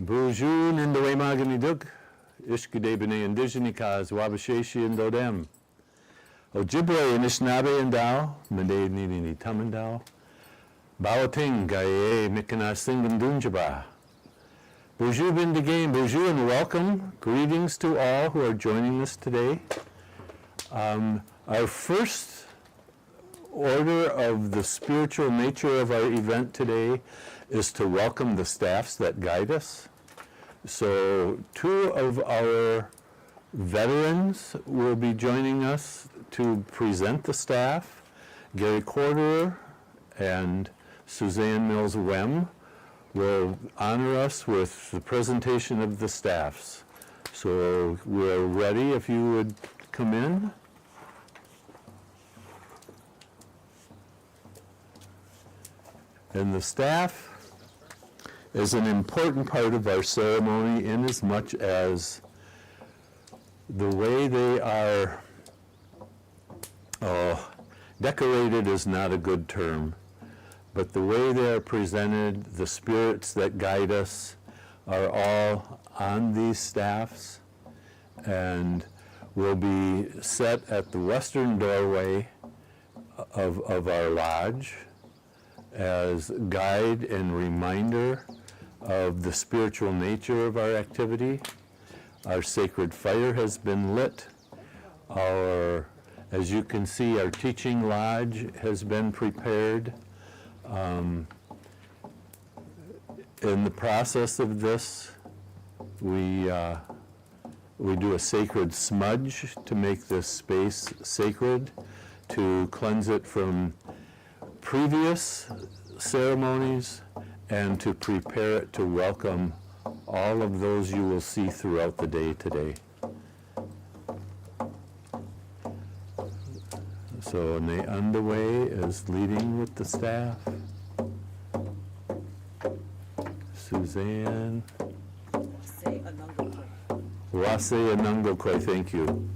Bonjour, Nindawe Maganiduk, Ishkade Bene Indigenous, Wabasheshi and Dodem. Ojibwe and Ishnabe and Dao, Mende Nini Tamandao, Baoting, Gaye, Mikana Singam Dunjaba. Bonjour, Bindigame, bonjour, and welcome. Greetings to all who are joining us today. Our first order of the spiritual nature of our event today is to welcome the staffs that guide us. So 2 of our veterans will be joining us to present the staff. Gary Corderer and Suzanne Mills-Wem will honor us with the presentation of the staffs. So we're ready if you would come in. And the staff is an important part of our ceremony in as much as the way they are decorated is not a good term, but the way they are presented, the spirits that guide us are all on these staffs and will be set at the western doorway of our lodge as guide and reminder of the spiritual nature of our activity. Our sacred fire has been lit. As you can see, our teaching lodge has been prepared. In the process of this, we do a sacred smudge to make this space sacred, to cleanse it from previous ceremonies and to prepare it to welcome all of those you will see throughout the day today. So Ne Underway is leading with the staff. Suzanne. Wase Anungokwe, thank you.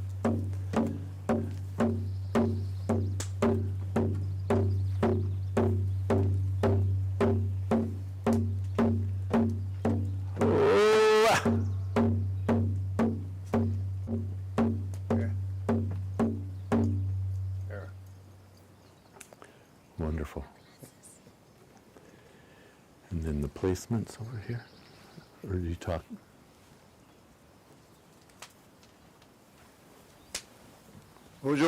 Wonderful. And then the placements over here. Or do you talk? Good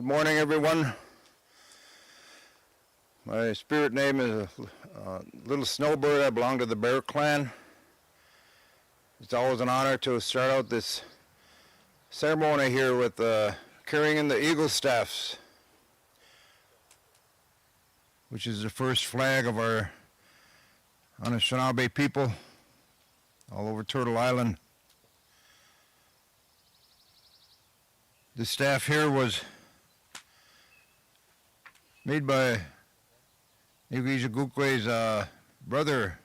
morning, everyone. My spirit name is Little Snowbird. I belong to the Bear Clan. It's always an honor to start out this ceremony here with carrying in the eagle staffs, which is the first flag of our Anishinaabe people all over Turtle Island. The staff here was made by Abiinooji-Aki's brother,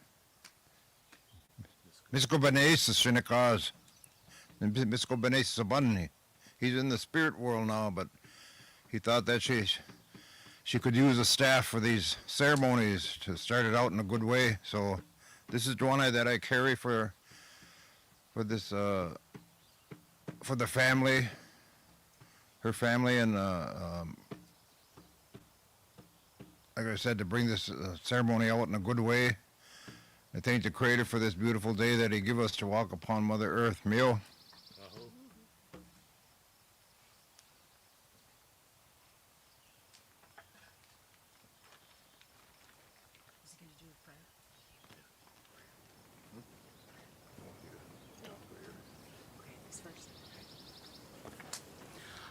Misko Benes Sinikaz, and Misko Benes Sabani. He's in the spirit world now, but he thought that she could use a staff for these ceremonies to start it out in a good way. So this is the one that I carry for this for the family, her family, and like I said, to bring this ceremony out in a good way. I thank the Creator for this beautiful day that He gave us to walk upon Mother Earth. Mio.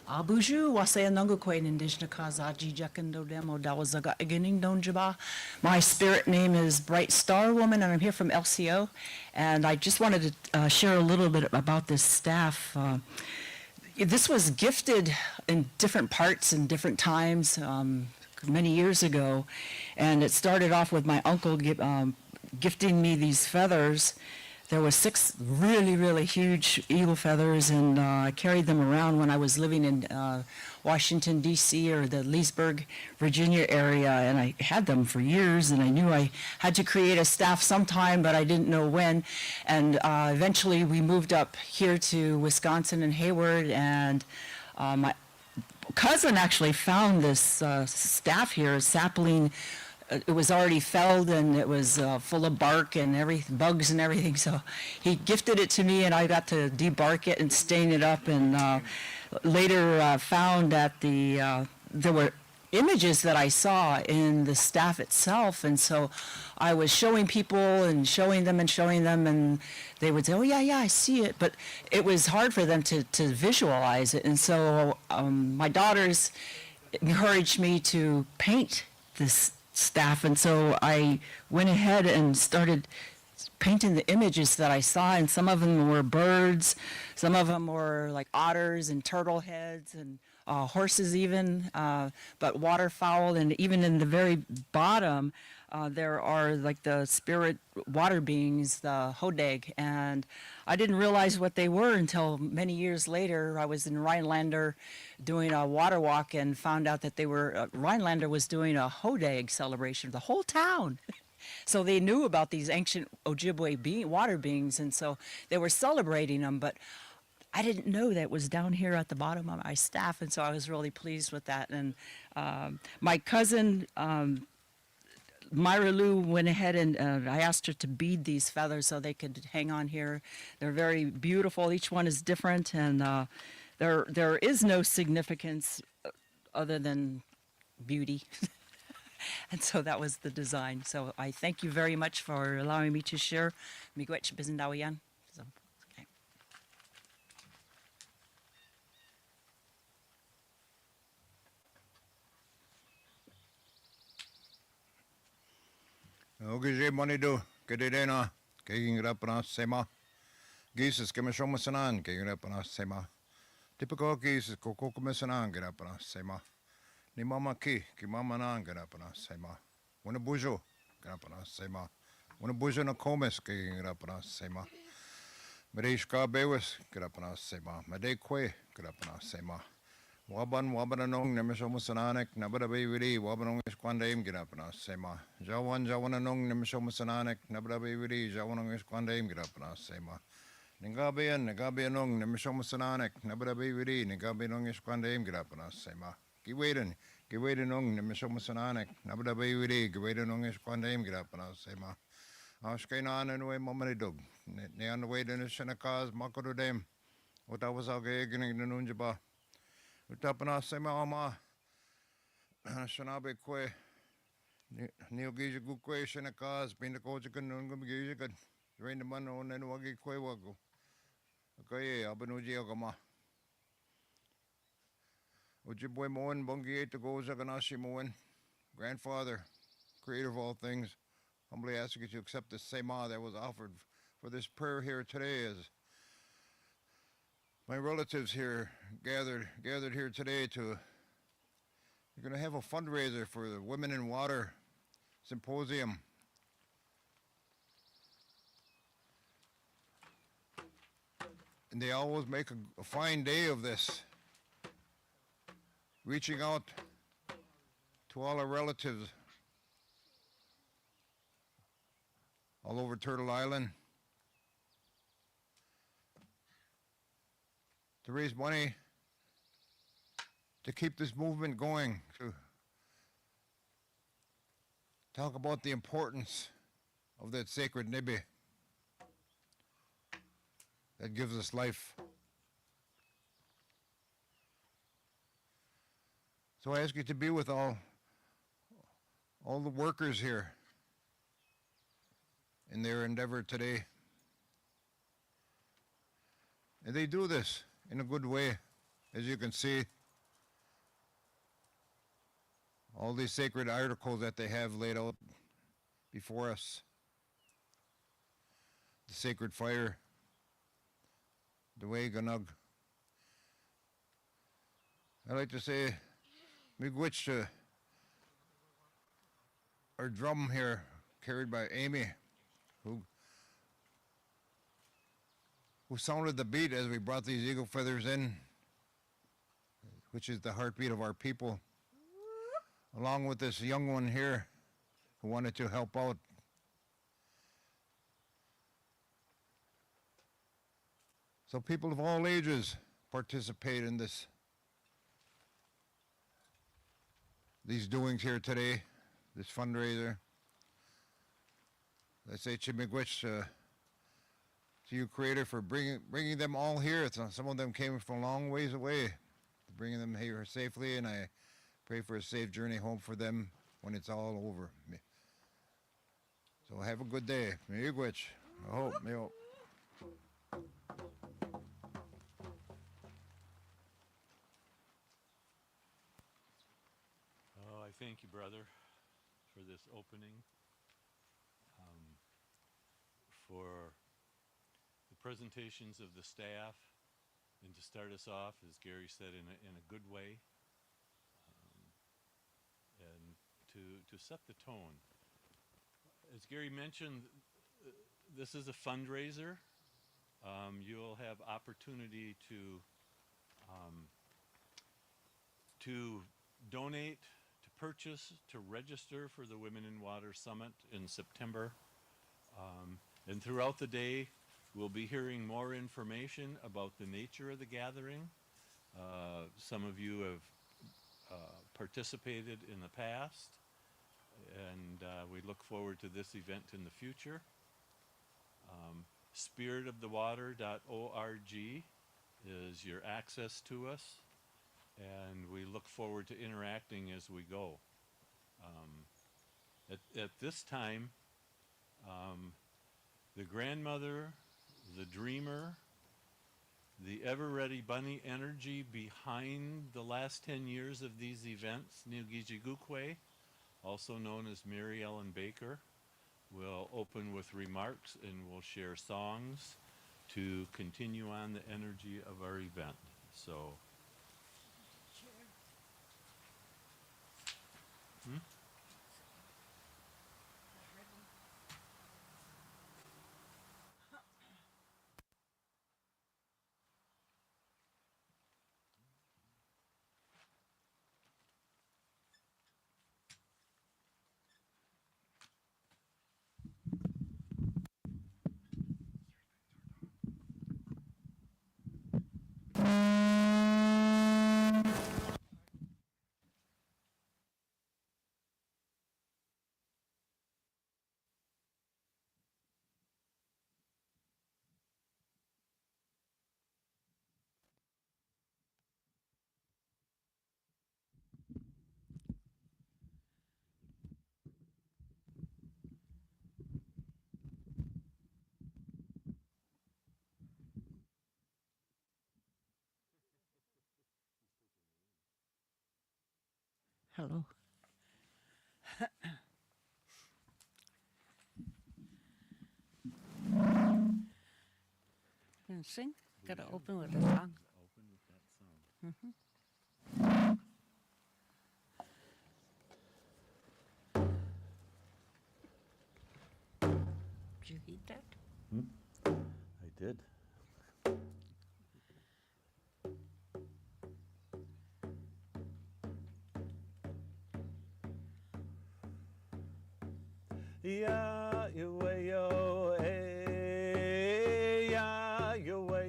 Abuju wasaya nungukwe Indigenous Abiinooji-Aki demo dawazaga beginning donjaba. My spirit name is Bright Star Woman, and I'm here from LCO. And I just wanted to share a little bit about this staff. This was gifted in different parts and different times many years ago, and it started off with my uncle gifting me these feathers there were 6 really, really huge eagle feathers, and I carried them around when I was living in Washington, D.C., or the Leesburg, Virginia area, and I had them for years, and I knew I had to create a staff sometime, but I didn't know when. And eventually we moved up here to Wisconsin and Hayward, and my cousin actually found this staff here, a sapling. It was already felled, and it was full of bark and everything, bugs and everything. So he gifted it to me, and I got to debark it and stain it up. And later found that there were images that I saw in the staff itself, and so I was showing people and showing them, and they would say, "Oh yeah, I see it," but it was hard for them to visualize it. And so my daughters encouraged me to paint this staff, and so I went ahead and started painting the images that I saw, and some of them were birds, some of them were like otters and turtle heads and horses even, but waterfowl, and even in the very bottom there are like the spirit water beings, the hodeg, and I didn't realize what they were until many years later. I was in Rhinelander doing a water walk and found out that they were, Rhinelander was doing a hodeg celebration, the whole town. So they knew about these ancient Ojibwe water beings, and so they were celebrating them, but I didn't know that it was down here at the bottom of my staff, and so I was really pleased with that. And my cousin, Myra Lou, went ahead and I asked her to bead these feathers so they could hang on here. They're very beautiful. Each one is different, and there is no significance other than beauty. And so that was the design. So I thank you very much for allowing me to share. Miigwech bizindawiyan. So, okay. Ogije monido, kedena, keging rapana sema. Gises kemishomasanan, keging rapana sema. Typical gises kokokumasanan, gerapana sema. Ni mama ki mama nan gerapana sema. Wana bujo, gerapana sema. Wana bujo na komes, keging rapana sema. Mereshka bewes, gerapana sema. Mede kwe, gerapana sema. Waban anong nemishomasananek, nabada bewiri, wabanong isquandaim gerapana sema. Jawan anong nemishomasananek, nabada bewiri, jawanong isquandaim gerapana sema. Ningabian anong nemishomasananek, nabada bewiri, ningabianong isquandaim gerapana sema. Giweden ong nemishomasananek, nabada bewiri, giweden ong isquandaim gerapana sema. Ashkainan and way mamanidog, ne on the way to the Shinakaz, Makododem, what I was all getting in the Nunjaba. Utapana sema ama shanabe kwe neogija gukwe shanakaz pinda kojikan nungum gijikan drain the man on and wagi kwe wago. Okay, Abiinooji-Aki. Ojibwe moen bongi to go zaganashi moen. Grandfather, creator of all things, humbly ask you to accept the sema that was offered for this prayer here today as my relatives here gathered here today to, you're going to have a fundraiser for the Women in Water Symposium. And they always make a fine day of this, reaching out to all our relatives all over Turtle Island to raise money to keep this movement going, to talk about the importance of that sacred nibi that gives us life. So I ask you to be with all the workers here in their endeavor today. And they do this in a good way, as you can see. All these sacred articles that they have laid out before us. The sacred fire, the way ganug. I like to say, miigwech, our drum here, carried by Amy, who who sounded the beat as we brought these eagle feathers in, which is the heartbeat of our people, along with this young one here who wanted to help out. So people of all ages participate in these doings here today, this fundraiser. I say Chimigwich to you, Creator, for bringing them all here. Some of them came from a long ways away, bringing them here safely, and I pray for a safe journey home for them when it's all over. So have a good day. Miigwich. I hope. Meo. Oh, I thank you, brother, for this opening, for the presentations of the staff, and to start us off, as Gary said, in a good way, and to set the tone. As Gary mentioned, this is a fundraiser. You'll have opportunity to donate, to purchase, to register for the Women in Water Summit in September. And throughout the day, we'll be hearing more information about the nature of the gathering. Some of you have participated in the past, and we look forward to this event in the future. Spiritofthewater.org is your access to us, and we look forward to interacting as we go. At this time, the grandmother, the dreamer, the ever-ready bunny energy behind the last 10 years of these events, Abiinooji-Aki, also known as Mary Ellen Baker, will open with remarks and will share songs to continue on the energy of our event. So, Hello. Gonna sing? Gotta open with a song. open with that song. Did you eat that? I did. Ya yo yo eh ya yo eh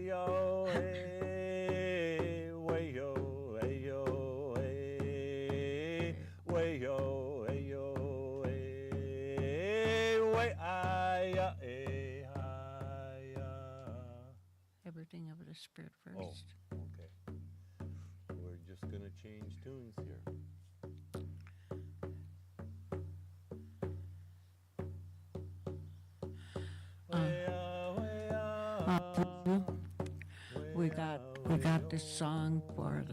wayo ayo eh wayo ayo eh way aya eh aya. Everything of the Spirit first. Oh, okay. We're just gonna change tunes here. We got this song for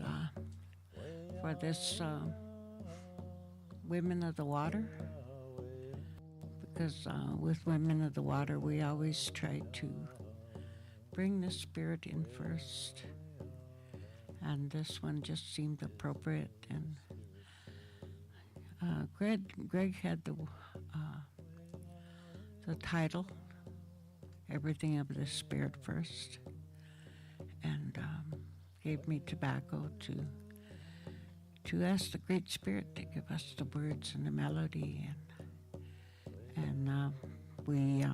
this Women of the Water, because with Women of the Water we always try to bring the Spirit in first, and this one just seemed appropriate. And Greg had the title, Everything of the Spirit First. and gave me tobacco to ask the Great Spirit to give us the words and the melody, and we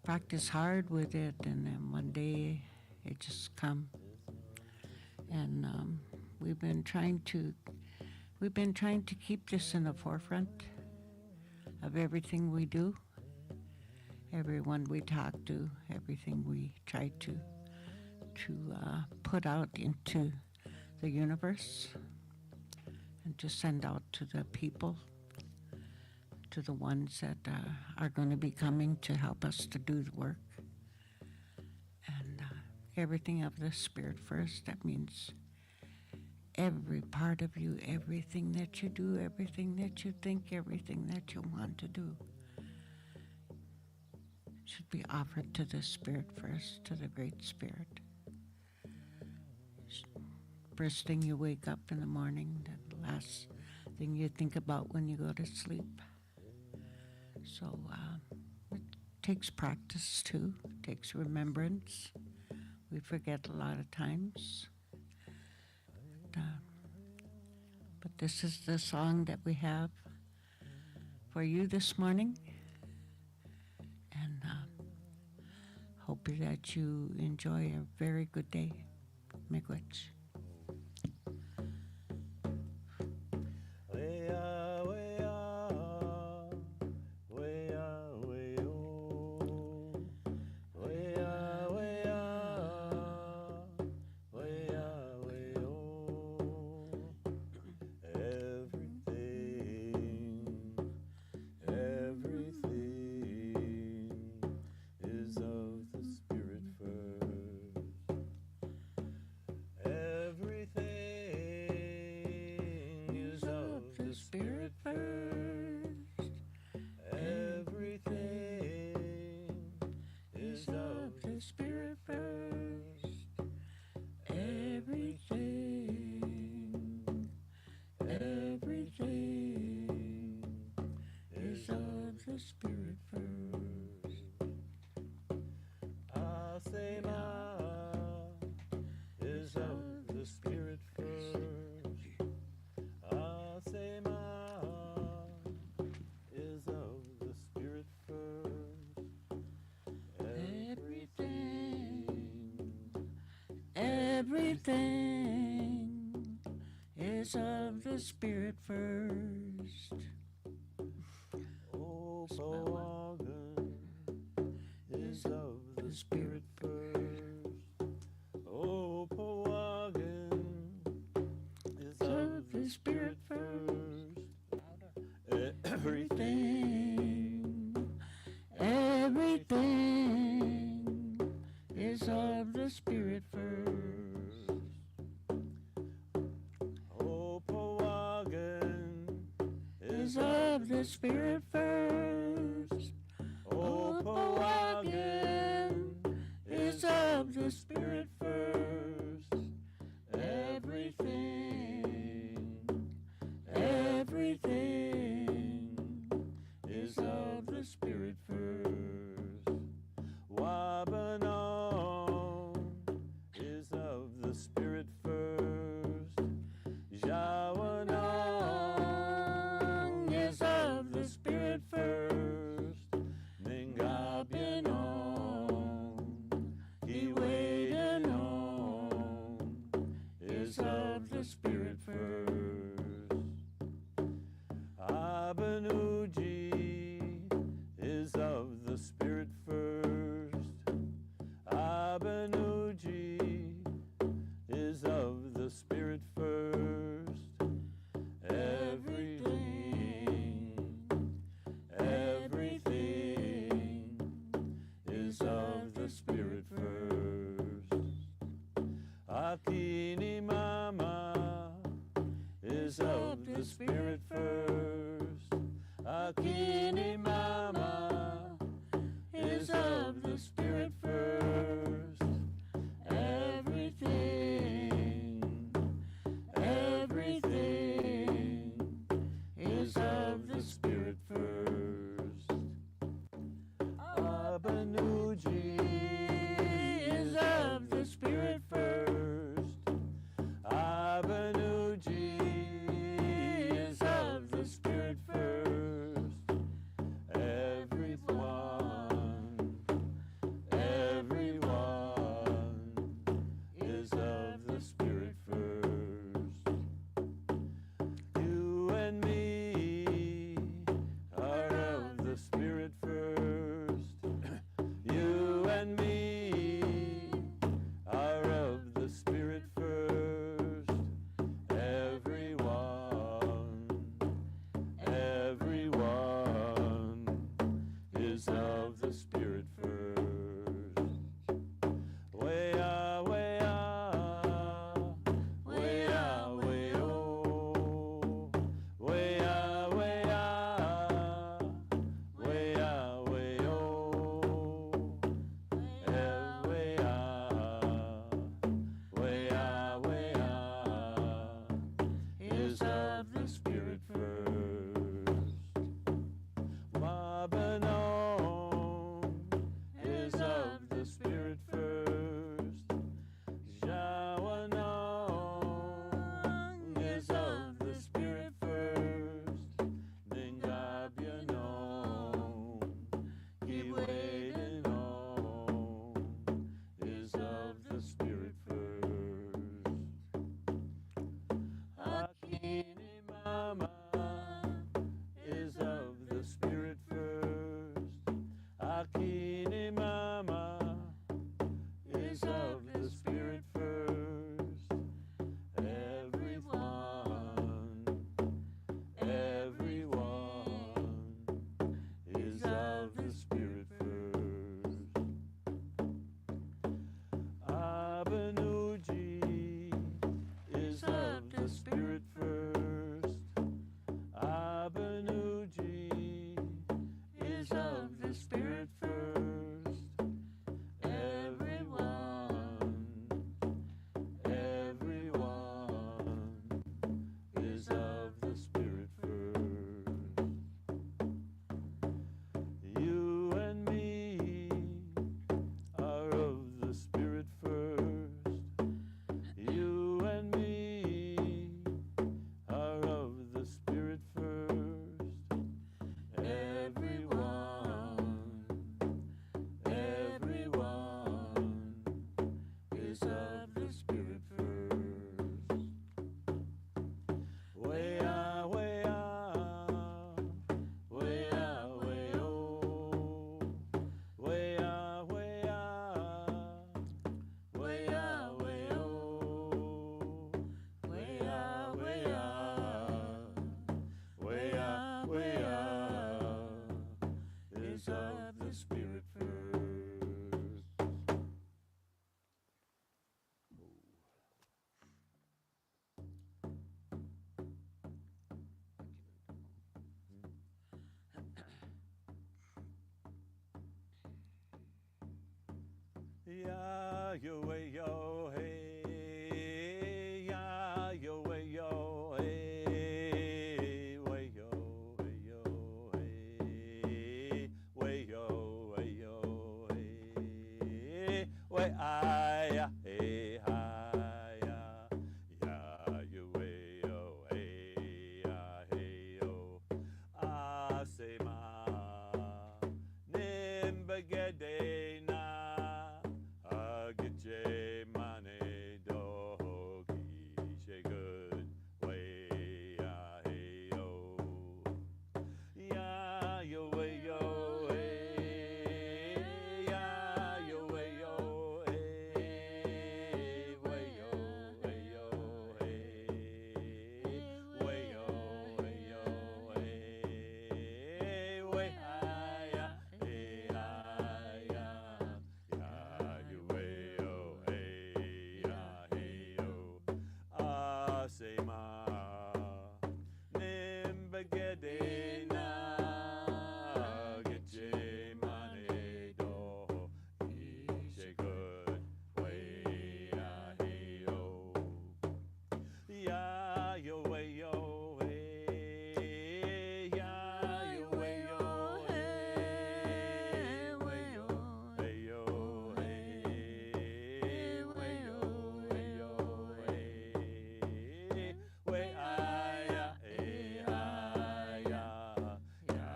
practice hard with it, and then one day it just come, and we've been trying to keep this in the forefront of everything we do, everyone we talk to, everything we try to put out into the universe and to send out to the people, to the ones that are going to be coming to help us to do the work. And everything of the Spirit first, that means every part of you, everything that you do, everything that you think, everything that you want to do should be offered to the Spirit first, to the Great Spirit. First thing you wake up in the morning, the last thing you think about when you go to sleep. So it takes practice too, it takes remembrance. We forget a lot of times. But this is the song that we have for you this morning. And hope that you enjoy a very good day. Miigwech. Spirit first. Everything is of the Spirit first. Everything is of the Spirit first. Asema is of the Spirit first. Asema is of the Spirit first. Everything is of the Spirit first. Oh, Pawagan is of the Spirit first. Oh, Pawagan is of the Spirit first. Everything is of the Spirit first. Oh, Pawagan is of the Spirit first. Oh, Pawagan is of the Spirit first. Everything is of the Spirit first. Wabanong is of the Spirit first. Jawanong is of the Spirit first. Ningabinong, Iwadanong is of the Spirit first. Abiinooji is of the Spirit first. Abiinooji is of the Spirit first. Everything is of the Spirit first. Akini Mama is of the Spirit first. Akini Mama is of the Spirit first. Everything is of the Spirit first. Abiinooji is of Ya yo way yo hey, ya yo way yo hey, way yo hey, way yo hey, way I ya hey hi ya, ya yo way yo hey ya hey yo, ah say ma nimbagade na agje mane dogi she good way ya hey yo, ya yo way yo hey, ya yo way yo hey, way yo hey, way yo hey, way hi ya hey hi ya, ya yo way yo hey ya hey yo, ah say ma nimbagade na getche mane do she good way ya hey yo, ya yo way yo hey, ya yo way yo hey, way yo hey, way yo hey, way I ya hey I ya, ya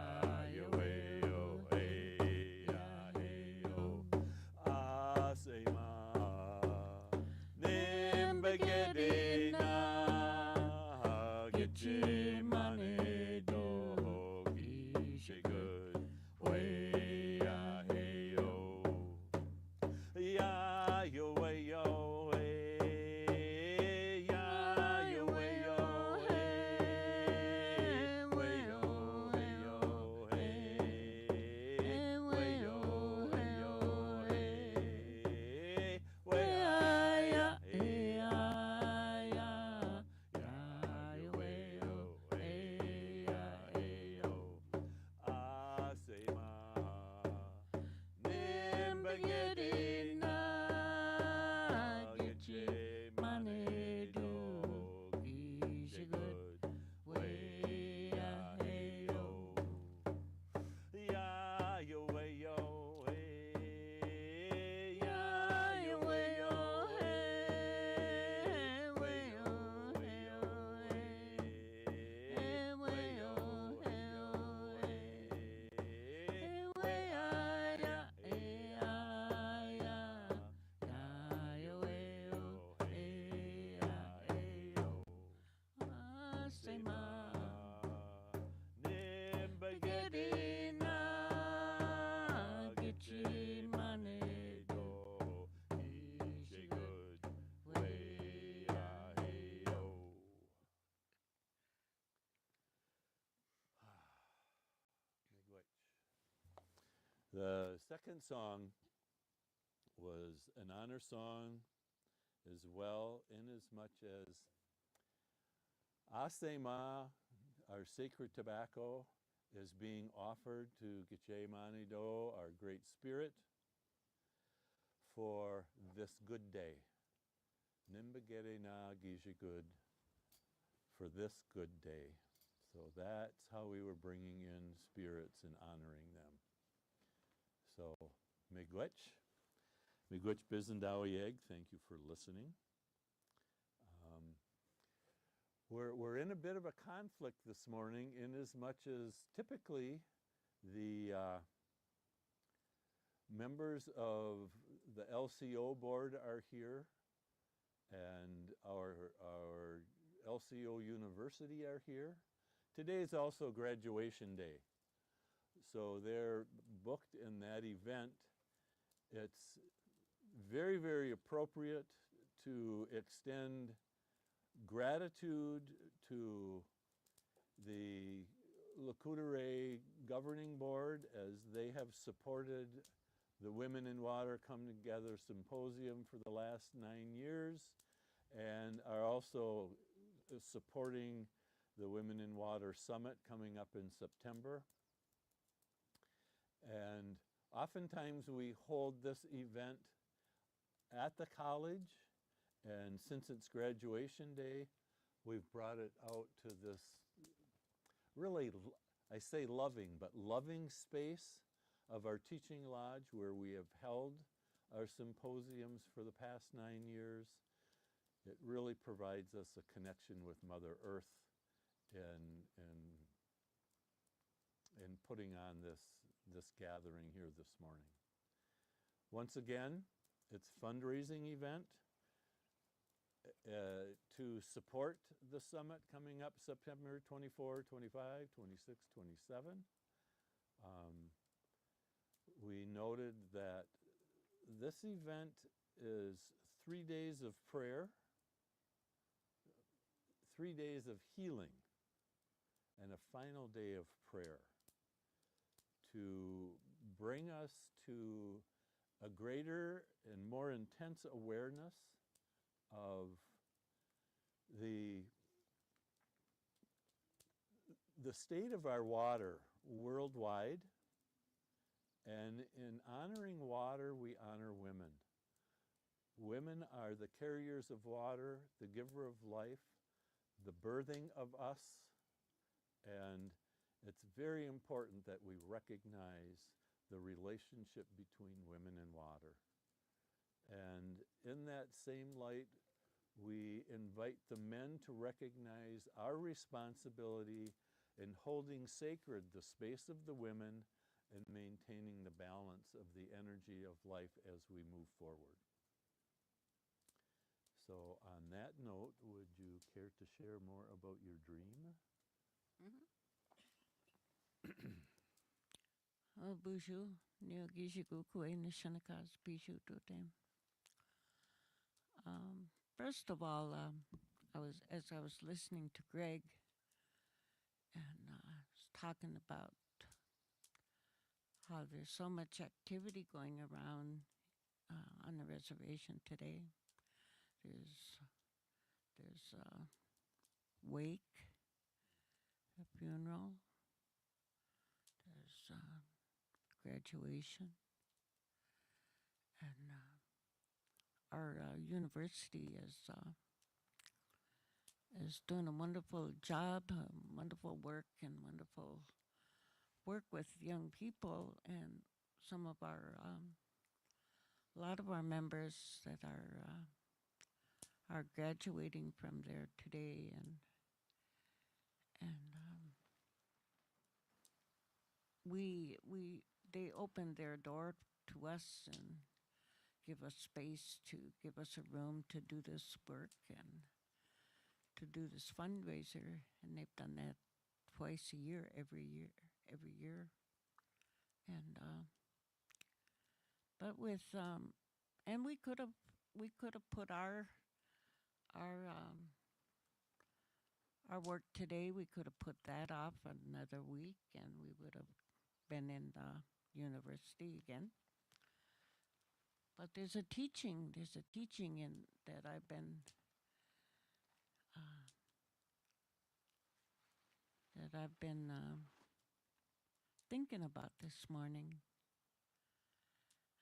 yo way yo hey ya hey yo, ah say ma nimbagade na getche mane dogi she good way ya hey yo, ya yo way yo hey, ya yo way yo hey, way yo hey, way yo hey, way I ya hey I ya, ya yo way yo hey ya hey yo, ah say ma nimbagade na getche mane dogi she good way ya hey yo, ya yo way yo hey, ya yo way yo hey, way yo hey, way yo hey, way I ya hey I ya, ya yo way yo hey ya hey yo, Ah, say ma nimbagade na getche mane dogi she good way ya hey yo. Miigwech. The second song was an honor song as well, inasmuch as Asema, our sacred tobacco, is being offered to Giche Manido, our great spirit, for this good day. Nimbagere na Gije good, for this good day. So that's how we were bringing in spirits and honoring them. So, Miigwech. Miigwech Bizendawieg, thank you for listening. We're in a bit of a conflict this morning, in as much as typically the members of the LCO board are here, and our LCO University are here. Today is also graduation day, so they're booked in that event. It's very, very appropriate to extend gratitude to the Lakudere Governing Board, as they have supported the Women in Water Come Together Symposium for the last 9 years, and are also supporting the Women in Water Summit coming up in September. And oftentimes we hold this event at the college, and since it's graduation day, we've brought it out to this really, I say loving, but loving space of our teaching lodge where we have held our symposiums for the past 9 years. It really provides us a connection with Mother Earth in putting on this gathering here this morning. Once again, it's a fundraising event to support the summit coming up September 24, 25, 26, 27. We noted that this event is 3 days of prayer, 3 days of healing, and a final day of prayer to bring us to a greater and more intense awareness of the state of our water worldwide. And in honoring water, we honor women. Women are the carriers of water, the giver of life, the birthing of us, and it's very important that we recognize the relationship between women and water. And in that same light, we invite the men to recognize our responsibility in holding sacred the space of the women and maintaining the balance of the energy of life as we move forward. So on that note, would you care to share more about your dream? Bushu, Neogishiku Kuei Nishanakas Bishu Totem. First of all, as I was listening to Greg and was talking about how there's so much activity going around on the reservation today. There's a wake, a funeral, there's graduation, and our university is doing a wonderful job, wonderful work, and wonderful work with young people, and some of our a lot of our members that are graduating from there today, and they opened their door to us and give us space, to give us a room to do this work and to do this fundraiser, and they've done that twice a year, every year, and but with and we could have put our work today, we could have put that off another week, and we would have been in the university again. But there's a teaching in that I've been thinking about this morning,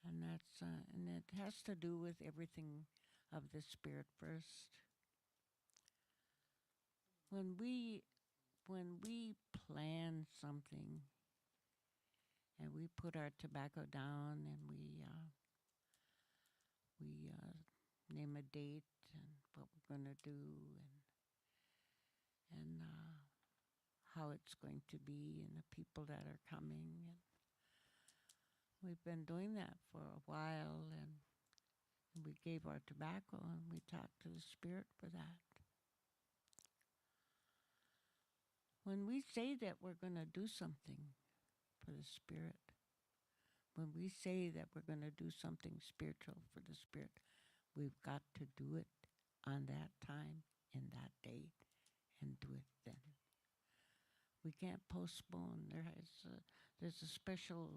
and it has to do with everything of the spirit first. When we plan something and we put our tobacco down and we name a date and what we're going to do and how it's going to be and the people that are coming, and we've been doing that for a while, and we gave our tobacco and we talked to the spirit for that. When we say that we're going to do something for the spirit, when we say that we're going to do something spiritual for the spirit, we've got to do it on that time, in that date, and do it then. We can't postpone. There's a special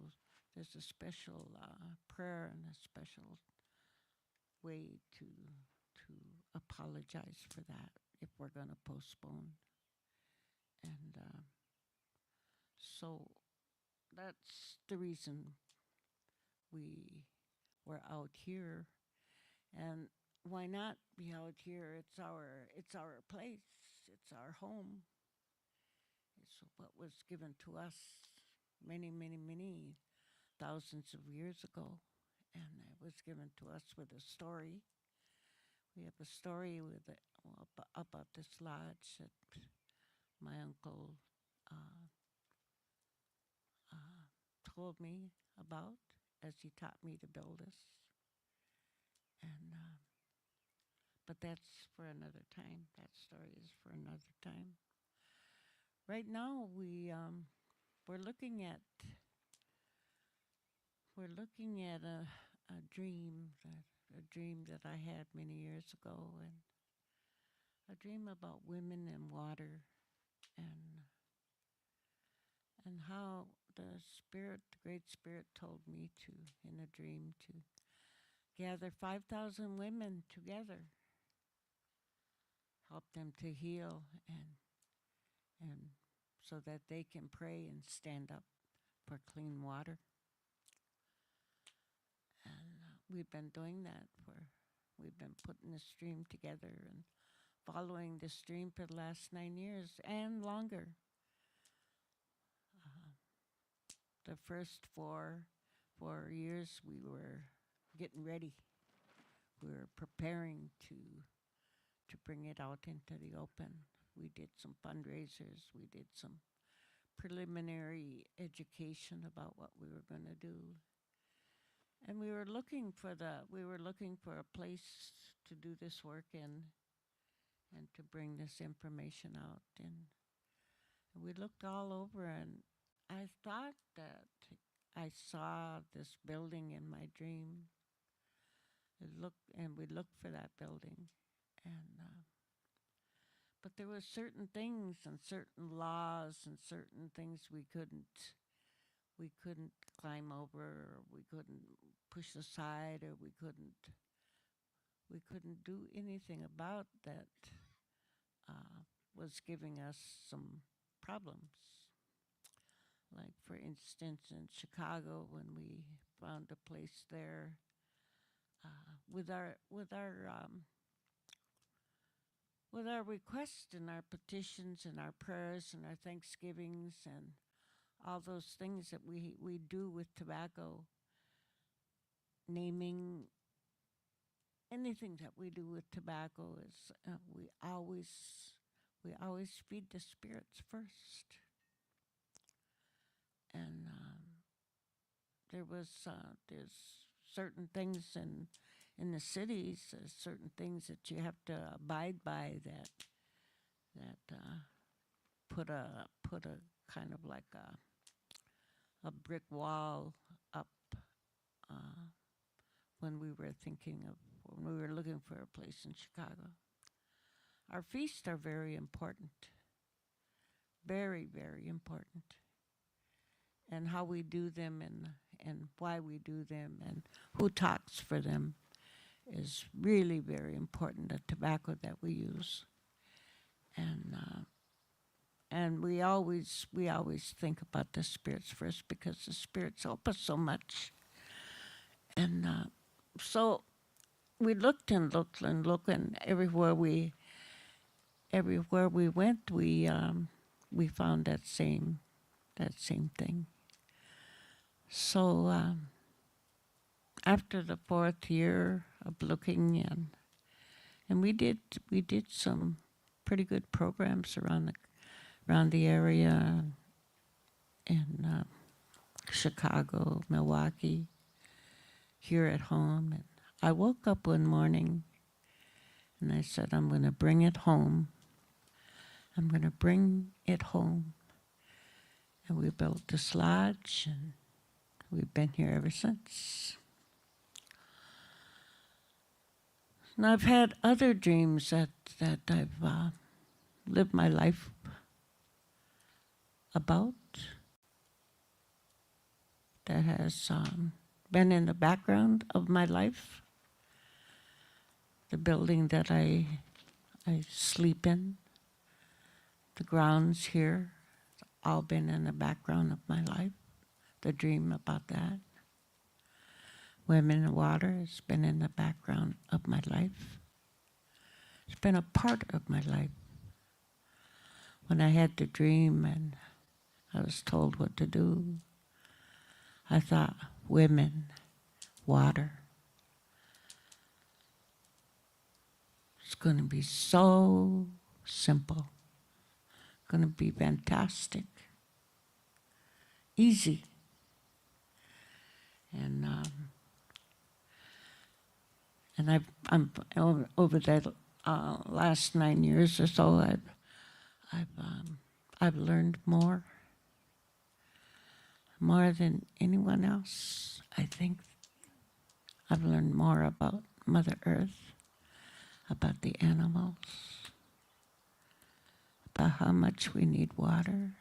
prayer and a special way to apologize for that if we're going to postpone. And so that's the reason we're out here, And why not be out here? It's our place. It's our home. It's what was given to us many, many, many thousands of years ago. And it was given to us with a story. We have a story about this lodge that my uncle told me about as he taught me to build this. And but that's for another time. That story is for another time. Right now, we're looking at a dream that I had many years ago, and a dream about women and water, and how the Great Spirit, told me to, in a dream, to gather 5,000 women together, help them to heal, and so that they can pray and stand up for clean water. And we've been doing that we've been putting the stream together and following the stream for the last 9 years and longer. The first four years we were getting ready. We were preparing to bring it out into the open. We did some fundraisers. We did some preliminary education about what we were going to do. And we were looking for a place to do this work in and to bring this information out. And we looked all over, and I thought that I saw this building in my dream. We looked for that building, and but there were certain things and certain laws and certain things we couldn't climb over, or we couldn't push aside, or we couldn't do anything about that was giving us some problems. Like, for instance, in Chicago, when we found a place there, with our requests and our petitions and our prayers and our thanksgivings and all those things that we do with tobacco, naming anything that we do with tobacco is we always feed the spirits first. And there's certain things in the cities, certain things that you have to abide by that put a kind of like a brick wall up when we were looking for a place in Chicago. Our feasts are very important, very, very important. And how we do them and why we do them and who talks for them is really very important, the tobacco that we use. And we always think about the spirits first, because the spirits help us so much. And so we looked and looked and looked, and everywhere we went, we found that same thing. So after the 4th year of looking, and we did some pretty good programs around the area in Chicago, Milwaukee, here at home. And I woke up one morning and I said, I'm going to bring it home. I'm going to bring it home. And we built this lodge, and we've been here ever since. And I've had other dreams that I've lived my life about, that has been in the background of my life. The building that I sleep in, the grounds here, it's all been in the background of my life, the dream about that. Women and water has been in the background of my life. It's been a part of my life. When I had the dream and I was told what to do, I thought, women, water. It's going to be so simple. Going to be fantastic. Easy. And I'm over the last 9 years or so, I've learned more than anyone else. I think I've learned more about Mother Earth, about the animals, about how much we need water,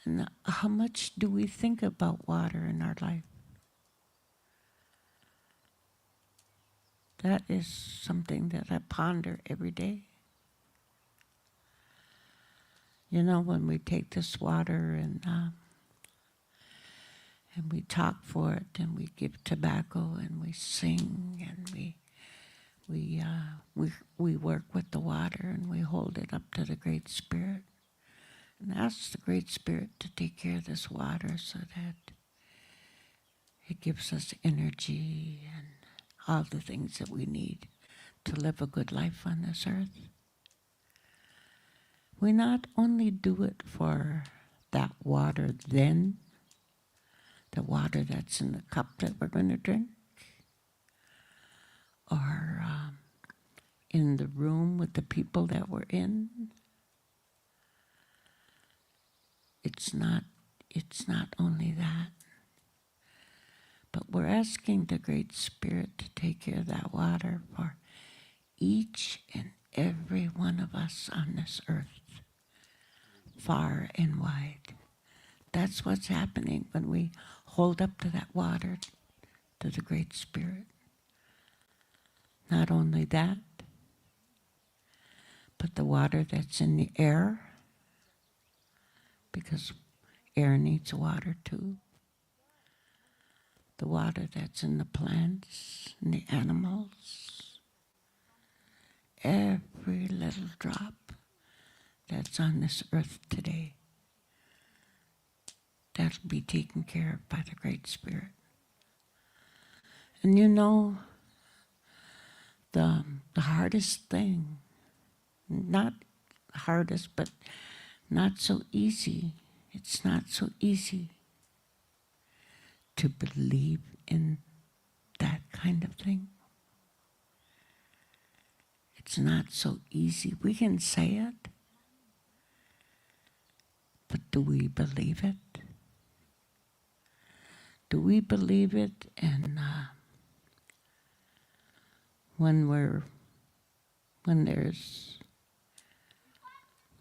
and how much do we think about water in our life. That is something that I ponder every day. You know, when we take this water and we talk for it, and we give tobacco, and we sing, and we work with the water, and we hold it up to the Great Spirit, and ask the Great Spirit to take care of this water so that it gives us energy and all the things that we need to live a good life on this earth. We not only do it for that water then, the water that's in the cup that we're going to drink, or in the room with the people that we're in. It's not only that, but we're asking the Great Spirit to take care of that water for each and every one of us on this earth, far and wide. That's what's happening when we hold up to that water, to the Great Spirit. Not only that, but the water that's in the air, because air needs water too. The water that's in the plants and the animals. Every little drop that's on this earth today, that'll be taken care of by the Great Spirit. And you know, the hardest thing, not hardest, but not so easy, it's not so easy to believe in that kind of thing. It's not so easy. We can say it, but do we believe it? Do we believe it? And when there's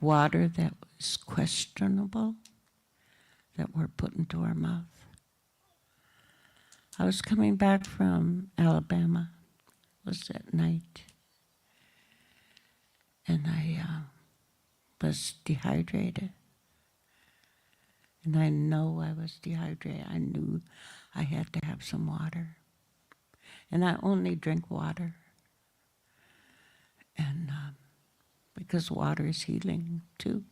water that is questionable that we're putting into our mouth. I was coming back from Alabama. It was at night. And I was dehydrated. And I know I was dehydrated. I knew I had to have some water. And I only drink water. And because water is healing too.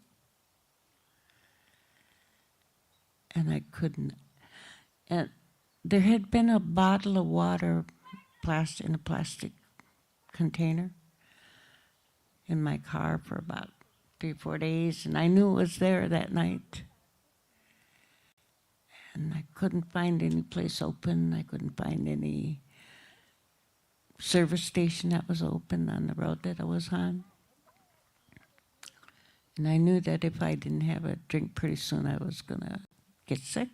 And I couldn't. And there had been a bottle of water in a plastic container in my car for about 3 or 4 days, and I knew it was there that night. And I couldn't find any place open. I couldn't find any service station that was open on the road that I was on. And I knew that if I didn't have a drink pretty soon, I was going to get sick.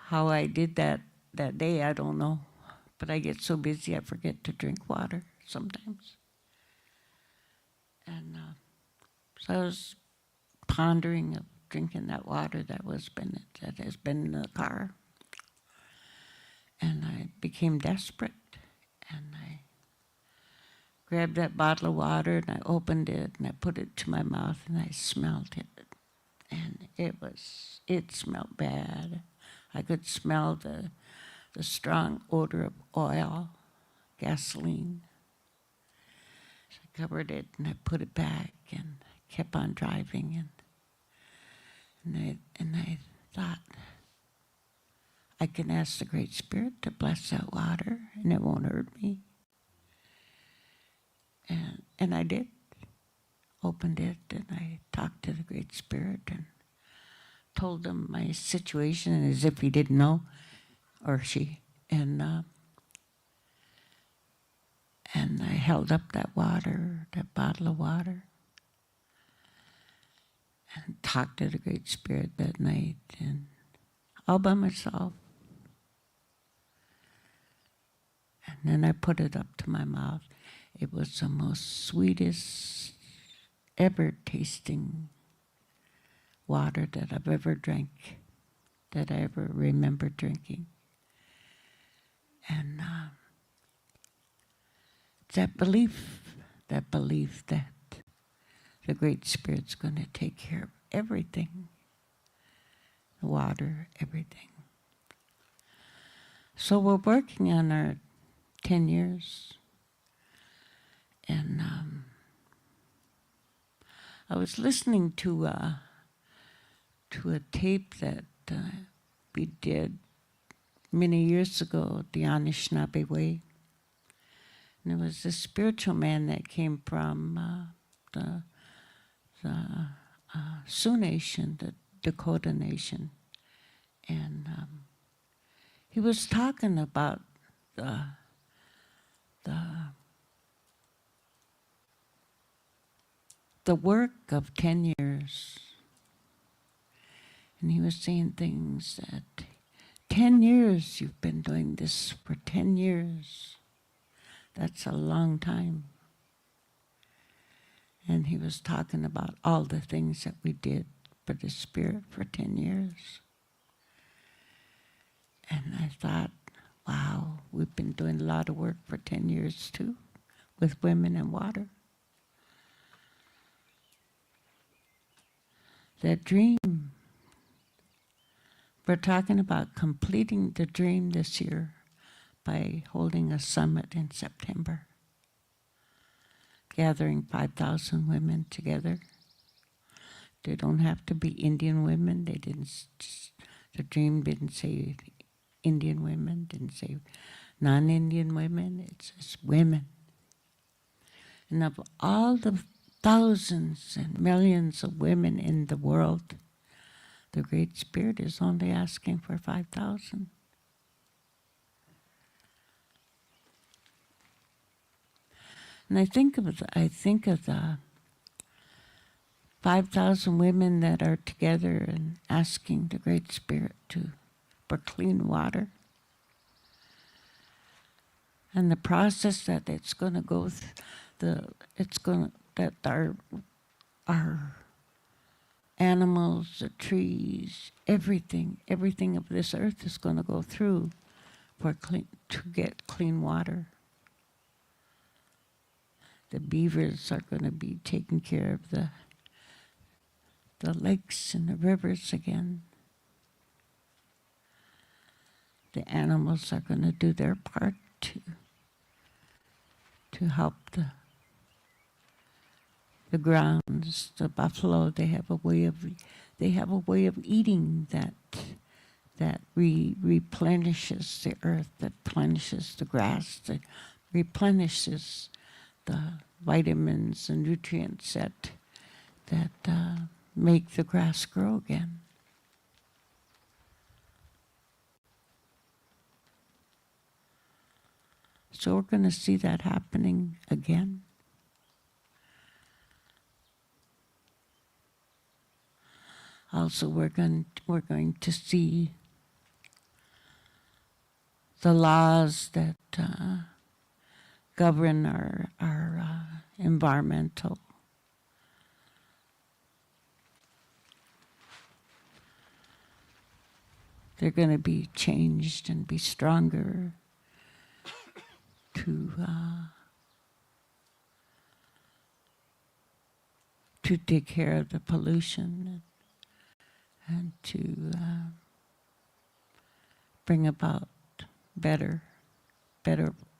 How I did that day, I don't know. But I get so busy, I forget to drink water sometimes. And so I was pondering of drinking that water that has been in the car. And I became desperate. And I grabbed that bottle of water and I opened it and I put it to my mouth and I smelled it. And it smelled bad. I could smell the strong odor of oil, gasoline. So I covered it and I put it back and kept on driving, and I thought, I can ask the Great Spirit to bless that water and it won't hurt me. And I did. Opened it and I talked to the Great Spirit and told him my situation as if he didn't know, or she. And I held up that water, that bottle of water, and talked to the Great Spirit that night, and all by myself. And then I put it up to my mouth. It was the most sweetest ever tasting water that I've ever drank, that I ever remember drinking. And that belief that the Great Spirit's going to take care of everything, the water, everything. So we're working on our 10 years. And I was listening to a tape that we did many years ago, the Anishinaabe Way. And it was a spiritual man that came from the Sioux Nation, the Dakota Nation. And he was talking about the work of 10 years. And he was saying things that 10 years, you've been doing this for 10 years. That's a long time. And he was talking about all the things that we did for the Spirit for 10 years. And I thought, wow, we've been doing a lot of work for 10 years too, with women and water. That dream, we're talking about completing the dream this year by holding a summit in September, gathering 5,000 women together. They don't have to be Indian women. The dream didn't say Indian women, didn't say non-Indian women. It says women. And of all the thousands and millions of women in the world, the Great Spirit is only asking for 5,000. And I think of the 5,000 women that are together and asking the Great Spirit for clean water, and the process that it's going to go through. That our animals, the trees, everything of this earth is going to go through to get clean water. The beavers are going to be taking care of the lakes and the rivers again. The animals are going to do their part to help the grounds. The buffalo, they have a way of eating that replenishes the earth, that replenishes the grass, that replenishes the vitamins and nutrients that make the grass grow again. So we're going to see that happening again. Also, we're going to see the laws that govern our environmental. They're going to be changed and be stronger to take care of the pollution and to bring about better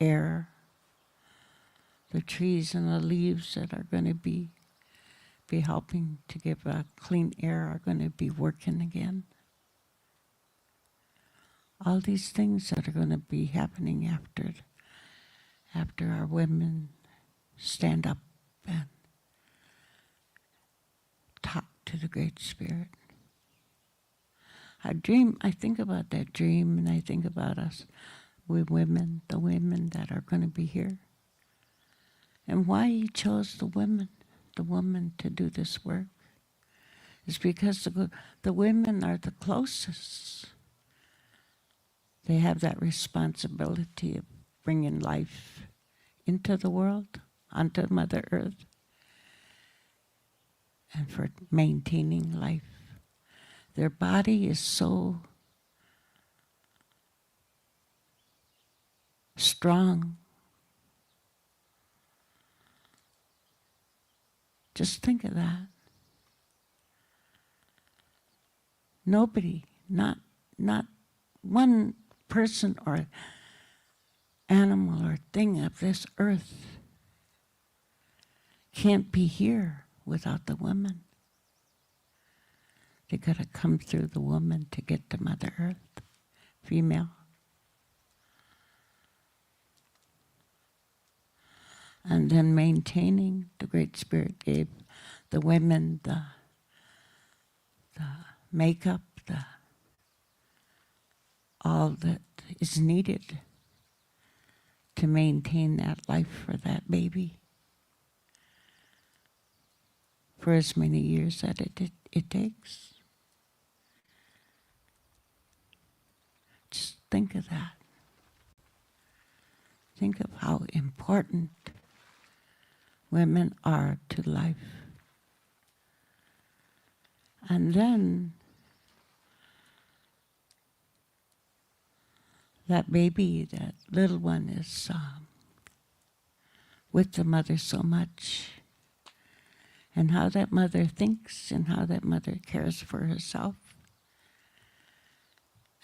air. The trees and the leaves that are going to be helping to give clean air are going to be working again. All these things that are going to be happening after our women stand up and talk to the Great Spirit. I think about that dream, and I think about us, we women, the women that are going to be here. And why he chose the women to do this work is because the women are the closest. They have that responsibility of bringing life into the world, onto Mother Earth, and for maintaining life. Their body is so strong. Just think of that. Nobody, not one person or animal or thing of this earth can't be here without the woman. They gotta come through the woman to get to Mother Earth, female. And then maintaining, the Great Spirit gave the women the makeup, all that is needed to maintain that life for that baby for as many years that it takes. Just think of that. Think of how important women are to life. And then that baby, that little one is with the mother so much. And how that mother thinks and how that mother cares for herself.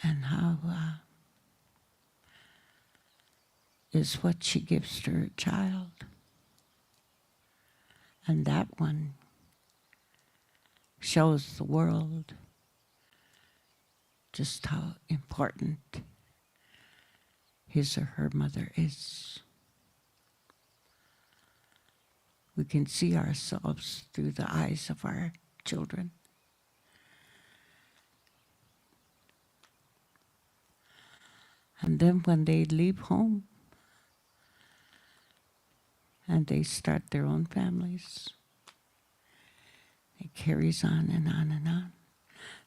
And how is what she gives to her child. And that one shows the world just how important his or her mother is. We can see ourselves through the eyes of our children. And then when they leave home and they start their own families, it carries on and on and on.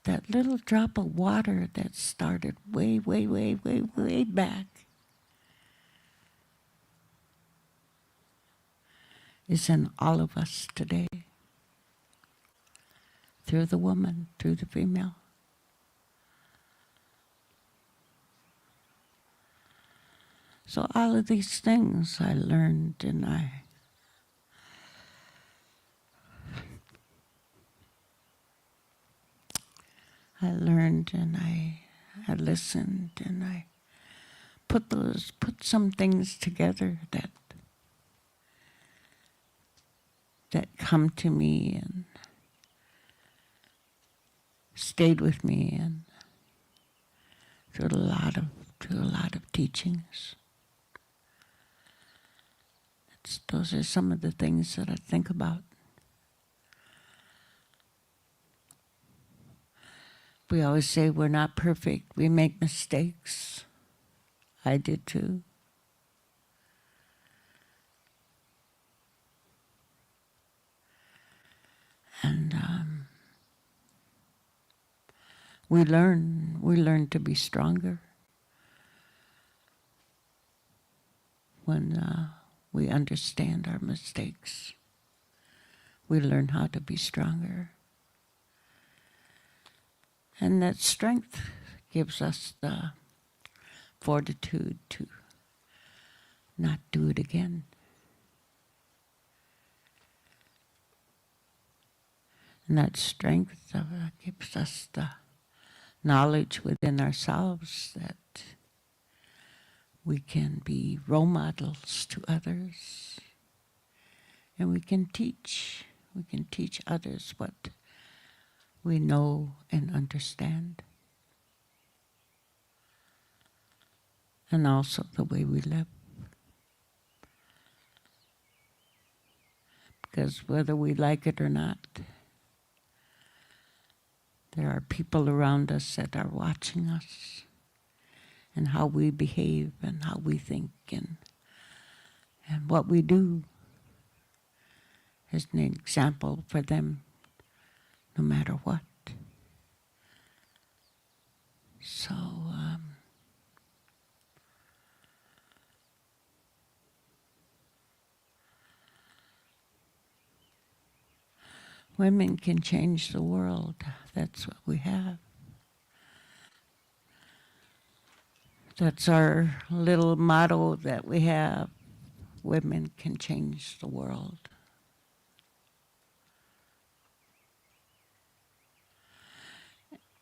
That little drop of water that started way, way, way, way, way back is in all of us today. Through the woman, through the female. So all of these things I learned and I learned and I listened and I put some things together that come to me and stayed with me and through a lot of teachings. Those are some of the things that I think about. We always say we're not perfect. We make mistakes. I did too. And we learn to be stronger when we understand our mistakes. We learn how to be stronger. And that strength gives us the fortitude to not do it again. And that strength gives us knowledge within ourselves that we can be role models to others, and we can teach others what we know and understand, and also the way we live. Because whether we like it or not, there are people around us that are watching us and how we behave and how we think and what we do is an example for them no matter what. So, women can change the world. That's what we have. That's our little motto that we have. Women can change the world.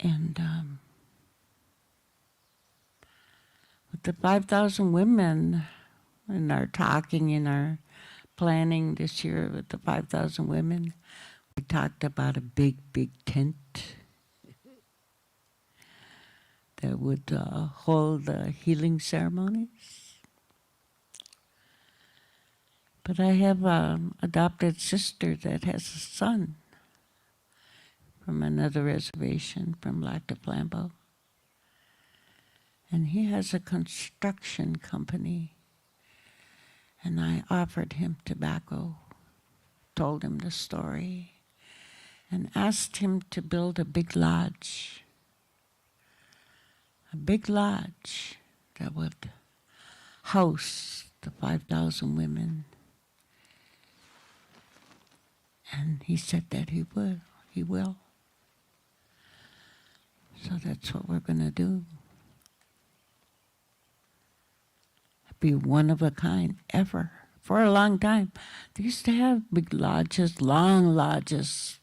And with the 5,000 women in our talking, in our planning this year with the 5,000 women, we talked about a big, big tent that would hold the healing ceremonies. But I have an adopted sister that has a son from another reservation, from Lac du Flambeau. And he has a construction company. And I offered him tobacco, told him the story, and asked him to build a big lodge that would house the 5,000 women. And he said that he will. So that's what we're going to do. Be one of a kind ever. For a long time, they used to have big lodges, long lodges,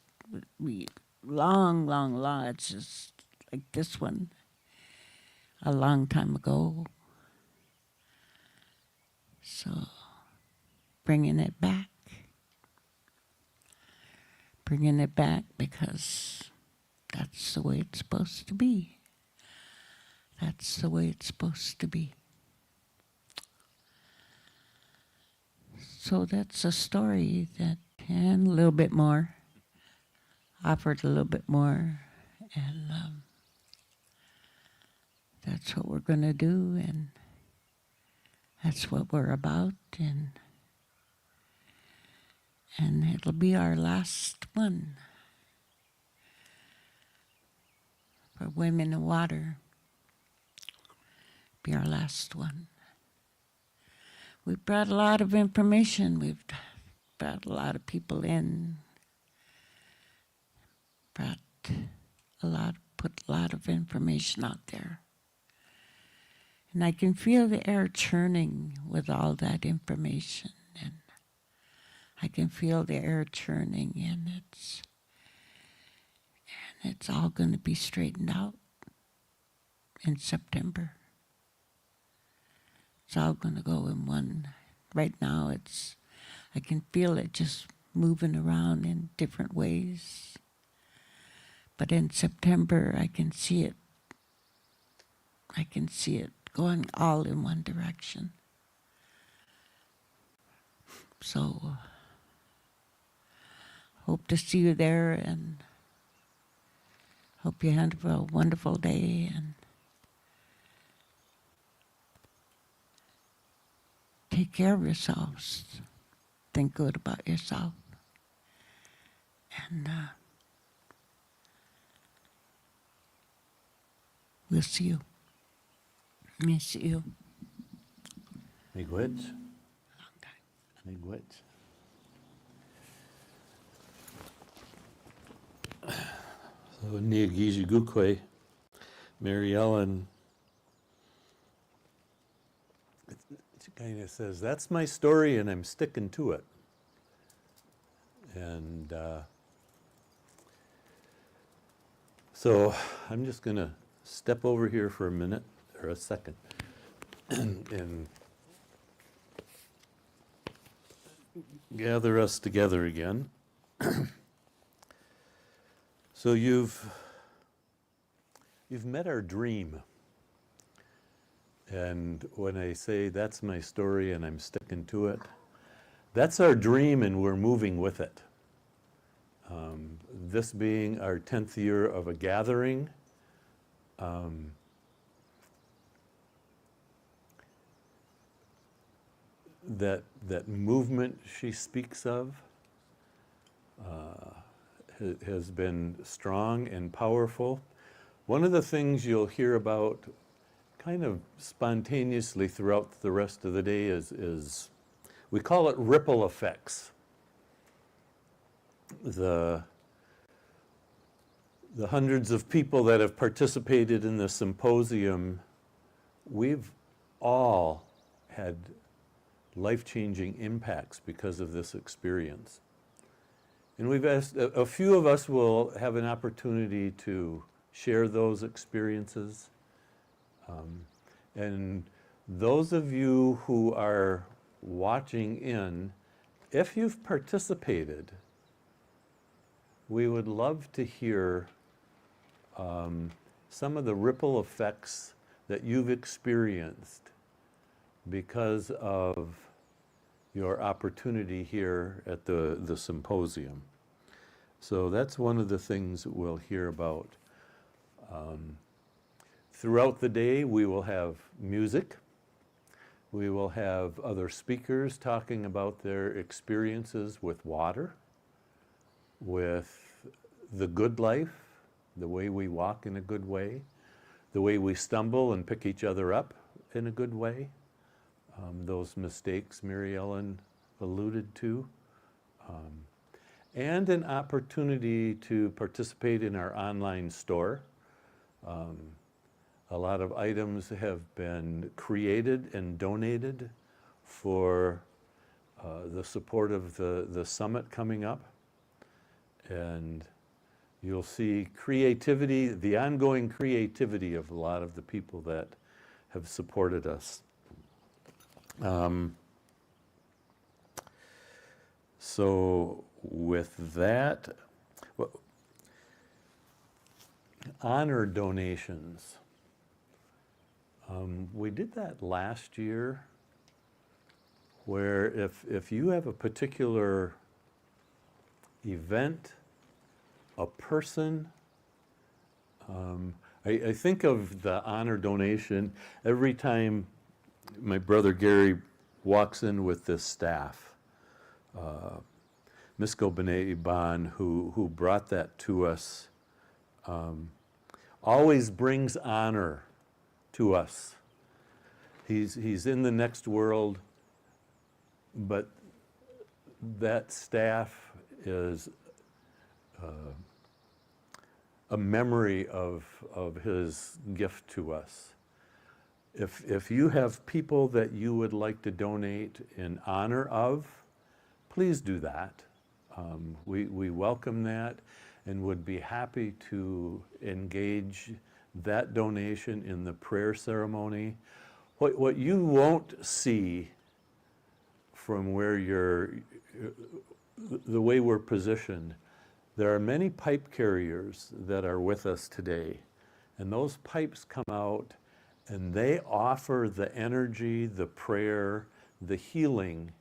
long lodges like this one a long time ago. So bringing it back because that's the way it's supposed to be. That's the way it's supposed to be. So that's a story that, and a little bit more, offered a little bit more, and that's what we're going to do, and that's what we're about, and it'll be our last one for Women in Water. Be our last one. We've brought a lot of information. We've brought a lot of people in. Put a lot of information out there. And I can feel the air churning with all that information. And I can feel the air churning, and it's all going to be straightened out in September. It's all going to go in one. Right now, I can feel it just moving around in different ways. But in September, I can see it. I can see it going all in one direction. So, hope to see you there, and hope you have a wonderful day, and take care of yourselves. Think good about yourself. And we'll see you. Miss you. Miigwech. Long time. Miigwech. So Abiinooji-Aki, Mary Ellen, she kind of says, that's my story and I'm sticking to it. And so I'm just going to step over here for a minute or a second and gather us together again. So you've met our dream. And when I say that's my story and I'm sticking to it, that's our dream and we're moving with it. This being our 10th year of a gathering, that movement she speaks of has been strong and powerful. One of the things you'll hear about kind of spontaneously throughout the rest of the day is we call it ripple effects. The hundreds of people that have participated in the symposium, we've all had life-changing impacts because of this experience. And we've asked, a few of us will have an opportunity to share those experiences. And those of you who are watching in, if you've participated, we would love to hear some of the ripple effects that you've experienced because of your opportunity here at the symposium. So that's one of the things we'll hear about. Throughout the day, we will have music. We will have other speakers talking about their experiences with water, with the good life, the way we walk in a good way, the way we stumble and pick each other up in a good way, those mistakes Mary Ellen alluded to, and an opportunity to participate in our online store. A lot of items have been created and donated for the support of the summit coming up. And you'll see creativity, the ongoing creativity of a lot of the people that have supported us. So with that, honor donations. We did that last year, where if you have a particular event, a person, I think of the honor donation every time my brother Gary walks in with this staff. Misko B'nai Iban, who brought that to us, always brings honor to us. He's in the next world, but that staff is a memory of his gift to us. If you have people that you would like to donate in honor of, please do that. We welcome that and would be happy to engage that donation in the prayer ceremony. What you won't see from where the way we're positioned, there are many pipe carriers that are with us today, and those pipes come out and they offer the energy, the prayer, the healing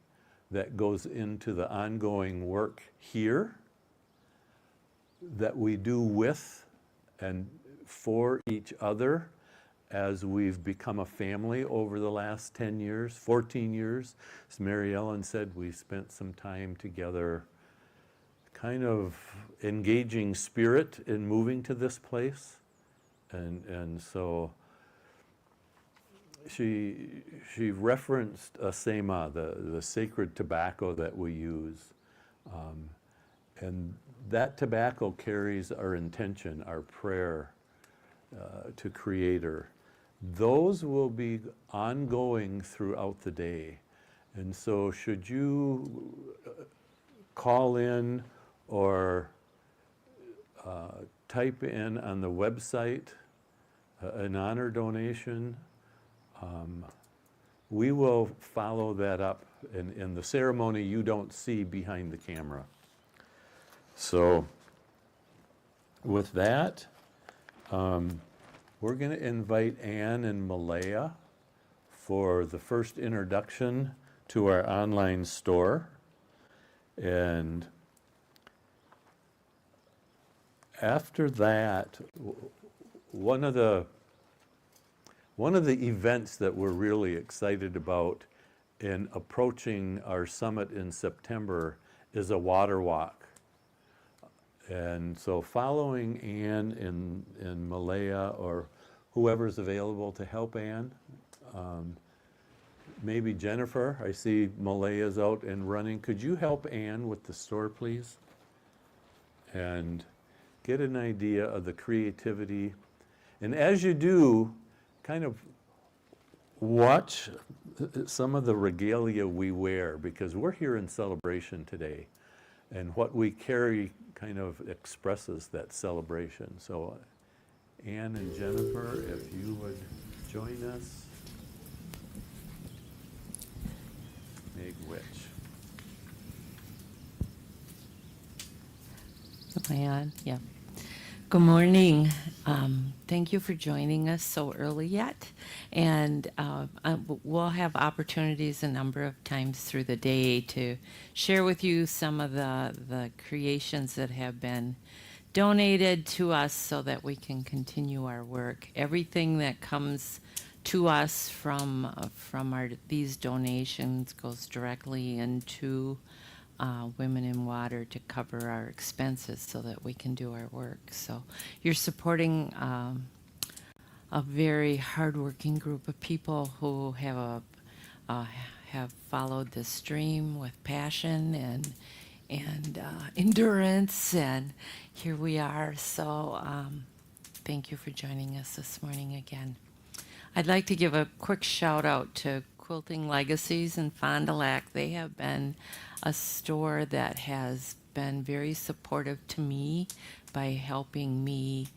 that goes into the ongoing work here that we do with and for each other as we've become a family over the last 10 years, 14 years. As Mary Ellen said, we spent some time together kind of engaging spirit in moving to this place. And so she referenced asema, the sacred tobacco that we use. And that tobacco carries our intention, our prayer to Creator. Those will be ongoing throughout the day. And so should you call in or type in on the website an honor donation, we will follow that up in the ceremony you don't see behind the camera. So with that, we're going to invite Ann and Malaya for the first introduction to our online store. And after that, one of the events that we're really excited about in approaching our summit in September is a water walk. And so following Ann and Malaya, or whoever's available to help Ann, maybe Jennifer, I see Malaya's out and running. Could you help Ann with the store, please? And get an idea of the creativity. And as you do, kind of watch some of the regalia we wear, because we're here in celebration today. And what we carry kind of expresses that celebration. So Ann and Jennifer, if you would join us. Meg Witch. Am I on? Yeah. Good morning. Thank you for joining us so early yet. And we'll have opportunities a number of times through the day to share with you some of the creations that have been donated to us so that we can continue our work. Everything that comes to us from these donations goes directly into Women in Water to cover our expenses so that we can do our work. So you're supporting a very hardworking group of people who have followed the stream with passion and endurance, and here we are. So thank you for joining us this morning again. I'd like to give a quick shout out to Quilting Legacies in Fond du Lac. They have been a store that has been very supportive to me by helping me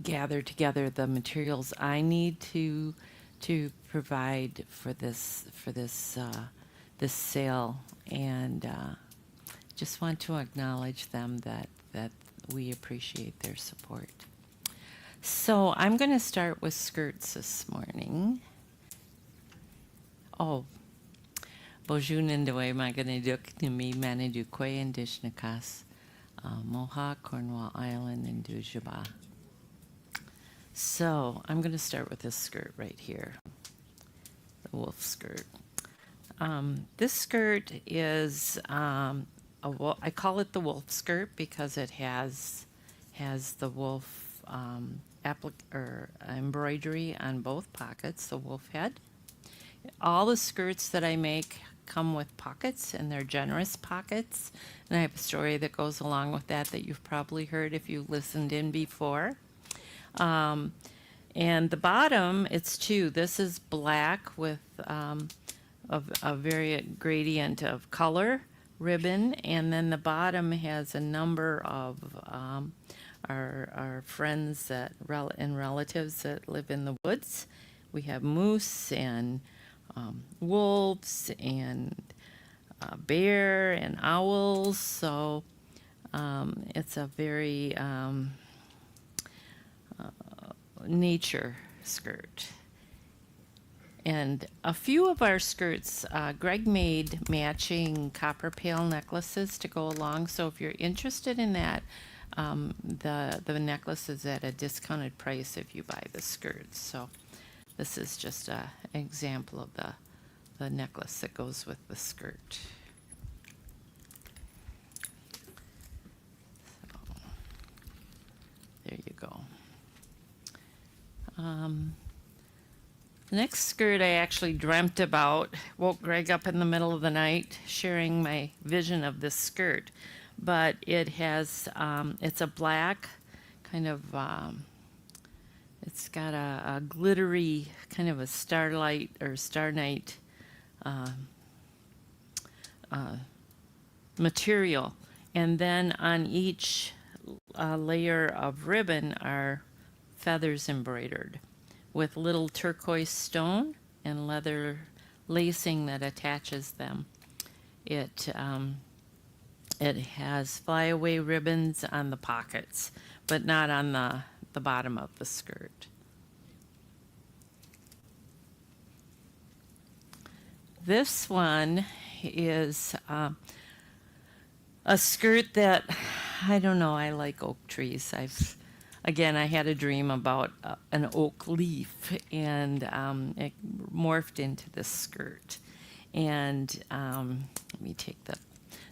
gather together the materials I need to provide for this sale, and just want to acknowledge them that we appreciate their support. So I'm going to start with skirts this morning. Oh, Bonjour Nindawe Maganiduk Nimi Manidukwe Indishnakas, Mohawk, Cornwall Island, and Dujaba. So I'm going to start with this skirt right here, the wolf skirt. This skirt is I call it the wolf skirt because it has the wolf embroidery on both pockets, the wolf head. All the skirts that I make come with pockets, and they're generous pockets. And I have a story that goes along with that you've probably heard if you listened in before. And the bottom, it's two. This is black with a very gradient of color ribbon, and then the bottom has a number of our friends and relatives that live in the woods. We have moose and wolves and bear and owls. So it's a very nature skirt. And a few of our skirts, Greg made matching copper pail necklaces to go along. So if you're interested in that, the necklace is at a discounted price if you buy the skirts. So this is just an example of the necklace that goes with the skirt. So, there you go. The next skirt I actually dreamt about. Woke Greg up in the middle of the night sharing my vision of this skirt. But it has, it's a black kind of, it's got a glittery kind of a starlight or star night material. And then on each layer of ribbon are feathers embroidered with little turquoise stone and leather lacing that attaches them. It has flyaway ribbons on the pockets, but not on the bottom of the skirt. This one is a skirt that, I don't know, I like oak trees. I had a dream about an oak leaf, and it morphed into this skirt. And let me take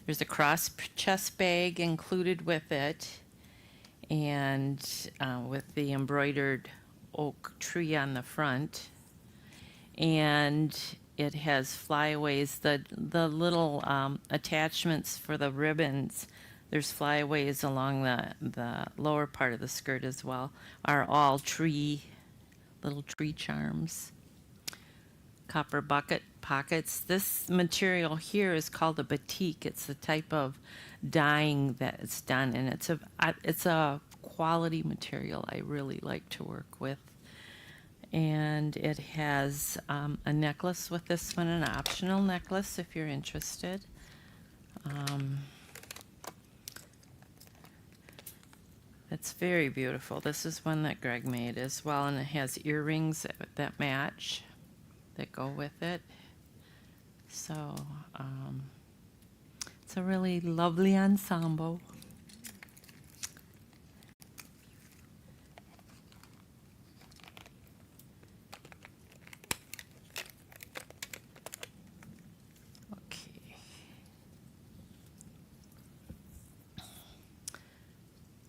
there's a cross chest bag included with it, and with the embroidered oak tree on the front. And it has flyaways, the little attachments for the ribbons. There's flyaways along the lower part of the skirt as well, are all little tree charms. Copper bucket pockets. This material here is called a batik. It's the type of dyeing that it's done, and it's a quality material I really like to work with. And it has a necklace with this one, an optional necklace if you're interested. It's very beautiful. This is one that Greg made as well, and it has earrings that match, that go with it. So it's a really lovely ensemble.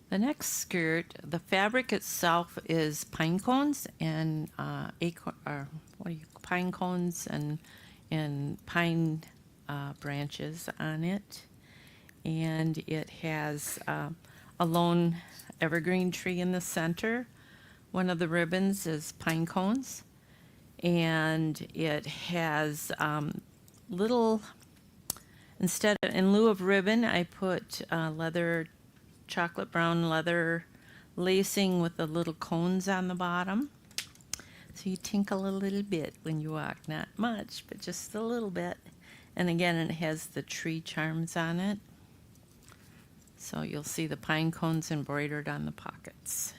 The next skirt, the fabric itself is pine cones and pine cones and pine branches on it, and it has a lone evergreen tree in the center. One of the ribbons is pine cones, and it has in lieu of ribbon, I put chocolate brown leather lacing with the little cones on the bottom. So you tinkle a little bit when you walk, not much, but just a little bit. And again, it has the tree charms on it. So you'll see the pine cones embroidered on the pockets.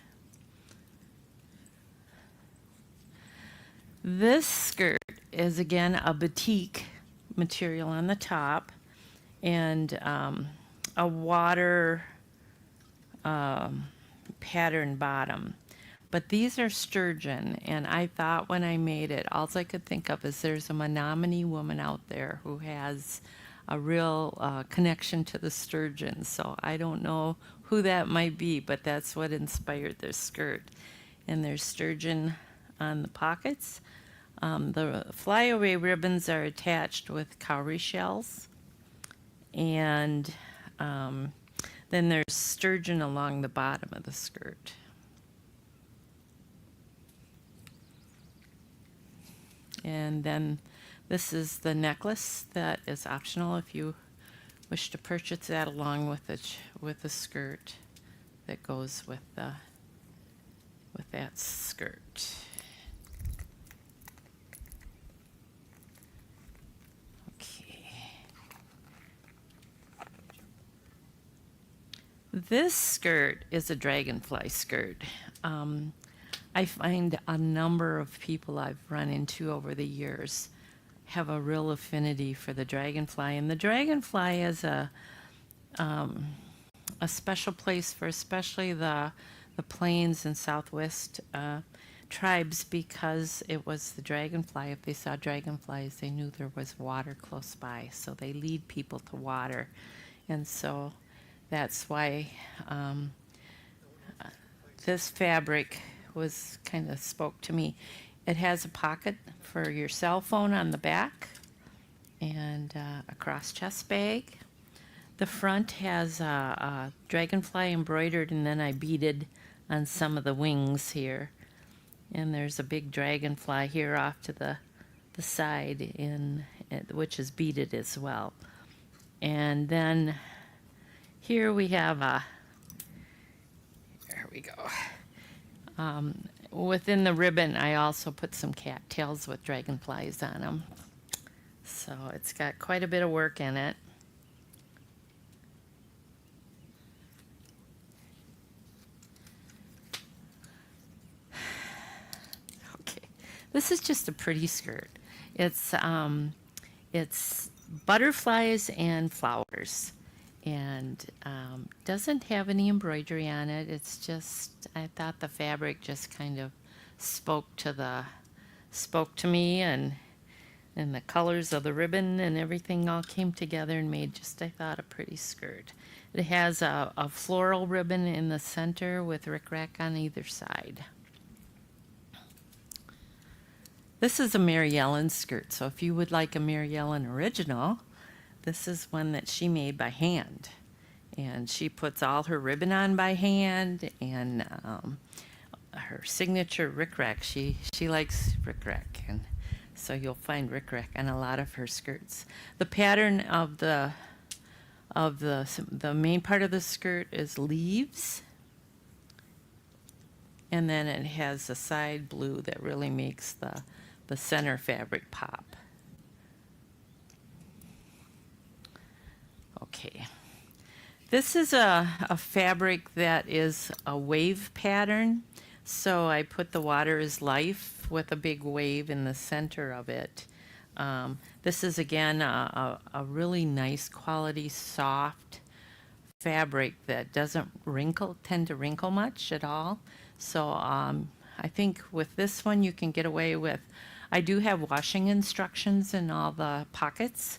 This skirt is again a batik material on the top, and a water pattern bottom. But these are sturgeon, and I thought when I made it, all I could think of is there's a Menominee woman out there who has a real connection to the sturgeon. So I don't know who that might be, but that's what inspired this skirt. And there's sturgeon on the pockets. The flyaway ribbons are attached with cowrie shells, and then there's sturgeon along the bottom of the skirt. And then this is the necklace that is optional if you wish to purchase that along with the skirt that goes with that skirt. This skirt is a dragonfly skirt. I find a number of people I've run into over the years have a real affinity for the dragonfly, and the dragonfly is a special place for especially the plains and southwest tribes, because it was the dragonfly. If they saw dragonflies, they knew there was water close by, so they lead people to water, and so that's why this fabric kind of spoke to me. It has a pocket for your cell phone on the back, and a cross chest bag. The front has a dragonfly embroidered, and then I beaded on some of the wings here. And there's a big dragonfly here off to the side, which is beaded as well. And then here we have we go. Within the ribbon, I also put some cattails with dragonflies on them. So it's got quite a bit of work in it. Okay, this is just a pretty skirt. It's butterflies and flowers, and doesn't have any embroidery on it. It's just, I thought the fabric just kind of spoke to me, and the colors of the ribbon and everything all came together and made just, I thought, a pretty skirt. It has a floral ribbon in the center with rickrack on either side. This is a Mary Ellen skirt, so if you would like a Mary Ellen original, this is one that she made by hand. And she puts all her ribbon on by hand, and her signature rickrack, she likes rickrack, and so you'll find rickrack on a lot of her skirts. The pattern of the main part of the skirt is leaves, and then it has a side blue that really makes the center fabric pop. Okay, this is a fabric that is a wave pattern, so I put the water is life with a big wave in the center of it. This is again a really nice quality soft fabric that doesn't tend to wrinkle much at all. So I think with this one you can get away with, I do have washing instructions in all the pockets.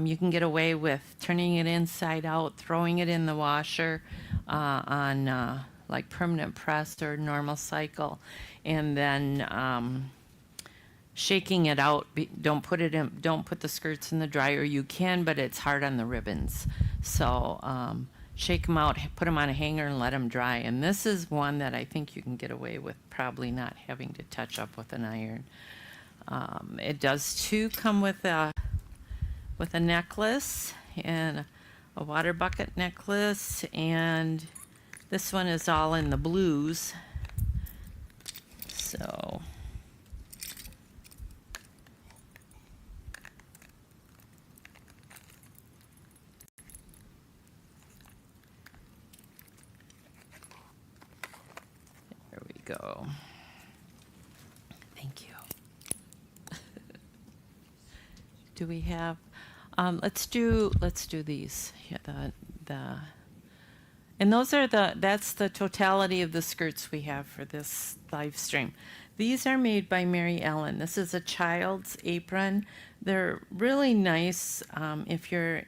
You can get away with turning it inside out, throwing it in the washer on like permanent press or normal cycle, and then shaking it out. Don't put the skirts in the dryer. You can, but it's hard on the ribbons. So shake them out, put them on a hanger, and let them dry. And this is one that I think you can get away with probably not having to touch up with an iron. It does too come with a necklace and a water bucket necklace, and this one is all in the blues. So there we go. Thank you. Do we have let's do these. Yeah, and that's the totality of the skirts we have for this live stream. These are made by Mary Ellen. This is a child's apron. They're really nice if your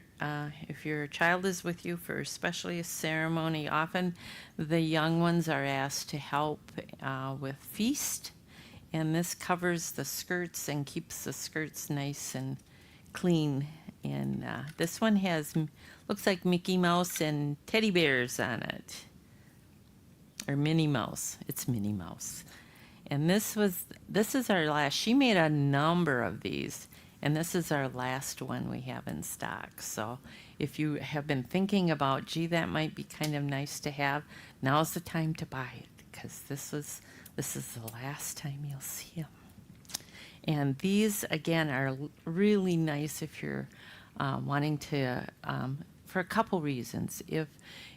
child is with you for especially a ceremony. Often the young ones are asked to help with feast, and this covers the skirts and keeps the skirts nice and clean. And this one looks like Mickey Mouse and teddy bears on it, or Minnie Mouse. It's Minnie Mouse. And this is our last. She made a number of these, and this is our last one we have in stock. So if you have been thinking about, gee, that might be kind of nice to have, now's the time to buy it, because this is the last time you'll see them. And these again are really nice if you're wanting to, for a couple reasons.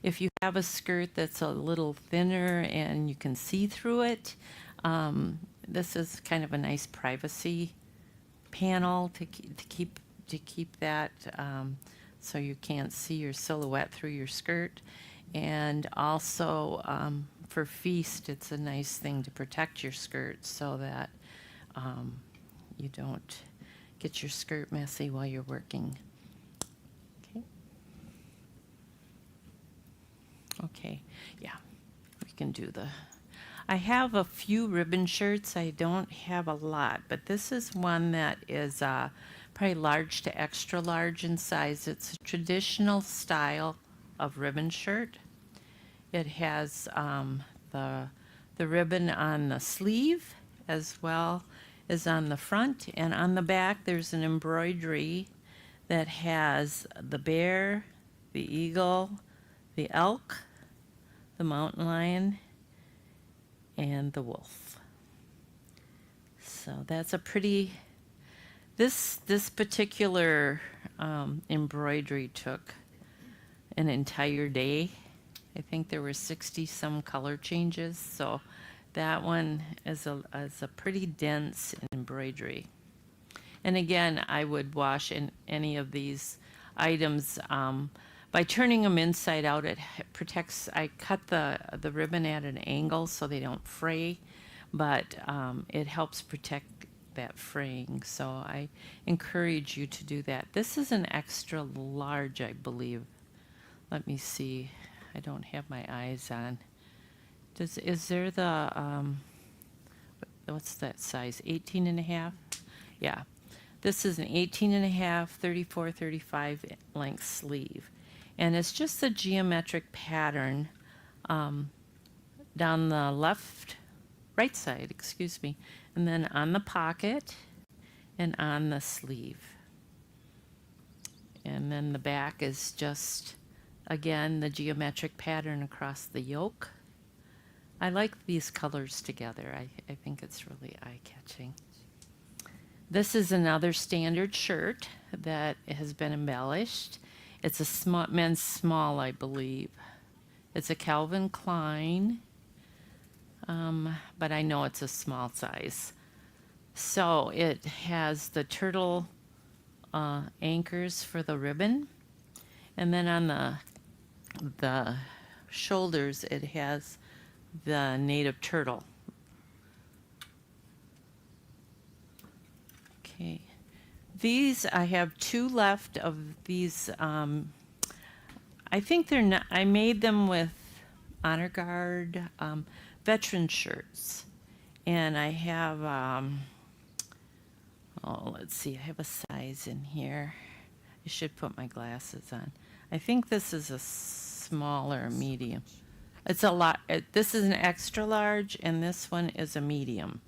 If you have a skirt that's a little thinner and you can see through it, this is kind of a nice privacy panel to keep that so you can't see your silhouette through your skirt. And also for feast, it's a nice thing to protect your skirt so that you don't get your skirt messy while you're working. Okay, yeah, we can do I have a few ribbon shirts. I don't have a lot, but this is one that is probably large to extra large in size. It's a traditional style of ribbon shirt. It has the ribbon on the sleeve as well as on the front, and on the back there's an embroidery that has the bear, the eagle, the elk, the mountain lion, and the wolf. So that's a pretty, this particular embroidery took an entire day. I think there were 60 some color changes, so that one is a pretty dense embroidery. And again, I would wash in any of these items by turning them inside out. It protects. I cut the ribbon at an angle so they don't fray, but it helps protect that fraying. So I encourage you to do that. This is an extra large, I believe. Let me see. I don't have my eyes on. Is there the, what's that size? 18 and a half? Yeah. This is an 18 and a half, 34, 35 length sleeve. And it's just a geometric pattern down the right side, excuse me. And then on the pocket and on the sleeve. And then the back is just, again, the geometric pattern across the yoke. I like these colors together. I think it's really eye-catching. This is another standard shirt that has been embellished. It's a men's small, I believe. It's a Calvin Klein, but I know it's a small size. So it has the turtle anchors for the ribbon, and then on the shoulders it has the native turtle. Okay, these I have two left of these. I think they're not. I made them with Honor Guard veteran shirts, and I have. Oh, let's see. I have a size in here. I should put my glasses on. I think this is a small or a medium. It's a lot. This is an extra large, and this one is a medium.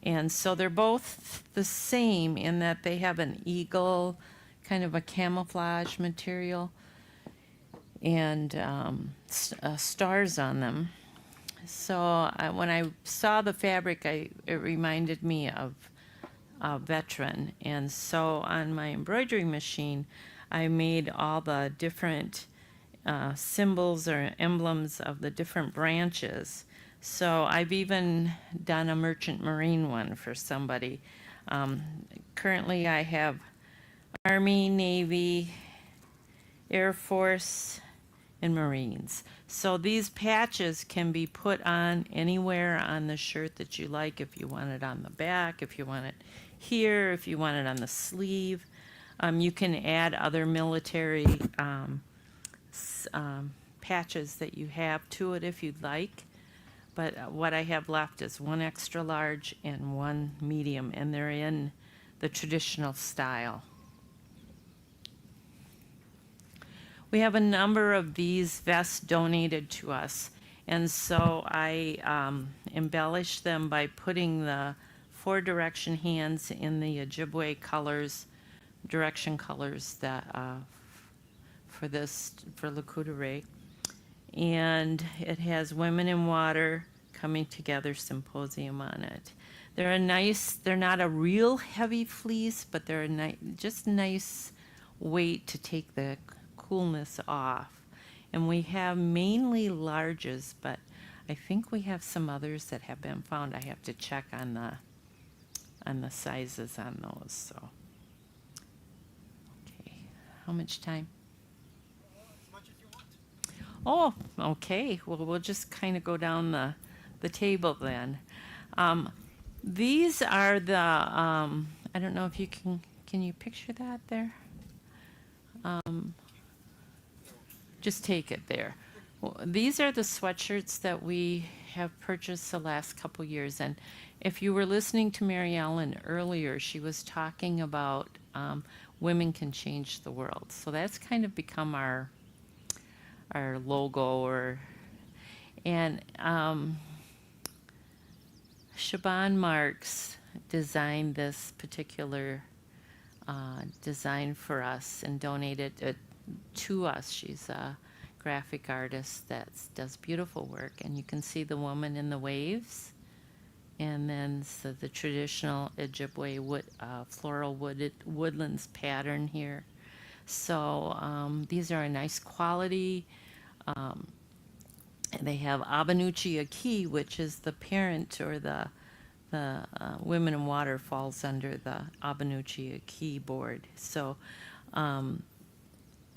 And so they're both the same in that they have an eagle, kind of a camouflage material, and stars on them. So when I saw the fabric, it reminded me of a veteran. And so on my embroidery machine, I made all the different symbols or emblems of the different branches. So I've even done a merchant marine one for somebody. Currently I have Army, Navy, Air Force, and Marines. So these patches can be put on anywhere on the shirt that you like. If you want it on the back, if you want it here, if you want it on the sleeve. You can add other military patches that you have to it if you'd like. But what I have left is one extra large and one medium, and they're in the traditional style. We have a number of these vests donated to us, and so I embellished them by putting the 4 direction hands in the Ojibwe colors, direction colors that for Lakudere. And it has Women in Water Coming Together Symposium on it. They're not a real heavy fleece, but they're just nice weight to take the coolness off. And we have mainly larges, but I think we have some others that have been found. I have to check on the sizes on those. So, okay, how much time? Oh, okay. Well, we'll just kind of go down the table then. These are the, I don't know if you can you picture that there? Just take it there. Well, these are the sweatshirts that we have purchased the last couple years. And if you were listening to Mary Ellen earlier, she was talking about women can change the world. So that's kind of become our logo, and Siobhan Marks designed this particular design for us and donated it to us. She's a graphic artist that does beautiful work. And you can see the woman in the waves. And then so the traditional Ojibwe floral woodlands pattern here. So these are a nice quality. They have Abiinooji-Aki, which is the parent, or the Women in Water falls under the Abiinooji-Aki board. So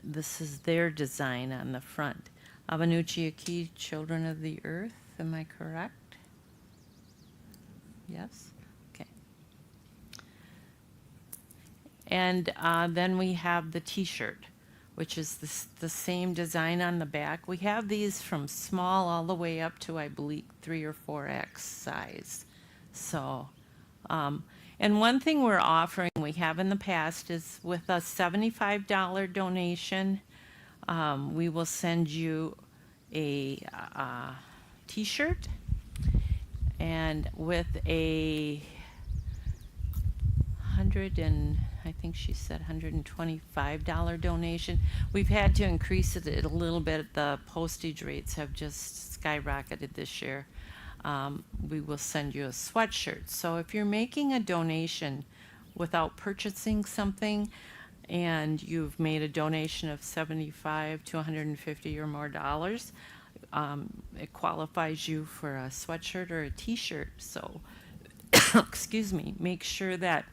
this is their design on the front. Abiinooji-Aki, Children of the Earth, am I correct? Yes? Okay. And then we have the t-shirt, which is the same design on the back. We have these from small all the way up to, I believe, 3 or 4X size. So, and one thing we're offering, we have in the past, is with a $75 donation, we will send you a t-shirt, and with a I think she said $125 donation. We've had to increase it a little bit. The postage rates have just skyrocketed this year. We will send you a sweatshirt. So if you're making a donation without purchasing something, and you've made a donation of $75 to $150 or more dollars, it qualifies you for a sweatshirt or a t-shirt. So excuse me, make sure that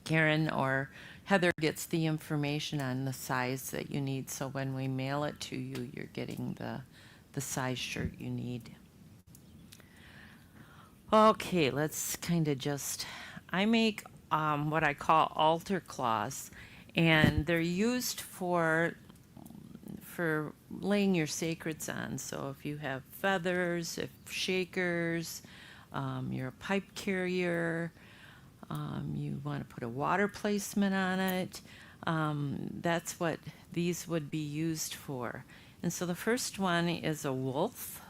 Karen or Heather gets the information on the size that you need, so when we mail it to you, you're getting the size shirt you need. Okay, let's kind of just, I make what I call altar cloths, and they're used for laying your sacreds on. So if you have feathers, if shakers, you're a pipe carrier, you want to put a water placement on it, that's what these would be used for. And so the first one is a wolf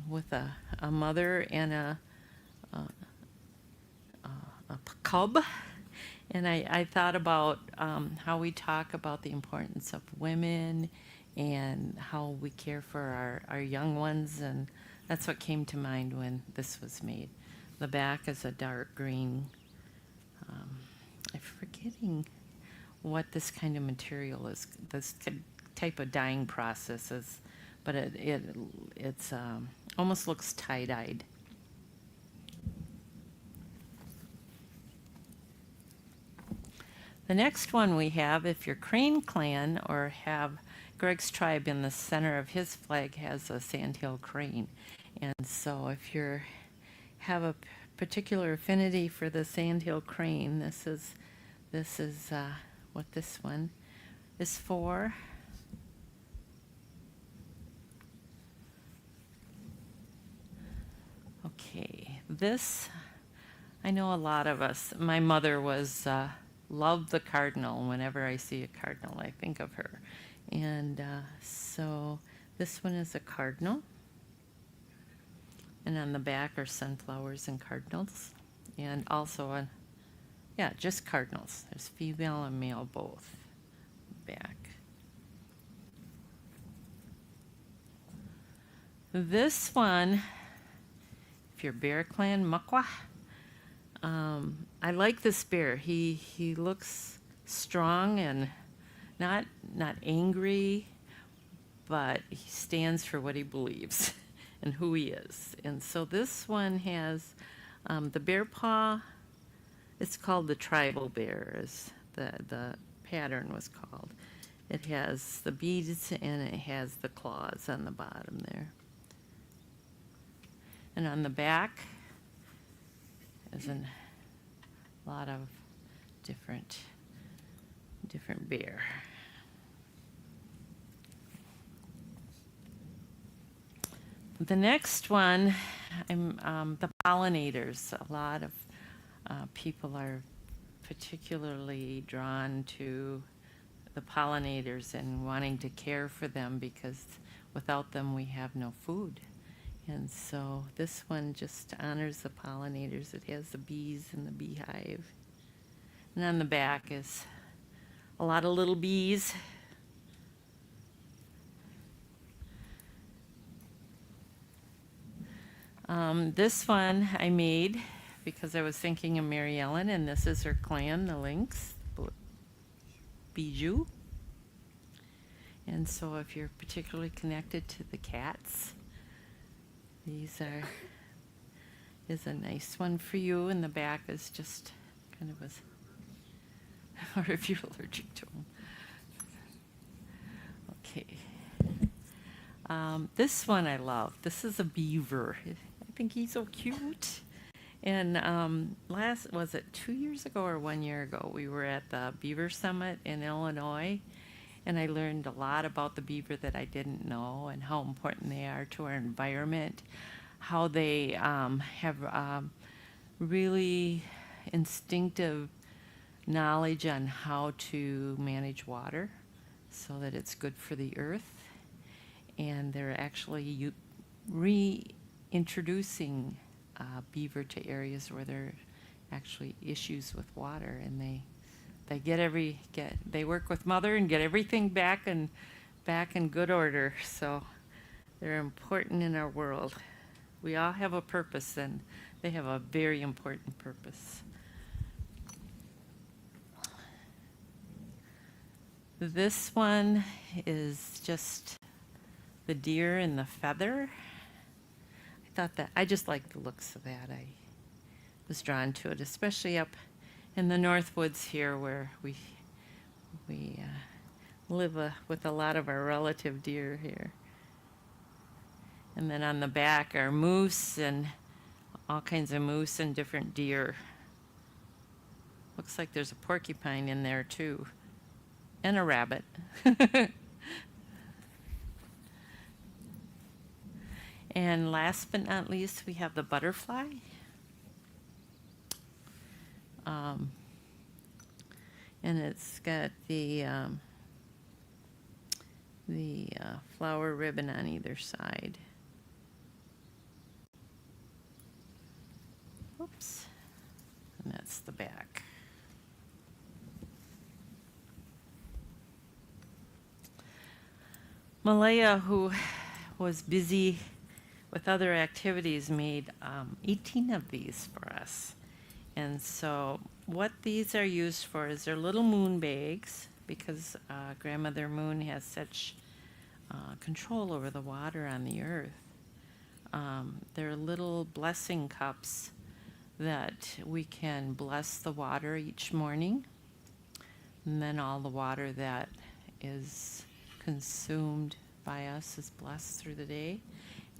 with a mother and a cub. And I thought about how we talk about the importance of women and how we care for our young ones, and that's what came to mind when this was made. The back is a dark green. I'm forgetting what this kind of material is, this type of dyeing process is, but it's almost looks tie-dyed. The next one we have, if you're Crane Clan or have Greg's tribe in the center of his flag has a sandhill crane. And so if you have a particular affinity for the sandhill crane, this is what this one is for. Okay, this, I know a lot of us, my mother was loved the cardinal. Whenever I see a cardinal, I think of her. And so this one is a cardinal. And on the back are sunflowers and cardinals. And also, just cardinals. There's female and male both. Back. This one, if you're Bear Clan Muckwa, I like this bear. He looks strong and not angry, but he stands for what he believes and who he is. And so this one has the bear paw. It's called the tribal bear, as the pattern was called. It has the beads and it has the claws on the bottom there. And on the back is a lot of different bear. The next one, the pollinators. A lot of people are particularly drawn to the pollinators and wanting to care for them, because without them we have no food. And so this one just honors the pollinators. It has the bees and the beehive. And on the back is a lot of little bees. This one I made because I was thinking of Mary Ellen, and this is her clan, the Lynx, Bijou. And so if you're particularly connected to the cats, is a nice one for you. And the back is just kind of a, or if you're allergic to them. Okay. This one I love. This is a beaver. I think he's so cute. And was it 2 years ago or 1 year ago, we were at the Beaver Summit in Illinois, and I learned a lot about the beaver that I didn't know and how important they are to our environment, how they have really instinctive knowledge on how to manage water so that it's good for the earth. And they're actually reintroducing beaver to areas where there are actually issues with water, and they work with mother and get everything back in good order. So they're important in our world. We all have a purpose, and they have a very important purpose. This one is just the deer and the feather. I just like the looks of that. I was drawn to it, especially up in the North Woods here, where we live with a lot of our relative deer here. And then on the back are moose and all kinds of moose and different deer. Looks like there's a porcupine in there too, and a rabbit. And last but not least, we have the butterfly. And it's got the flower ribbon on either side. Oops. And that's the back. Malaya, who was busy with other activities, made 18 of these for us. And so what these are used for is they're little moon bags, because Grandmother Moon has such control over the water on the earth. They're little blessing cups that we can bless the water each morning, and then all the water that is consumed by us is blessed through the day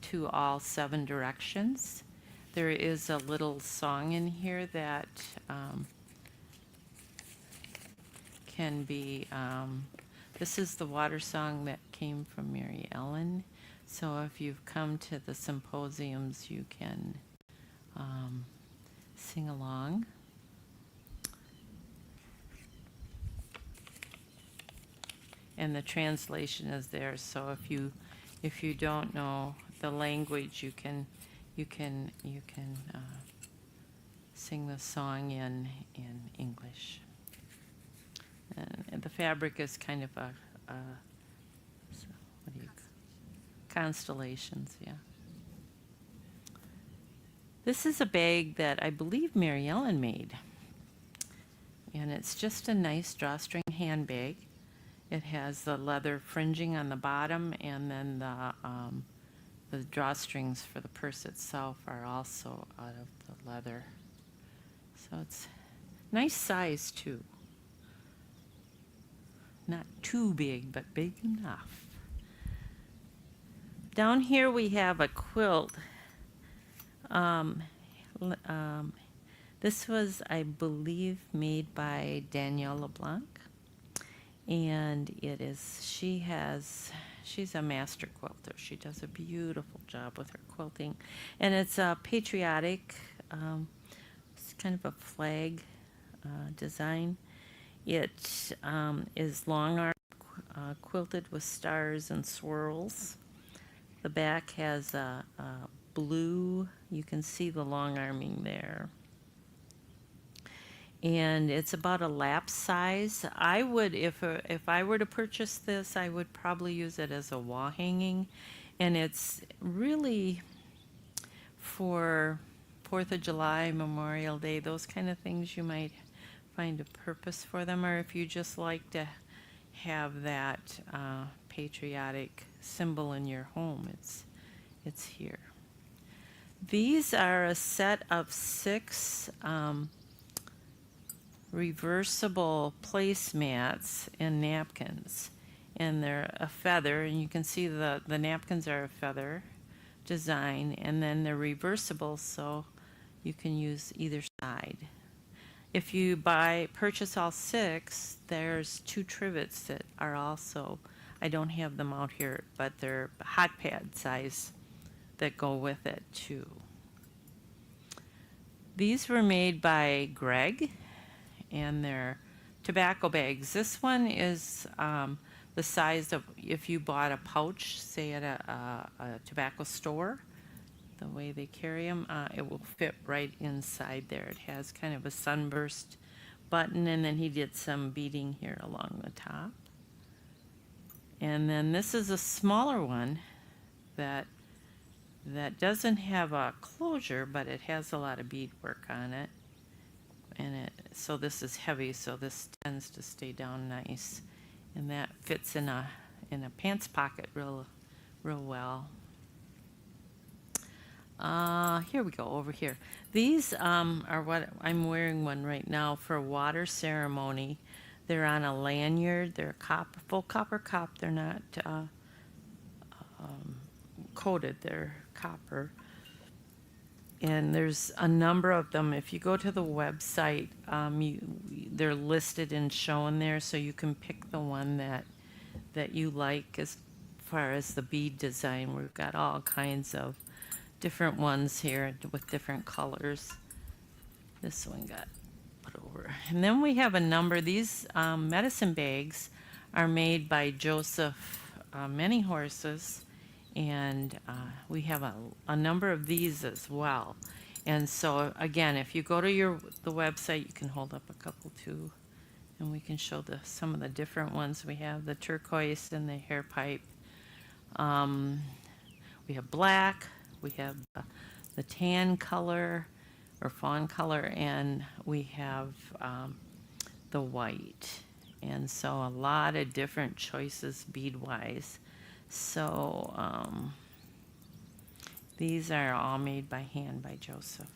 to all 7 directions. There is a little song in here that can be, this is the water song that came from Mary Ellen. So if you've come to the symposiums, you can sing along. And the translation is there, so if you don't know the language, you can sing the song in English. And the fabric is kind of constellations, yeah. This is a bag that I believe Mary Ellen made, and it's just a nice drawstring handbag. It has the leather fringing on the bottom, and then the drawstrings for the purse itself are also out of the leather. So it's nice size too. Not too big, but big enough. Down here we have a quilt. This was, I believe, made by Danielle LeBlanc. And she's a master quilter. She does a beautiful job with her quilting. And it's a patriotic, it's kind of a flag design. It is long arm quilted with stars and swirls. The back has a blue, you can see the long arming there. And it's about a lap size. I would, if I were to purchase this, I would probably use it as a wall hanging. And it's really for 4th of July, Memorial Day, those kind of things, you might find a purpose for them, or if you just like to have that patriotic symbol in your home, it's here. These are a set of 6 reversible placemats and napkins, and they're a feather, and you can see the napkins are a feather design, and then they're reversible, so you can use either side. If you purchase all 6, there's 2 trivets that are also, I don't have them out here, but they're hot pad size that go with it too. These were made by Greg, and they're tobacco bags. This one is the size of if you bought a pouch, say at a tobacco store, the way they carry them, it will fit right inside there. It has kind of a sunburst button, and then he did some beading here along the top. And then this is a smaller one that doesn't have a closure, but it has a lot of beadwork on it. And so this is heavy, so this tends to stay down nice, and that fits in a pants pocket real well. Here we go, over here. These are what I'm wearing one right now for a water ceremony. They're on a lanyard. They're full copper cup. They're not coated. They're copper. And there's a number of them. If you go to the website, they're listed and shown there, so you can pick the one that you like as far as the bead design. We've got all kinds of different ones here with different colors. This one got put over. And then we have a number. These medicine bags are made by Joseph Many Horses, and we have a number of these as well. And so again, if you go to the website, you can hold up a couple too, and we can show some of the different ones. We have the turquoise and the hair pipe. We have black. We have the tan color or fawn color, and we have the white. And so a lot of different choices bead-wise. So these are all made by hand by Joseph.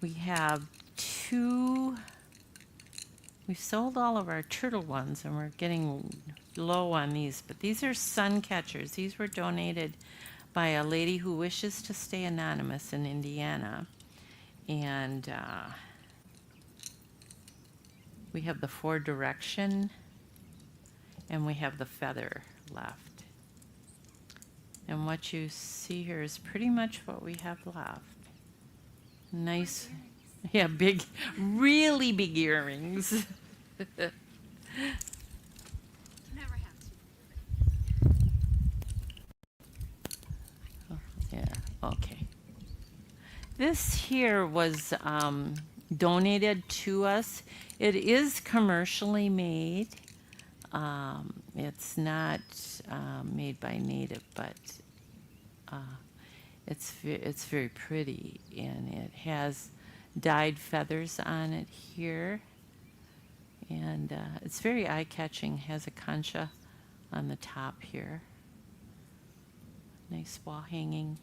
We have we've sold all of our turtle ones, and we're getting low on these, but these are sun catchers. These were donated by a lady who wishes to stay anonymous in Indiana. And we have the 4 direction, and we have the feather left. And what you see here is pretty much what we have left. Nice, yeah, big, really big earrings. Yeah, okay. This here was donated to us. It is commercially made. It's not made by Native, but it's very pretty, and it has dyed feathers on it here, and it's very eye-catching. Has a concha on the top here. Nice wall hanging.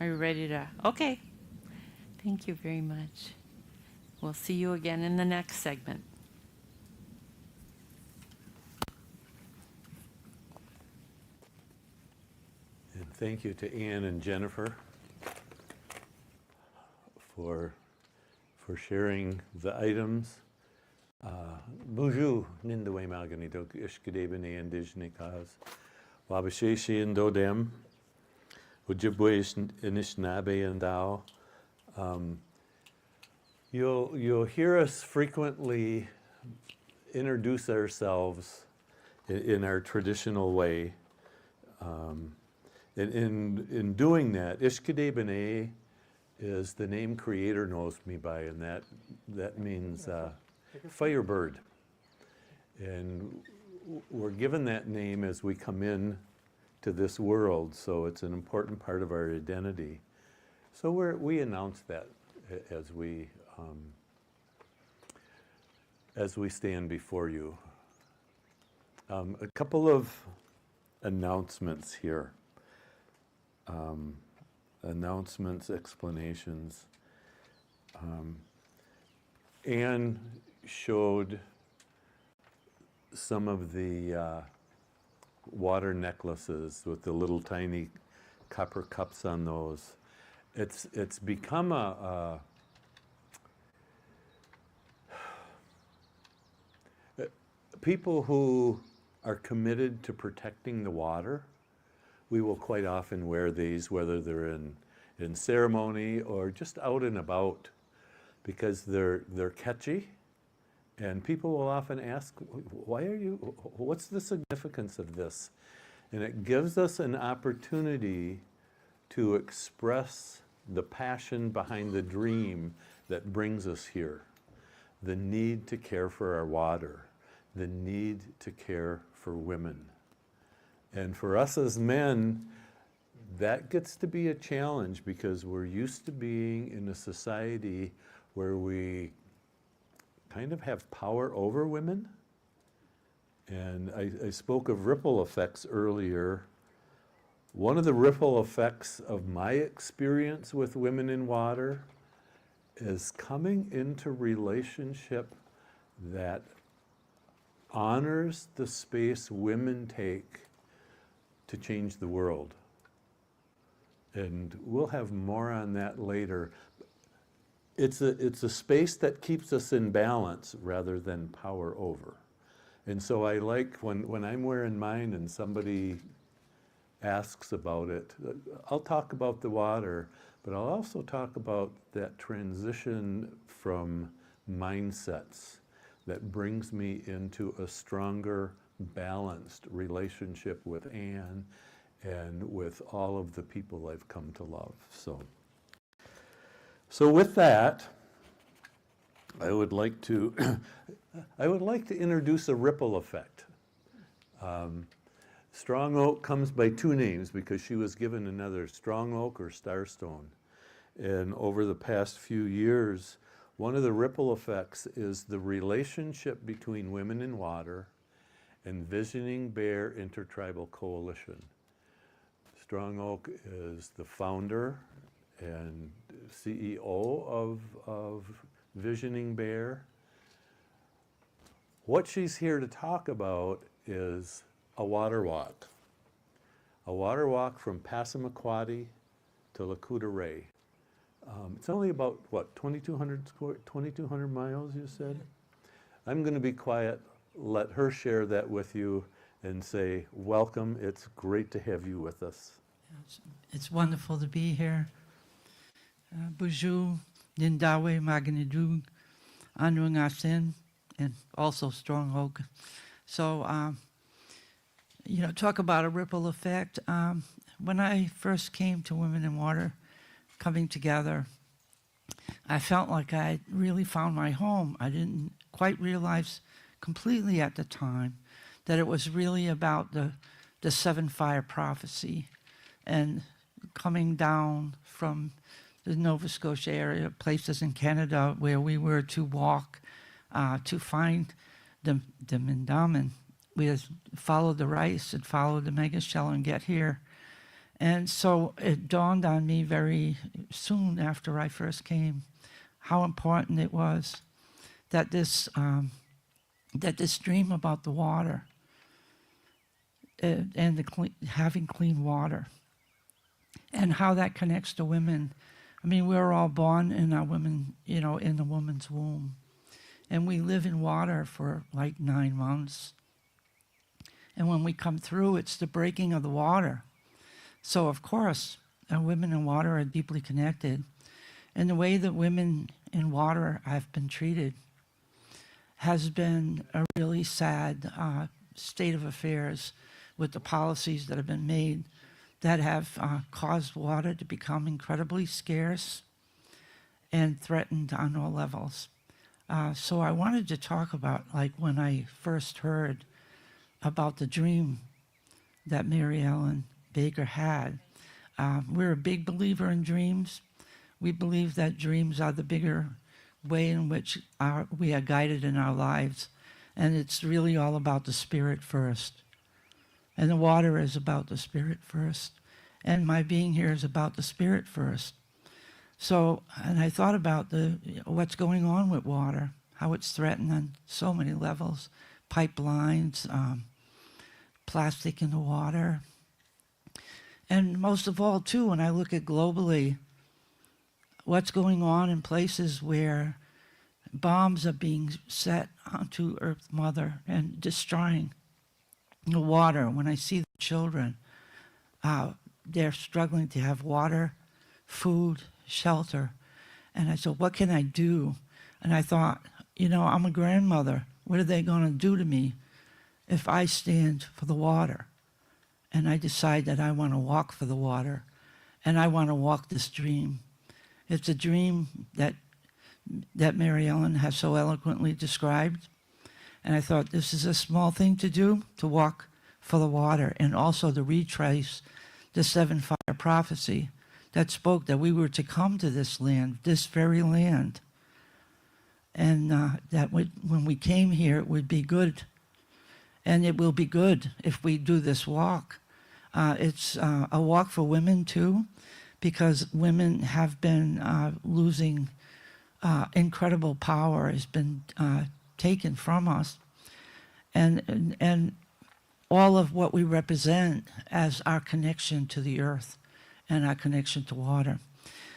Are you ready to? Okay. Thank you very much. We'll see you again in the next segment. And thank you to Ann and Jennifer for sharing the items. Bonjour, Nindawe Malganidok, Ishkadebene Indigenous, Wabasheshi and Dodem, Ojibwe Anishinaabe and Dao. You'll hear us frequently introduce ourselves in our traditional way. In doing that, Ishkadebene is the name Creator knows me by, and that means firebird. And we're given that name as we come in to this world, so it's an important part of our identity. So we announce that as we stand before you. A couple of announcements here. Announcements, explanations. Anne showed some of the water necklaces with the little tiny copper cups on those. It's become people who are committed to protecting the water, we will quite often wear these, whether they're in ceremony or just out and about, because they're catchy, and people will often ask, what's the significance of this? And it gives us an opportunity to express the passion behind the dream that brings us here, the need to care for our water, the need to care for women. And for us as men, that gets to be a challenge, because we're used to being in a society where we kind of have power over women. And I spoke of ripple effects earlier. One of the ripple effects of my experience with women in water is coming into relationship that honors the space women take to change the world. And we'll have more on that later. It's a space that keeps us in balance rather than power over. And so I like when I'm wearing mine and somebody asks about it, I'll talk about the water, but I'll also talk about that transition from mindsets that brings me into a stronger, balanced relationship with Anne and with all of the people I've come to love. So with that, I would like to introduce a ripple effect. Strong oak comes by two names because she was given another strong oak or starstone. And over the past few years, one of the ripple effects is the relationship between Women in Water and Visioning Bear Intertribal Coalition. Strong Oak is the founder and CEO of Visioning Bear. What she's here to talk about is a water walk from Passamaquoddy to Lakota Ray. It's only about, what, 2,200 miles, you said? I'm going to be quiet, let her share that with you, and say, welcome, it's great to have you with us. It's wonderful to be here. Buju, Nindawe, Maganidug, Anrung Asin, and also Strong Oak. So, talk about a ripple effect. When I first came to Women in Water, coming together, I felt like I really found my home. I didn't quite realize completely at the time that it was really about the seven fire prophecy and coming down from the Nova Scotia area, places in Canada where we were to walk to find the Mindamin. We had followed the rice and followed the mega shell and get here. And so it dawned on me very soon after I first came how important it was that this dream about the water and having clean water and how that connects to women. I mean, we're all born in our women, in the woman's womb. And we live in water for like 9 months. And when we come through, it's the breaking of the water. So, of course, women in water are deeply connected. And the way that women in water have been treated has been a really sad state of affairs with the policies that have been made that have caused water to become incredibly scarce and threatened on all levels. So I wanted to talk about, like, when I first heard about the dream that Mary Ellen Baker had. We're a big believer in dreams. We believe that dreams are the bigger way in which we are guided in our lives. And it's really all about the spirit first. And the water is about the spirit first. And my being here is about the spirit first. So, and I thought about what's going on with water, how it's threatened on so many levels. Pipelines, plastic in the water. And most of all, too, when I look at globally, what's going on in places where bombs are being set onto Earth Mother and destroying the water. When I see the children, they're struggling to have water, food, shelter. And I said, what can I do? And I thought, you know, I'm a grandmother. What are they going to do to me if I stand for the water? And I decide that I want to walk for the water. And I want to walk this dream. It's a dream that Mary Ellen has so eloquently described. And I thought, this is a small thing to do, to walk for the water, and also to retrace the 7-fire prophecy that spoke that we were to come to this land, this very land. And that when we came here, it would be good. And it will be good if we do this walk. It's a walk for women, too, because women have been losing incredible power, has been taken from us. And all of what we represent as our connection to the earth and our connection to water.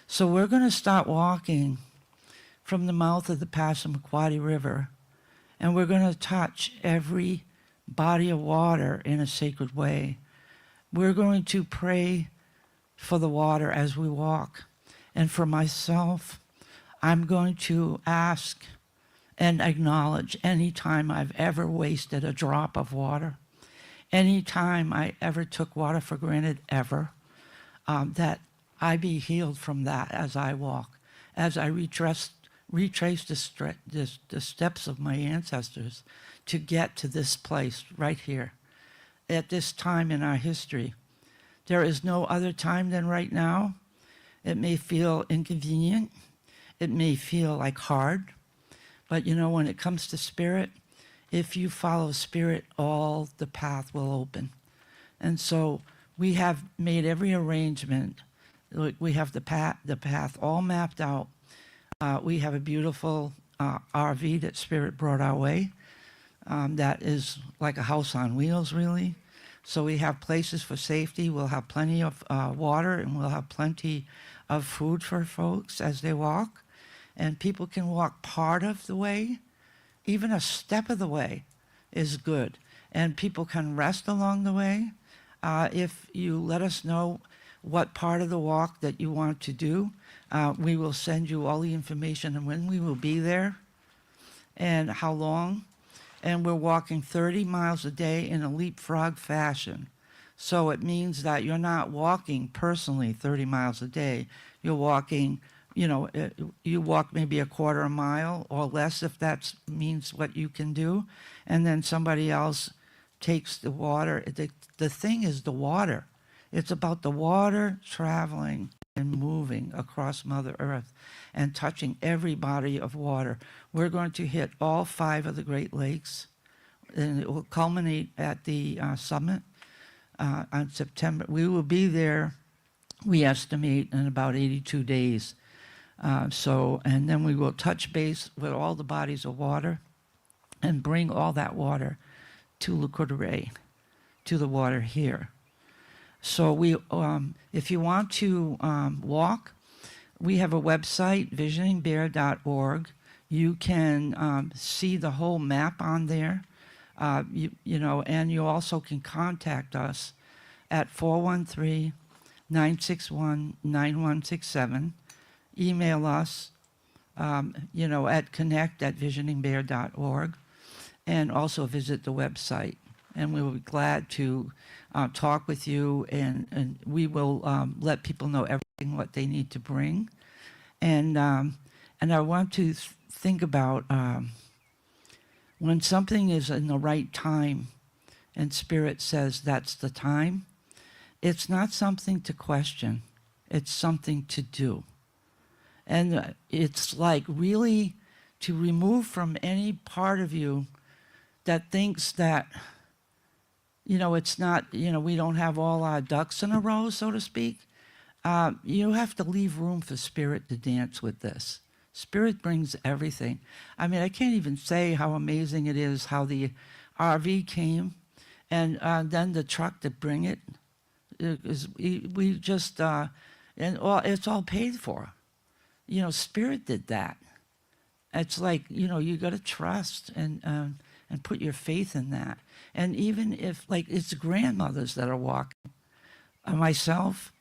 So we're going to start walking from the mouth of the Passamaquoddy River, and we're going to touch every body of water in a sacred way. We're going to pray for the water as we walk. And for myself, I'm going to ask and acknowledge any time I've ever wasted a drop of water, any time I ever took water for granted ever, that I be healed from that as I walk, as I retrace the steps of my ancestors to get to this place right here at this time in our history. There is no other time than right now. It may feel inconvenient. It may feel like hard. But you know, when it comes to spirit, if you follow spirit, all the path will open. And so we have made every arrangement. We have the path all mapped out. We have a beautiful RV that Spirit brought our way. That is like a house on wheels, really. So we have places for safety. We'll have plenty of water, and we'll have plenty of food for folks as they walk. And people can walk part of the way. Even a step of the way is good. And people can rest along the way. If you let us know what part of the walk that you want to do, we will send you all the information and when we will be there and how long. And we're walking 30 miles a day in a leapfrog fashion. So it means that you're not walking personally 30 miles a day. You're walking, you know, you walk maybe a quarter a mile or less if that means what you can do. And then somebody else takes the water. The thing is the water. It's about the water traveling and moving across Mother Earth and touching every body of water. We're going to hit all 5 of the Great Lakes, and it will culminate at the summit on September. We will be there, we estimate, in about 82 days. And then we will touch base with all the bodies of water and bring all that water to Lucutere, to the water here. So we, if you want to walk, we have a website, visioningbear.org. You can see the whole map on there, you know, and you also can contact us at 413-961-9167. Email us, you know, at connect@visioningbear.org, and also visit the website. And we will be glad to talk with you, and we will let people know everything what they need to bring. And I want to think about when something is in the right time and Spirit says that's the time, it's not something to question. It's something to do. And it's like really to remove from any part of you that thinks that, it's not, we don't have all our ducks in a row, so to speak. You have to leave room for Spirit to dance with this. Spirit brings everything. I mean, I can't even say how amazing it is how the RV came and then the truck to bring it. We just, it's all paid for. Spirit did that. It's like, you got to trust and put your faith in that. And even if, like, it's grandmothers that are walking. Myself,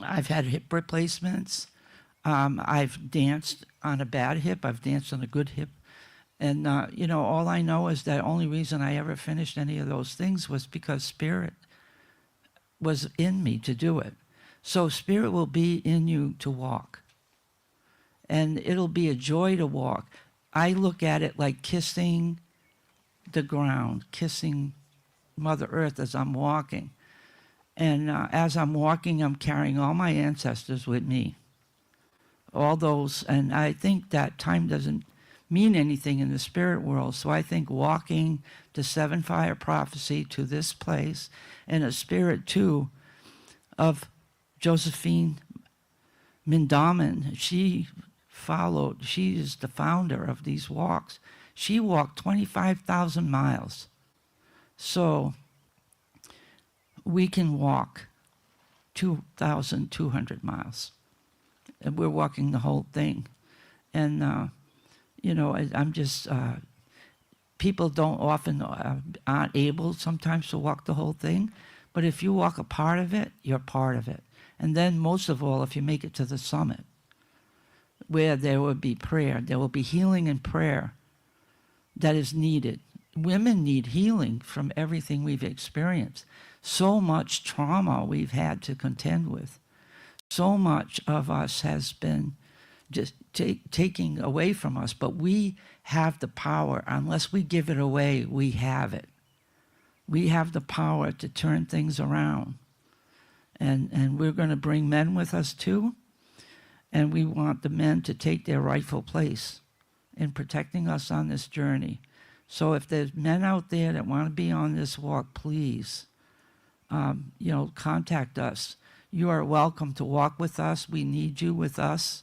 I've had hip replacements. I've danced on a bad hip. I've danced on a good hip. And, all I know is that only reason I ever finished any of those things was because Spirit was in me to do it. So Spirit will be in you to walk. And it'll be a joy to walk. I look at it like kissing the ground, kissing Mother Earth as I'm walking. And as I'm walking, I'm carrying all my ancestors with me. All those, and I think that time doesn't mean anything in the spirit world. So I think walking the seven fire prophecy to this place, and a spirit too of Josephine Mindaman, she is the founder of these walks. She walked 25,000 miles. So we can walk 2,200 miles. And we're walking the whole thing. And, I'm just, people don't often, aren't able sometimes to walk the whole thing. But if you walk a part of it, you're part of it. And then most of all, if you make it to the summit, where there will be prayer, there will be healing and prayer that is needed. Women need healing from everything we've experienced. So much trauma we've had to contend with. So much of us has been just taking away from us, but we have the power. Unless we give it away, we have it. We have the power to turn things around. And we're going to bring men with us too. And we want the men to take their rightful place in protecting us on this journey. So if there's men out there that want to be on this walk, please, contact us. You are welcome to walk with us. We need you with us.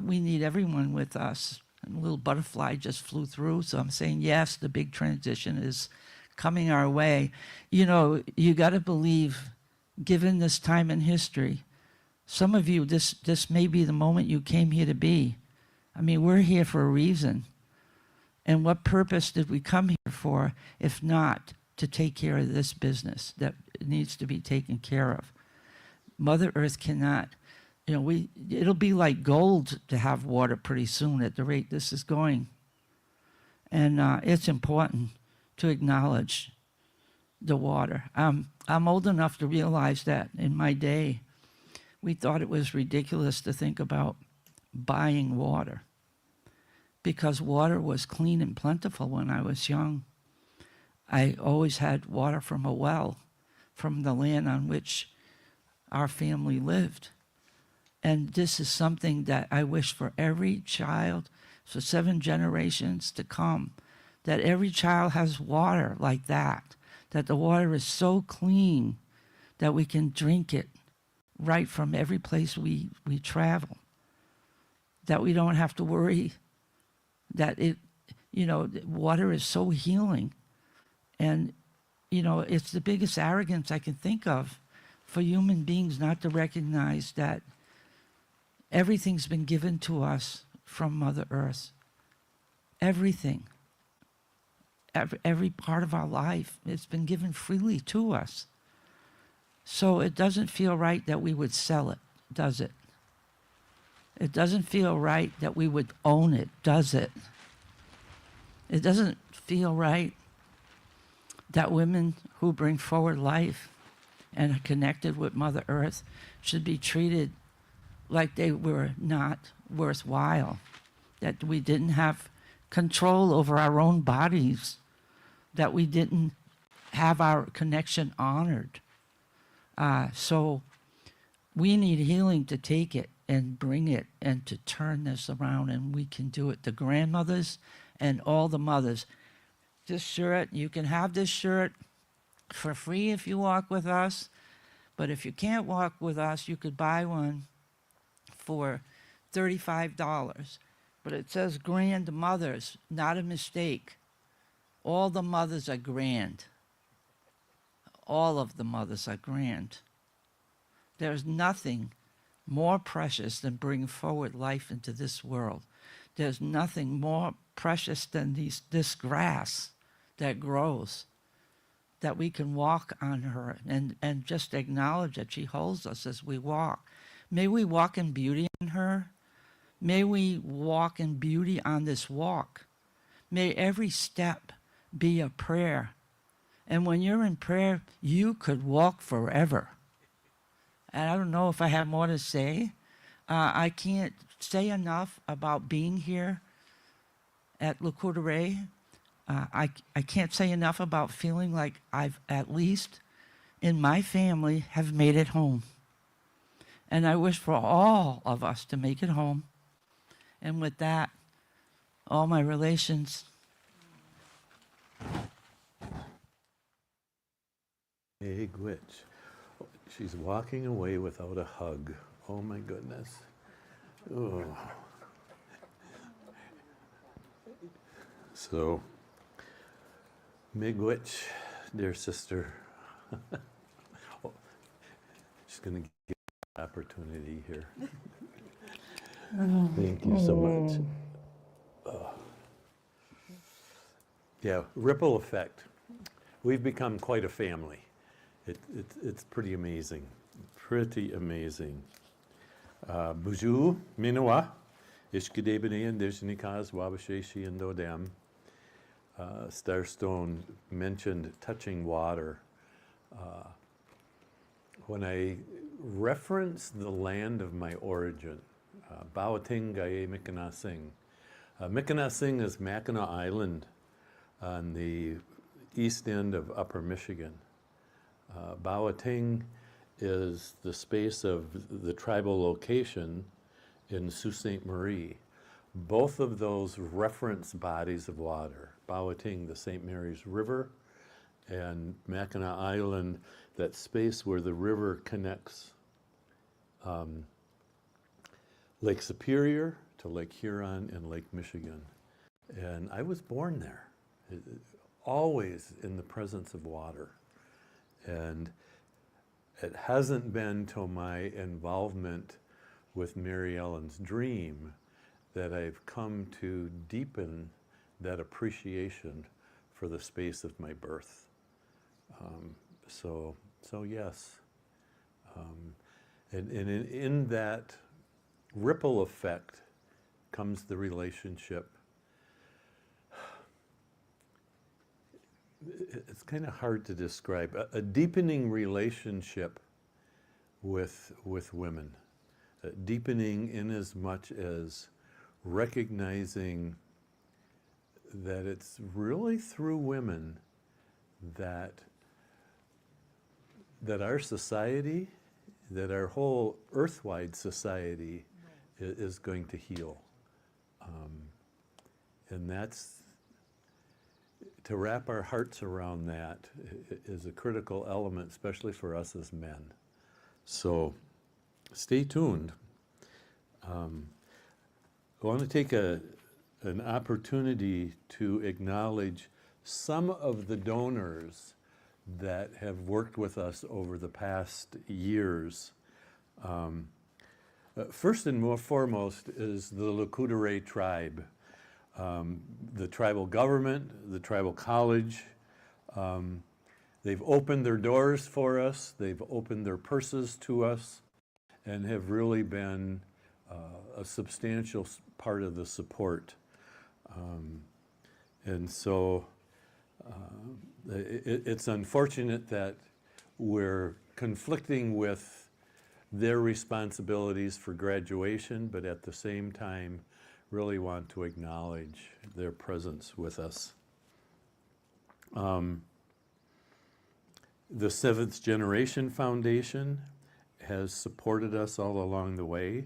We need everyone with us. And a little butterfly just flew through, so I'm saying yes, the big transition is coming our way. You got to believe, given this time in history, some of you, this may be the moment you came here to be. I mean, we're here for a reason. And what purpose did we come here for, if not to take care of this business that needs to be taken care of? Mother Earth cannot, it'll be like gold to have water pretty soon at the rate this is going. And it's important to acknowledge the water. I'm old enough to realize that in my day, we thought it was ridiculous to think about buying water because water was clean and plentiful when I was young. I always had water from a well, from the land on which our family lived. And this is something that I wish for every child, for 7 generations to come, that every child has water like that the water is so clean that we can drink it right from every place we travel, that we don't have to worry that water is so healing. And, it's the biggest arrogance I can think of for human beings not to recognize that everything's been given to us from Mother Earth. Everything. Every part of our life, it's been given freely to us. So it doesn't feel right that we would sell it, does it? It doesn't feel right that we would own it, does it? It doesn't feel right that women who bring forward life and are connected with Mother Earth should be treated like they were not worthwhile, that we didn't have control over our own bodies, that we didn't have our connection honored. So we need healing to take it and bring it and to turn this around, and we can do it. The grandmothers and all the mothers. This shirt, you can have this shirt for free if you walk with us, but if you can't walk with us, you could buy one for $35. But it says grandmothers, not a mistake. All the mothers are grand. All of the mothers are grand. There's nothing more precious than bringing forward life into this world. There's nothing more precious than this grass that grows, that we can walk on her and just acknowledge that she holds us as we walk. May we walk in beauty in her. May we walk in beauty on this walk. May every step be a prayer. And when you're in prayer, you could walk forever. And I don't know if I have more to say. I can't say enough about being here at Lakota Ray. I can't say enough about feeling like I've, at least in my family, have made it home. And I wish for all of us to make it home. And with that, all my relations. Big witch. She's walking away without a hug. Oh my goodness. Oh. So, Miigwech, dear sister. Oh, she's going to give you an opportunity here. Thank you so much. Yeah, ripple effect. We've become quite a family. It's pretty amazing. Pretty amazing. Buju, Minawa, Ishkidebene, Indigenous, Wabasheshi, and Dodem. Starstone mentioned touching water. When I reference the land of my origin, Bawating Gaye Mikanasing. Mikanasing is Mackinac Island on the east end of Upper Michigan. Bawating is the space of the tribal location in Sault Ste. Marie. Both of those reference bodies of water. Bawating, the St. Mary's River, and Mackinac Island, that space where the river connects Lake Superior to Lake Huron and Lake Michigan. And I was born there, always in the presence of water. And it hasn't been till my involvement with Mary Ellen's dream that I've come to deepen that appreciation for the space of my birth. So yes. And in that ripple effect comes the relationship. It's kind of hard to describe. A deepening relationship with women. Deepening in as much as recognizing that it's really through women that our society, that our whole earthwide society is going to heal. And that's, to wrap our hearts around that is a critical element, especially for us as men. So stay tuned. I want to take an opportunity to acknowledge some of the donors that have worked with us over the past years. First and foremost is the Lakota Ray tribe. The tribal government, the tribal college, they've opened their doors for us, they've opened their purses to us, and have really been a substantial part of the support. And so it's unfortunate that we're conflicting with their responsibilities for graduation, but at the same time, really want to acknowledge their presence with us. The Seventh Generation Foundation has supported us all along the way.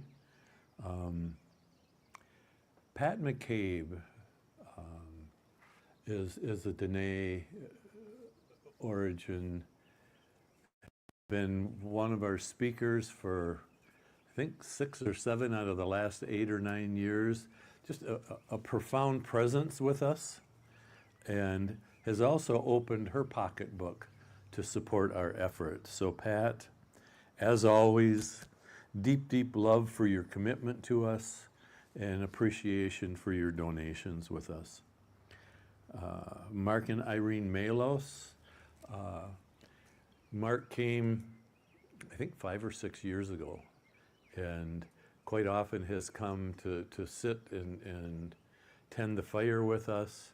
Pat McCabe is a Dene origin, been one of our speakers for, I think, 6 or 7 out of the last 8 or 9 years. Just a profound presence with us, and has also opened her pocketbook to support our efforts. So Pat, as always, deep, deep love for your commitment to us and appreciation for your donations with us. Mark and Irene Melos. Mark came, I think, 5 or 6 years ago, and quite often has come to sit and tend the fire with us.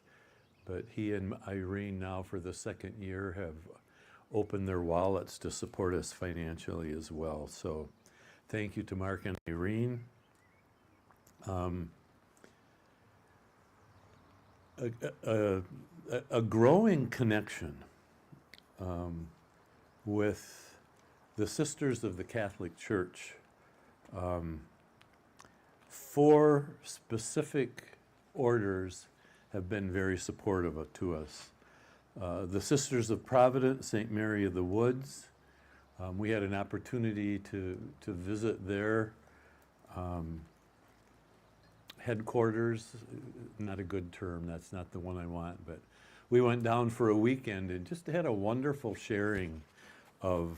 But he and Irene now for the 2nd year have opened their wallets to support us financially as well. So thank you to Mark and Irene. A growing connection with the Sisters of the Catholic Church. 4 specific orders have been very supportive to us. The Sisters of Providence, St. Mary of the Woods. We had an opportunity to visit their headquarters. Not a good term, that's not the one I want, but we went down for a weekend and just had a wonderful sharing of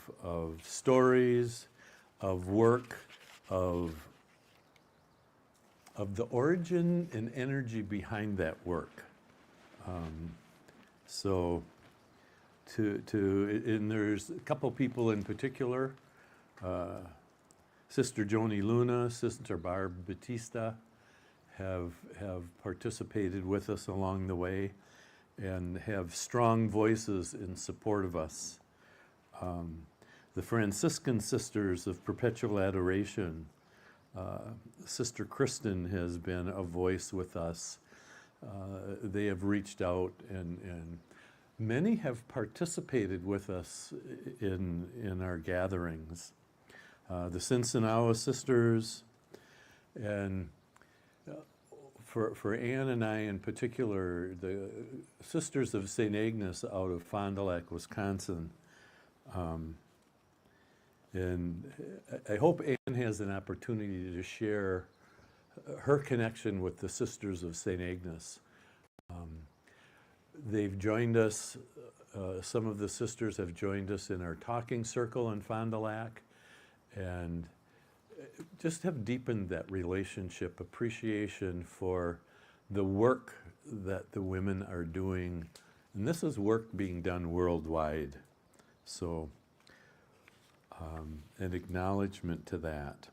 stories, of work, of the origin and energy behind that work. And there's a couple people in particular, Sister Joni Luna, Sister Barb Batista, have participated with us along the way and have strong voices in support of us. The Franciscan Sisters of Perpetual Adoration, Sister Kristen has been a voice with us. They have reached out, and many have participated with us in our gatherings. The Cincinnati Sisters, and for Ann and I in particular, the Sisters of St. Agnes out of Fond du Lac, Wisconsin. And I hope Ann has an opportunity to share her connection with the Sisters of St. Agnes. They've joined us, some of the sisters have joined us in our talking circle in Fond du Lac, and just have deepened that relationship, appreciation for the work that the women are doing. And this is work being done worldwide. So, an acknowledgement to that.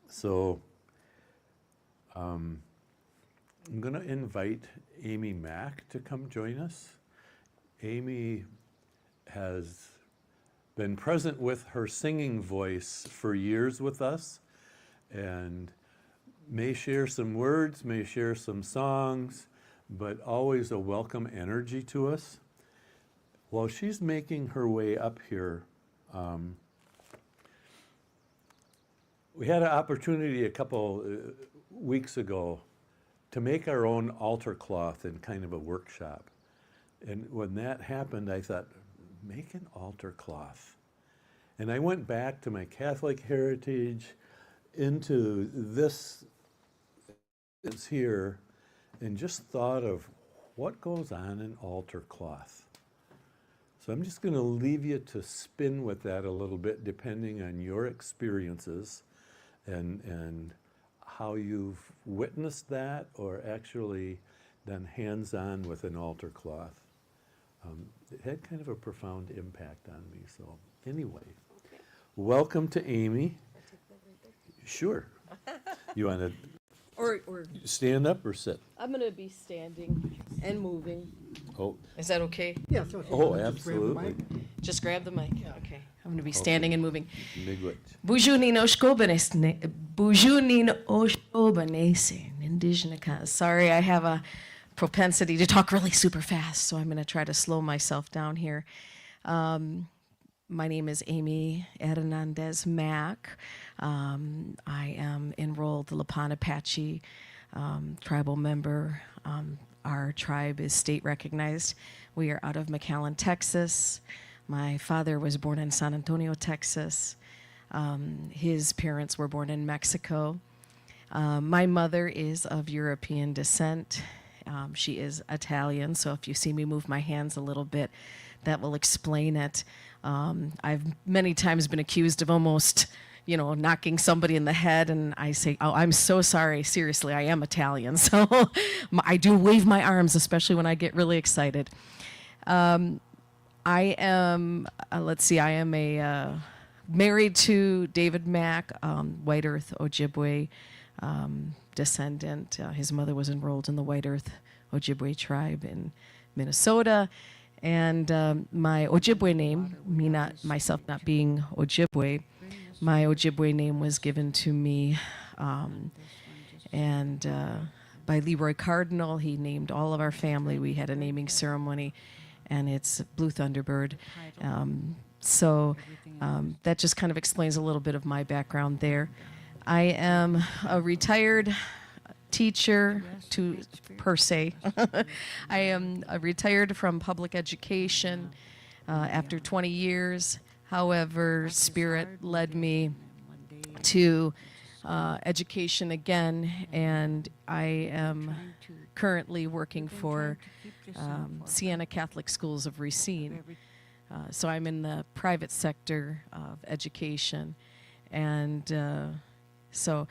So, I'm going to invite Amy Mack to come join us. Amy has been present with her singing voice for years with us, and may share some words, may share some songs, but always a welcome energy to us. While she's making her way up here, we had an opportunity a couple weeks ago to make our own altar cloth in kind of a workshop. And when that happened, I thought, make an altar cloth. And I went back to my Catholic heritage, into this is here, and just thought of what goes on in altar cloth. So I'm just going to leave you to spin with that a little bit, depending on your experiences and how you've witnessed that or actually done hands-on with an altar cloth. It had kind of a profound impact on me. So anyway, welcome to Amy. Sure. You want to Or stand up or sit? I'm gonna be standing and moving. Oh, Is that okay? Yeah, it's okay. oh, Just grab the absolutely. mic. Just grab the mic. Okay. I'm gonna be standing and moving. Miigwech. Bujunin Oshkobanese, Indigenous. Sorry, I have a propensity to talk really super fast, so I'm going to try to slow myself down here. My name is Amy Hernandez Mack. I am enrolled Lapon Apache tribal member. Our tribe is state recognized. We are out of McAllen, Texas. My father was born in San Antonio, Texas. His parents were born in Mexico. My mother is of European descent. She is Italian, so if you see me move my hands a little bit, that will explain it. I've many times been accused of almost, knocking somebody in the head, and I say, oh, I'm so sorry. Seriously, I am Italian, so I do wave my arms, especially when I get really excited. I am, I am a married to David Mack, White Earth Ojibwe descendant. His mother was enrolled in the White Earth Ojibwe tribe in Minnesota. And my Ojibwe name, myself not being Ojibwe, my Ojibwe name was given to me by Leroy Cardinal. He named all of our family. We had a naming ceremony, and it's Blue Thunderbird. So that just kind of explains a little bit of my background there. I am a retired teacher per se. I am retired from public education after 20 years. However, Spirit led me to education again, and I am currently working for Siena Catholic Schools of Racine. So I'm in the private sector of education, and so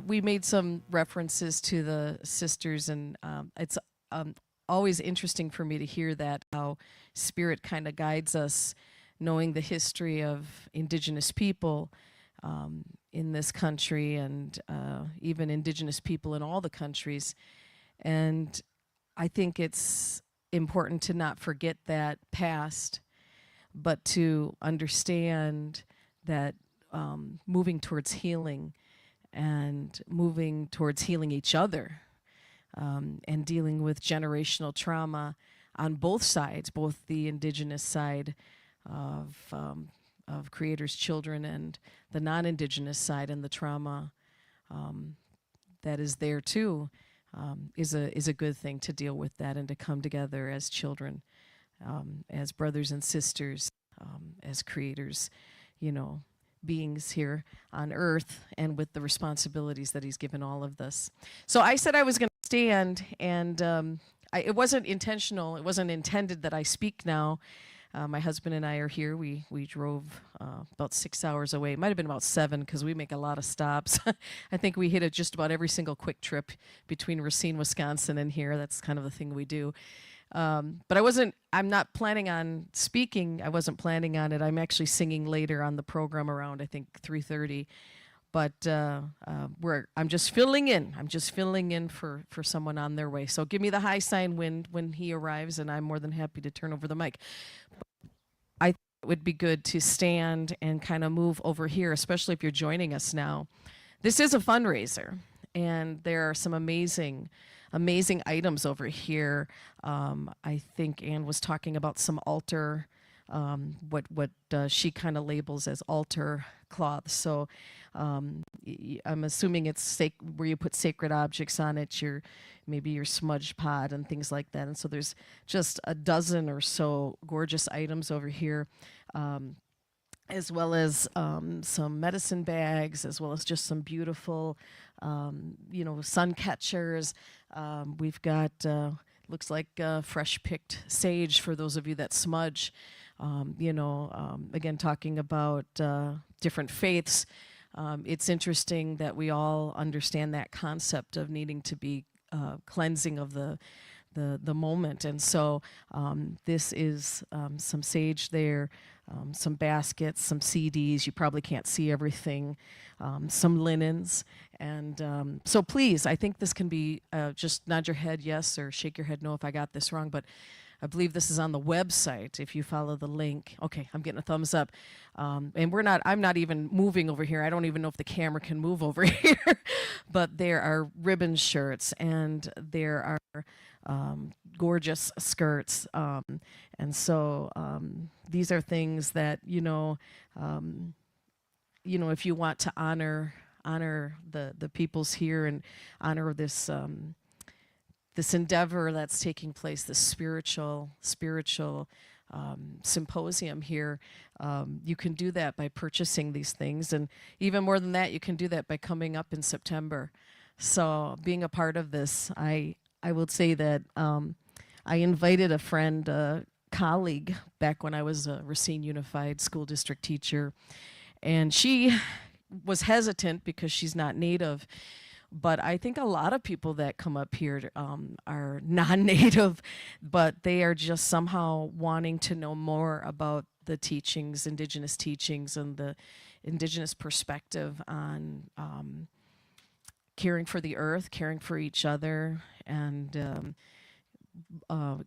we made some references to the sisters, and it's always interesting for me to hear that, how Spirit kind of guides us, knowing the history of Indigenous people in this country, and even Indigenous people in all the countries. And I think it's important to not forget that past, but to understand that moving towards healing, and moving towards healing each other, and dealing with generational trauma on both sides, both the Indigenous side of Creator's children and the non-Indigenous side, and the trauma that is there too, is a good thing to deal with that, and to come together as children, as brothers and sisters, as creators, beings here on earth, and with the responsibilities that he's given all of us. So I said I was going to stand, and it wasn't intentional. It wasn't intended that I speak now. My husband and I are here. We drove about 6 hours away. It might have been about 7, because we make a lot of stops. I think we hit it just about every single quick trip between Racine, Wisconsin, and here. That's kind of the thing we do. But I'm not planning on speaking. I wasn't planning on it. I'm actually singing later on the program around, I think, 3:30. But I'm just filling in. I'm just filling in for someone on their way. So give me the high sign when he arrives, and I'm more than happy to turn over the mic. I think it would be good to stand and kind of move over here, especially if you're joining us now. This is a fundraiser, and there are some amazing items over here. I think Anne was talking about some altar, what she kind of labels as altar cloths. So I'm assuming it's where you put sacred objects on it, maybe your smudge pot and things like that. And so there's just a dozen or so gorgeous items over here, as well as some medicine bags, as well as just some beautiful, sun catchers. We've got, looks like fresh picked sage for those of you that smudge. Again, talking about different faiths. It's interesting that we all understand that concept of needing to be cleansing of the moment. And so this is some sage there, some baskets, some CDs. You probably can't see everything, some linens. And so please, I think this can be, just nod your head yes or shake your head no if I got this wrong, but I believe this is on the website if you follow the link. Okay, I'm getting a thumbs up. And I'm not even moving over here. I don't even know if the camera can move over here. but there are ribbon shirts and there are gorgeous skirts. And so these are things that, if you want to honor the peoples here and honor this this endeavor that's taking place, this spiritual symposium here, you can do that by purchasing these things, and even more than that, you can do that by coming up in September. So being a part of this, I will say that I invited a friend, a colleague, back when I was a Racine Unified School District teacher, and she was hesitant because she's not Native. But I think a lot of people that come up here are non-Native, but they are just somehow wanting to know more about the teachings, Indigenous teachings, and the Indigenous perspective on caring for the earth, caring for each other, and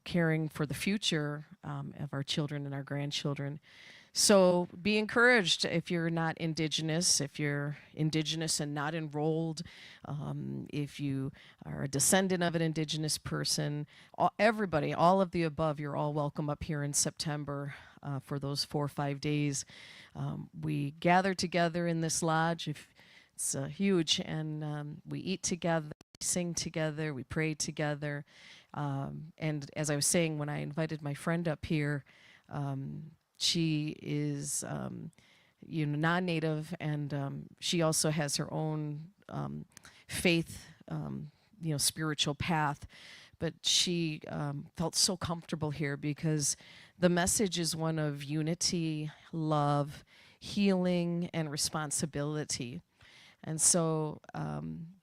caring for the future of our children and our grandchildren. So be encouraged if you're not Indigenous, if you're Indigenous and not enrolled, if you are a descendant of an Indigenous person, everybody, all of the above, you're all welcome up here in September for those 4 or 5 days. We gather together in this lodge. It's huge, and we eat together, we sing together, we pray together. And as I was saying, when I invited my friend up here, she is, non-Native, and she also has her own faith, spiritual path. But she felt so comfortable here because the message is one of unity, love, healing, and responsibility. And so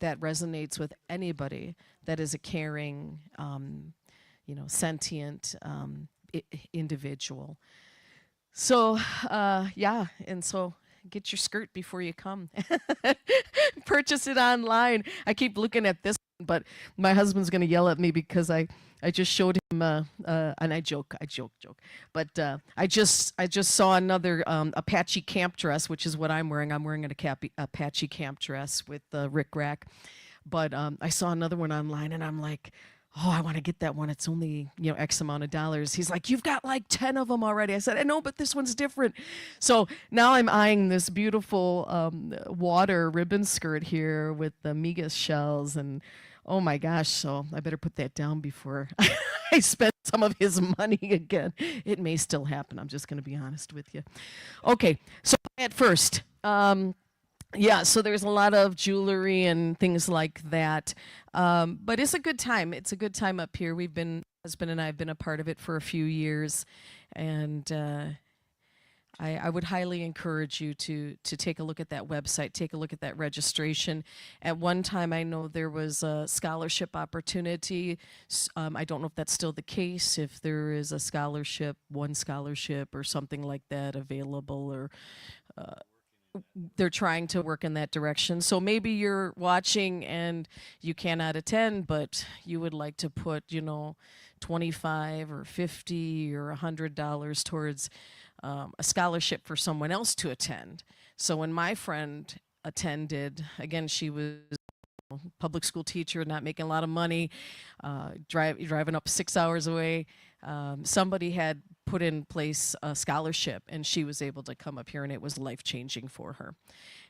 that resonates with anybody that is a caring, sentient individual. So, and so get your skirt before you come. Purchase it online. I keep looking at this, but my husband's going to yell at me because I just showed him, and I joke. But I just saw another Apache camp dress, which is what I'm wearing. I'm wearing an Apache camp dress with the rickrack. But I saw another one online, and I'm like, oh, I want to get that one. It's only, X amount of dollars. He's like, you've got like 10 of them already. I said, I know, but this one's different. So now I'm eyeing this beautiful water ribbon skirt here with the migas shells. And oh my gosh, so I better put that down before I spend some of his money again. It may still happen. I'm just going to be honest with you. Okay, so at first, so there's a lot of jewelry and things like that. But it's a good time. It's a good time up here. Husband and I have been a part of it for a few years. And I would highly encourage you to take a look at that website, take a look at that registration. At one time, I know there was a scholarship opportunity. I don't know if that's still the case, if there is a scholarship, one scholarship or something like that available, or they're trying to work in that direction. So maybe you're watching and you cannot attend, but you would like to put, $25 or $50 or $100 towards a scholarship for someone else to attend. So when my friend attended, again, she was a public school teacher, not making a lot of money, driving up 6 hours away. Somebody had put in place a scholarship, and she was able to come up here, and it was life-changing for her.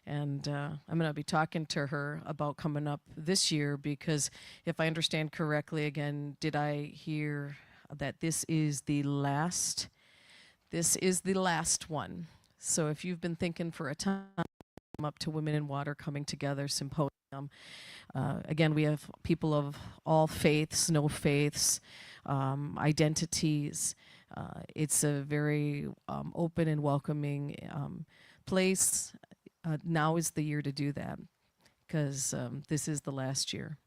And I'm going to be talking to her about coming up this year, because if I understand correctly, again, did I hear that this is the last one? So if you've been thinking for a time, up to Women in Water Coming Together Symposium, again, we have people of all faiths, no faiths, identities. It's a very open and welcoming place. Now is the year to do that, because this is the last year.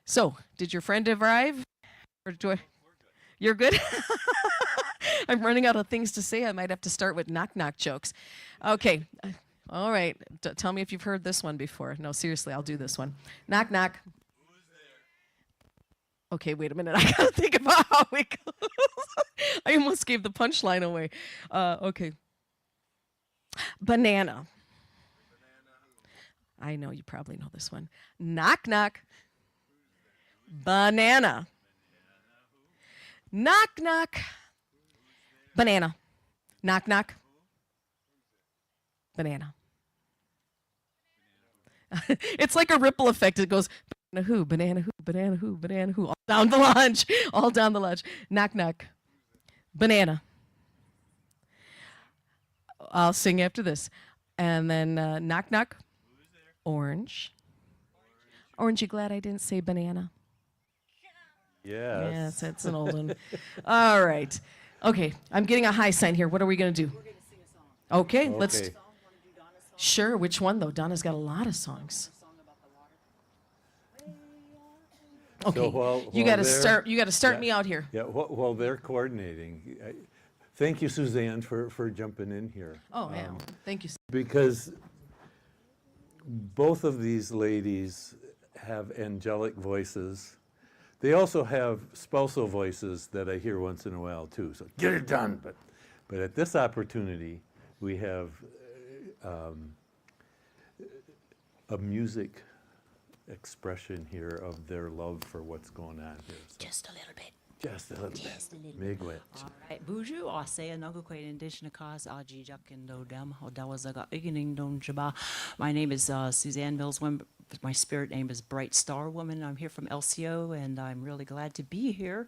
So, did your friend arrive? Or do I? You're good? I'm running out of things to say. I might have to start with knock-knock jokes. Okay. All right. Tell me if you've heard this one before. No, seriously, I'll do this one. Knock, knock. Okay, wait a minute. I gotta think about how it goes. I almost gave the punchline away. Okay. Banana. I know you probably know this one. Knock, knock. Banana. Knock, knock. Banana. Knock, knock. Banana. It's like a ripple effect. It goes banana who, banana who, banana who, banana who, all down the lodge, all down the lodge. Knock, knock. Banana. I'll sing after this. And then knock, knock. Orange. Orange, you glad I didn't say banana? Yes. Yes, that's an old one. All right. Okay, I'm getting a high sign here. What are we going to do? We're going to sing a song. Okay, let's. Okay. Sure, which one though? Donna's got a lot of songs. Okay, So while you got to they're- start. You got to start yeah. me out here. Yeah, while they're coordinating, thank you, Suzanne, for jumping in here. Oh, yeah. Thank you. Because both of these ladies have angelic voices. They also have spousal voices that I hear once in a while too. So get it done. But at this opportunity, we have a music expression here of their love for what's going on here. So Just a little bit. just a little bit. Miigwech. All right. Buju, Asaya, Nogokwe, Indigenous, Abiinooji-Aki, Dodem, Hodawazaga, Igining, Don Jaba. My name is Suzanne Mills. My spirit name is Bright Star Woman. I'm here from LCO, and I'm really glad to be here.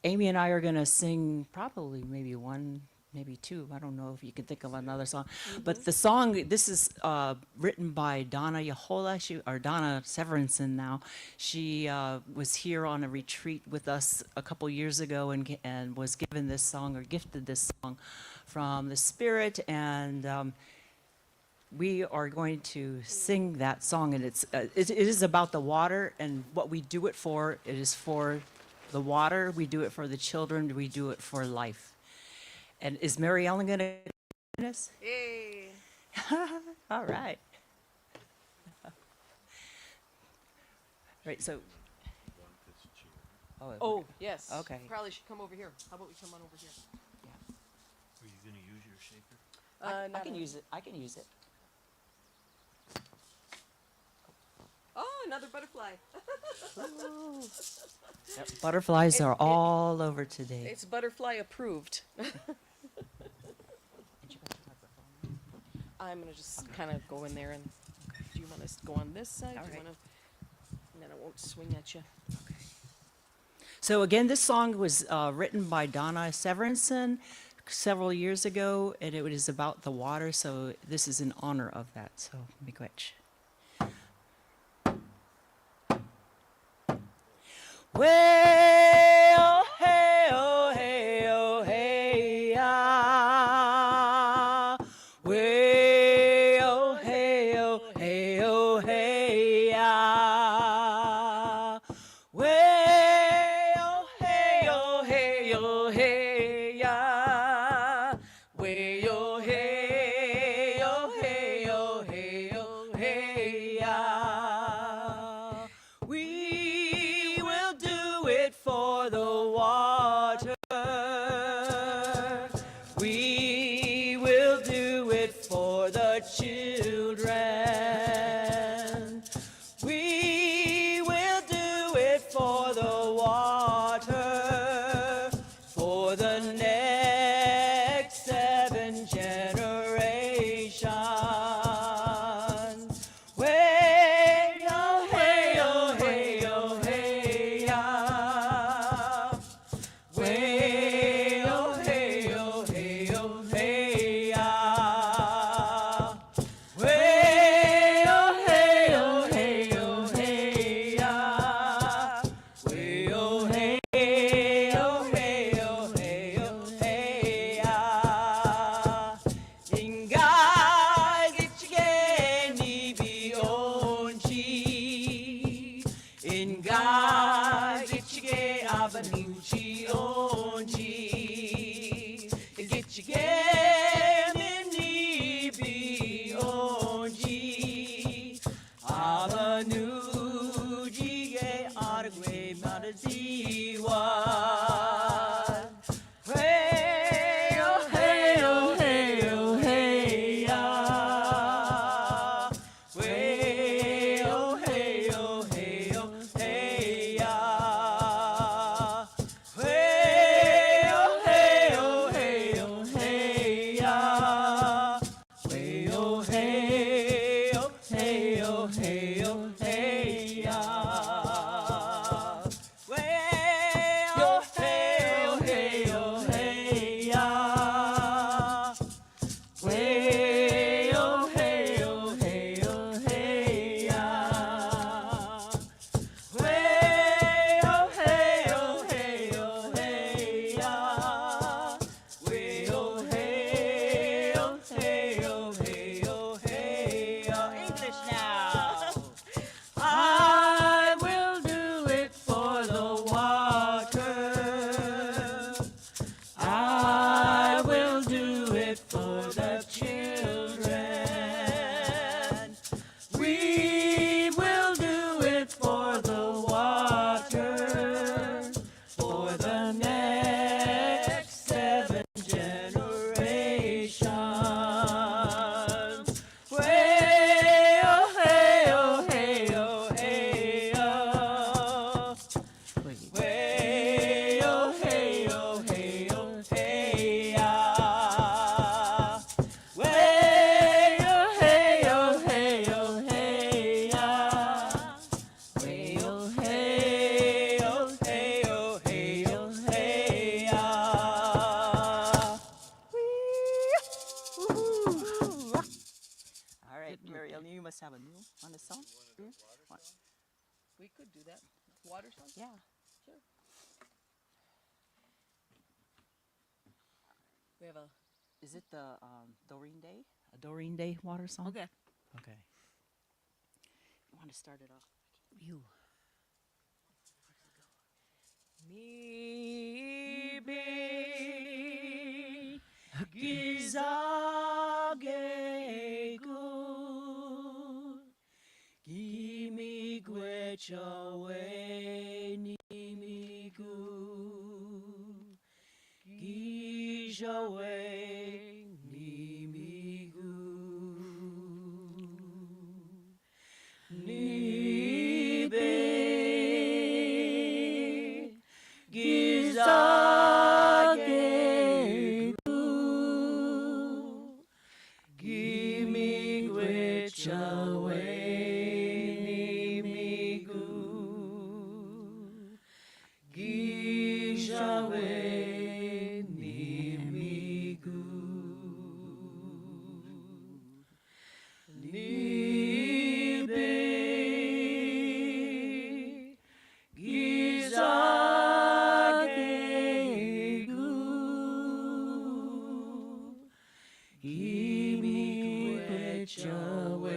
Amy and I are going to sing probably maybe one, maybe two. I don't know if you can think of another song. But the song, this is written by Donna Yahola, or Donna Severinson now. She was here on a retreat with us a couple years ago and was given this song, or gifted this song from the Spirit. And we are going to sing that song, and it is about the water and what we do it for. It is for the water. We do it for the children. We do it for life. And is Mary Ellen going to join us? Yay! All right. All right. So. Oh, yes. Okay. Probably should come over here. How about we come on over here? Are you going to use your shaker? I can use it. I can use it. Oh, another butterfly. Yep, butterflies are all over today. It's butterfly approved. I'm gonna just kind of go in there and. Do you want to go on this side? All Do you right. want to? And then it won't swing at you. So again, this song was written by Donna Severinson several years ago, and it is about the water. So this is in honor of that. So miigwech. Way oh hey oh hey oh hey ah. Way oh hey oh hey oh hey ah. Way oh hey oh hey oh hey ah. Way oh hey oh hey oh hey oh hey ah. We will do it for the water. We will do it for the children. We will do it for the water, for the next 7 generations. Way oh hey oh hey oh hey ah. Way oh hey oh hey oh hey ah. Way oh hey oh hey oh hey ah. Way oh hey oh hey oh hey oh hey ah. Inga gitchige ni bionji. Inga gitchige Abiinooji-Aki. Gitchige ni bionji. Abiinooji-Aki aragwe madaziwa. Hey oh hey oh hey oh hey ah. Way water song? Yeah, sure. We have a. Is it the Doreen Day? A Doreen Day water song? Okay. Okay. You want to start it off? You. Mi be gizage good, gimi gwechawe ni mi good, gijawe ni mi good, ni be gizage good, gimme which away ni mi good, gijawe ni mi good, ni be gizage good, gimme which away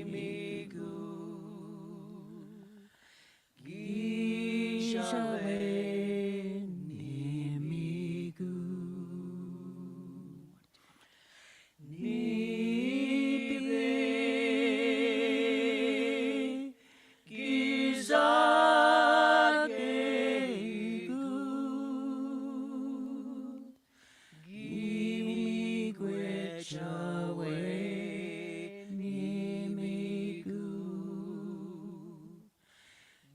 me good, gijawe ni mi good, ni be gizage good, gimme which away ni mi good,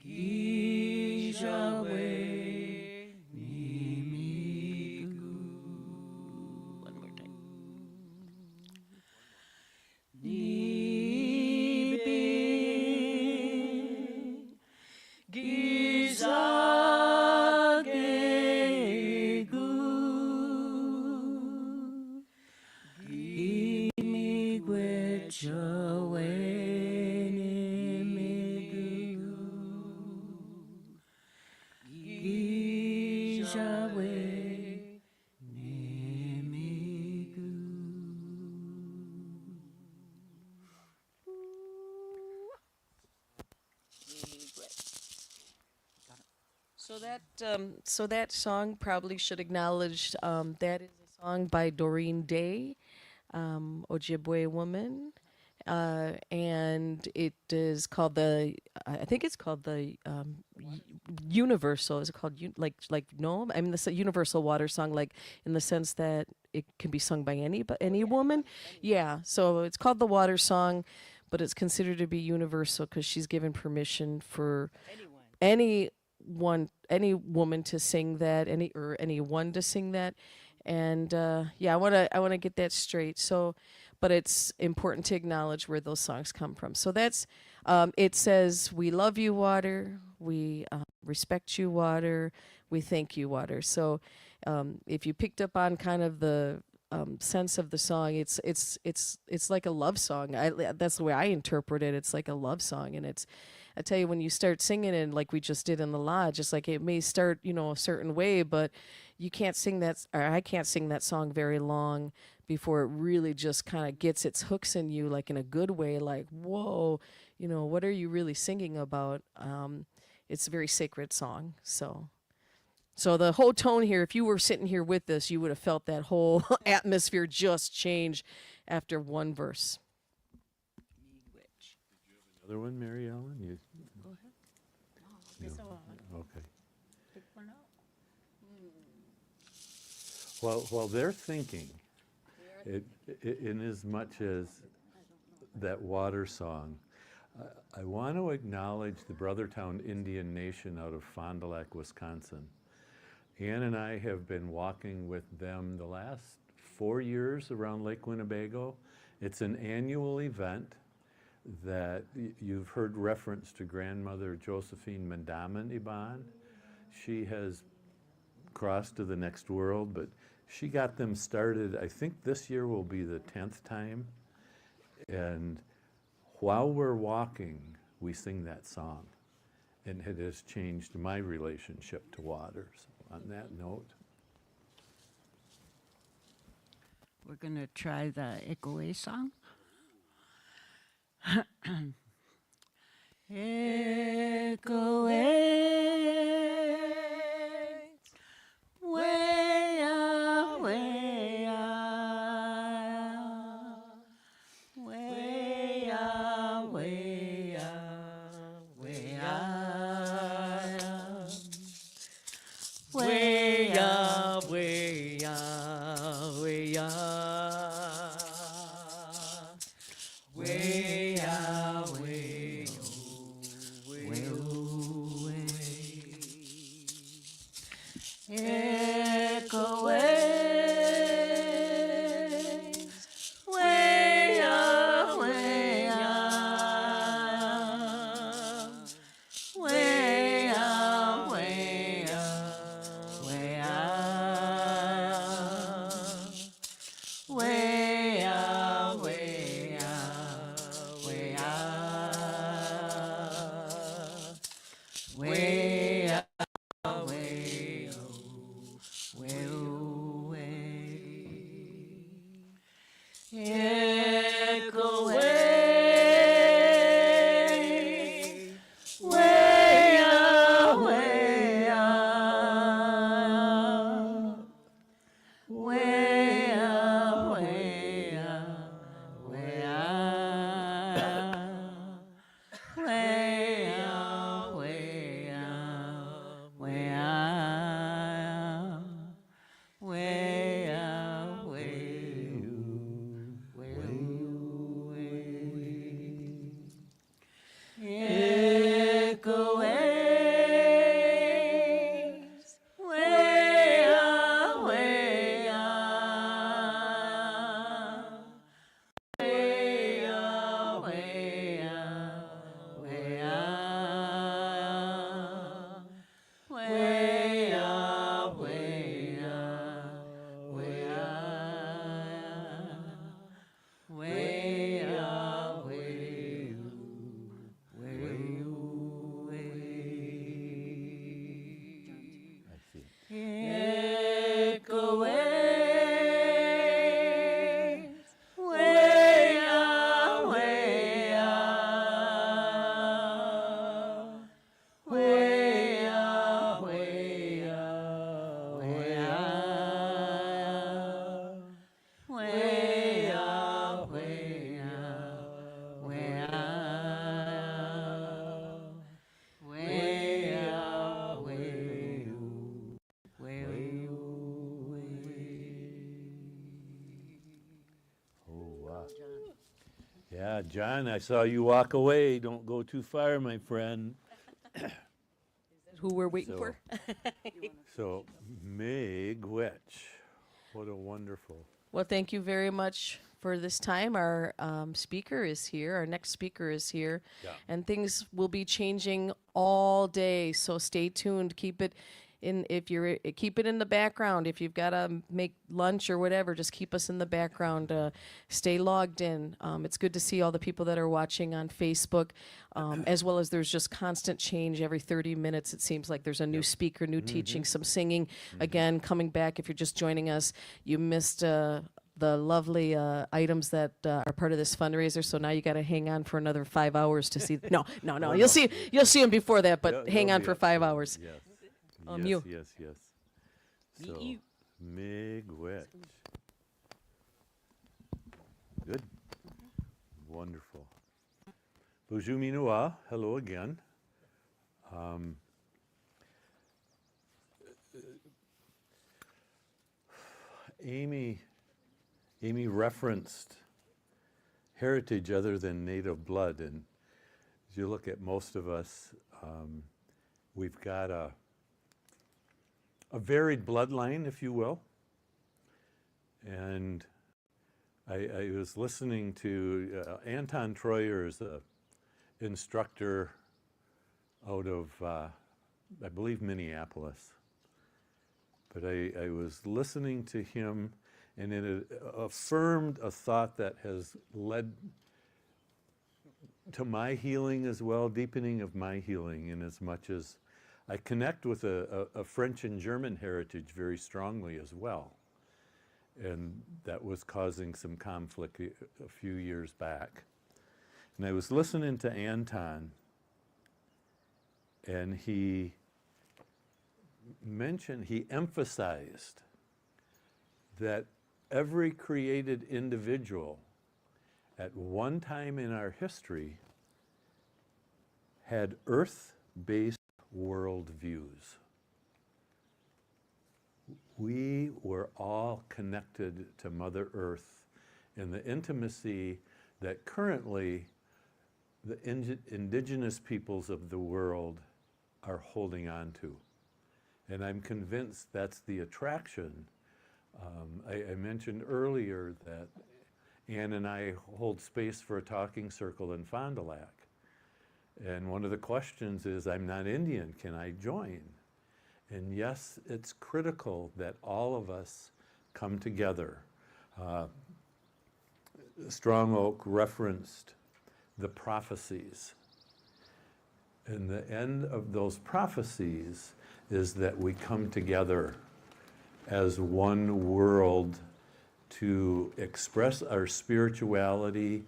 gijawe ni mi good. One more time. Ni be gizage good, gimme which away ni mi good, gijawe ni mi So that song probably should acknowledge that is a song by Doreen Day, Ojibwe woman, and it is called I think it's called the Universal. Is it called like no? I mean the Universal water song, like in the sense that it can be sung by any woman. Yeah, so it's called the water song, but it's considered to be universal because she's given permission for any woman to sing that, anyone to sing that, and yeah, I wanna get that straight. So, but it's important to acknowledge where those songs come from. So that's it says, "We love you, water. We respect you, water. We thank you, water." So, if you picked up on kind of the sense of the song, it's like a love song. That's the way I interpret it. It's like a love song, and I tell you, when you start singing it, like we just did in the lodge, it's like it may start, a certain way, but you can't sing that, or I can't sing that song very long before it really just kind of gets its hooks in you, like in a good way, like, whoa, what are you really singing about? It's a very sacred song. So the whole tone here, if you were sitting here with us, you would have felt that whole atmosphere just change after one verse. Another one, Mary Ellen? You, Go ahead. no. Okay. Pick one out. While they're thinking, in as much as that water song, I want to acknowledge the Brothertown Indian Nation out of Fond du Lac, Wisconsin. Ann and I have been walking with them the last 4 years around Lake Winnebago. It's an annual event that you've heard reference to grandmother Josephine Mandamin Iban. She has crossed to the next world, but she got them started. I think this year will be the 10th time. And while we're walking, we sing that song. and it has changed my relationship to water. So on that note, We're going to try the Ikoe song. Ikoe, way up, way up, way up, way up, way up. Way up, way up, way up. Way up, way oh, way oh, way. Echo waves, way up, way up. Way up, way up, way up. Way up, way up, way up. Way up, way oh, way oh, way. Echo way. Way up, way up. Way up, way up, way up. Way up, way up, way up. Way up, way Echo waves, way up, way up. Way up, way up, way up. Way up, way up, way up. Way up, way I see. Echo waves, way up, way up. Way up, way up, way up. Way up, way up, way up. Way up, way Oh, wow. Yeah, John, I saw you walk away. Don't go too far, my friend. Who we're waiting So- for? So, Meg Wetch, what a wonderful. Well, thank you very much for this time. Our speaker is here. Our next speaker is here. Yeah. And things will be changing all day. So stay tuned. Keep it in keep it in the background. If you've got to make lunch or whatever, just keep us in the background. Stay logged in. It's good to see all the people that are watching on Facebook, as well as there's just constant change every 30 minutes. It seems like there's a new speaker, new teaching, some singing. Again, coming back. If you're just joining us, you missed the lovely items that are part of this fundraiser. So now you got to hang on for another 5 hours to see. No. You'll see them before that, but They'll- hang they'll on be for up 5 soon. hours. Yes. You. Yes. Meet So, you. Meg Wetch. Good. Wonderful. Bonjour Minua. Hello again. Amy referenced heritage other than native blood, and as you look at most of us, we've got a varied bloodline, if you will. And I was listening to Anton Troyer is a instructor out of, I believe, Minneapolis. But I was listening to him, and it affirmed a thought that has led to my healing as well, deepening of my healing, in as much as I connect with a French and German heritage very strongly as well. And that was causing some conflict a few years back. And I was listening to Anton, and he emphasized that every created individual at one time in our history had earth-based worldviews. We were all connected to Mother Earth in the intimacy that currently the indigenous peoples of the world are holding on to. And I'm convinced that's the attraction. I mentioned earlier that Ann and I hold space for a talking circle in Fond du Lac. And one of the questions is, I'm not Indian, can I join? And yes, it's critical that all of us come together. Strong Oak referenced the prophecies. And the end of those prophecies is that we come together as one world to express our spirituality,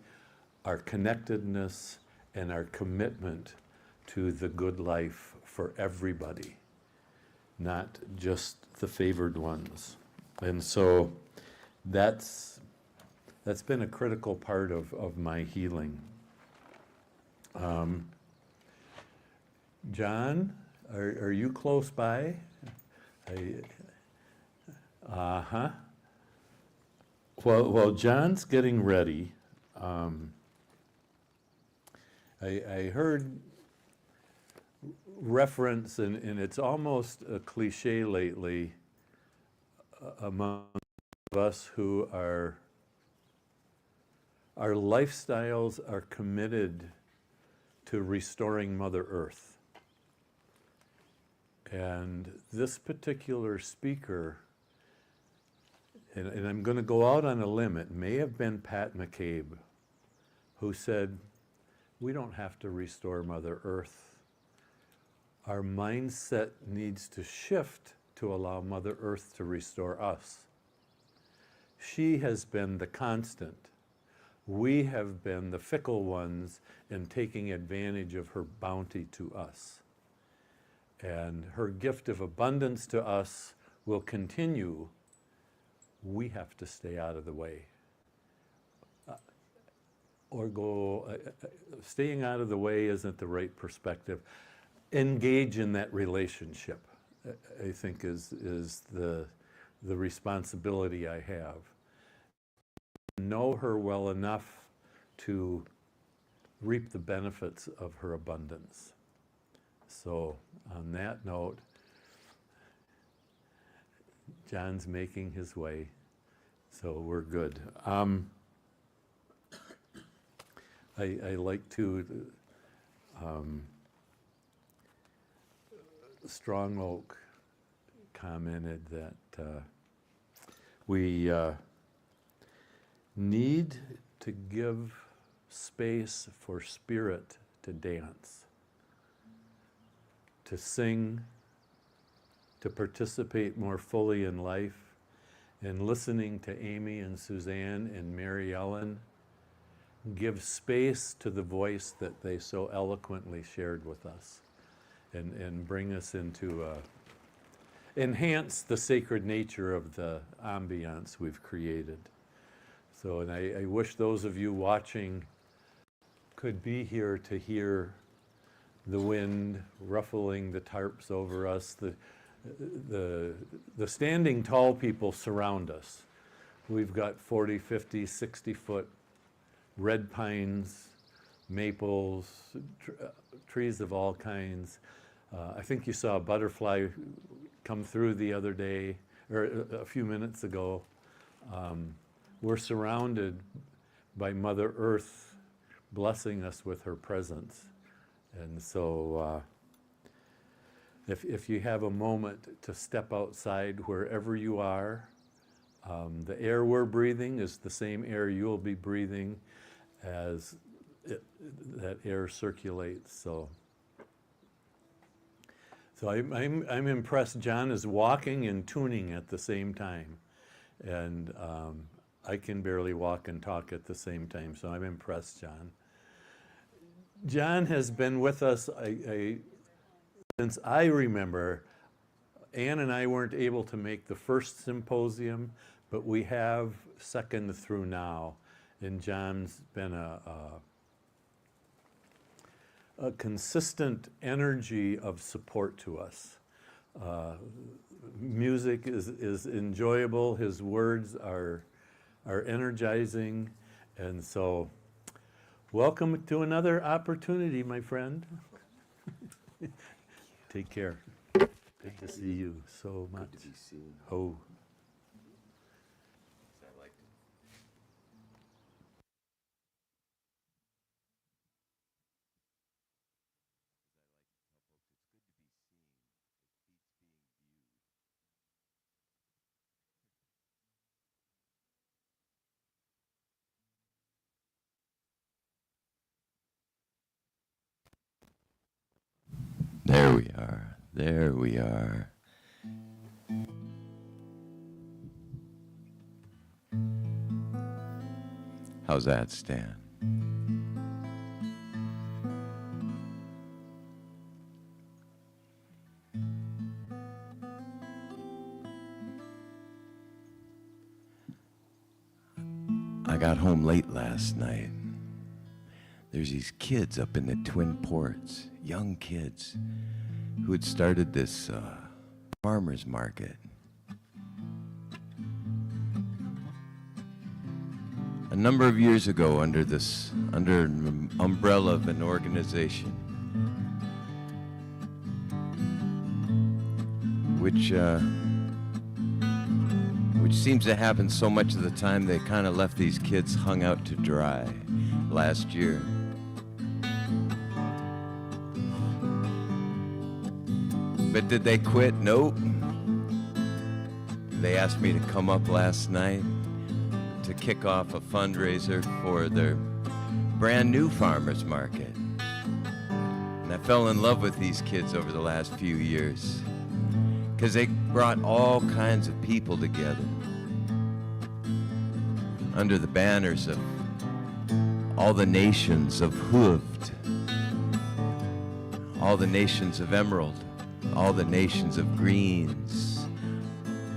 our connectedness, and our commitment to the good life for everybody, not just the favored ones. And so that's been a critical part of my healing. John, are you close by? Uh-huh. Well, John's getting ready. I heard reference, and it's almost a cliche lately, among us who our lifestyles are committed to restoring Mother Earth. And this particular speaker, and I'm going to go out on a limb, it may have been Pat McCabe, who said, we don't have to restore Mother Earth. Our mindset needs to shift to allow Mother Earth to restore us. She has been the constant. We have been the fickle ones in taking advantage of her bounty to us. And her gift of abundance to us will continue. We have to stay out of the way. Staying out of the way isn't the right perspective. Engage in that relationship, I think is the responsibility I have. Know her well enough to reap the benefits of her abundance. So on that note, John's making his way, so we're good. I like to, Strong Oak commented that we need to give space for spirit to dance, to sing, to participate more fully in life. And listening to Amy and Suzanne and Mary Ellen give space to the voice that they so eloquently shared with us, and bring us into, enhance the sacred nature of the ambiance we've created. So, and I wish those of you watching could be here to hear the wind ruffling the tarps over us. The standing tall people surround us. We've got 40, 50, 60-foot red pines, maples, trees of all kinds. I think you saw a butterfly come through the other day, or a few minutes ago. We're surrounded by Mother Earth blessing us with her presence. And so if you have a moment to step outside wherever you are, the air we're breathing is the same air you'll be breathing as that air circulates. So I'm impressed. John is walking and tuning at the same time, and I can barely walk and talk at the same time. So I'm impressed, John. John has been with us since I remember. Ann and I weren't able to make the first symposium, but we have second through now, and John's been a consistent energy of support to us. Music is enjoyable. His words are energizing, and so welcome to another opportunity, my friend. Take care. Good to see you so much. Good to be seen. Oh. There we are. There we are. How's that, Stan? I got home late last night. There's these kids up in the Twin Ports, young kids, who had started this farmer's market. A number of years ago, under an umbrella of an organization, which seems to happen so much of the time, they kind of left these kids hung out to dry last year. But did they quit? Nope. They asked me to come up last night to kick off a fundraiser for their brand new farmers market. And I fell in love with these kids over the last few years because they brought all kinds of people together under the banners of all the nations of hooved, all the nations of emerald, all the nations of greens,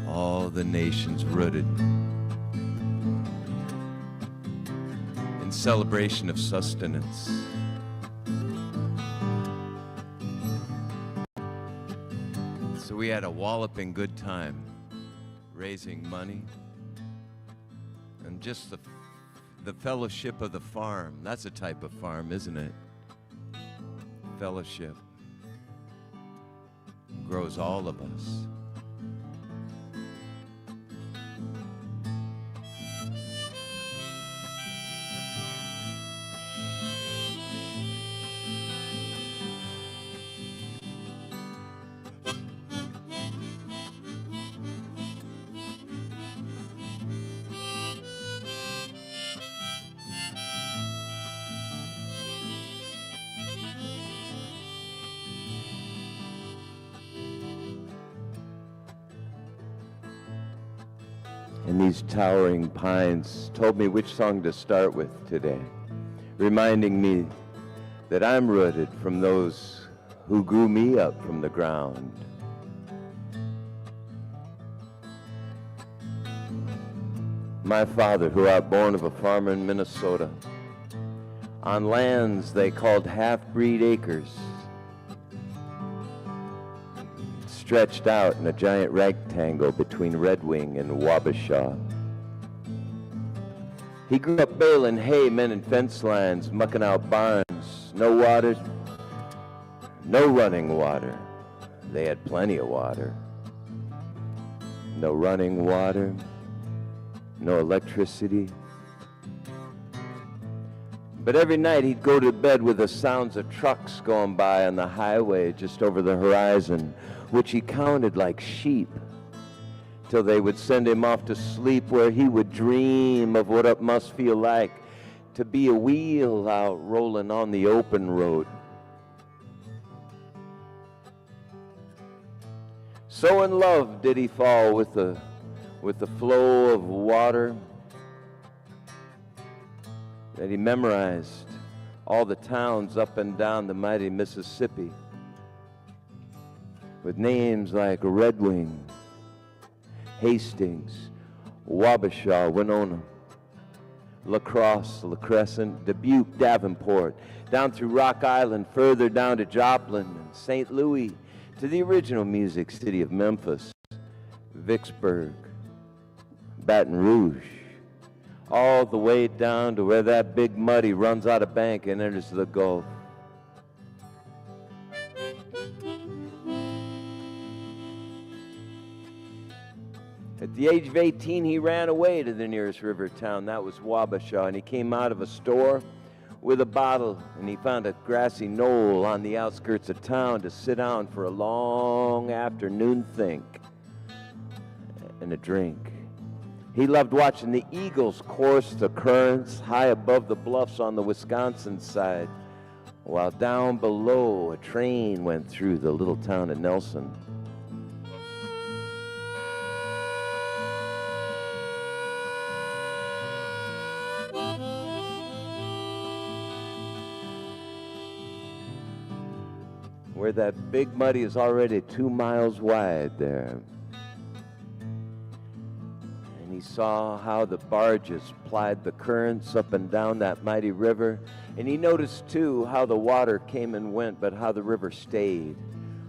all the nations rooted in celebration of sustenance. So we had a walloping good time raising money, and just the fellowship of the farm. That's a type of farm, isn't it? Fellowship grows all of us. And these towering pines told me which song to start with today, reminding me that I'm rooted from those who grew me up from the ground. My father, who outborn of a farmer in Minnesota, on lands they called half-breed acres, stretched out in a giant rectangle between Red Wing and Wabasha. He grew up baling hay, mending fence lines, mucking out barns. No water, no running water. They had plenty of water. No running water, no electricity. But every night he'd go to bed with the sounds of trucks going by on the highway just over the horizon, which he counted like sheep, till they would send him off to sleep, where he would dream of what it must feel like to be a wheel out rolling on the open road. So in love did he fall with the flow of water that he memorized all the towns up and down the mighty Mississippi with names like Red Wing, Hastings, Wabasha, Winona, La Crosse, La Crescent, Dubuque, Davenport, down through Rock Island, further down to Joplin and St. Louis, to the original music city of Memphis, Vicksburg, Baton Rouge, all the way down to where that big muddy runs out of bank and enters the Gulf. At the age of 18, he ran away to the nearest river town. That was Wabasha, and he came out of a store with a bottle, and he found a grassy knoll on the outskirts of town to sit down for a long afternoon think and a drink. He loved watching the eagles course the currents high above the bluffs on the Wisconsin side, while down below a train went through the little town of Nelson. Where that big muddy is already 2 miles wide there. And he saw how the barges plied the currents up and down that mighty river. And he noticed too how the water came and went, but how the river stayed,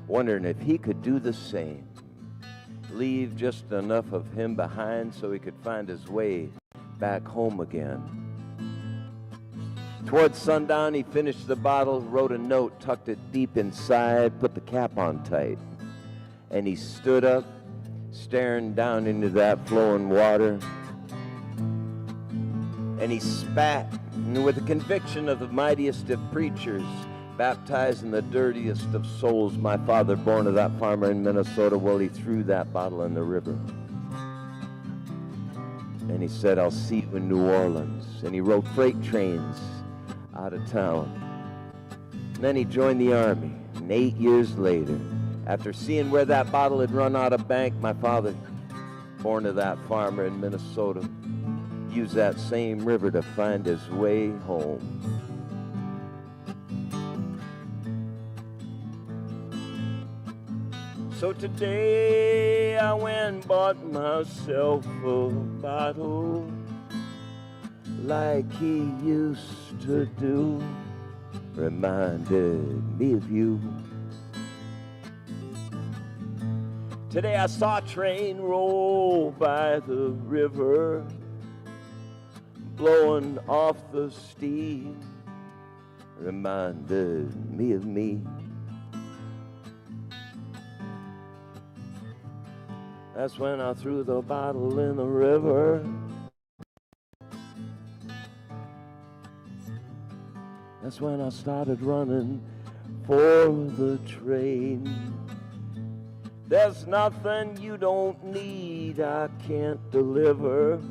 wondering if he could do the same. Leave just enough of him behind so he could find his way back home again. Towards sundown, he finished the bottle, wrote a note, tucked it deep inside, put the cap on tight. And he stood up, staring down into that flowing water. And he spat, and with the conviction of the mightiest of preachers, baptizing the dirtiest of souls, my father, born of that farmer in Minnesota, well, he threw that bottle in the river. And he said, I'll see you in New Orleans. And he rode freight trains out of town. And then he joined the Army. And 8 years later, after seeing where that bottle had run out of bank, my father, born of that farmer in Minnesota, used that same river to find his way home. So today I went and bought myself a bottle like he used to do, reminded me of you. Today I saw a train roll by the river, blowing off the steam, reminded me of me. That's when I threw the bottle in the river. That's when I started running for the train. There's nothing you don't need I can't deliver.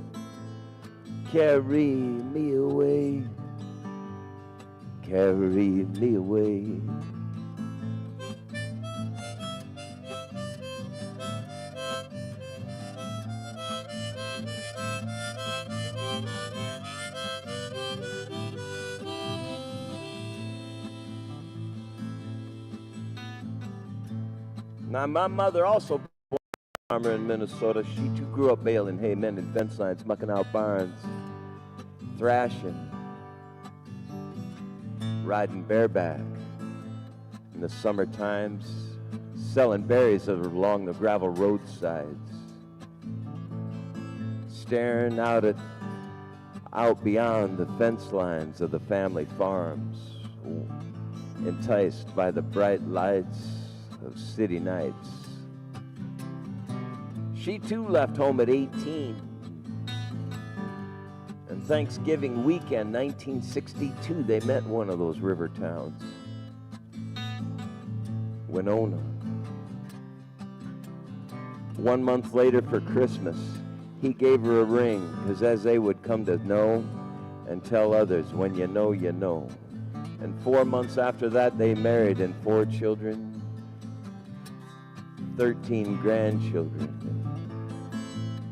Carry me away, carry me away. Now, my mother also born a farmer in Minnesota. She too grew up baling hay, mending fence lines, mucking out barns, thrashing, riding bareback in the summer times, selling berries that were along the gravel roadsides, staring out beyond the fence lines of the family farms, enticed by the bright lights of city nights. She too left home at 18. And Thanksgiving weekend, 1962, they met one of those river towns, Winona. 1 month later for Christmas, he gave her a ring, because as they would come to know and tell others when you know, you know. And 4 months after that, they married, and 4 children, 13 grandchildren.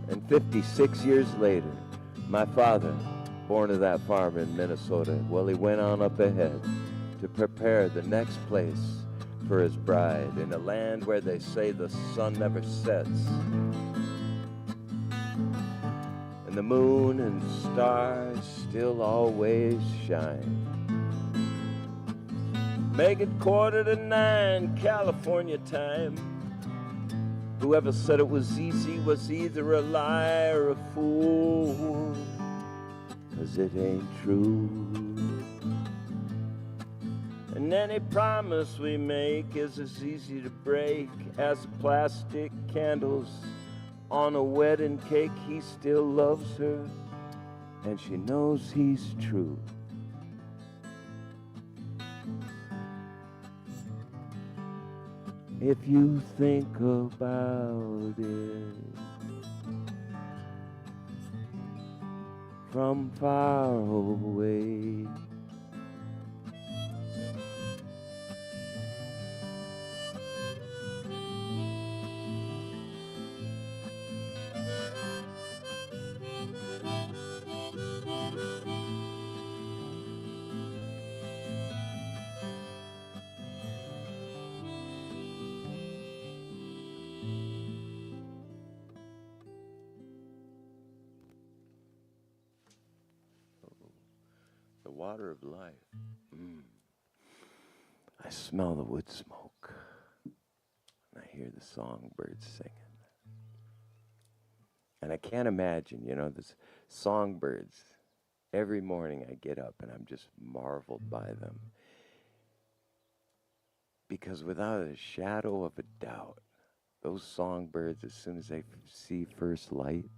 And 56 years later, my father, born of that farm in Minnesota, well, he went on up ahead to prepare the next place for his bride in a land where they say the sun never sets. And the moon and stars still always shine. Make it 8:45 California time. Whoever said it was easy was either a liar or a fool, 'cause it ain't true. And any promise we make is as easy to break as plastic candles on a wedding cake. He still loves her, and she knows he's true. If you think about it from far away, the water of life. I smell the wood smoke, and I hear the songbirds singing. And I can't imagine, you know, the songbirds. Every morning I get up and I'm just marveled by them. Because without a shadow of a doubt, those songbirds, as soon as they see first light,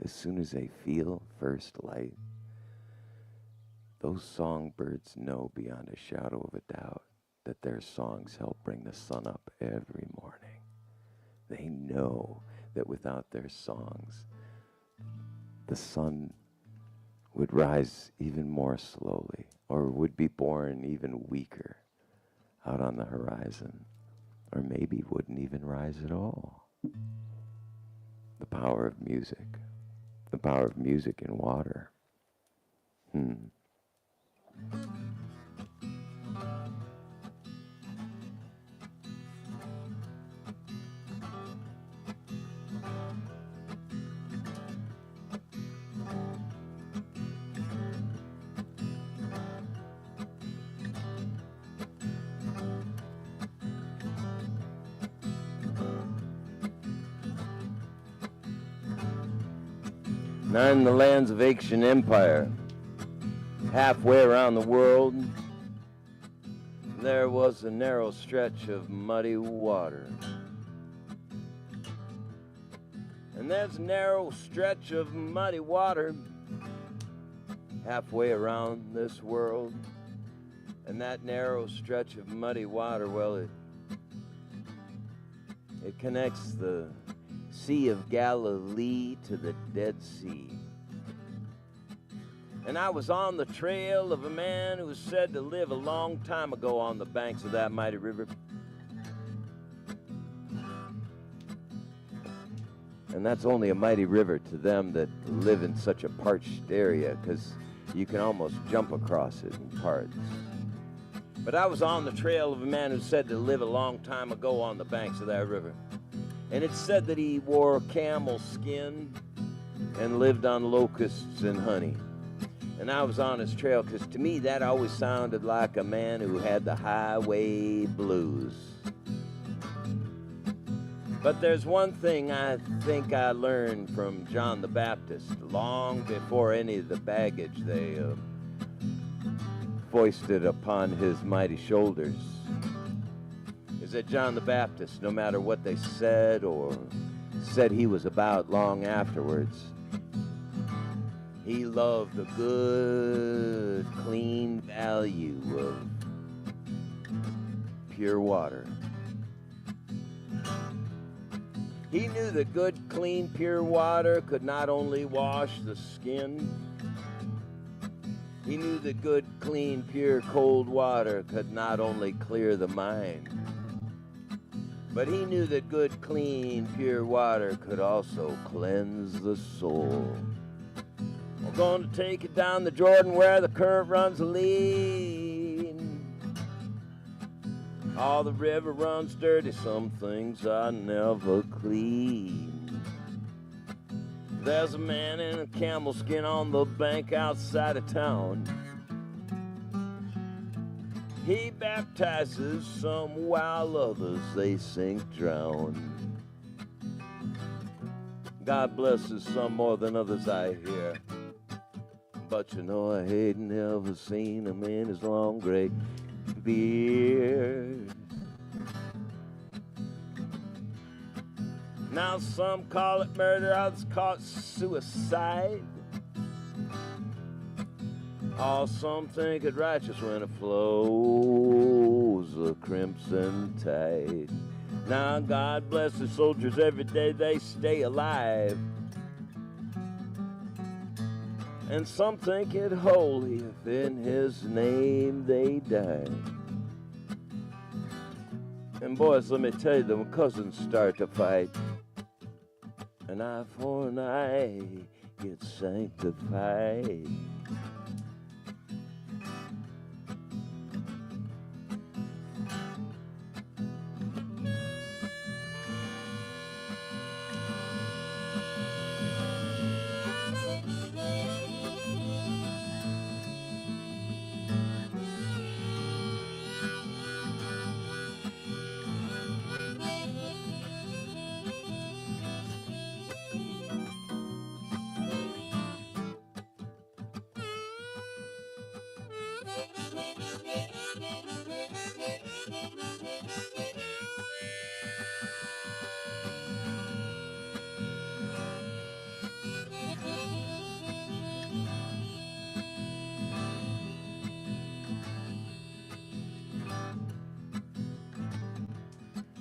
as soon as they feel first light, those songbirds know beyond a shadow of a doubt that their songs help bring the sun up every morning. They know that without their songs, the sun would rise even more slowly, or would be born even weaker out on the horizon, or maybe wouldn't even rise at all. The power of music. The power of music in water. Now in the lands of ancient empire, halfway around the world, there was a narrow stretch of muddy water. And there's a narrow stretch of muddy water halfway around this world. And that narrow stretch of muddy water, well, it connects the Sea of Galilee to the Dead Sea. And I was on the trail of a man who was said to live a long time ago on the banks of that mighty river. And that's only a mighty river to them that live in such a parched area, because you can almost jump across it in parts. But I was on the trail of a man who said to live a long time ago on the banks of that river. And it said that he wore camel skin and lived on locusts and honey. And I was on his trail because to me that always sounded like a man who had the highway blues. But there's one thing I think I learned from John the Baptist long before any of the baggage they foisted upon his mighty shoulders. Is that John the Baptist, no matter what they said or said he was about long afterwards, he loved the good, clean value of pure water. He knew that good, clean, pure water could not only wash the skin, He knew that good, clean, pure, cold water could not only clear the mind, but he knew that good, clean, pure water could also cleanse the soul. We're going to take it down the Jordan where the current runs lean. Oh, the river runs dirty, some things are never clean. There's a man in a camel skin on the bank outside of town. He baptizes some while others they sink drown. God blesses some more than others I hear. But you know I ain't never seen him in his long gray beard. Now some call it murder, others call it suicide. Oh, some think it righteous when it flows a crimson tide. Now God bless the soldiers every day they stay alive. And some think it holy if in his name they die. And boys, let me tell you, them cousins start to fight. An eye for an eye gets sanctified.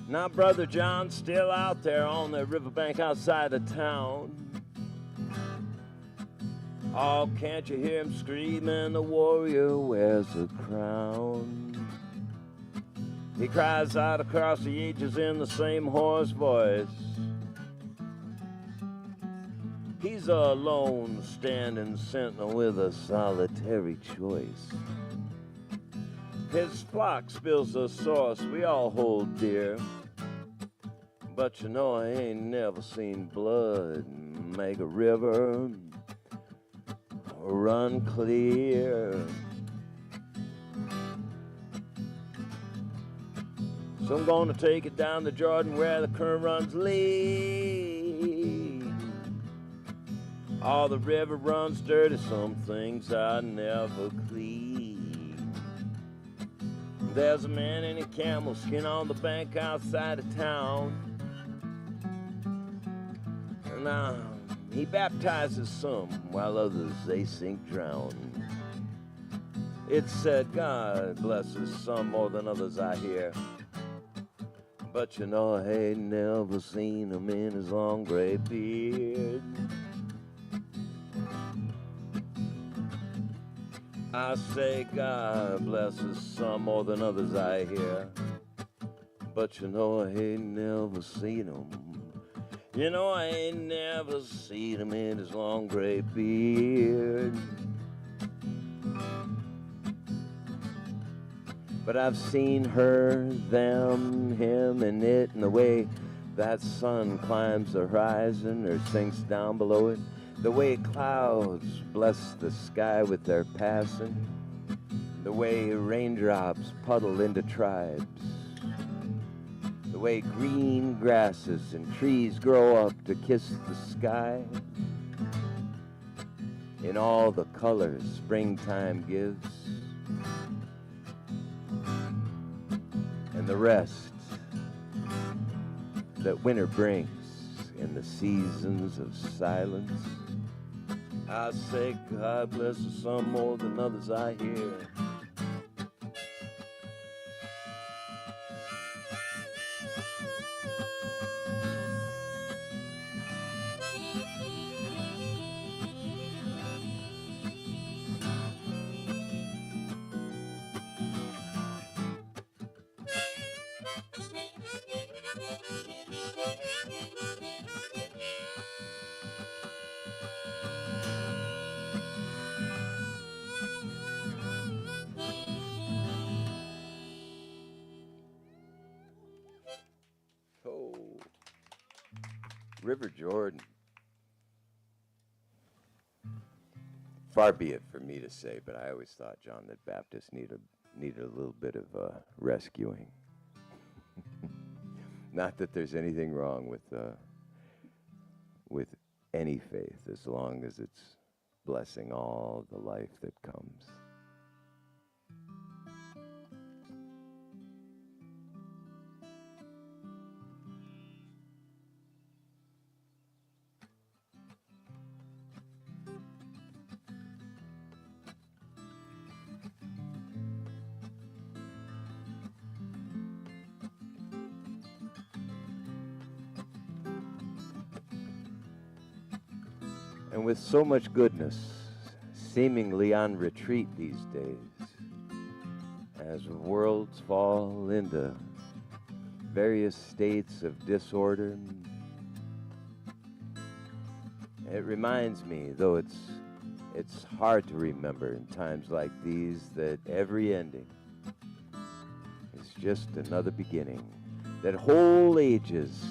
Now Brother John's still out there on the riverbank outside of town. Oh, can't you hear him screaming? The warrior wears a crown. He cries out across the ages in the same hoarse voice. He's a lone standing sentinel with a solitary choice. His flock spills the source we all hold dear. But you know I ain't never seen blood make a river run clear. So I'm gonna take it down the Jordan where the current runs lead. Oh, the river runs dirty, some things are never clean. There's a man in a camel skin on the bank outside of town. Now, he baptizes some while others they sink drown. It's said God blesses some more than others I hear. But you know I ain't never seen him in his long gray beard. I say God blesses some more than others I hear. But you know I ain't never seen him. You know I ain't never seen him in his long gray beard. But I've seen her, them, him, and it, and the way that sun climbs the horizon or sinks down below it, the way clouds bless the sky with their passing, the way raindrops puddle into tribes, the way green grasses and trees grow up to kiss the sky, in all the colors springtime gives, and the rest that winter brings in the seasons of silence. I say God blesses some more than others I hear. River Jordan. Far be it for me to say, but I always thought John the Baptist needed a little bit of rescuing. Not that there's anything wrong with any faith, as long as it's blessing all the life that comes. And with so much goodness seemingly on retreat these days, as worlds fall into various states of disorder, it reminds me, though it's hard to remember in times like these, that every ending is just another beginning, that whole ages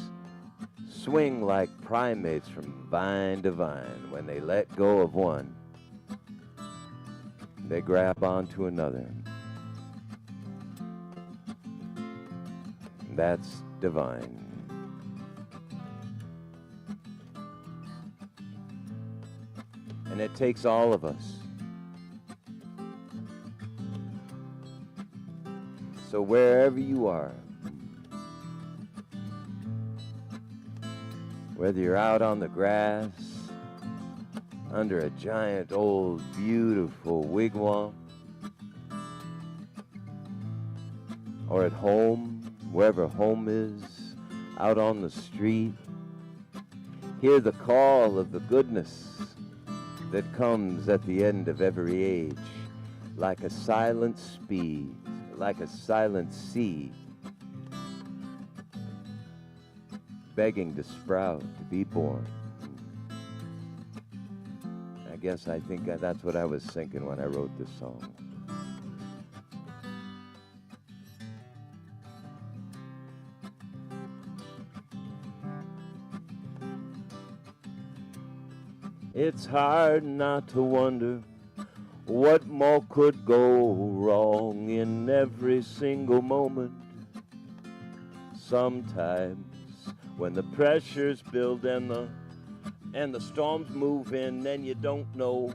swing like primates from vine to vine. When they let go of one, they grab onto another. That's divine. And it takes all of us. So wherever you are, whether you're out on the grass, under a giant old beautiful wigwam, or at home, wherever home is, out on the street, hear the call of the goodness that comes at the end of every age, like a silent speed, like a silent seed, begging to sprout, to be born. I think that's what I was thinking when I wrote this song. It's hard not to wonder what more could go wrong in every single moment. Sometimes when the pressures build and the storms move in, and you don't know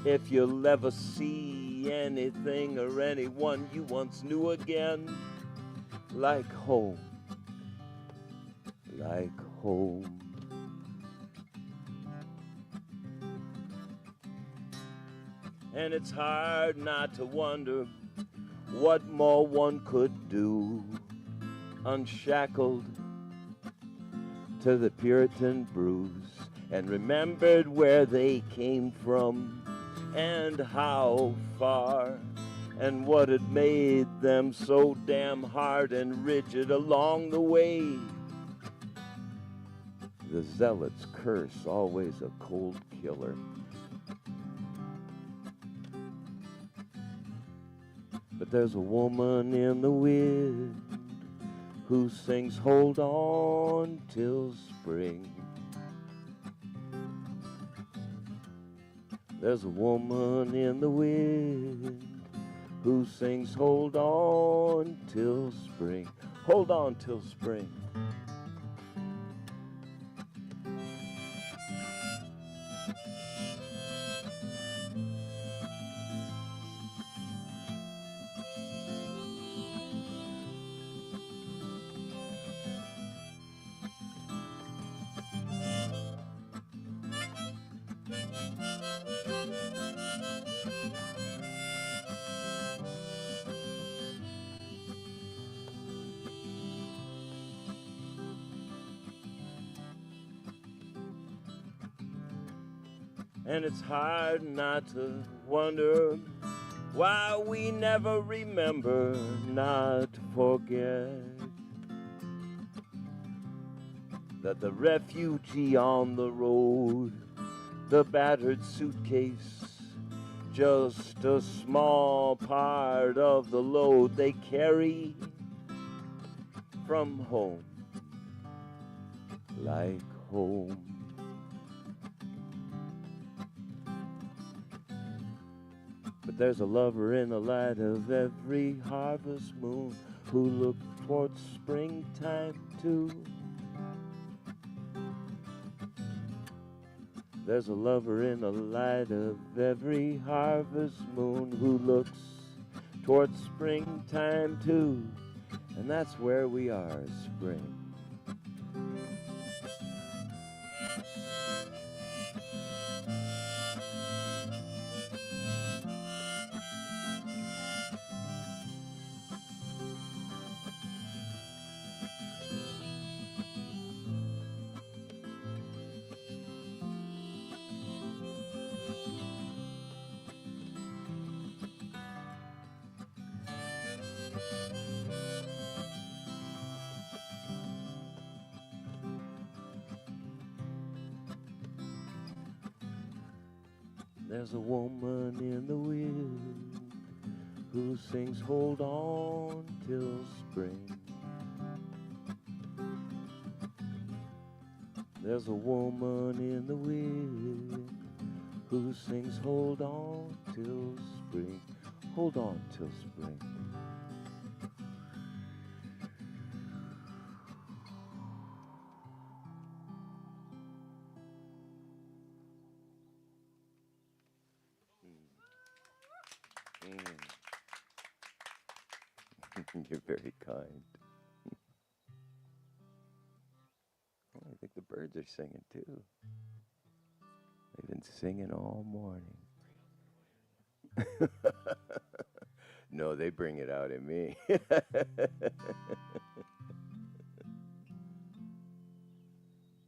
if you'll ever see anything or anyone you once knew again. Like home, like home. And it's hard not to wonder what more one could do, unshackled to the Puritan bruise, and remembered where they came from and how far, and what had made them so damn hard and rigid along the way. The zealot's curse, always a cold killer. But there's a woman in the wind who sings, hold on till spring. There's a woman in the wind who sings, hold on till spring. Hold on till spring. And it's hard not to wonder why we never remember not to forget that the refugee on the road, the battered suitcase, just a small part of the load they carry from home, like home. But there's a lover in the light of every harvest moon who looks towards springtime too. There's a lover in the light of every harvest moon who looks towards springtime too. And that's where we are, spring. There's a woman in the wind who sings, hold on till spring. There's a woman in the wind who sings, hold on till spring. Hold on till spring. You're very kind. Oh, I think the birds are singing too. They've been singing all morning. No, they bring it out in me. Now,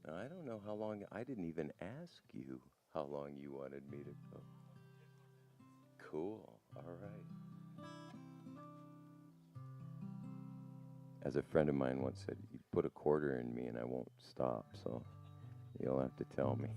I don't know how long, I didn't even ask you how long you wanted me to go. Cool, all right. As a friend of mine once said, you put a quarter in me and I won't stop, so you'll have to tell me.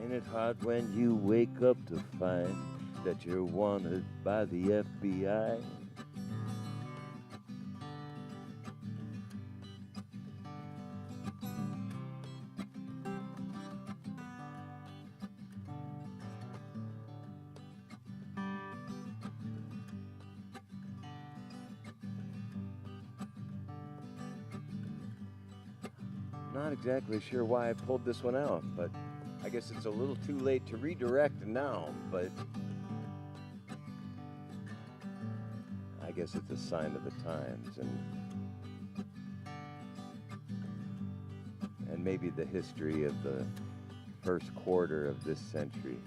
Ain't it hard when you wake up to find that you're wanted by the FBI? Not exactly sure why I pulled this one out, but I guess it's a little too late to redirect now, but I guess it's a sign of the times and maybe the history of the first quarter of this century.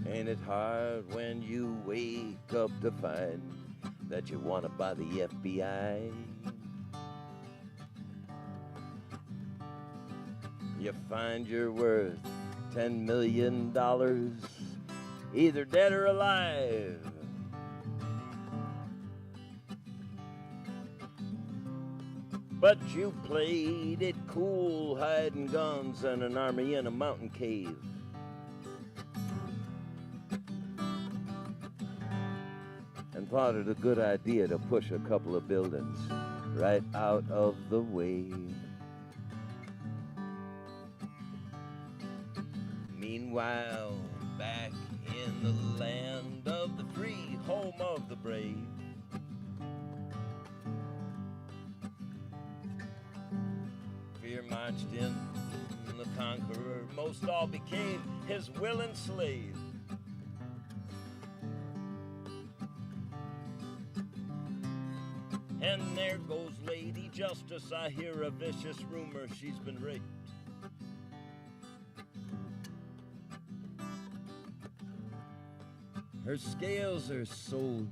Ain't it hard when you wake up to find that you're wanted by the FBI? You find you're worth $10 million, either dead or alive. But you played it cool, hiding guns and an army in a mountain cave. And thought it a good idea to push a couple of buildings right out of the way. Meanwhile, back in the land of the free, home of the brave, fear marched in, the conqueror most all became his willing slave. And there goes Lady Justice, I hear a vicious rumor she's been raped. Her scales are sold,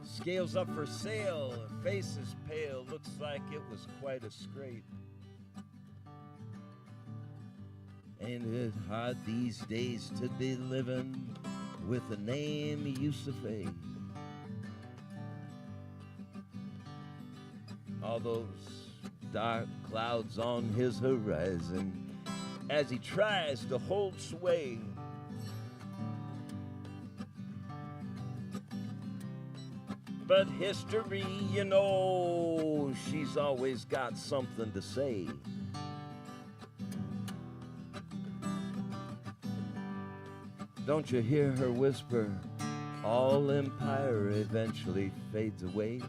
scales up for sale. Her face is pale, looks like it was quite a scrape. Ain't it hard these days to be living with the name Yusuf-A? All those dark clouds on his horizon as he tries to hold sway. But history, you know, she's always got something to say. Don't you hear her whisper, all empire eventually fades away?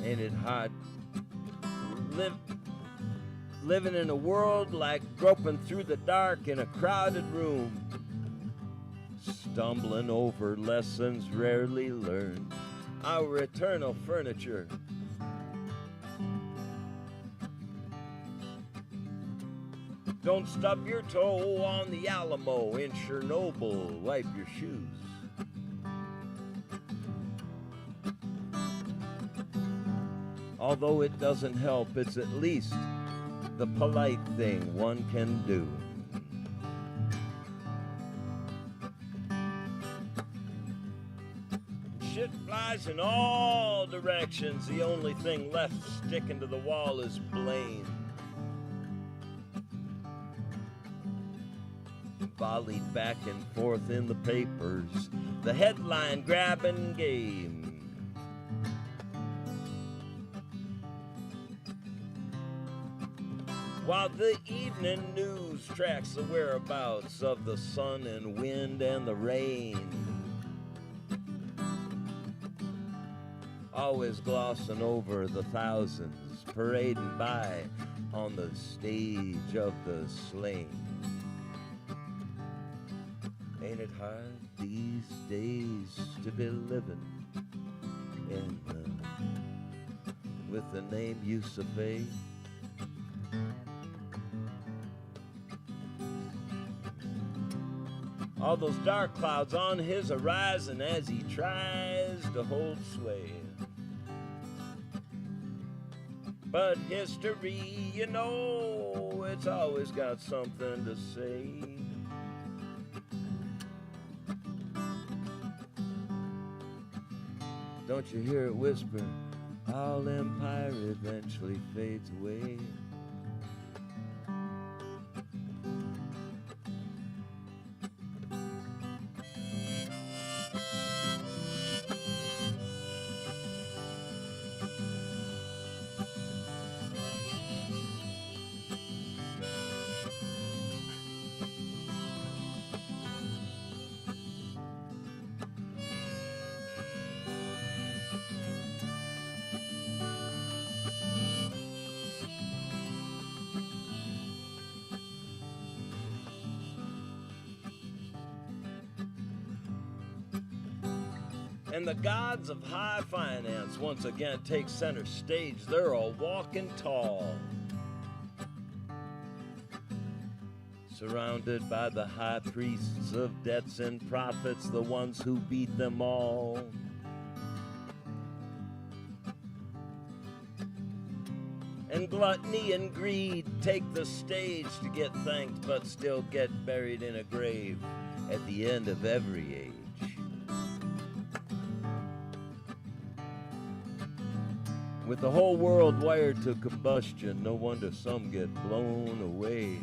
Ain't it hard living in a world like groping through the dark in a crowded room, stumbling over lessons rarely learned, our eternal furniture. Don't stub your toe on the Alamo in Chernobyl, wipe your shoes. Although it doesn't help, it's at least the polite thing one can do. Shit flies in all directions. The only thing left sticking to the wall is blame. Volleyed back and forth in the papers, the headline grabbing game. While the evening news tracks the whereabouts of the sun and wind and the rain, always glossing over the thousands parading by on the stage of the slain. Ain't it hard these days to be living in with the name Yusuf-A? All those dark clouds on his horizon as he tries to hold sway. But history, you know, it's always got something to say. Don't you hear it whisper, all empire eventually fades away. And the gods of high finance once again take center stage. They're all walking tall, surrounded by the high priests of debts and profits, the ones who beat them all. And gluttony and greed take the stage to get thanked, but still get buried in a grave at the end of every age. With the whole world wired to combustion, no wonder some get blown away.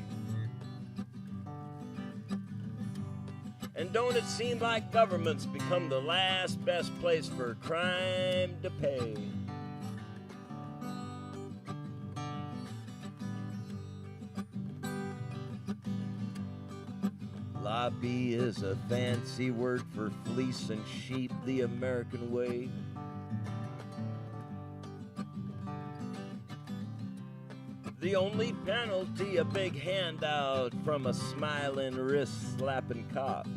And don't it seem like governments become the last best place for crime to pay? Lobby is a fancy word for fleece and sheep the American way. The only penalty, a big handout from a smiling, wrist-slapping cop.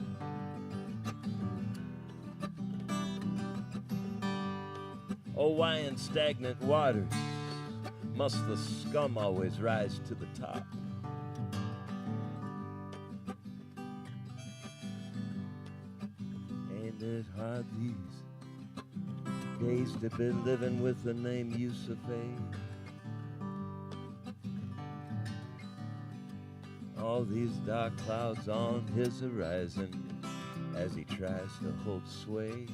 Oh, why in stagnant waters must the scum always rise to the top? it hard these days to be living with the name Yusuf all these dark clouds on his horizon as he tries to hold sway.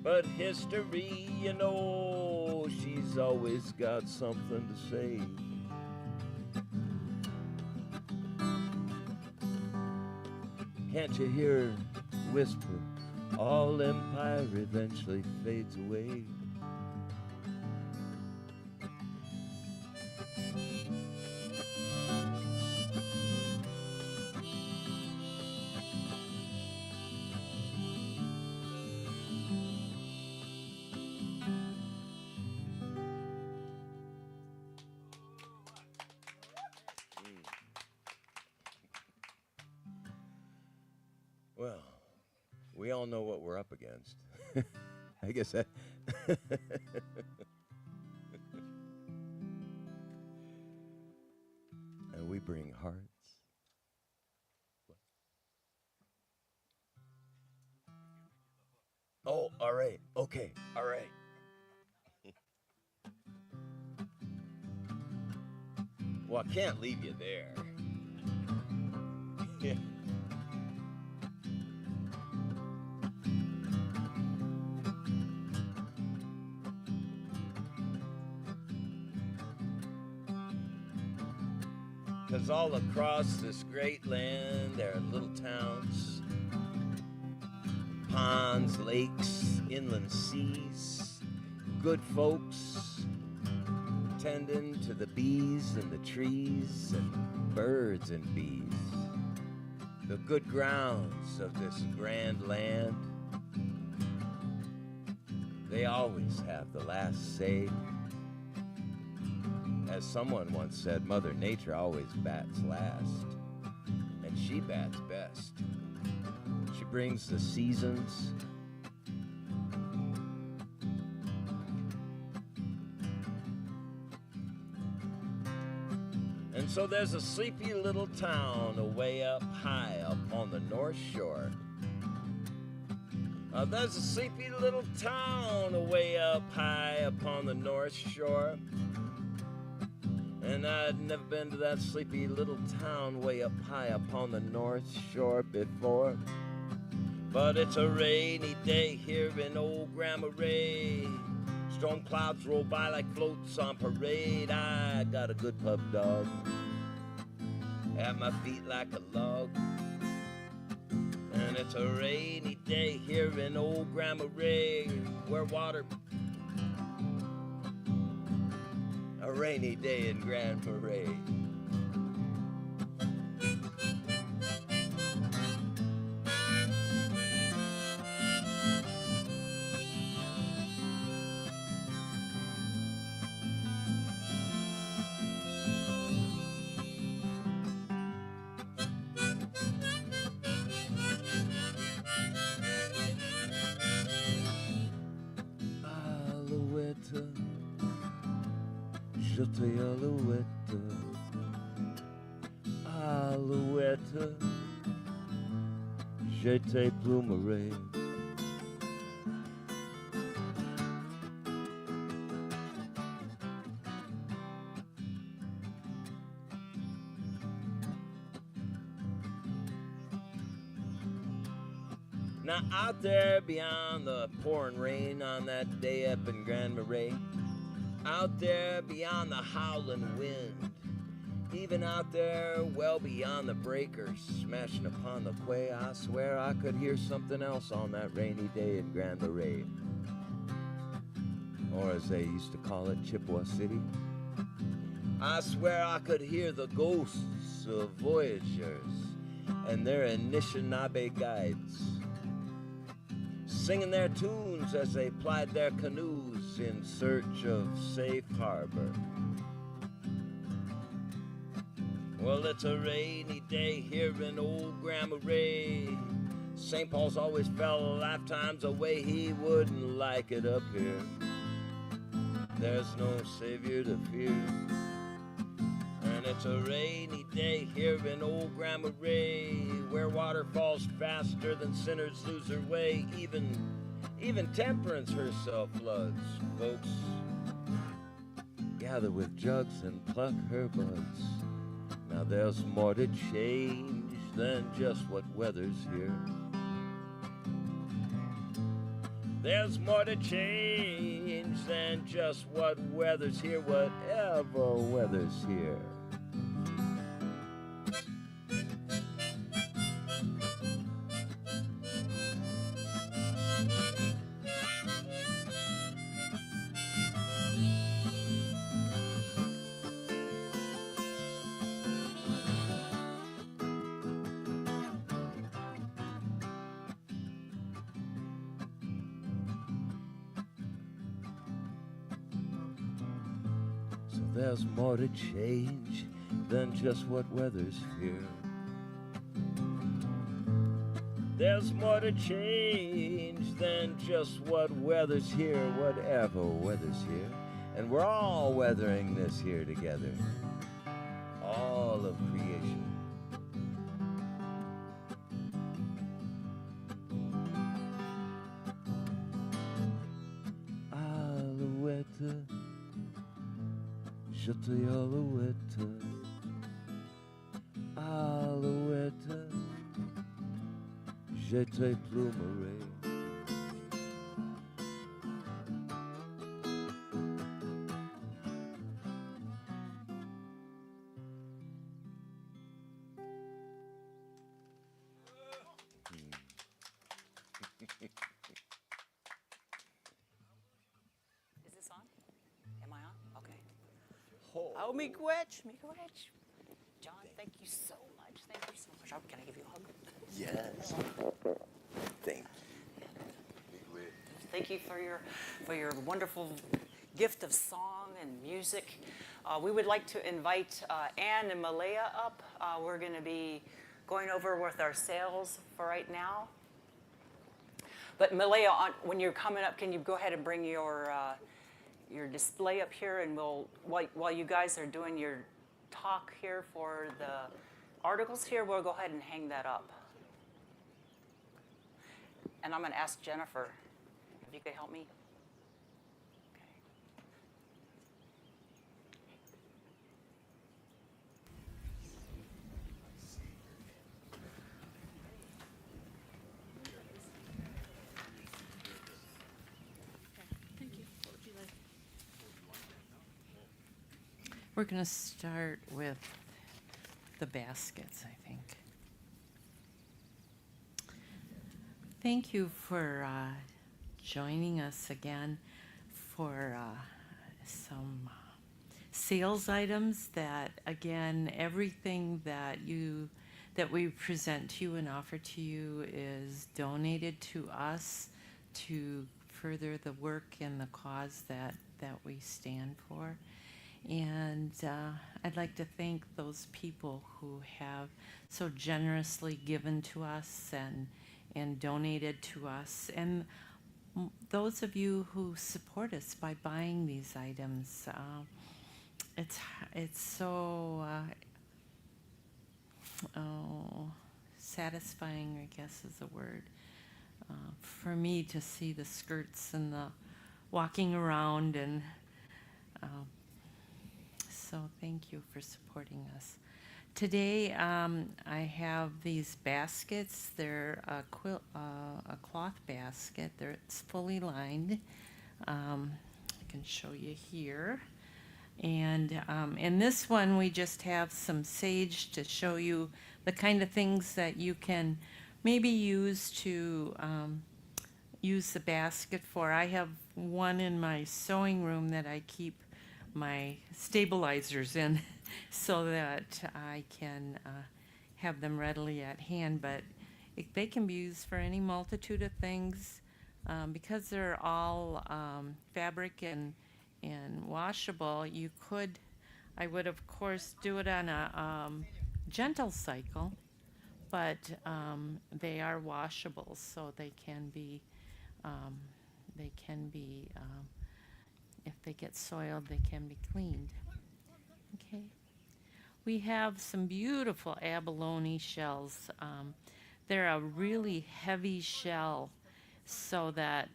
But history, you know, she's always got something to say. Can't you hear her whisper, all empire eventually fades away? Well, we all know what we're up against. I guess that. And we bring hearts. Oh, all right. Okay, all right. Well, I can't leave you there. Yeah. Because all across this great land there are little towns, ponds, lakes, inland seas, good folks tending to the bees and the trees and birds and bees. The good grounds of this grand land, they always have the last say. As someone once said, Mother Nature always bats last, and she bats best. She brings the seasons, and so there's a sleepy little town away up high up on the North Shore. There's a sleepy little town away up high up on the North Shore. And I'd never been to that sleepy little town way up high up on the North Shore before. But it's a rainy day here in old Grandma Ray. Storm clouds roll by like floats on parade. I got a good pup dog at my feet like a log. And it's a rainy day here in old Grandma Ray, where water... A rainy day in Grand Marais. Alouette, je t'ai alouette, alouette, je t'ai plumerai. Now out there beyond the pouring rain on that day up in Grand Marais, out there beyond the howling wind, even out there well beyond the breakers smashing upon the quay, I swear I could hear something else on that rainy day in Grand Marais. Or as they used to call it, Chippewa City. I swear I could hear the ghosts of voyagers and their Anishinaabe guides singing their tunes as they plied their canoes in search of safe harbor. Well, it's a rainy day here in old Grandma Ray. St. Paul's always fell lifetimes away. He wouldn't like it up here. There's no savior to fear. And And it's a rainy day here in old Grandma Ray, where water falls faster than sinners lose their way. Even temperance herself floods. Folks, gather with jugs and pluck her buds. Now there's more to change than just what weather's here. There's more to change than just what weather's here, whatever weather's here. So there's more to change than just what weather's here. There's more to change than just what weather's here, whatever weather's here. And we're all weathering this here together. All of creation. Alouette, je te alouette. Alouette, je te plumerai. Is this on? Am I on? Okay. Oh, miigwech. John, thank you so much. Thank you so much. Can I give you a hug? Yes. Thank you. Thank you for your wonderful gift of song and music. We would like to invite Ann and Malaya up. We're going to be going over with our sales for right now. But Malaya, when you're coming up, can you go ahead and bring your display up here, and while you guys are doing your talk here for the articles here, we'll go ahead and hang that up. And I'm going to ask Jennifer if you could help me. Okay. We're going to start with the baskets, I think. Thank you for joining us again for some sales items that, again, everything that we present to you and offer to you is donated to us to further the work and the cause that we stand for. And I'd like to thank those people who have so generously given to us and donated to us, and those of you who support us by buying these items. It's so satisfying, I guess is the word, for me to see the skirts and the walking around, and so thank you for supporting us. Today I have these baskets. They're a cloth basket. It's fully lined. I can show you here. And in this one, we just have some sage to show you the kind of things that you can maybe use to use the basket for. I have one in my sewing room that I keep my stabilizers in so that I can have them readily at hand, but they can be used for any multitude of things. Because they're all fabric and washable, I would of course do it on a gentle cycle, but they are washable, so they can be if they get soiled, they can be cleaned. Okay. We have some beautiful abalone shells. They're a really heavy shell, so that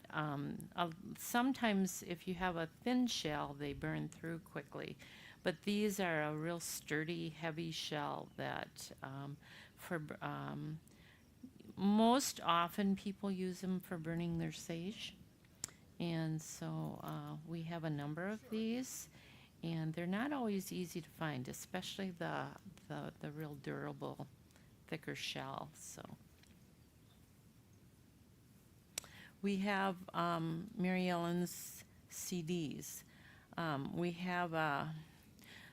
sometimes if you have a thin shell, they burn through quickly. But these are a real sturdy, heavy shell that most often people use them for burning their sage. And so we have a number of these, and they're not always easy to find, especially the real durable, thicker shell. So we have Mary Ellen's CDs. We have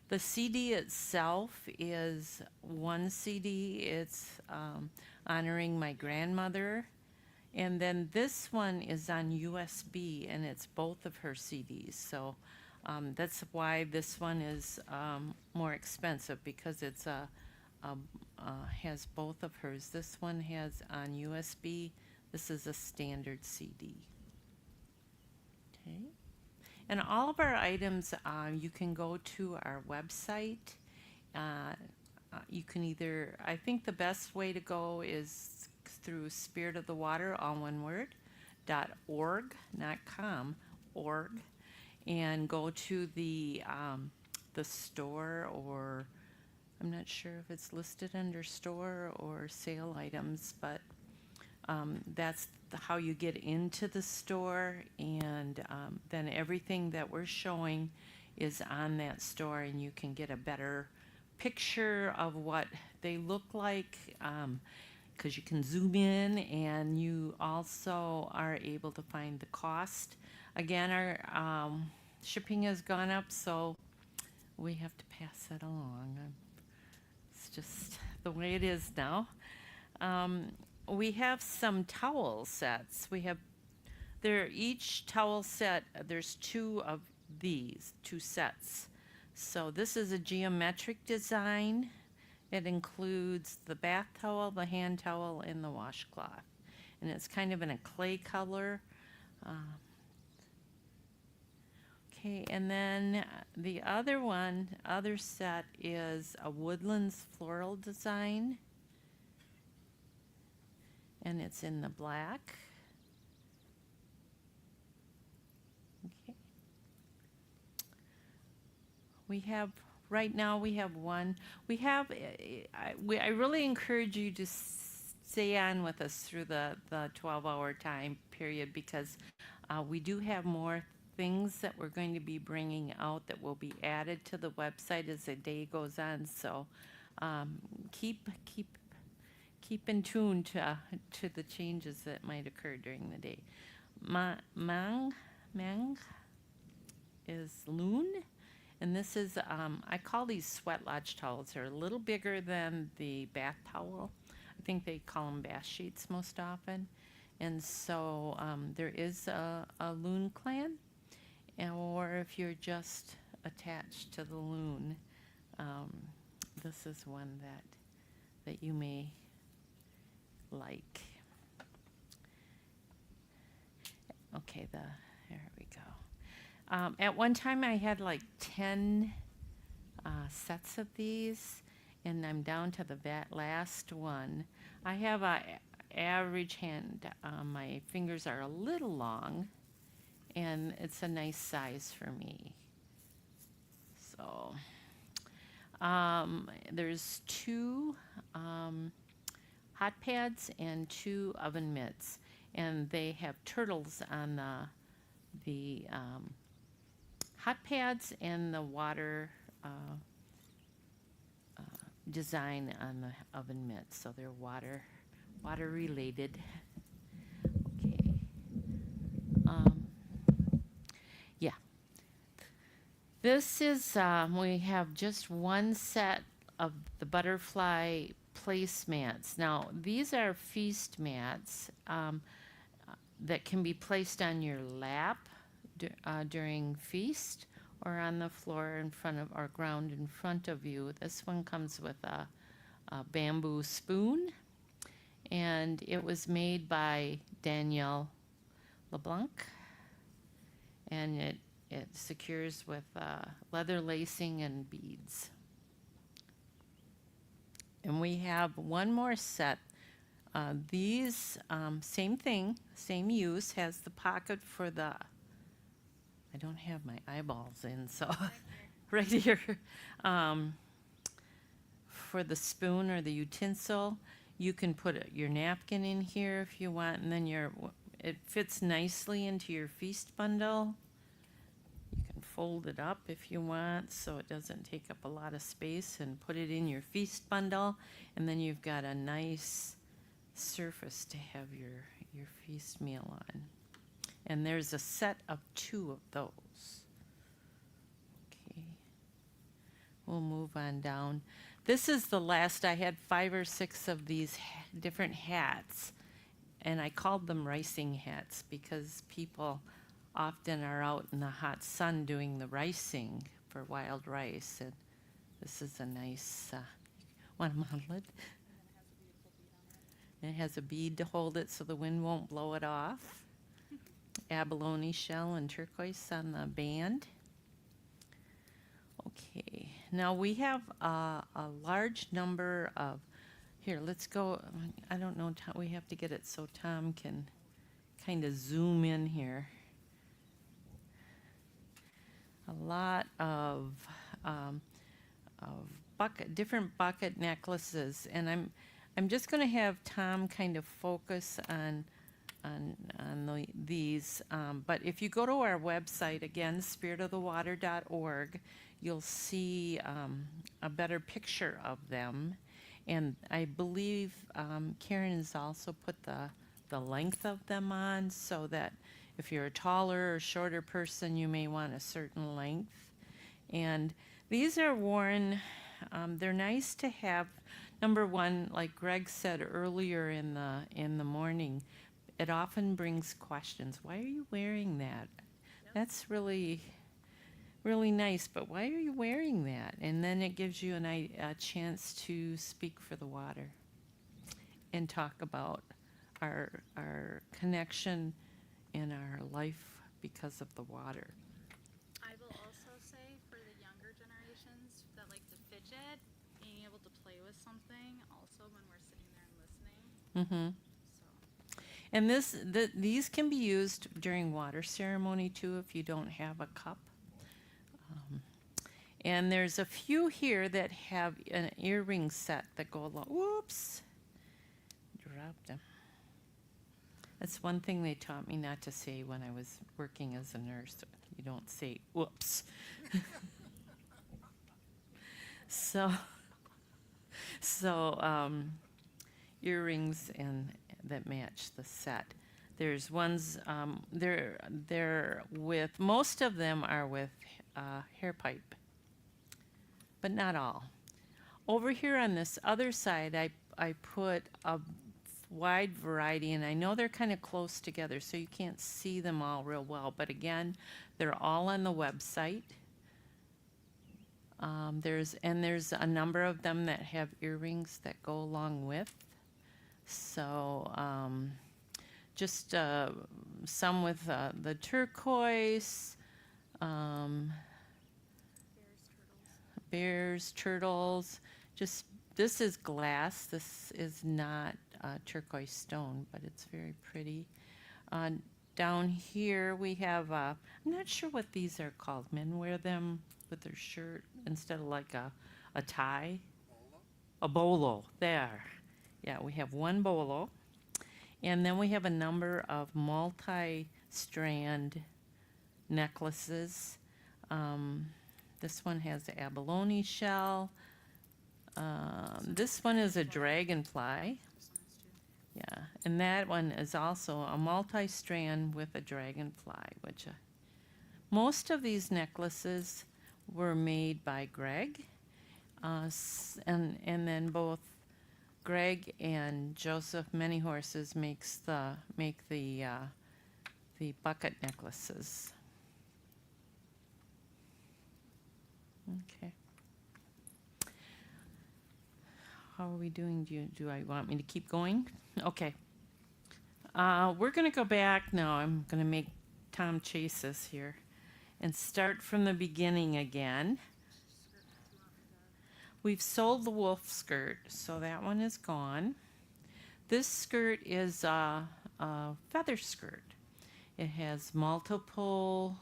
the CD itself is one CD. It's honoring my grandmother. And then this one is on USB, and it's both of her CDs. So that's why this one is more expensive, because it's has both of hers. This one has on USB. This is a standard CD. Okay. And all of our items, you can go to our website. You can either, I think the best way to go is through Spirit of the Water, all one word, .org, not com, org, and go to the store, or I'm not sure if it's listed under store or sale items, but that's how you get into the store, and then everything that we're showing is on that store, and you can get a better picture of what they look like, because you can zoom in, and you also are able to find the cost. Again, our shipping has gone up, so we have to pass that along. It's just the way it is now. We have some towel sets. Each towel set, there's two of these, two sets. So this is a geometric design. It includes the bath towel, the hand towel, and the washcloth. And it's kind of in a clay color. Okay, and then the other set is a woodlands floral design. And it's in the black. Okay. Right now we have one. I really encourage you to stay on with us through the 12-hour time period, because we do have more things that we're going to be bringing out that will be added to the website as the day goes on. So keep in tune to the changes that might occur during the day. Mang is loon, and this is, I call these sweat lodge towels. They're a little bigger than the bath towel. I think they call them bath sheets most often. And so there is a loon clan, or if you're just attached to the loon, this is one that you may like. Okay, there we go. At one time I had like 10 sets of these, and I'm down to the last one. I have a average hand. My fingers are a little long, and it's a nice size for me. So there's two hot pads and 2 oven mitts, and they have turtles on the hot pads and the water design on the oven mitts, so they're water related. Okay. Yeah. This is we have just one set of the butterfly placemats. Now, these are feast mats that can be placed on your lap during feast, or on the floor in front of, or ground in front of you. This one comes with a bamboo spoon, and it was made by Danielle LeBlanc, and it secures with leather lacing and beads. And we have one more set. These, same thing, same use, has the pocket for the, I don't have my eyeballs in, so, right here. For the spoon or the utensil, you can put your napkin in here if you want, and then it fits nicely into your feast bundle. You can fold it up if you want, so it doesn't take up a lot of space, and put it in your feast bundle, and then you've got a nice surface to have your feast meal on. And there's a set of 2 of those. Okay. We'll move on down. This is the last. I had 5 or 6 of these different hats, and I called them ricing hats because people often are out in the hot sun doing the ricing for wild rice, and this is a nice, want to model it? And it has a bead to hold it so the wind won't blow it off. Abalone shell and turquoise on the band. Okay, now we have a large number of, here, let's go, I don't know, we have to get it so Tom can kind of zoom in here. A lot of different bucket necklaces, and I'm just going to have Tom kind of focus on these. But if you go to our website again, spiritofthewater.org, you'll see a better picture of them, and I believe Karen has also put the length of them on, so that if you're a taller or shorter person, you may want a certain length. And these are worn, they're nice to have. Number one, like Greg said earlier in the morning, it often brings questions. Why are you wearing that? That's really, really nice, but why are you wearing that? And then it gives you a chance to speak for the water and talk about our connection in our life because of the water. I will also say for the younger generations that like to fidget, being able to play with something also when we're sitting there and listening. So. And these can be used during water ceremony too if you don't have a cup. And there's a few here that have an earring set that go along. Whoops, dropped them. That's one thing they taught me not to say when I was working as a nurse. You don't say whoops. So earrings and that match the set. There's ones they're with, most of them are with hair pipe, but not all. Over here on this other side, I put a wide variety, and I know they're kind of close together, so you can't see them all real well. But again, they're all on the website. There's a number of them that have earrings that go along with. So just some with the turquoise, bears, turtles. Just this is glass. This is not turquoise stone, but it's very pretty. Down here we have, I'm not sure what these are called. Men wear them with their shirt instead of like a tie. A bolo, there. Yeah, we have one bolo. And then we have a number of multi-strand necklaces. This one has the abalone shell. This one is a dragonfly. Yeah, and that one is also a multi-strand with a dragonfly, which most of these necklaces were made by Greg. And then both Greg and Joseph Many Horses make the bucket necklaces. Okay. How are we doing? Do I want me to keep going? Okay. We're going to go back now. I'm going to make Tom chase us here and start from the beginning again. We've sold the wolf skirt, so that one is gone. This skirt is a feather skirt. It has multiple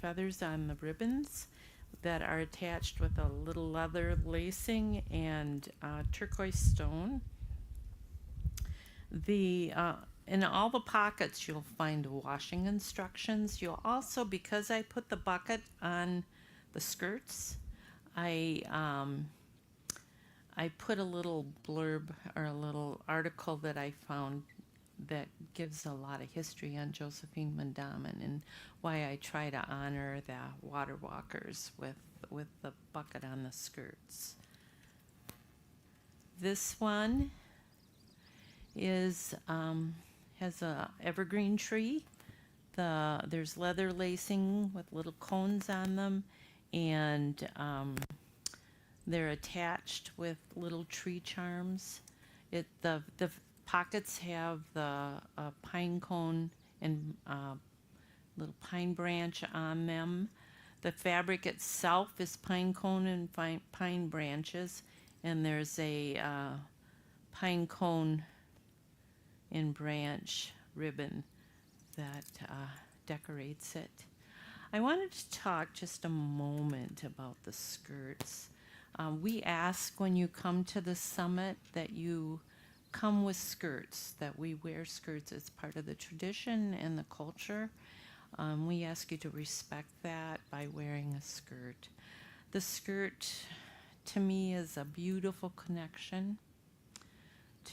feathers on the ribbons that are attached with a little leather lacing and turquoise stone. In all the pockets you'll find washing instructions. You'll also, because I put the bucket on the skirts, I put a little blurb or a little article that I found that gives a lot of history on Josephine Mandamin and why I try to honor the water walkers with the bucket on the skirts. This one is has a evergreen tree. There's leather lacing with little cones on them, and they're attached with little tree charms. The pockets have the pine cone and little pine branch on them. The fabric itself is pine cone and pine branches, and there's a pine cone and branch ribbon that decorates it. I wanted to talk just a moment about the skirts. We ask when you come to the summit that you come with skirts, that we wear skirts as part of the tradition and the culture. We ask you to respect that by wearing a skirt. The skirt, to me, is a beautiful connection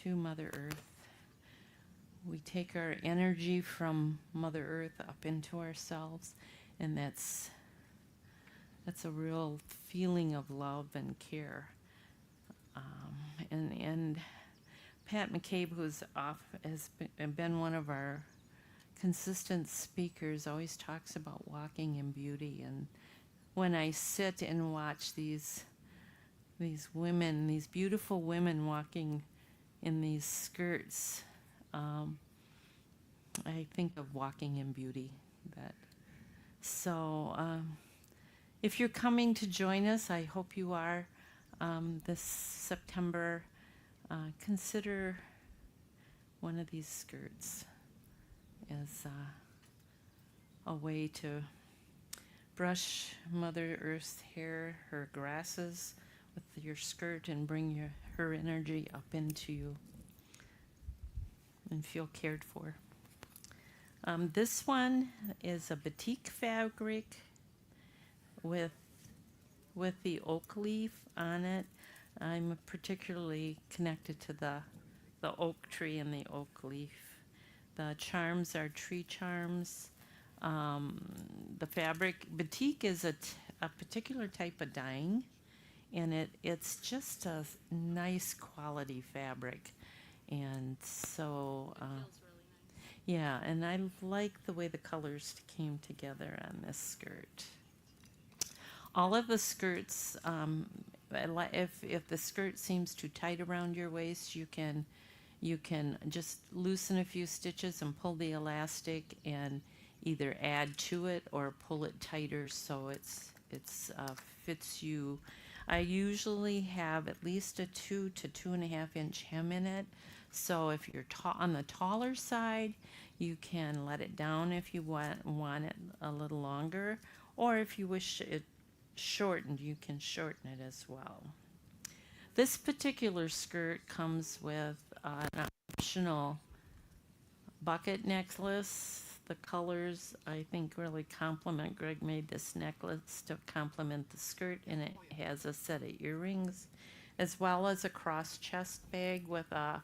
to Mother Earth. We take our energy from Mother Earth up into ourselves, and that's a real feeling of love and care. And Pat McCabe, who's has been one of our consistent speakers, always talks about walking in beauty. And when I sit and watch these women, these beautiful women walking in these skirts, I think of walking in beauty. If you're coming to join us, I hope you are, this September, consider one of these skirts as a way to brush Mother Earth's hair, her grasses, with your skirt and bring her energy up into you and feel cared for. This one is a batik fabric with the oak leaf on it. I'm particularly connected to the oak tree and the oak leaf. The charms are tree charms. The fabric, batik is a particular type of dyeing, and it's just a nice quality fabric. And so, Feels really nice. yeah, and I like the way the colors came together on this skirt. All of the skirts, if the skirt seems too tight around your waist, you can just loosen a few stitches and pull the elastic and either add to it or pull it tighter so it's fits you. I usually have at least a 2 to 2.5 inch hem in it. So if you're on the taller side, you can let it down if you want it a little longer, or if you wish it shortened, you can shorten it as well. This particular skirt comes with an optional bucket necklace. The colors, I think, really complement. Greg made this necklace to complement the skirt, and it has a set of earrings, as well as a cross chest bag with a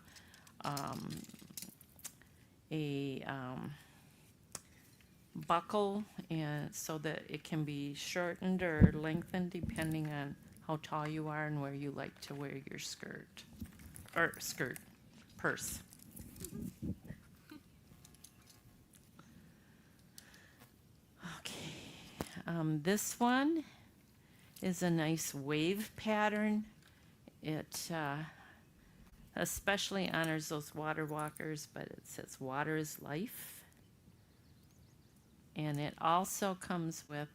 buckle, and so that it can be shortened or lengthened depending on how tall you are and where you like to wear your purse. Okay, this one is a nice wave pattern. It especially honors those water walkers, but it says water is life. And it also comes with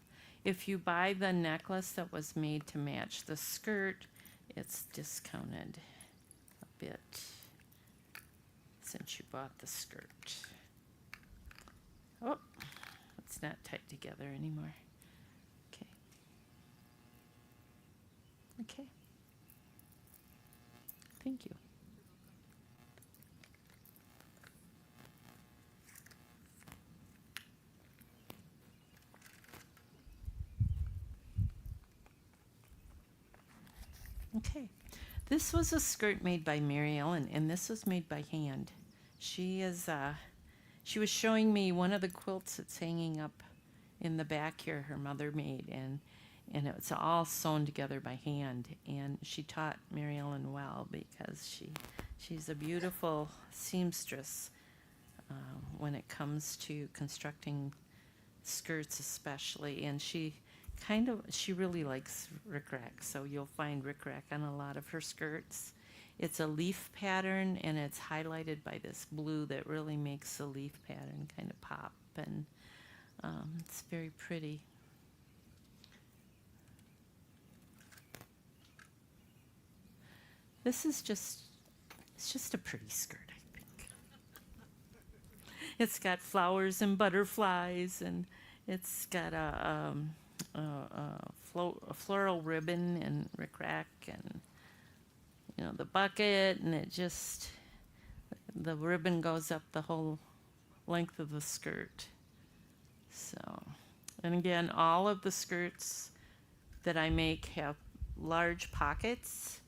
If you buy the necklace that was made to match the skirt, it's discounted a bit since you bought the skirt. Oh, it's not tied together anymore. Okay. Okay. Thank you. Okay. This was a skirt made by Mary Ellen, and this was made by hand. She was showing me one of the quilts that's hanging up in the back here her mother made, and it's all sewn together by hand. And she taught Mary Ellen well because she's a beautiful seamstress when it comes to constructing skirts especially, and she really likes rickrack, so you'll find rickrack on a lot of her skirts. It's a leaf pattern, and it's highlighted by this blue that really makes the leaf pattern kind of pop, and it's very pretty. This is it's just a pretty skirt, I think. It's got flowers and butterflies, and it's got a floral ribbon and rickrack, and the bucket, and the ribbon goes up the whole length of the skirt. So, and again, all of the skirts that I make have large pockets.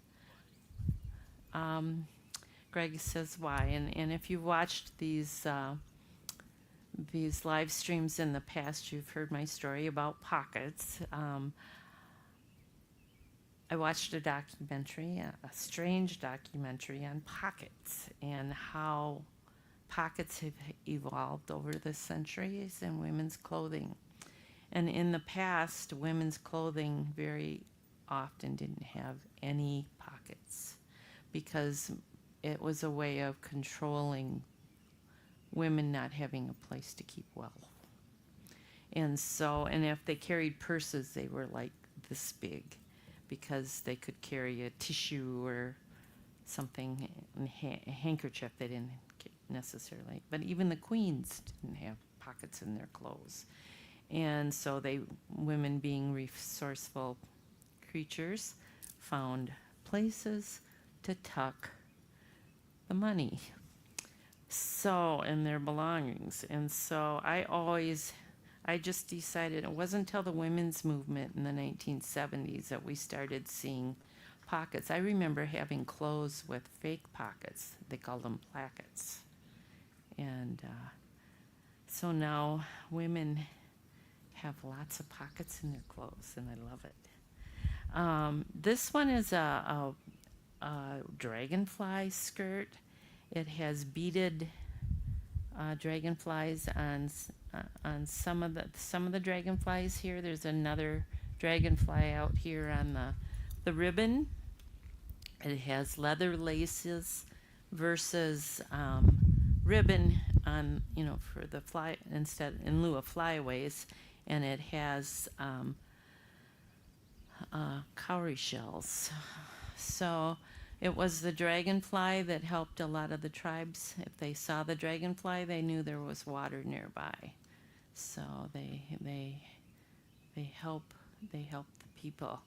Greg says why, and if you've watched these live streams in the past, you've heard my story about pockets. I watched a documentary, a strange documentary on pockets and how pockets have evolved over the centuries in women's clothing. And in the past, women's clothing very often didn't have any pockets because it was a way of controlling women not having a place to keep wealth. And if they carried purses, they were like this big because they could carry a tissue or something, a handkerchief they didn't get necessarily. But even the queens didn't have pockets in their clothes. And so women being resourceful creatures, found places to tuck the money. And their belongings. And so I just decided, it wasn't until the women's movement in the 1970s that we started seeing pockets. I remember having clothes with fake pockets. They called them plackets. And so now women have lots of pockets in their clothes, and I love it. This one is a dragonfly skirt. It has beaded dragonflies on some of the dragonflies here. There's another dragonfly out here on the ribbon. It has leather laces versus ribbon on for the fly in lieu of flyaways, and it has cowrie shells. So it was the dragonfly that helped a lot of the tribes. If they saw the dragonfly, they knew there was water nearby. So they help the people.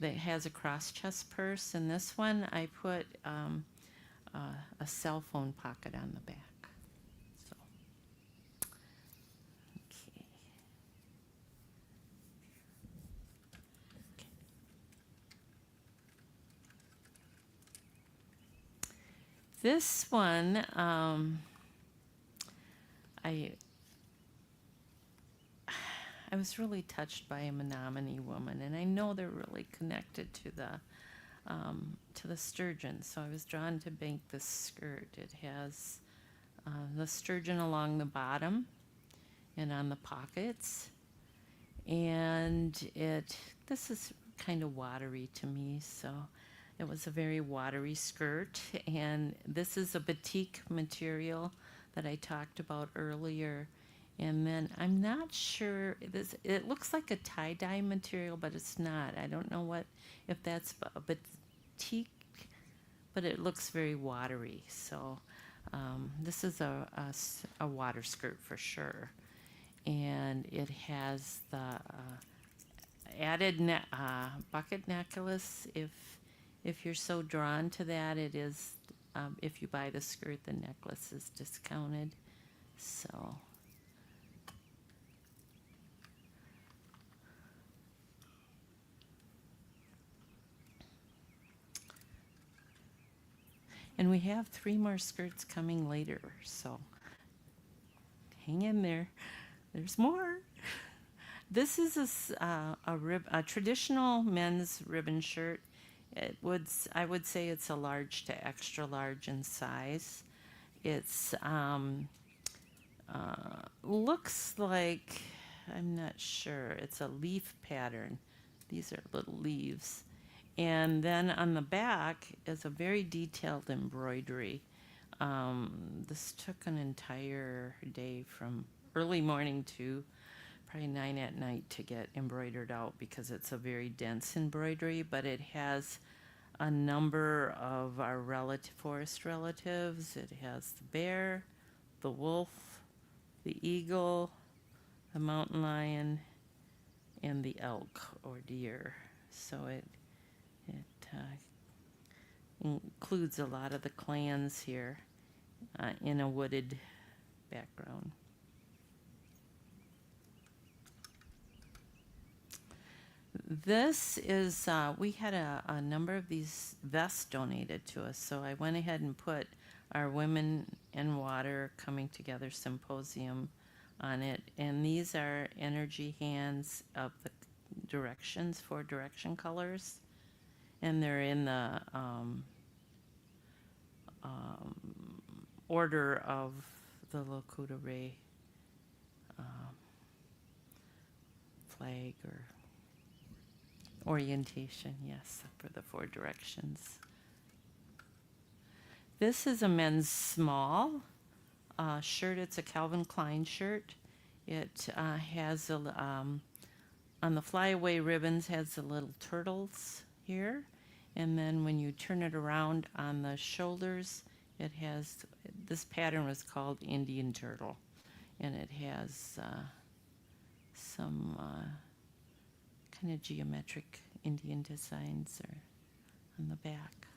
It has a cross-chest purse, and this one I put a cell phone pocket on the back. So, okay. This one, I was really touched by a Menominee woman, and I know they're really connected to the sturgeon. So I was drawn to make this skirt. It has the sturgeon along the bottom and on the pockets, and this is kind of watery to me, so it was a very watery skirt. And this is a batik material that I talked about earlier, And then I'm not sure, it looks like a tie-dye material, but it's not. I don't know if that's a batik, but it looks very watery. So this is a water skirt for sure. And it has the added bucket necklace. If you're so drawn to that, it is, if you buy the skirt, the necklace is discounted. So. And we have 3 more skirts coming later, so hang in there. There's more. This is a traditional men's ribbon shirt. I would say it's a large to extra large in size. It's looks like, I'm not sure, it's a leaf pattern. These are little leaves. And then on the back is a very detailed embroidery. This took an entire day from early morning to probably 9 at night to get embroidered out because it's a very dense embroidery, but it has a number of our forest relatives. It has the bear, the wolf, the eagle, the mountain lion, and the elk or deer. So it includes a lot of the clans here in a wooded background. This is, we had a number of these vests donated to us, so I went ahead and put our Women in Water Coming Together Symposium on it, and these are energy hands of the directions, 4 direction colors. And they're in the order of the Lakota Ray flag or orientation, yes, for the 4 directions. This is a men's small shirt. It's a Calvin Klein shirt. It has on the flyaway ribbons has the little turtles here, and then when you turn it around on the shoulders, it has, this pattern was called Indian Turtle, and it has some kind of geometric Indian designs on the back.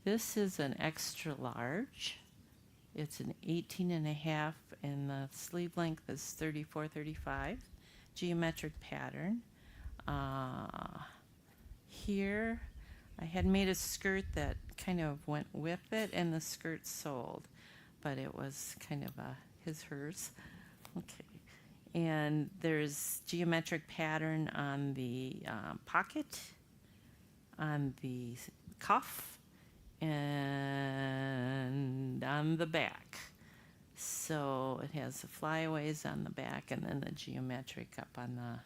This is an extra large. It's an 18.5, and the sleeve length is 34-35. Geometric pattern. Here I had made a skirt that kind of went with it, and the skirt sold, but it was kind of a hers. Okay, and there's geometric pattern on the pocket, on the cuff, and on the back. So it has the flyaways on the back, and then the geometric up on the,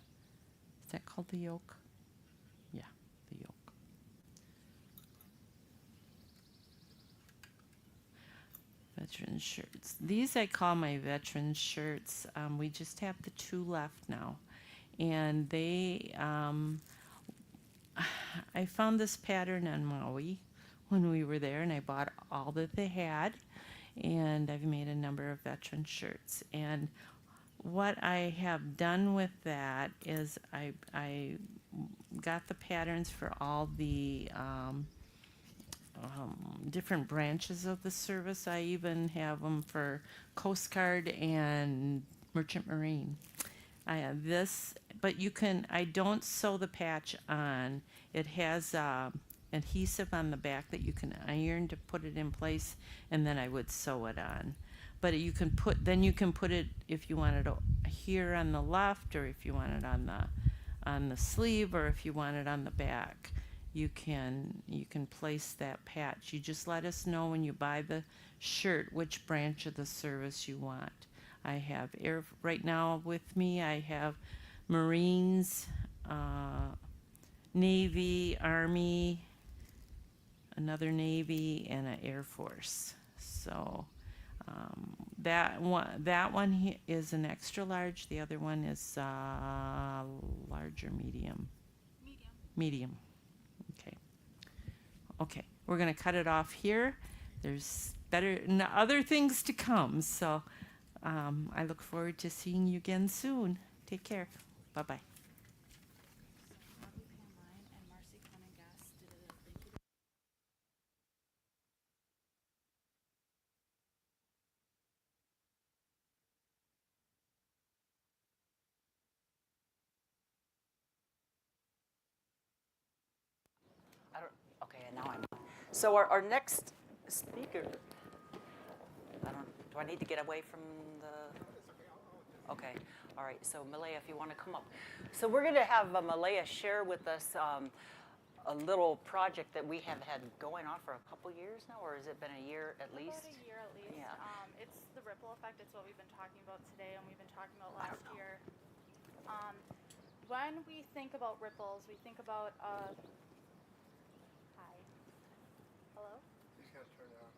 is that called the yoke? Yeah, the yoke. Veteran shirts. These I call my veteran shirts. We just have the 2 left now. And they, I found this pattern on Maui when we were there, and I bought all that they had. And I've made a number of veteran shirts. And what I have done with that is I got the patterns for all the different branches of the service. I even have them for Coast Guard and Merchant Marine. I have this, but you can, I don't sew the patch on. It has adhesive on the back that you can iron to put it in place, and then I would sew it on. But you can put, then you can put it if you want it here on the left, or if you want it on the sleeve, or if you want it on the back. You can place that patch. You just let us know when you buy the shirt which branch of the service you want. I have right now with me. I have Marines, Navy, Army, another Navy, and an Air Force. So That one is an extra large. The other one is large or medium? Medium. Medium. Okay. Okay. We're going to cut it off here. There's other things to come. So I look forward to seeing you again soon. Take care. Bye-bye. I don't, okay, and now I'm on. So our next speaker, do I need to get away from the? Okay, all right, so Malaya, if you want to come up. So we're going to have Malaya share with us a little project that we have had going on for a couple years now, or has it been a year at least? About a year at least. Yeah. It's the ripple effect. It's what we've been talking about today, and we've been talking about last year. When we think about ripples, we think about hi. Hello? He's got to turn it on.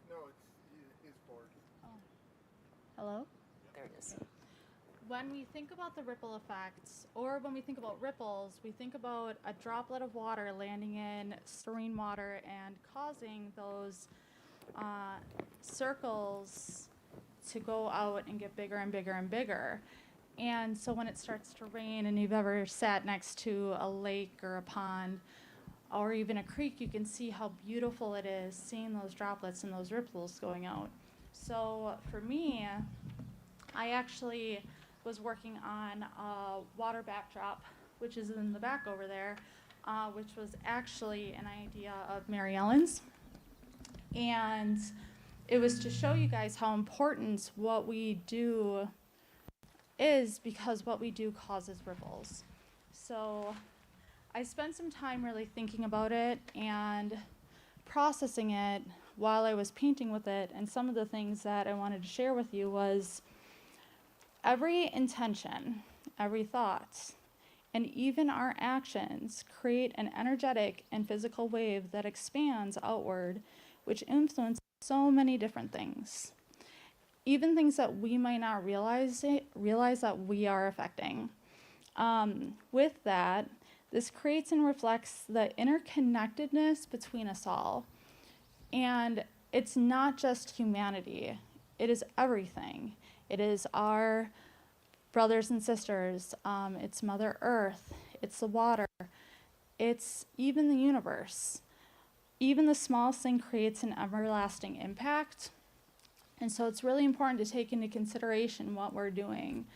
No, he's bored. Oh. Hello? There it is. When we think about the ripple effects, or when we think about ripples, we think about a droplet of water landing in serene water and causing those circles to go out and get bigger and bigger and bigger. And so when it starts to rain and you've ever sat next to a lake or a pond or even a creek, you can see how beautiful it is seeing those droplets and those ripples going out. So for me, I actually was working on a water backdrop, which is in the back over there, which was actually an idea of Mary Ellen's. And it was to show you guys how important what we do is, because what we do causes ripples. So I spent some time really thinking about it and processing it while I was painting with it. And some of the things that I wanted to share with you was every intention, every thought, and even our actions create an energetic and physical wave that expands outward, which influences so many different things. Even things that we might not realize that we are affecting. With that, this creates and reflects the interconnectedness between us all. And it's not just humanity, it is everything. It is our brothers and sisters, it's Mother Earth, it's the water, it's even the universe. Even the smallest thing creates an everlasting impact. And so it's really important to take into consideration what we're doing.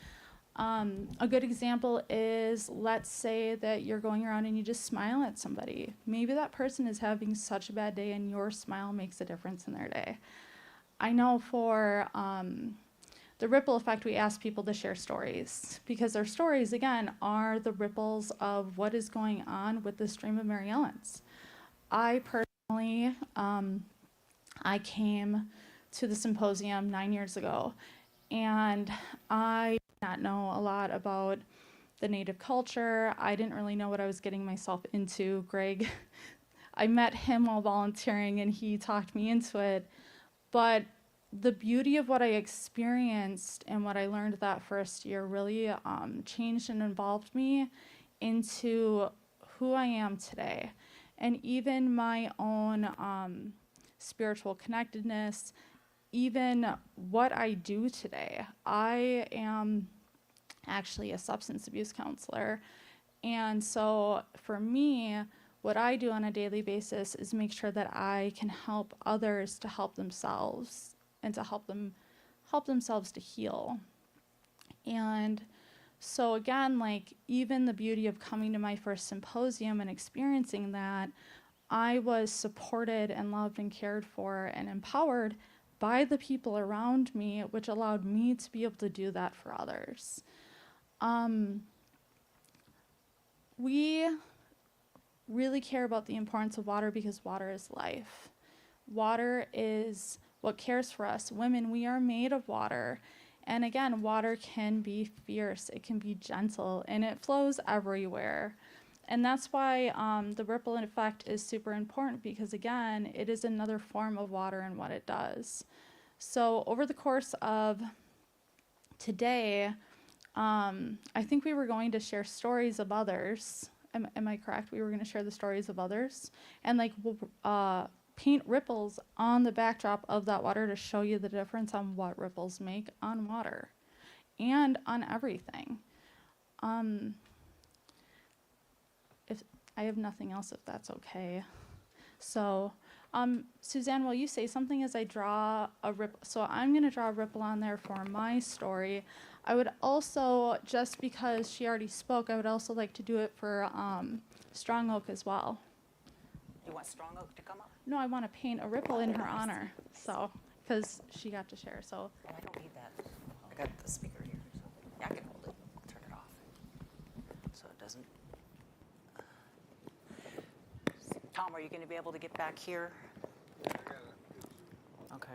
A good example is, let's say that you're going around and you just smile at somebody. Maybe that person is having such a bad day and your smile makes a difference in their day. I know for the ripple effect, we ask people to share stories, because their stories, again, are the ripples of what is going on with the stream of Mary Ellen's. I personally, I came to the symposium 9 years ago, and I did not know a lot about the Native culture. I didn't really know what I was getting myself into. Greg, I met him while volunteering, and he talked me into it. But the beauty of what I experienced and what I learned that first year really changed and evolved me into who I am today. And even my own spiritual connectedness, even what I do today. I am actually a substance abuse counselor. And so for me, what I do on a daily basis is make sure that I can help others to help themselves and to help themselves to heal. And so again, like, even the beauty of coming to my first symposium and experiencing that, I was supported and loved and cared for and empowered by the people around me, which allowed me to be able to do that for others. We really care about the importance of water because water is life. Water is what cares for us. Women, we are made of water. And again, water can be fierce, it can be gentle, and it flows everywhere. And that's why the ripple effect is super important, because again, it is another form of water and what it does. So over the course of today, I think we were going to share stories of others. Am I correct? We were going to share the stories of others and like paint ripples on the backdrop of that water to show you the difference on what ripples make on water and on everything. If I have nothing else, if that's okay. So, Suzanne, will you say something as I draw a ripple? So I'm going to draw a ripple on there for my story. I would also, just because she already spoke, I would also like to do it for Strong Oak as well. You want Strong Oak to come up? No, I want to paint a ripple in her honor. So, because she got to share. So, Oh, I don't need that. I got the speaker here. So yeah, I can hold it. I'll turn it off. So it doesn't. Tom, are you going to be able to get back here? Okay.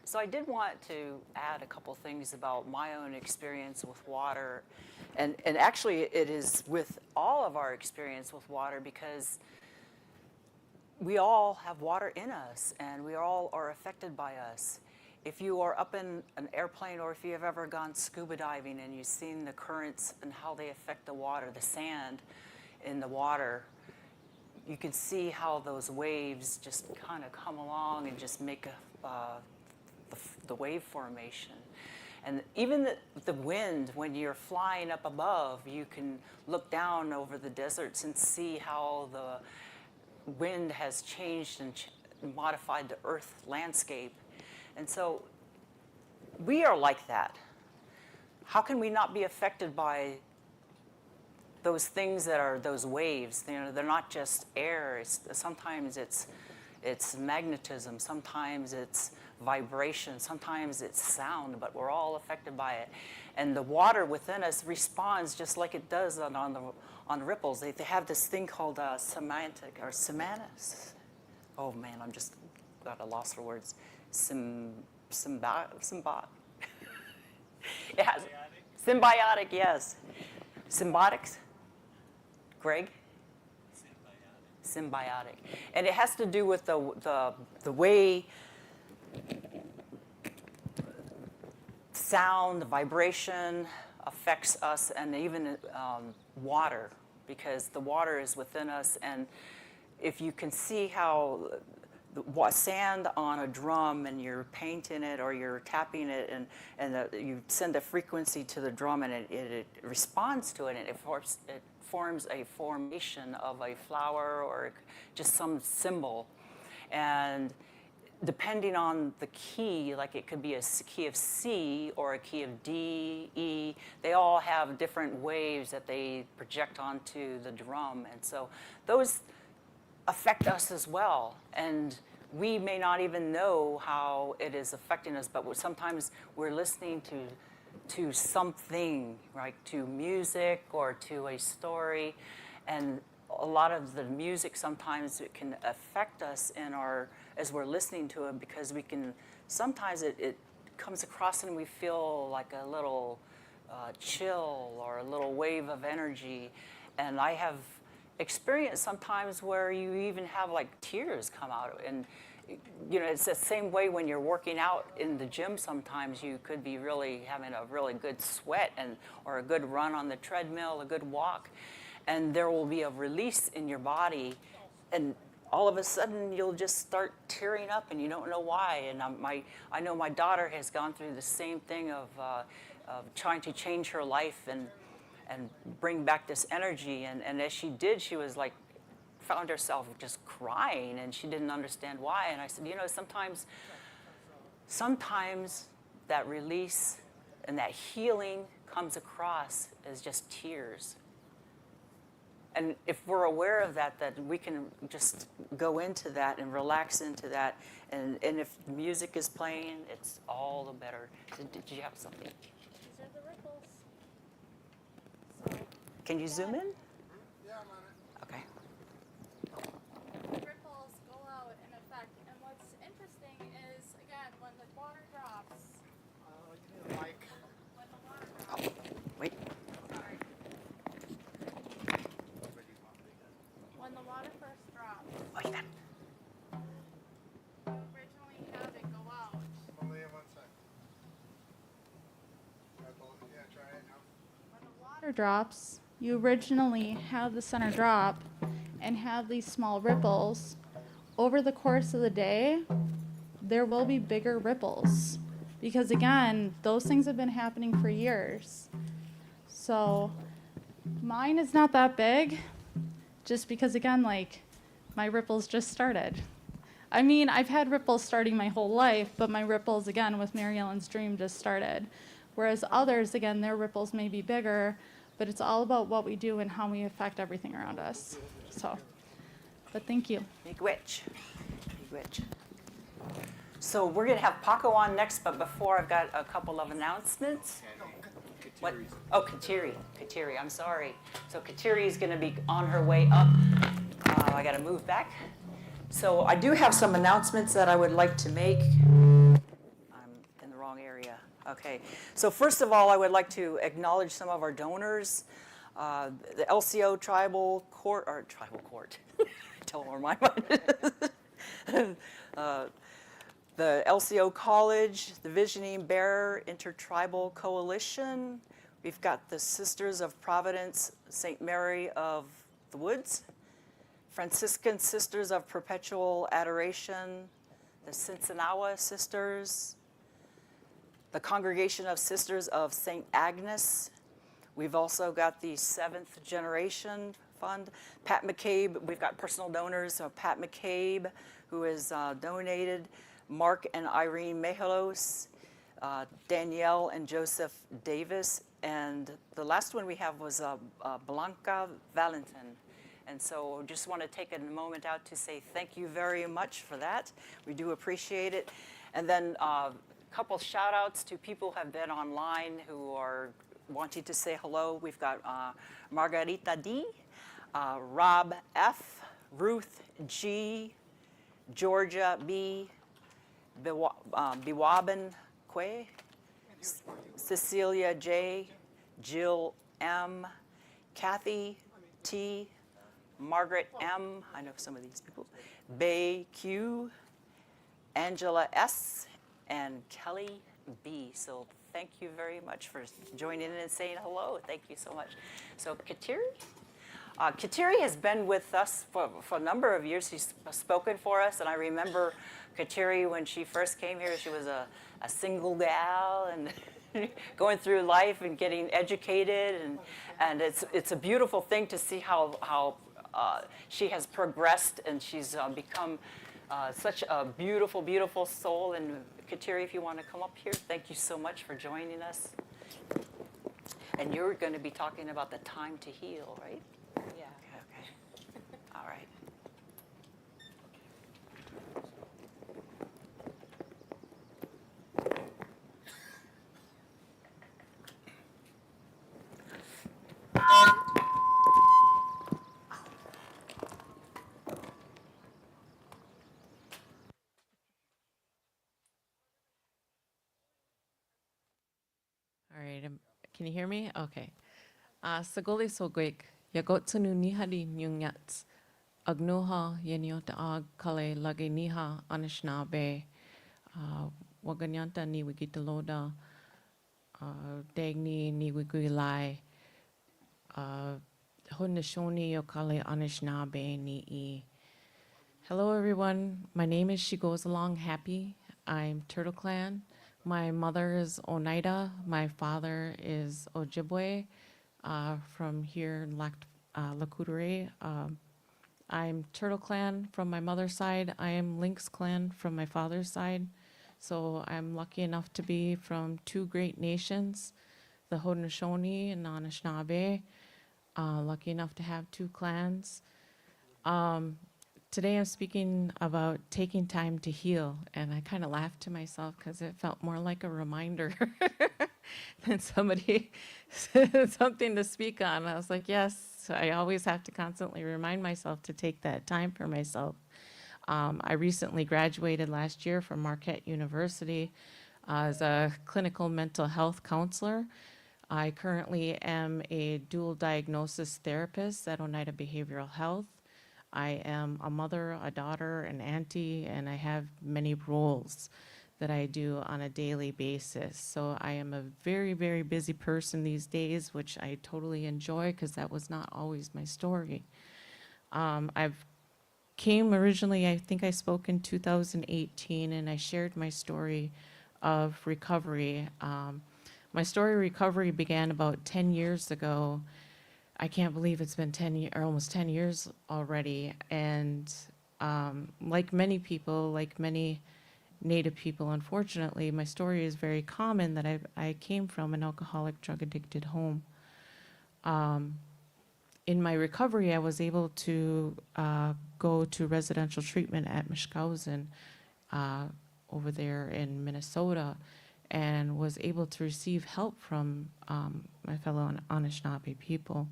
So I did want to add a couple things about my own experience with water. And actually, it is with all of our experience with water because we all have water in us and we all are affected by us. If you are up in an airplane or if you have ever gone scuba diving and you've seen the currents and how they affect the water, the sand in the water, you can see how those waves just kind of come along and just make the wave formation. And even the wind, when you're flying up above, you can look down over the deserts and see how the wind has changed and modified the earth landscape. And so we are like that. How can we not be affected by those things that are those waves? You know, they're not just air. Sometimes it's magnetism. Sometimes it's vibration. Sometimes it's sound. But we're all affected by it. And the water within us responds just like it does on ripples. They have this thing called semantic or semantics. Oh man, I'm just got a loss for words. Symbiotic. It has symbiotic, yes. Symbiotics. Greg. Symbiotic, and it has to do with the way sound, the vibration affects us, and even water, because the water is within us. And if you can see how sand on a drum and you're painting it or you're tapping it and you send a frequency to the drum and it responds to it and it forms a formation of a flower or just some symbol. And depending on the key, like it could be a key of C or a key of D, E, they all have different waves that they project onto the drum. And so those affect us as well. And we may not even know how it is affecting us, but sometimes we're listening to something, right, to music or to a story. And a lot of the music sometimes it can affect us as we're listening to it, because we can, sometimes it comes across and we feel like a little chill or a little wave of energy. And I have experience sometimes where you even have like tears come out. And you know, it's the same way when you're working out in the gym. Sometimes you could be really having a really good sweat or a good run on the treadmill, a good walk, and there will be a release in your body, and all of a sudden you'll just start tearing up and you don't know why. And I know my daughter has gone through the same thing of trying to change her life and bring back this energy. And as she did, she was like, found herself just crying and she didn't understand why. And I said, you know, sometimes that release and that healing comes across as just tears. And if we're aware of that we can just go into that and relax into that. And if music is playing, it's all the better. So did you have something? these are the ripples. So, Can you zoom in? Yeah, I'm on it. Okay. ripples go out in effect. And what's interesting is, again, when the water drops, You need a mic. when the water drops, Wait. sorry. When the water first drops, Oh, drops, you originally have the center drop and have these small ripples. Over the course of the day, there will be bigger ripples because again, those things have been happening for years. So mine is not that big just because again, like my ripples just started. I mean, I've had ripples starting my whole life, but my ripples again with Mary Ellen's dream just started. Whereas others, again, their ripples may be bigger, but it's all about what we do and how we affect everything around us. So, but thank you. Big witch. Big witch. So we're going to have Paco on next, but before I've got a couple of announcements. What? Oh, Kateri. Kateri, I'm sorry. So Kateri is going to be on her way up. I got to move back. So I do have some announcements that I would like to make. I'm in the wrong area. Okay. So first of all, I would like to acknowledge some of our donors. The LCO Tribal Court. Tell them where my mind is. The LCO College, the Visioning Bearer Intertribal Coalition. We've got the Sisters of Providence, St. Mary of the Woods, Franciscan Sisters of Perpetual Adoration, the Sinsinawa Sisters, the Congregation of Sisters of St. Agnes. We've also got the Seventh Generation Fund. Pat McCabe, we've got personal donors, so Pat McCabe, who has donated, Mark and Irene Mejelos, Danielle and Joseph Davis, and the last one we have was Blanca Valentin. And so just want to take a moment out to say thank you very much for that. We do appreciate it. And then a couple shout outs to people who have been online who are wanting to say hello. We've got Margarita D, Rob F, Ruth G, Georgia B, Biwabin Kwe, Cecilia J, Jill M, Kathy T, Margaret M, I know some of these people, Bay Q, Angela S, and Kelly B. So thank you very much for joining in and saying hello. Thank you so much. So Kateri? Kateri has been with us for a number of years. She's spoken for us, and I remember Kateri when she first came here. She was a single gal and going through life and getting educated, and it's a beautiful thing to see how she has progressed, and she's become such a beautiful, beautiful soul. And Kateri, if you want to come up here, thank you so much for joining us. And you're going to be talking about the time to heal, right? Yeah. Okay. All right. All right. Can you hear me? Okay. Sagoli sogwik, yagotsunu nihadi nyungyats, agnuha yeniota ag kale lage niha anishnabe, waganyanta ni wigitaloda, dagni ni wigulai, hunashoni yokale anishnabe ni e. Hello everyone, my name is She Goes Along Happy. I'm Turtle Clan. My mother is Oneida. My father is Ojibwe from here in Lakudere. I'm Turtle Clan from my mother's side. I am Lynx Clan from my father's side. So I'm lucky enough to be from two great nations, the Haudenosaunee and Anishinaabe. Lucky enough to have two clans. Today I'm speaking about taking time to heal, and I kind of laughed to myself because it felt more like a reminder than somebody said something to speak on. I was like, yes, I always have to constantly remind myself to take that time for myself. I recently graduated last year from Marquette University as a clinical mental health counselor. I currently am a dual diagnosis therapist at Oneida Behavioral Health. I am a mother, a daughter, an auntie, and I have many roles that I do on a daily basis. So I am a very, very busy person these days, which I totally enjoy because that was not always my story. I've came originally, I think I spoke in 2018, and I shared my story of recovery. My story of recovery began about 10 years ago. I can't believe it's been 10 or almost 10 years already. And like many people, like many Native people, unfortunately, my story is very common that I came from an alcoholic, drug addicted home. In my recovery, I was able to go to residential treatment at Mishkausen over there in Minnesota, and was able to receive help from my fellow Anishinaabe people,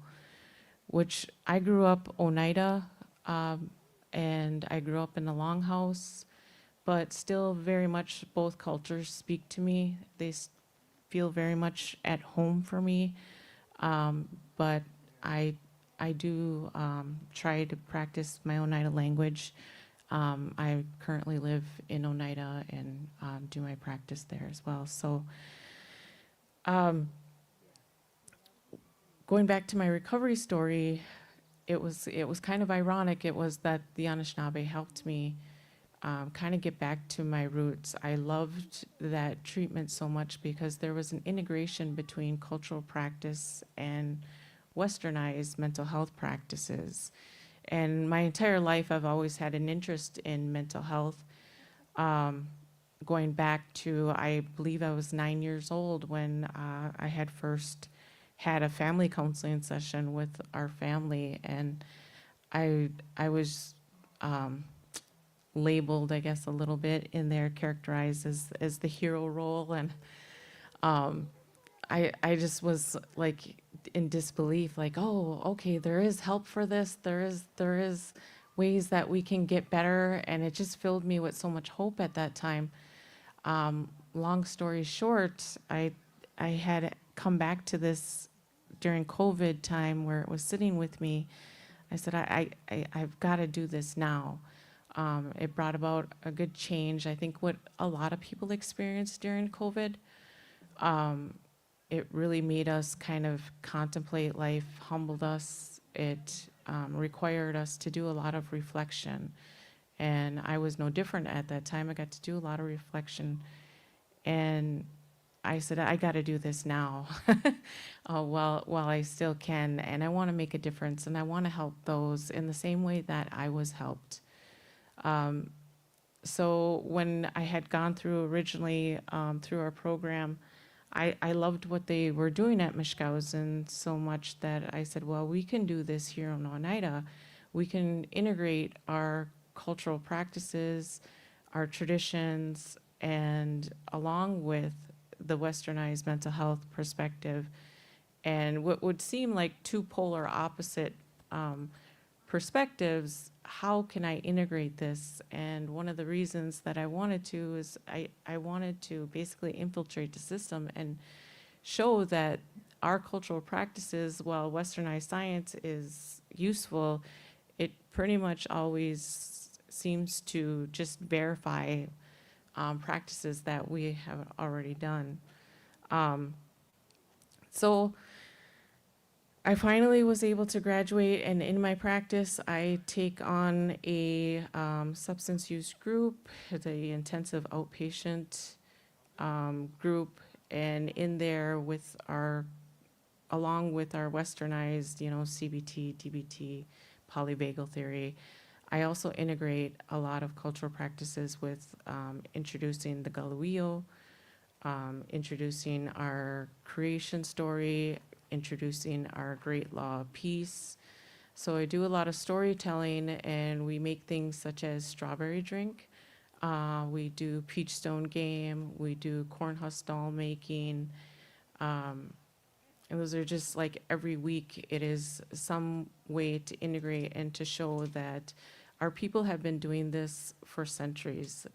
which I grew up Oneida, and I grew up in the Longhouse, but still very much both cultures speak to me. They feel very much at home for me, but I do try to practice my Oneida language. I currently live in Oneida and do my practice there as well. So going back to my recovery story, it was kind of ironic. It was that the Anishinaabe helped me kind of get back to my roots. I loved that treatment so much because there was an integration between cultural practice and westernized mental health practices. And my entire life, I've always had an interest in mental health. Going back to, I believe I was 9 years old when I had first had a family counseling session with our family, and I was labeled, I guess, a little bit in there, characterized as the hero role, and I just was like in disbelief, like, oh, okay, there is help for this. There is ways that we can get better, and it just filled me with so much hope at that time. Long story short, I had come back to this during COVID time where it was sitting with me. I said, I've got to do this now. It brought about a good change. I think what a lot of people experienced during COVID, it really made us kind of contemplate life, humbled us. It required us to do a lot of reflection. And I was no different at that time. I got to do a lot of reflection. And I said, I got to do this now while I still can. And I want to make a difference. And I want to help those in the same way that I was helped. So when I had gone through originally through our program, I loved what they were doing at Mishkausen so much that I said, well, we can do this here in Oneida. We can integrate our cultural practices, our traditions, and along with the westernized mental health perspective. And what would seem like two polar opposite perspectives, how can I integrate this? And one of the reasons that I wanted to is I wanted to basically infiltrate the system and show that our cultural practices, while westernized science is useful, it pretty much always seems to just verify practices that we have already done. So I finally was able to graduate, and in my practice, I take on a substance use group, the intensive outpatient group, and in there with along with our westernized, CBT, DBT, polyvagal theory, I also integrate a lot of cultural practices with introducing the Galuio, introducing our creation story, introducing our great law of peace. So I do a lot of storytelling, and we make things such as strawberry drink. We do peach stone game. We do corn husk doll making. And those are just like every week it is some way to integrate and to show that our people have been doing this for centuries.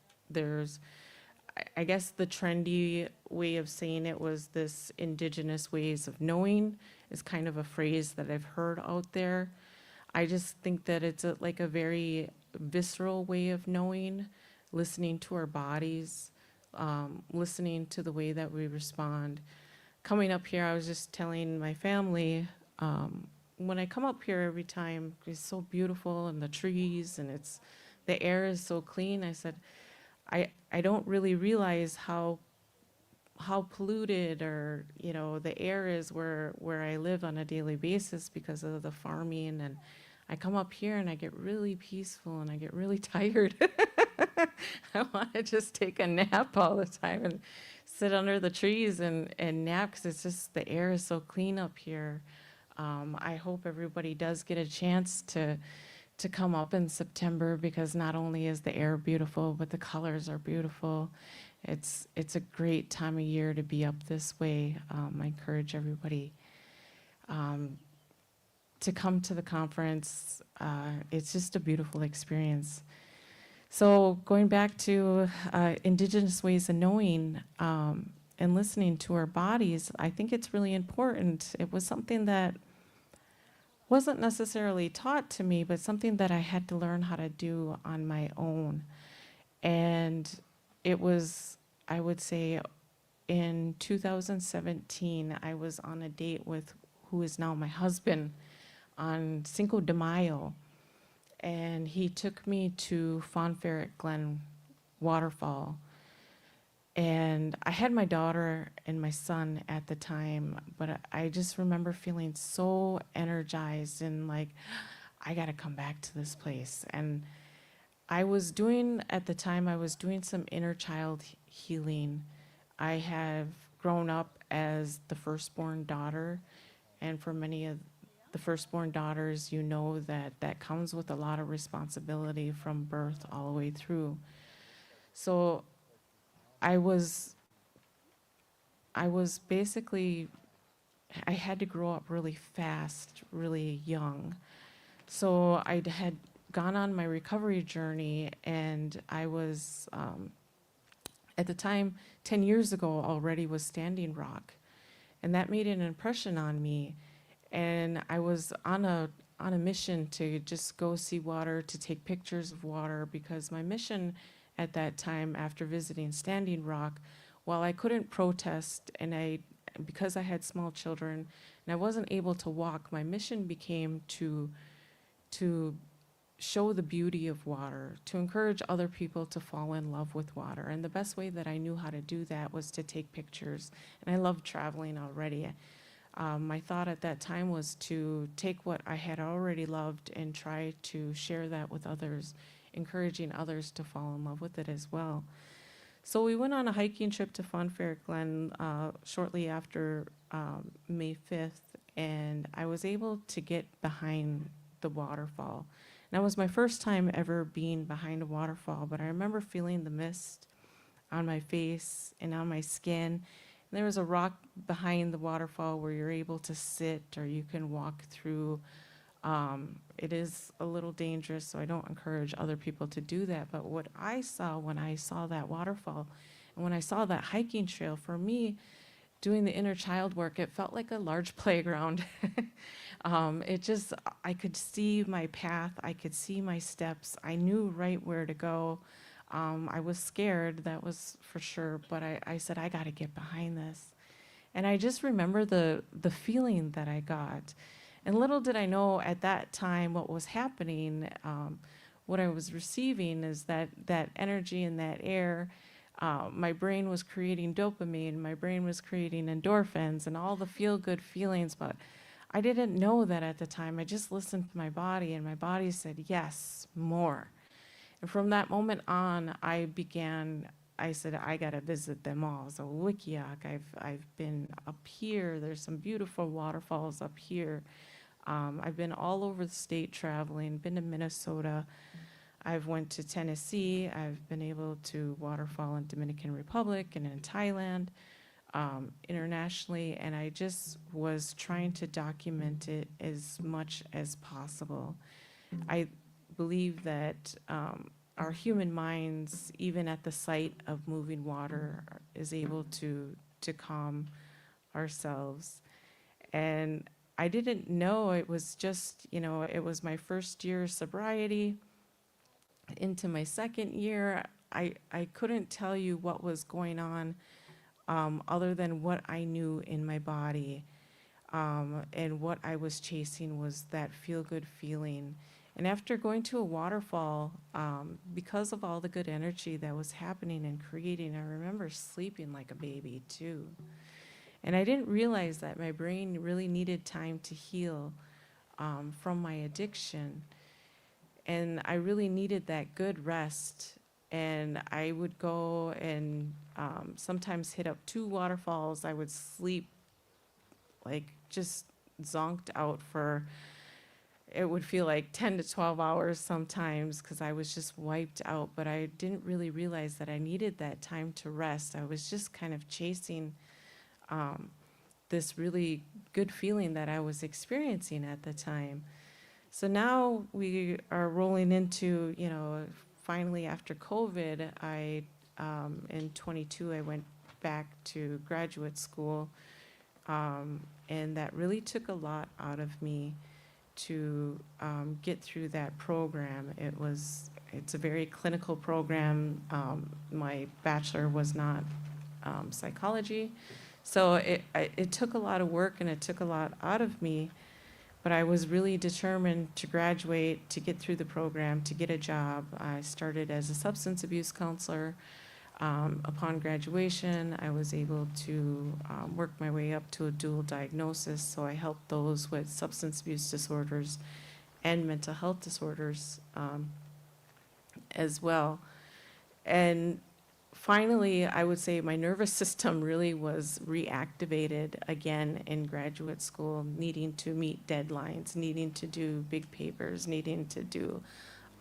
I guess the trendy way of saying it was this indigenous ways of knowing is kind of a phrase that I've heard out there. I just think that it's like a very visceral way of knowing, listening to our bodies, listening to the way that we respond. Coming up here, I was just telling my family, when I come up here every time, it's so beautiful and the trees and the air is so clean. I said, I don't really realize how polluted or, the air is where I live on a daily basis because of the farming. And I come up here and I get really peaceful and I get really tired. I want to just take a nap all the time and sit under the trees and nap because it's just the air is so clean up here. I hope everybody does get a chance to come up in September because not only is the air beautiful, but the colors are beautiful. It's a great time of year to be up this way. I encourage everybody to come to the conference. It's just a beautiful experience. So going back to Indigenous ways of knowing and listening to our bodies, I think it's really important. It was something that wasn't necessarily taught to me, but something that I had to learn how to do on my own. And it was, I would say, in 2017, I was on a date with who is now my husband on Cinco de Mayo. And he took me to Fonferret Glen waterfall. And I had my daughter and my son at the time, but I just remember feeling so energized and like, I gotta come back to this place. And at the time, I was doing some inner child healing. I have grown up as the firstborn daughter, and for many of the firstborn daughters, that comes with a lot of responsibility from birth all the way through. So I was basically, I had to grow up really fast, really young. So I had gone on my recovery journey, and I was, at the time, 10 years ago already, was Standing Rock. And that made an impression on me. And I was on a mission to just go see water, to take pictures of water, because my mission at that time, after visiting Standing Rock, while I couldn't protest, because I had small children and I wasn't able to walk, my mission became to show the beauty of water, to encourage other people to fall in love with water. And the best way that I knew how to do that was to take pictures. And I loved traveling already. My thought at that time was to take what I had already loved and try to share that with others, encouraging others to fall in love with it as well. So we went on a hiking trip to Fonferret Glen shortly after May 5th, and I was able to get behind the waterfall. And that was my first time ever being behind a waterfall, but I remember feeling the mist on my face and on my skin. And there was a rock behind the waterfall where you're able to sit or you can walk through. It is a little dangerous, so I don't encourage other people to do that. But what I saw when I saw that waterfall and when I saw that hiking trail, for me, doing the inner child work, it felt like a large playground. I could see my path, I could see my steps, I knew right where to go. I was scared, that was for sure, but I said, I gotta get behind this. And I just remember the feeling that I got. And little did I know at that time what was happening, what I was receiving is that energy and that air. My brain was creating dopamine, my brain was creating endorphins and all the feel-good feelings, but I didn't know that at the time. I just listened to my body, and my body said, yes, more. And from that moment on, I said, I gotta visit them all. So Abiinooji-Aki, I've been up here, there's some beautiful waterfalls up here. I've been all over the state traveling, been to Minnesota. I've went to Tennessee. I've been able to waterfall in Dominican Republic and in Thailand, internationally, and I just was trying to document it as much as possible. I believe that our human minds, even at the sight of moving water, is able to calm ourselves. And I didn't know, it was just, it was my first year of sobriety. Into my second year, I couldn't tell you what was going on other than what I knew in my body. And what I was chasing was that feel-good feeling. And after going to a waterfall, because of all the good energy that was happening and creating, I remember sleeping like a baby too. And I didn't realize that my brain really needed time to heal from my addiction. And I really needed that good rest. And I would go and sometimes hit up 2 waterfalls. I would sleep like just zonked out for, it would feel like 10 to 12 hours sometimes because I was just wiped out. But I didn't really realize that I needed that time to rest. I was just kind of chasing this really good feeling that I was experiencing at the time. So now we are rolling into, you know, finally after COVID, in 22, I went back to graduate school. And that really took a lot out of me to get through that program. It's a very clinical program. My bachelor was not psychology. So it took a lot of work and it took a lot out of me, but I was really determined to graduate, to get through the program, to get a job. I started as a substance abuse counselor. Upon graduation, I was able to work my way up to a dual diagnosis, so I helped those with substance abuse disorders and mental health disorders as well. And finally, I would say my nervous system really was reactivated again in graduate school, needing to meet deadlines, needing to do big papers, needing to do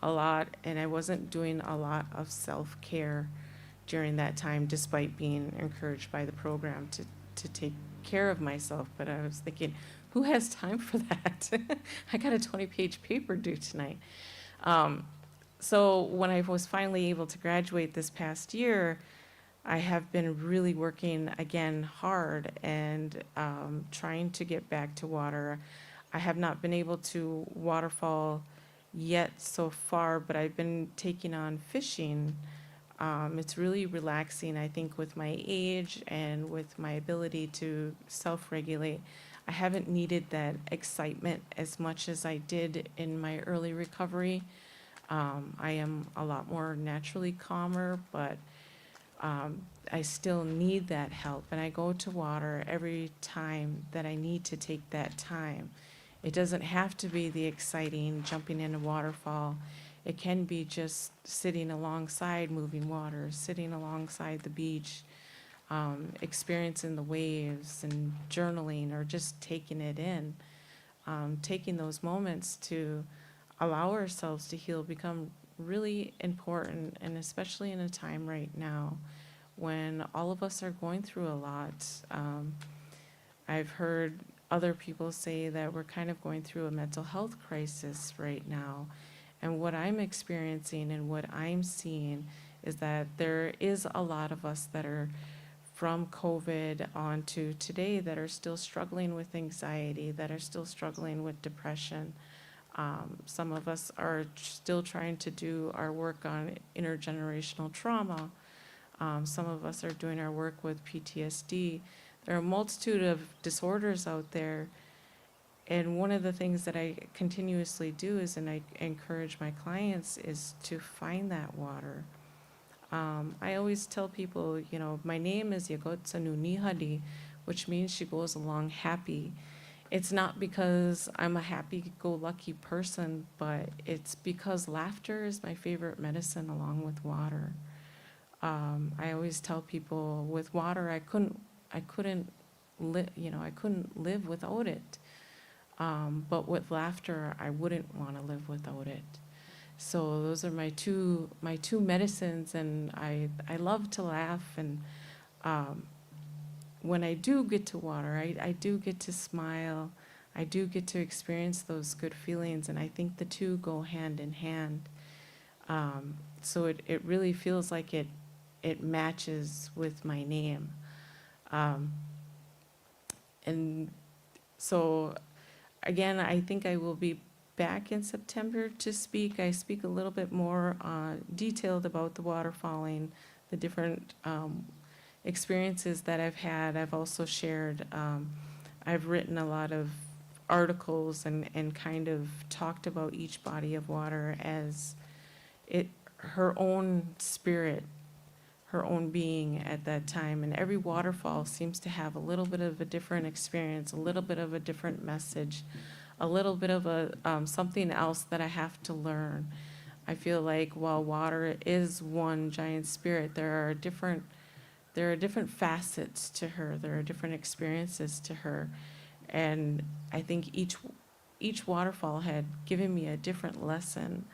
a lot, and I wasn't doing a lot of self-care during that time, despite being encouraged by the program to take care of myself. But I was thinking, who has time for that? I got a 20-page paper due tonight. So when I was finally able to graduate this past year, I have been really working again hard and trying to get back to water. I have not been able to waterfall yet so far, but I've been taking on fishing. It's really relaxing, I think, with my age and with my ability to self-regulate. I haven't needed that excitement as much as I did in my early recovery. I am a lot more naturally calmer, but I still need that help. And I go to water every time that I need to take that time. It doesn't have to be the exciting jumping in a waterfall. It can be just sitting alongside moving water, sitting alongside the beach, experiencing the waves and journaling or just taking it in. Taking those moments to allow ourselves to heal become really important, and especially in a time right now when all of us are going through a lot. I've heard other people say that we're kind of going through a mental health crisis right now. And what I'm experiencing and what I'm seeing is that there is a lot of us that are from COVID on to today that are still struggling with anxiety, that are still struggling with depression. Some of us are still trying to do our work on intergenerational trauma. Some of us are doing our work with PTSD. There are a multitude of disorders out there. And one of the things that I continuously do is, and I encourage my clients, is to find that water. I always tell people, you know, my name is Yagotsanu, which means she goes along happy. It's not because I'm a happy-go-lucky person, but it's because laughter is my favorite medicine along with water. I always tell people with water, I couldn't live without it. But with laughter, I wouldn't want to live without it. So those are my two medicines, and I love to laugh. And when I do get to water, I do get to smile. I do get to experience those good feelings, and I think the two go hand in hand. So it really feels like it matches with my name. And so again, I think I will be back in September to speak. I speak a little bit more detailed about the waterfalling, the different experiences that I've had. I've also shared, I've written a lot of articles and kind of talked about each body of water as her own spirit, her own being at that time. And every waterfall seems to have a little bit of a different experience, a little bit of a different message, a little bit of a something else that I have to learn. I feel like while water is one giant spirit, there are different facets to her. There are different experiences to her. And I think each waterfall had given me a different lesson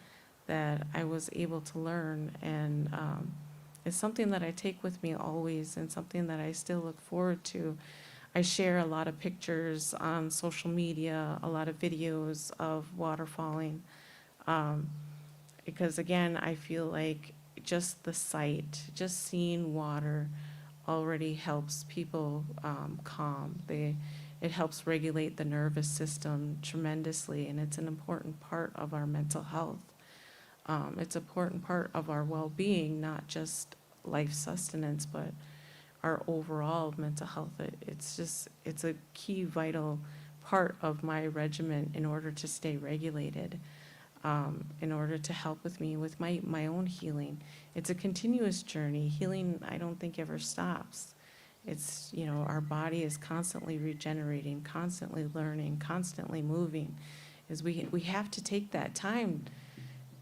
that I was able to learn. And it's something that I take with me always and something that I still look forward to. I share a lot of pictures on social media, a lot of videos of waterfalling. Because again, I feel like just the sight, just seeing water already helps people calm. It helps regulate the nervous system tremendously, and it's an important part of our mental health. It's an important part of our well-being, not just life sustenance, but our overall mental health. It's a key vital part of my regimen in order to stay regulated, in order to help with me with my own healing. It's a continuous journey. Healing, I don't think, ever stops. It's, our body is constantly regenerating, constantly learning, constantly moving. We have to take that time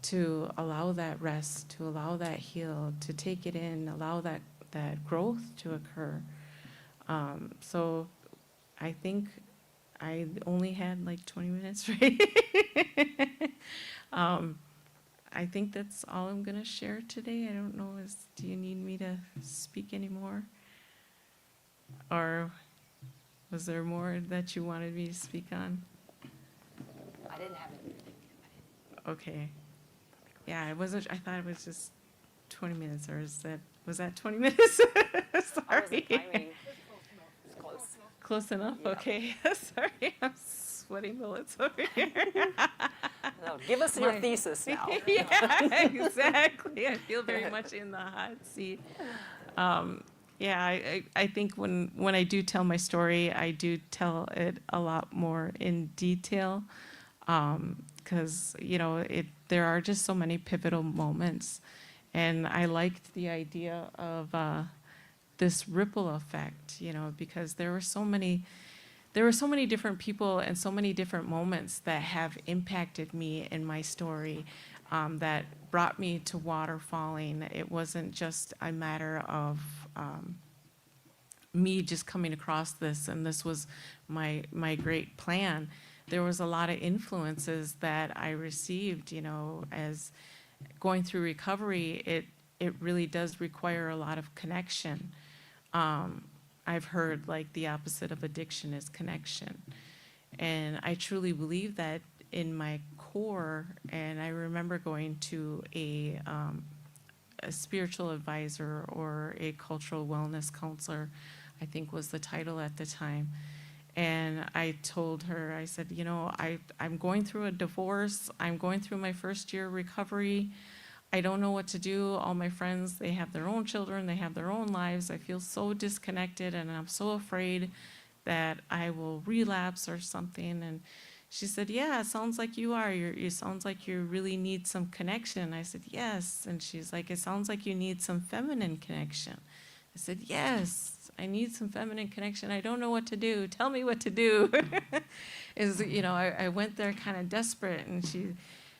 to allow that rest, to allow that heal, to take it in, allow that growth to occur. So I think I only had like 20 minutes, right? I think that's all I'm gonna share today. I don't know, do you need me to speak anymore? Or was there more that you wanted me to speak on? I didn't have anything. Okay. Yeah, I thought it was just 20 minutes, or was that 20 minutes? Sorry. It's close. Close enough? Yeah. Okay. Sorry, I'm sweating bullets over here. No, give us your thesis now. Yeah, exactly. I feel very much in the hot seat. Yeah, I think when I do tell my story, I do tell it a lot more in detail, because there are just so many pivotal moments, and I liked the idea of this ripple effect, because there were so many different people and so many different moments that have impacted me in my story, that brought me to waterfalling. It wasn't just a matter of me just coming across this and this was my great plan. There was a lot of influences that I received, as going through recovery. It really does require a lot of connection. I've heard like the opposite of addiction is connection. And I truly believe that in my core. And I remember going to a spiritual advisor or a cultural wellness counselor, I think was the title at the time. And I told her, I said, I'm going through a divorce. I'm going through my first year recovery. I don't know what to do. All my friends, they have their own children, they have their own lives. I feel so disconnected and I'm so afraid that I will relapse or something. And she said, yeah, it sounds like you are. It sounds like you really need some connection. I said, yes. And she's like, it sounds like you need some feminine connection. I said, yes, I need some feminine connection. I don't know what to do. Tell me what to do. I went there kind of desperate, and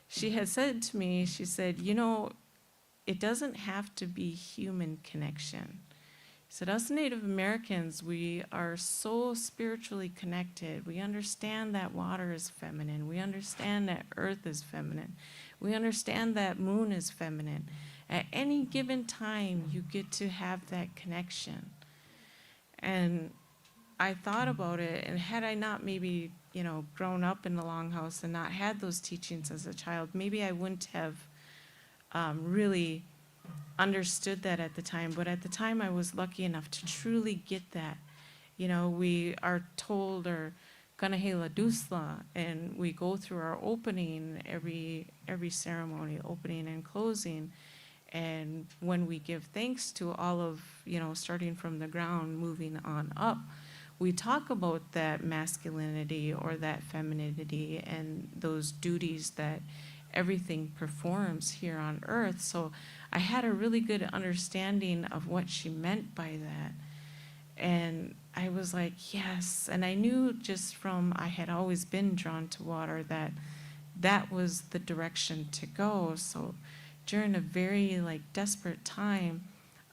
she had said to me, she said, it doesn't have to be human connection. She said, us Native Americans, we are so spiritually connected. We understand that water is feminine. We understand that earth is feminine. We understand that moon is feminine. At any given time, you get to have that connection. And I thought about it, and had I not maybe, grown up in the Longhouse and not had those teachings as a child, maybe I wouldn't have really understood that at the time. But at the time, I was lucky enough to truly get that. We are told or Kanahela Dusla, and we go through our opening every ceremony, opening and closing. And when we give thanks to all of, starting from the ground, moving on up, we talk about that masculinity or that femininity and those duties that everything performs here on earth. So I had a really good understanding of what she meant by that. And I was like, yes. And I knew just from, I had always been drawn to water, that that was the direction to go. So during a very desperate time,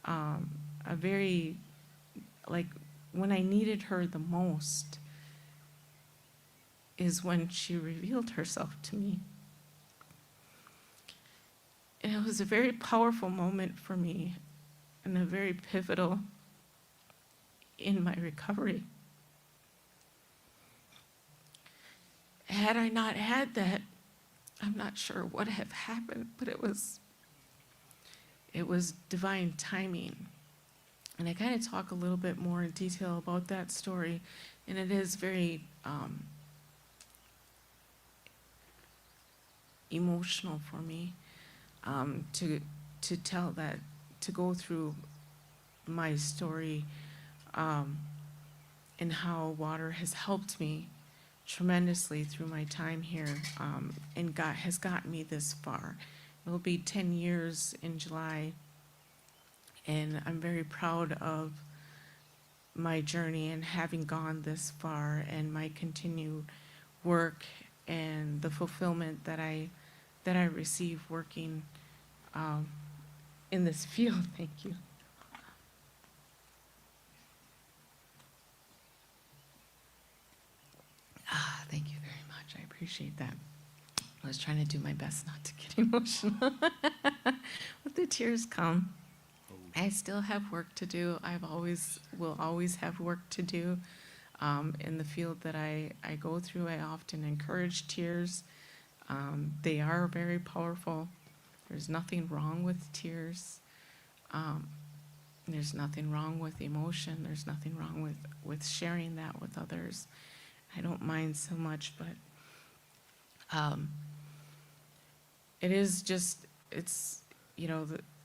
a very, when I needed her the most is when she revealed herself to me. And it was a very powerful moment for me and a very pivotal in my recovery. Had I not had that, I'm not sure what have happened, but it was divine timing. And I kind of talk a little bit more in detail about that story, and it is very emotional for me to tell that, to go through my story, and how water has helped me tremendously through my time here, and has gotten me this far. It'll be 10 years in July, and I'm very proud of my journey and having gone this far, and my continued work and the fulfillment that I receive working in this field. Thank you. Thank you very much. I appreciate that. I was trying to do my best not to get emotional. But the tears come. I still have work to do. Will always have work to do. In the field that I go through, I often encourage tears. They are very powerful. There's nothing wrong with tears. There's nothing wrong with emotion. There's nothing wrong with sharing that with others. I don't mind so much, but it is just, it's,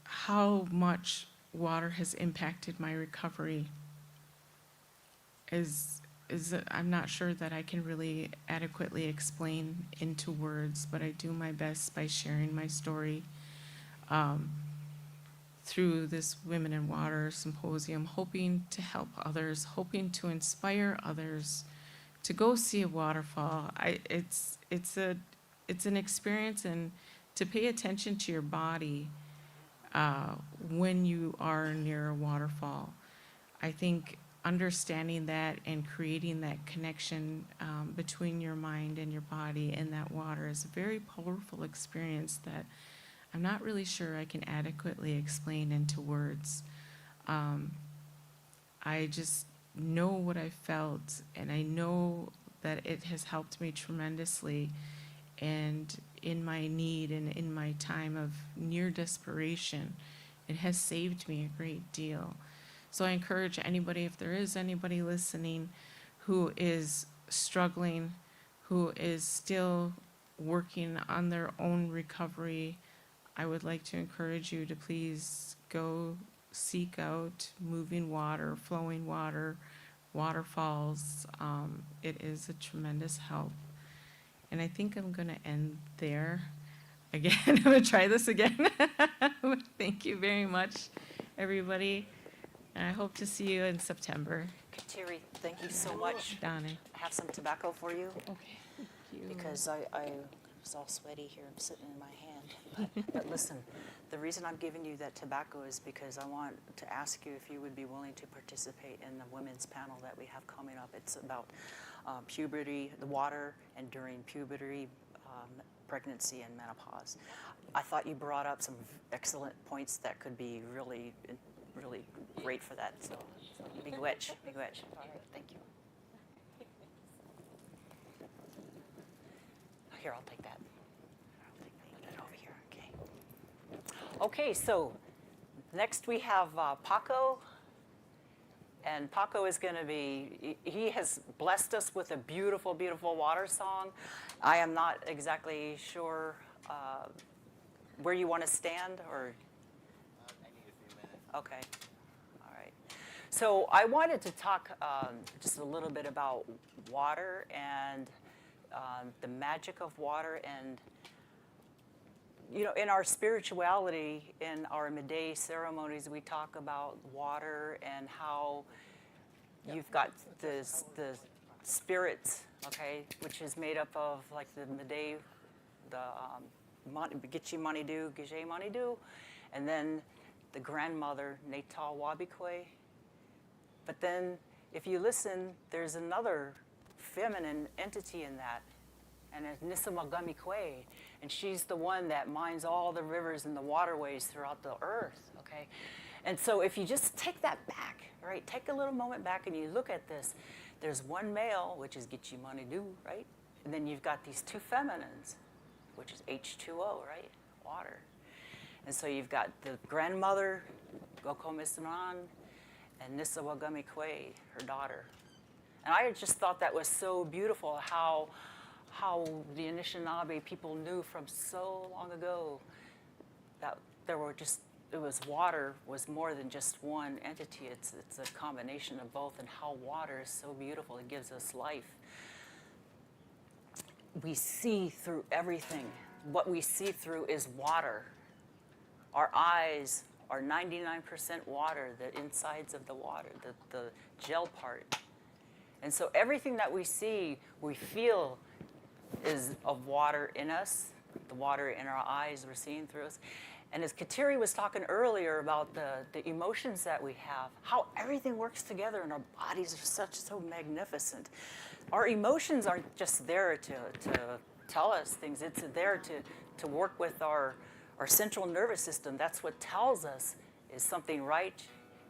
how much water has impacted my recovery is I'm not sure that I can really adequately explain into words, but I do my best by sharing my story through this Women in Water Symposium, hoping to help others, hoping to inspire others to go see a waterfall. It's an experience, and to pay attention to your body when you are near a waterfall. I think understanding that and creating that connection between your mind and your body and that water is a very powerful experience that I'm not really sure I can adequately explain into words. I just know what I felt, and I know that it has helped me tremendously, and in my need and in my time of near desperation, it has saved me a great deal. So I encourage anybody, if there is anybody listening who is struggling, who is still working on their own recovery, I would like to encourage you to please go seek out moving water, flowing water, waterfalls. It is a tremendous help. And I think I'm going to end there. Again, I'm going to try this again. Thank you very much, everybody. And I hope to see you in September. Terry, thank you so much. Donnie. I have some tobacco for you. Okay. Thank you. Because I was all sweaty here, I'm sitting in my hand. But listen, the reason I'm giving you that tobacco is because I want to ask you if you would be willing to participate in the women's panel that we have coming up. It's about puberty, the water, and during puberty, pregnancy, and menopause. I thought you brought up some excellent points that could be really great for that. So big wedge. All right, thank you. Here, I'll take that. Put it over here, okay. Okay, so next we have Paco And Paco is going to be, he has blessed us with a beautiful, beautiful water song. I am not exactly sure where you want to stand, or? I need a few minutes. Okay. All right. So I wanted to talk just a little bit about water and the magic of water. And you know, in our spirituality, in our midday ceremonies, we talk about water and how you've got the spirits, okay, which is made up of like the midday, the Gitchi Manidu, Gije Manidu, and then the grandmother, Natal Wabikwe. But then if you listen, there's another feminine entity in that, and it's Nisamagami Kwe, and she's the one that mines all the rivers and the waterways throughout the earth, okay? And so if you just take that back, right, take a little moment back and you look at this, there's one male, which is Gitchi Manidu, right? And then you've got these two feminines, which is H2O, right, water. And so you've got the grandmother, Goko Misman, and Nisawagami Kwe, her daughter. And I just thought that was so beautiful how the Anishinaabe people knew from so long ago that there were just, it was water was more than just one entity. It's a combination of both, and how water is so beautiful. It gives us life. We see through everything. What we see through is water. Our eyes are 99% water, the insides of the water, the gel part. And so everything that we see, we feel is of water in us, the water in our eyes we're seeing through us. And as Kateri was talking earlier about the emotions that we have, how everything works together and our bodies are so magnificent. Our emotions aren't just there to tell us things, it's there to work with our central nervous system. That's what tells us, is something right,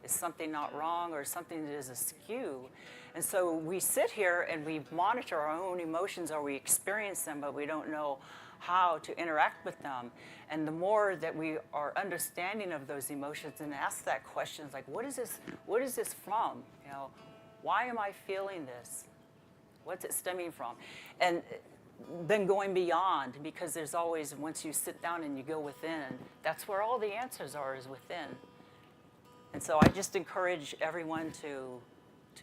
is something not wrong, or something that is askew. And so we sit here and we monitor our own emotions, or we experience them, but we don't know how to interact with them. And the more that we are understanding of those emotions and ask that question, like, what is this from? You know, why am I feeling this? What's it stemming from? And then going beyond, because there's always, once you sit down and you go within, that's where all the answers are, is within. And so I just encourage everyone to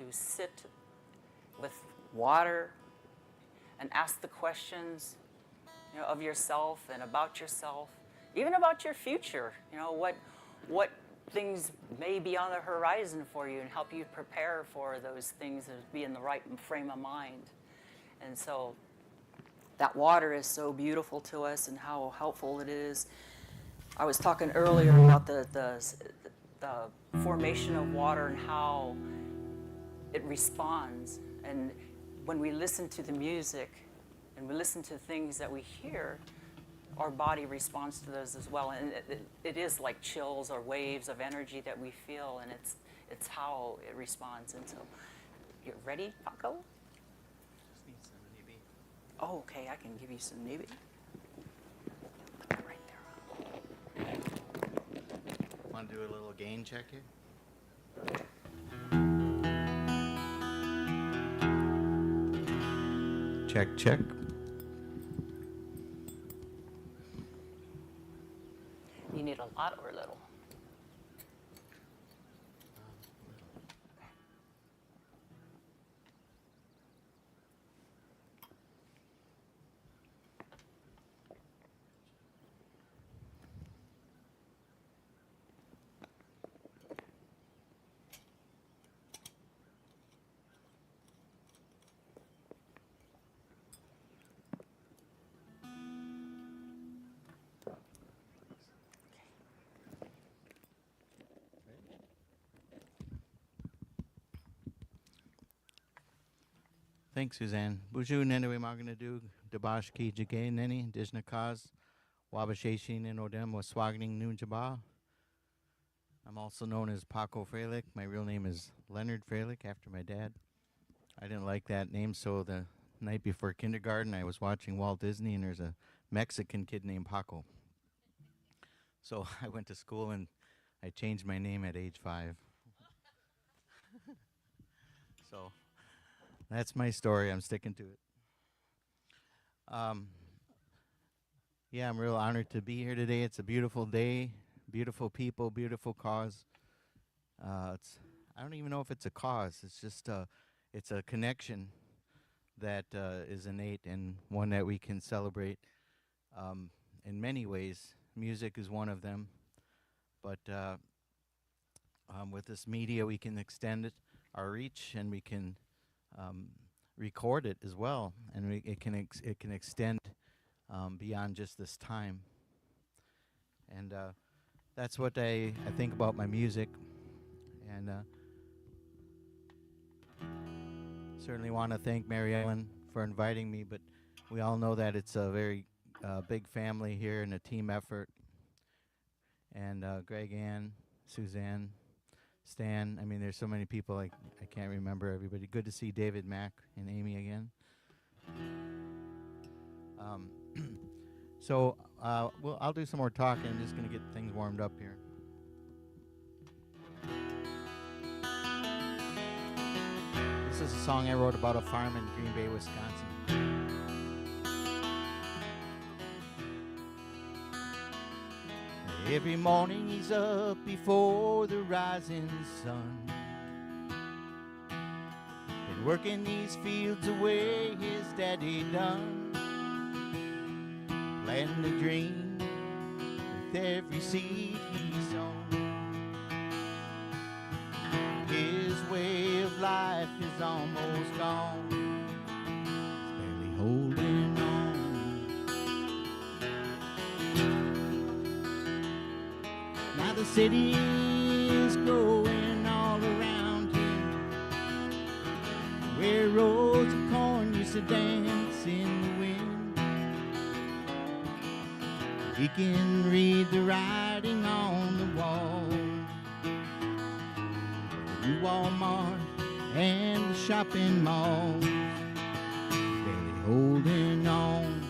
sit with water and ask the questions, you know, of yourself and about yourself, even about your future. You know, what things may be on the horizon for you, and help you prepare for those things, and be in the right frame of mind. And so that water is so beautiful to us, and how helpful it is. I was talking earlier about the formation of water and how it responds. And when we listen to the music and we listen to things that we hear, our body responds to those as well. And it is like chills or waves of energy that we feel, and it's how it responds. And so, you ready, Paco? Just need some maybe. Oh, okay, I can give you some maybe. Right there. Want to do a little gain check here? Check, check. You need a lot or a little? Thanks, Suzanne. Buju Nenewe Maganadu, Dabashki Jagay Neni, Dijnakas, Wabasheshin and Odem Waswagning Nunjaba. I'm also known as Paco Freilich. My real name is Leonard Freilich, after my dad. I didn't like that name, so the night before kindergarten, I was watching Walt Disney, and there's a Mexican kid named Paco. So I went to school, and I changed my name at age 5. So that's my story. I'm sticking to it. Yeah, I'm real honored to be here today. It's a beautiful day, beautiful people, beautiful cause. It's I don't even know if it's a cause. It's just it's a connection that is innate and one that we can celebrate in many ways. Music is one of them, but with this media, we can extend our reach, and we can record it as well, and it can extend beyond just this time. And that's what I think about my music, and certainly want to thank Mary Ellen for inviting me. But we all know that it's a very big family here and a team effort. And Greg Ann, Suzanne, Stan. I mean, there's so many people. I can't remember everybody. Good to see David Mack and Amy again. So I'll do some more talking. I'm just going to get things warmed up here. This is a song I wrote about a farm in Green Bay, Wisconsin. Every morning he's up before the rising sun, been working these fields away his daddy done, planting a dream with every seed he's sown. His way of life is almost gone, he's barely holding on. Now the city is growing all around him, where rows of corn used to dance in the wind. He can read the writing on the wall, the new Walmart and the shopping malls, barely holding on.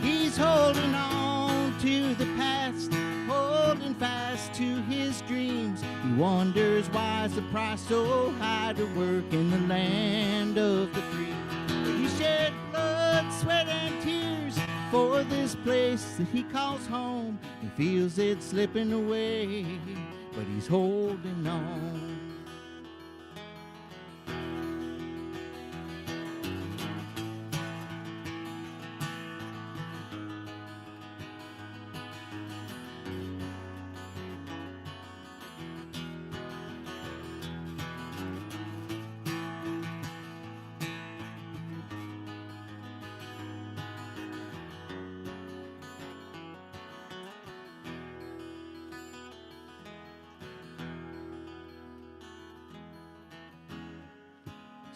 He's holding on to the past, holding fast to his dreams. He wonders why's the price so high to work in the land of the free. He shed blood, sweat, and tears for this place that he calls home. He feels it slipping away, but he's holding on.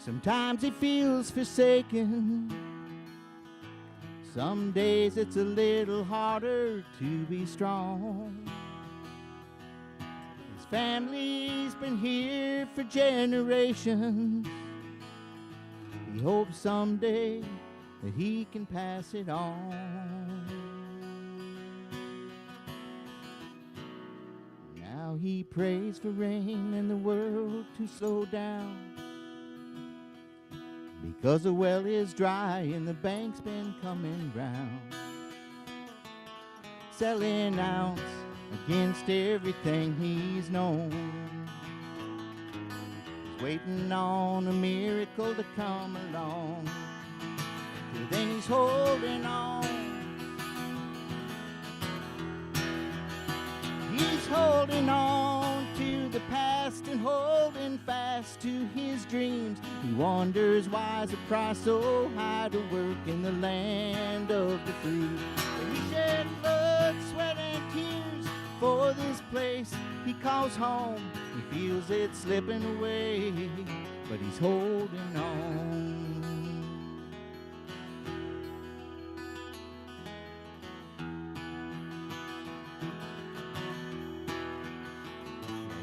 Sometimes he feels forsaken. Some days it's a little harder to be strong. His family's been here for generations. He hopes someday that he can pass it on. Now he prays for rain and the world to slow down, because the well is dry and the bank's been coming round, selling out against everything he's known. He's waiting on a miracle to come along, till then he's holding on. He's holding on to the past and holding fast to his dreams. He wonders why's the price so high to work in the land of the free. But he shed blood, sweat, and tears for this place he calls home. He feels it slipping away, but he's holding on.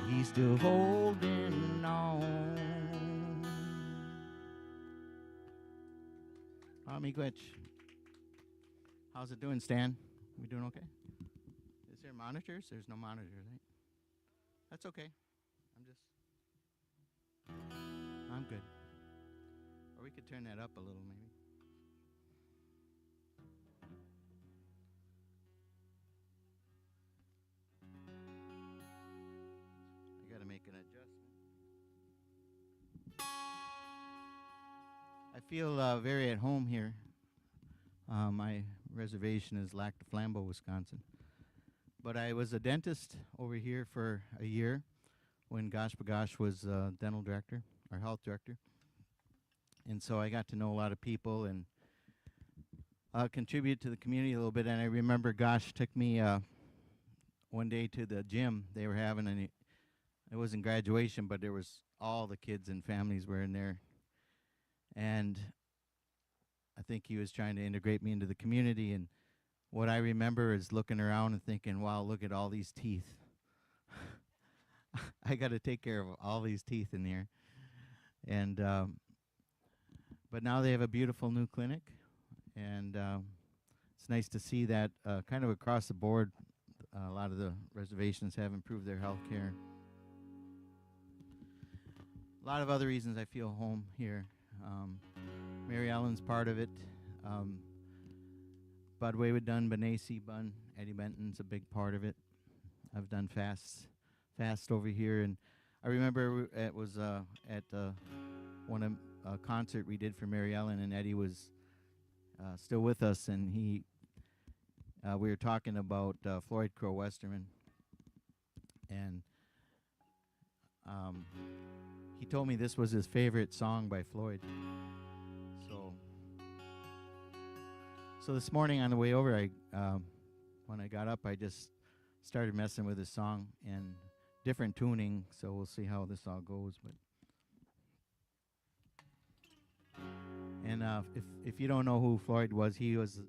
He's still holding on. Miigwech. How's it doing, Stan? We doing okay? Is there monitors? There's no monitors, right? That's okay. I'm good. Or we could turn that up a little, maybe. I got to make an adjustment. I feel very at home here. My reservation is Lac du Flambeau, Wisconsin. But I was a dentist over here for a year when Gosh Bagosh was dental director, our health director. And so I got to know a lot of people and contribute to the community a little bit. And I remember Gosh took me one day to the gym they were having, and it wasn't graduation, but there was all the kids and families were in there. And I think he was trying to integrate me into the community. And what I remember is looking around and thinking, wow, look at all these teeth. I got to take care of all these teeth in here. And but now they have a beautiful new clinic, and it's nice to see that kind of across the board, a lot of the reservations have improved their health care. A lot of other reasons I feel home here. Mary Ellen's part of it. Bud Waywood done Benesi Bun. Eddie Benton's a big part of it. I've done fast over here, and I remember it was at one of a concert we did for Mary Ellen, and Eddie was still with us, and we were talking about Floyd Crow Westerman, and he told me this was his favorite song by Floyd. So this morning on the way over, when I got up, I just started messing with his song and different tuning. So we'll see how this all goes. But and if you don't know who Floyd was, he was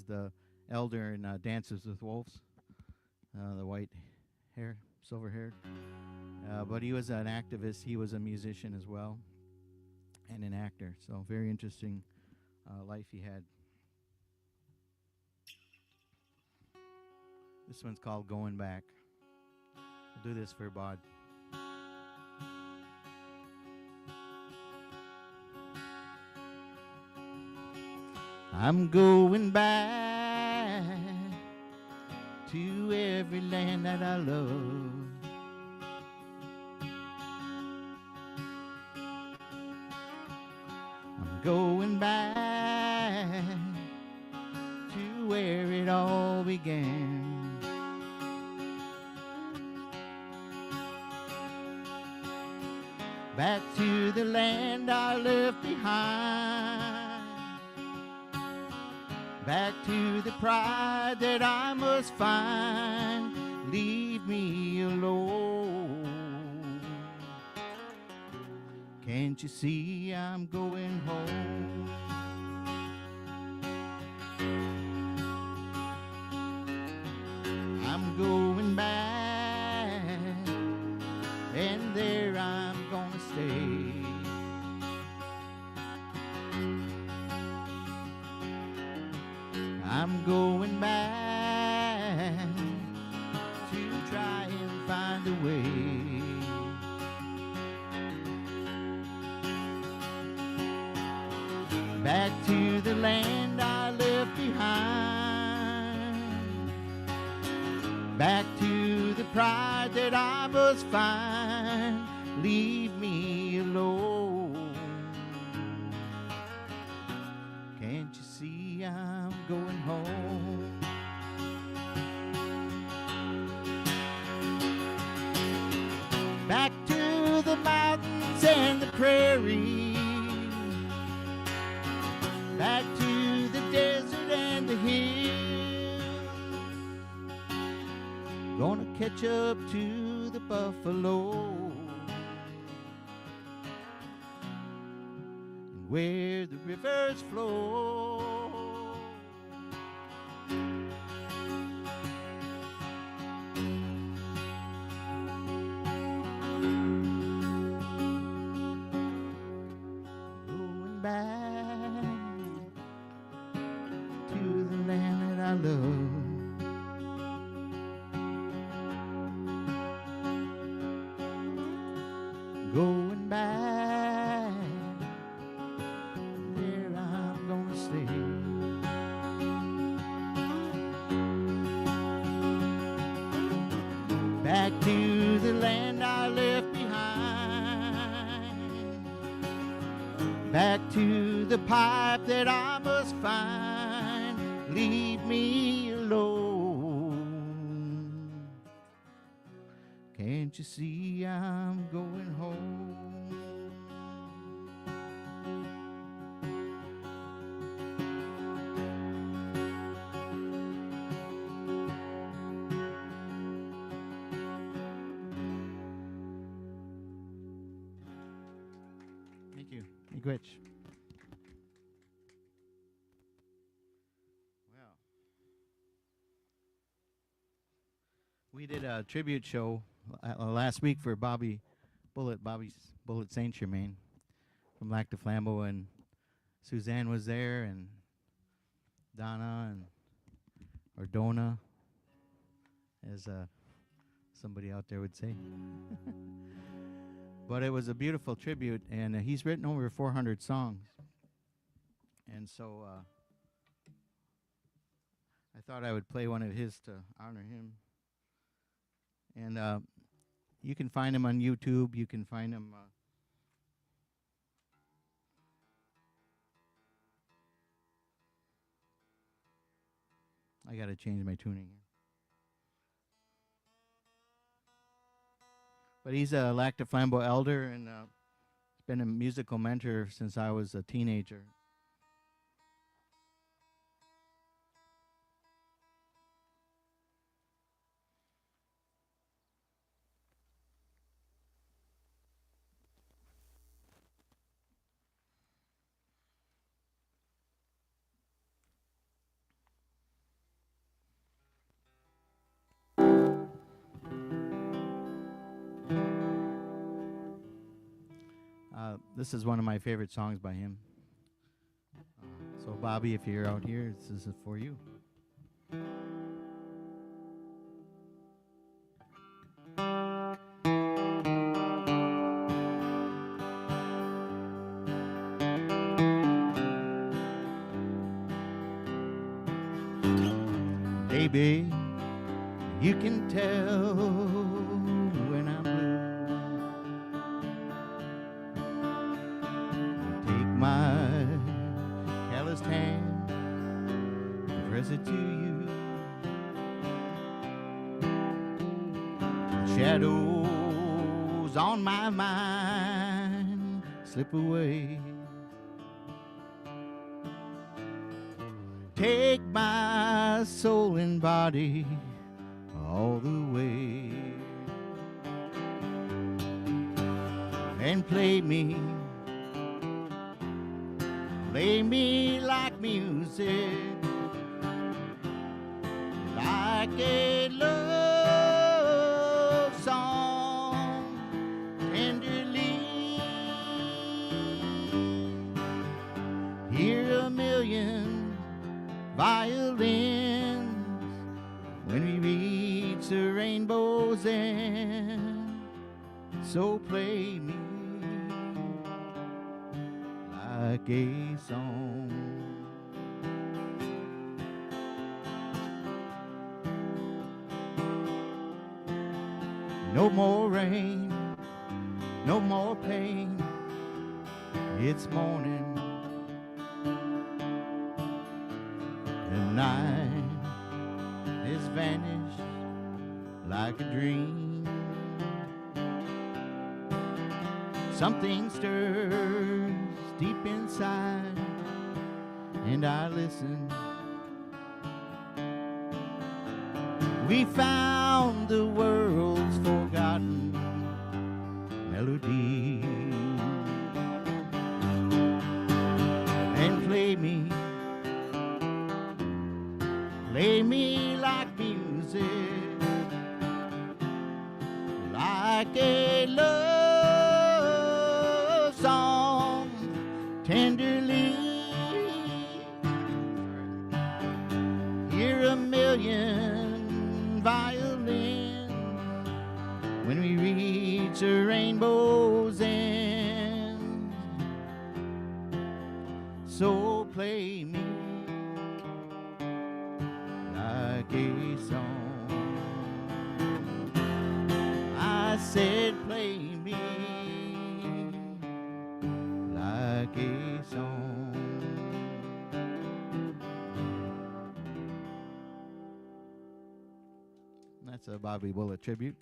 the elder in Dances with Wolves, the white hair, silver haired. But he was an activist. He was a musician as well, and an actor. So very interesting life he had. This one's called Going Back. We'll do this for Bod. I'm going back to every land that I love. I'm going back to where it all began. Back to the land I left behind. Back to the pride that I must find. Leave me alone. Can't you see I'm going home? I'm going back, and there I'm gonna stay. I'm going back to try and find a way. Back to the land I left behind. Back to the pride that I must find. Leave me alone. Can't you see I'm going home? Back to the mountains and the prairie. Back to the desert and the hills. Gonna catch up to the buffalo. And where the rivers flow. Going back to the land that I love. back to the land I left behind, back to the pipe that I must find. Leave me alone. Can't you see I'm going home? Thank you. Miigwech. Well, we did a tribute show last week for Bobby's Bullet Saint Germain from Lac de Flambeau, and Suzanne was there, and Donna, and or Donna, as somebody out there would say. But it was a beautiful tribute, and he's written over 400 songs. And so I thought I would play one of his to honor him. And you can find him on YouTube. You can find him. I got to change my tuning here. But he's a Lac de Flambeau elder, and he's been a musical mentor since I was a teenager. This is one of my favorite songs by him. So, Bobby, if you're out here, this is for you. Baby, you can tell when I'm blue. Take my calloused hand, press it to you. Shadows on my mind slip away. Take my soul and body all the way, and play me like music, like a love song, tenderly. Hear a million violins when we reach the rainbow's end. So play me like a song. No more rain, no more pain. It's morning. The night has vanished like a dream. Something stirs deep inside, and I listen. We found the world's forgotten melody, and play me like music, like a love song, tenderly. Hear a million violins when we reach a rainbow's end. So play me like a song. said, play me like a song. That's a Bobby Bullitt tribute.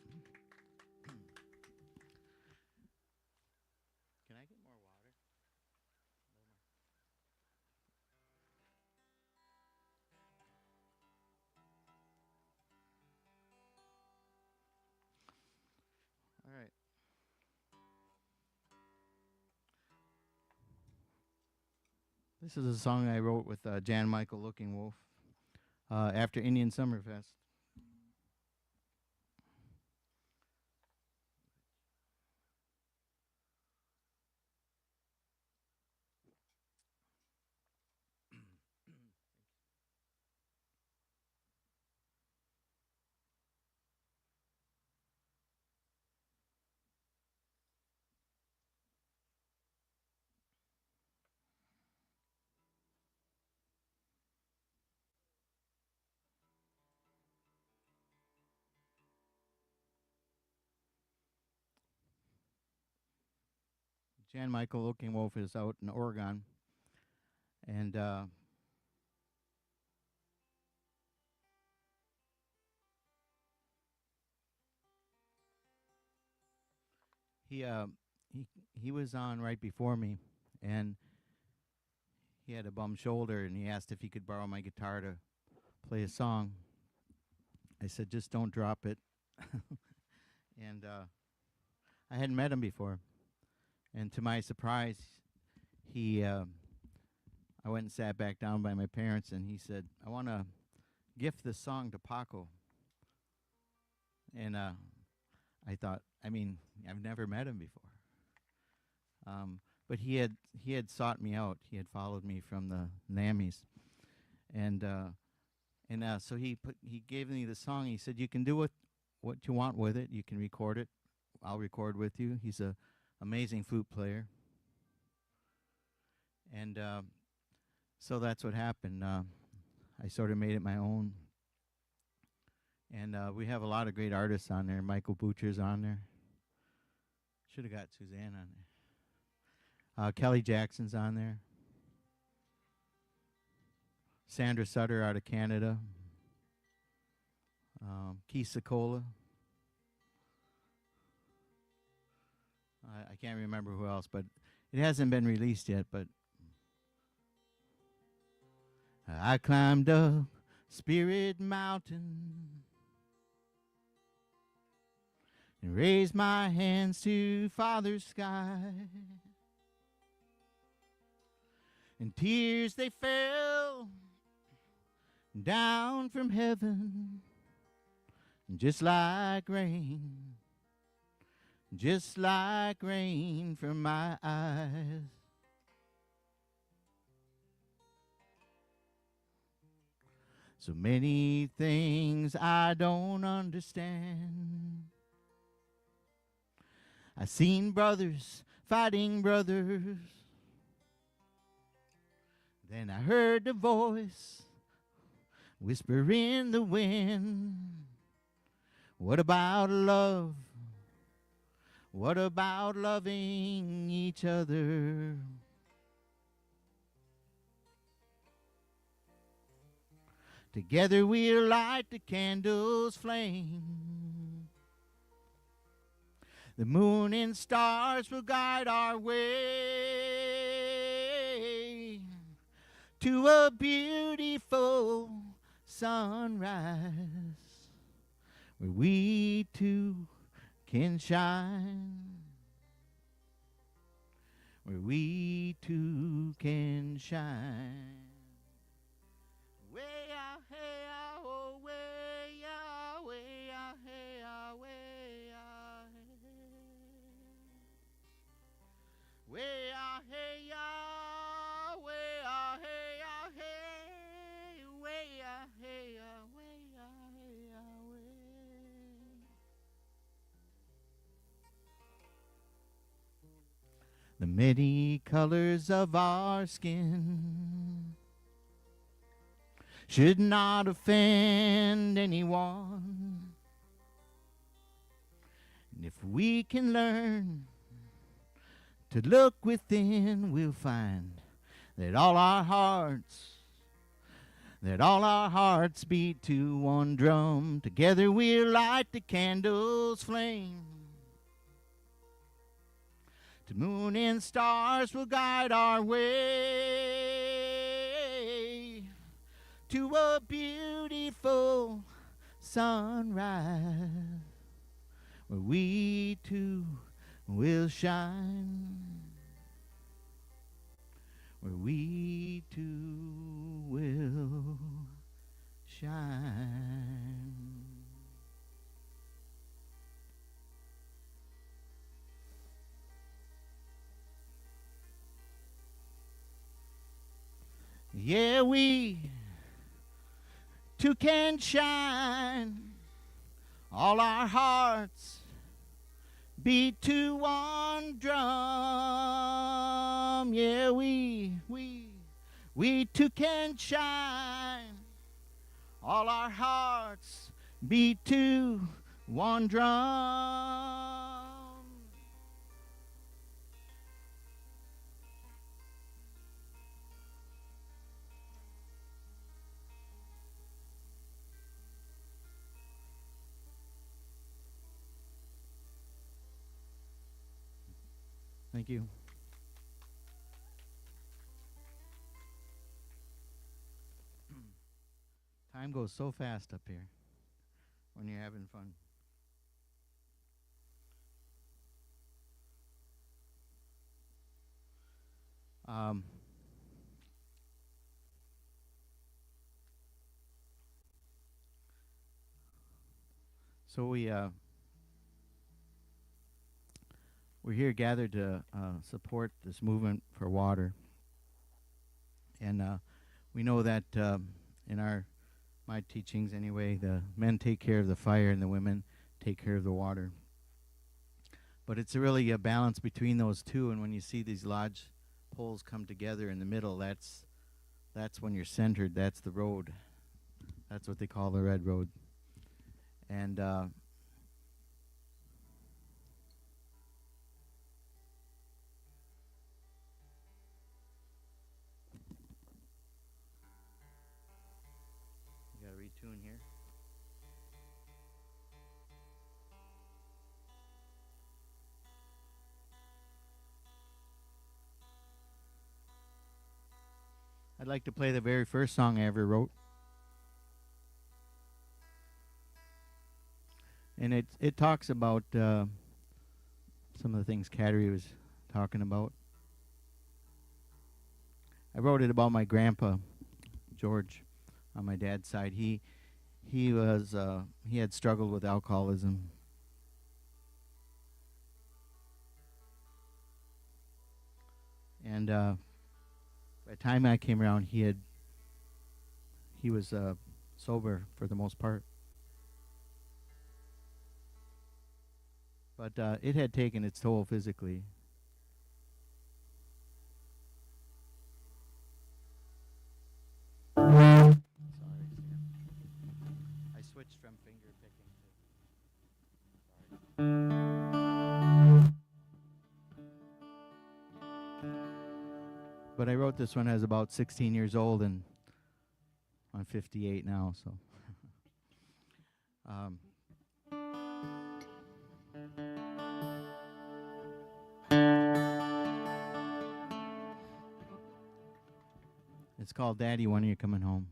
Can I get more water? All right. This is a song I wrote with Jan Michael Looking Wolf after Indian Summerfest. Jan Michael Looking Wolf is out in Oregon, and he he was on right before me, and he had a bum shoulder, and he asked if he could borrow my guitar to play a song. I said, just don't drop it. And I hadn't met him before, and to my surprise, he I went and sat back down by my parents, and he said, I want to gift this song to Paco. And I thought, I mean, I've never met him before. But he had sought me out. He had followed me from the NAMIs. And so he gave me the song. He said, you can do what you want with it. You can record it. I'll record with you. He's a amazing flute player. And so that's what happened. I sort of made it my own. And we have a lot of great artists on there. Michael Butcher's on there. Should have got Suzanne on there. Kelly Jackson's on there. Sandra Sutter out of Canada. Keith Sokola. I can't remember who else, but it hasn't been released yet. But I climbed up Spirit Mountain and raised my hands to Father's sky, and tears they fell down from heaven, just like rain, just like rain from my eyes. So many things I don't understand. I seen brothers fighting brothers. Then I heard a voice whisper in the wind. What about love? What about loving each other? Together we'll light the candle's flame. The moon and stars will guide our way to a beautiful sunrise, where we two can shine, where we two can shine. Way out, hey, ah, oh, way out, hey, ah, way out, way out, hey, ah, way out, hey, ah, hey, way out, hey, ah, way out, hey, ah, way. The many colors of our skin should not offend anyone. And if we can learn to look within, we'll find that all our hearts beat to one drum. Together we'll light the candle's flame. The moon and stars will guide our way to a beautiful sunrise, where we too will shine, where we too will shine. Yeah, we too can shine. All our hearts beat to one drum. Yeah, we too can shine. All our hearts beat to one drum. Thank you. Time goes so fast up here when you're having fun. So we're here gathered to support this movement for water, and we know that in my teachings anyway, the men take care of the fire and the women take care of the water. But it's really a balance between those two, and when you see these lodge poles come together in the middle, that's when you're centered. That's the road. That's what they call the red road. And gotta retune here. I'd like to play the very first song I ever wrote. And it talks about some of the things Kateri was talking about. I wrote it about my grandpa, George, on my dad's side. He had struggled with alcoholism. And by the time I came around, he was sober for the most part. But it had taken its toll physically. Sorry. I switched from finger picking to... But I wrote this when I was about 16 years old, and I'm 58 now, so... It's called Daddy, When Are You Coming Home?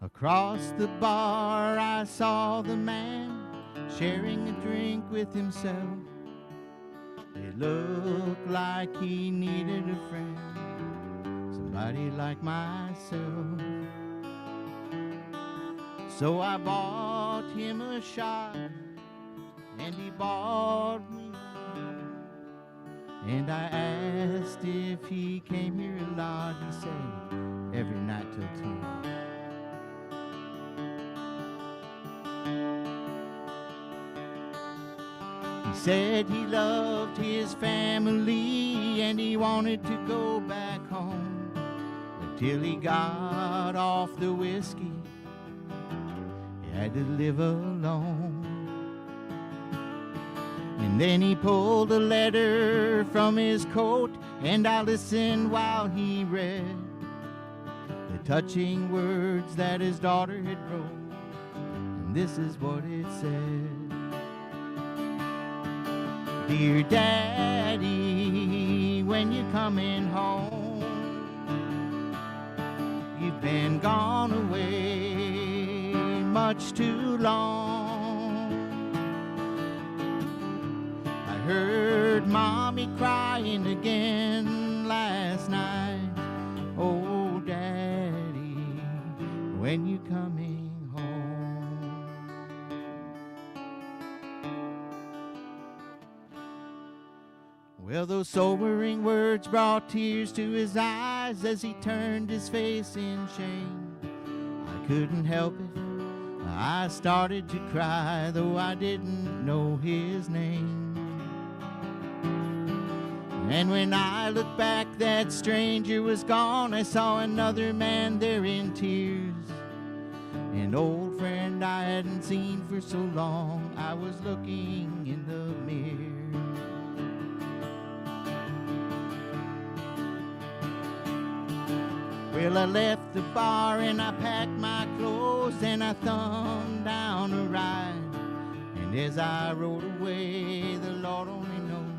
Across the bar I saw the man sharing a drink with himself. It looked like he needed a friend, somebody like myself. So I bought him a shot, and he bought me one. And I asked if he came here a lot. He said, every night till 2. He said he loved his family and he wanted to go back home. But till he got off the whiskey. He had to live alone. And then he pulled a letter from his coat, and I listened while he read the touching words that his daughter had wrote. And this is what it said. Dear Daddy, when you're coming home, you've been gone away much too long. I heard Mommy crying again last night. Oh, Daddy, when you coming home? Well, those sobering words brought tears to his eyes as he turned his face in shame. I couldn't help it, I started to cry, though I didn't know his name. And when I looked back, that stranger was gone. I saw another man there in tears, an old friend I hadn't seen for so long. I was looking in the mirror. Well, I left the bar and I packed my clothes and I thumbed down a ride. And as I rode away, the Lord only knows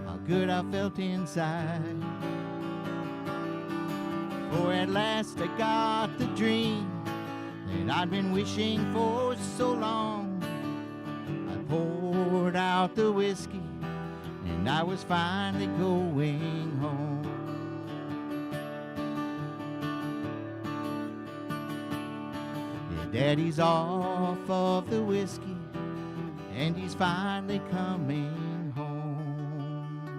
how good I felt inside. For at last I got the dream that I'd been wishing for so long. I poured out the whiskey and I was finally going home. Daddy's off of the whiskey, and he's finally coming home.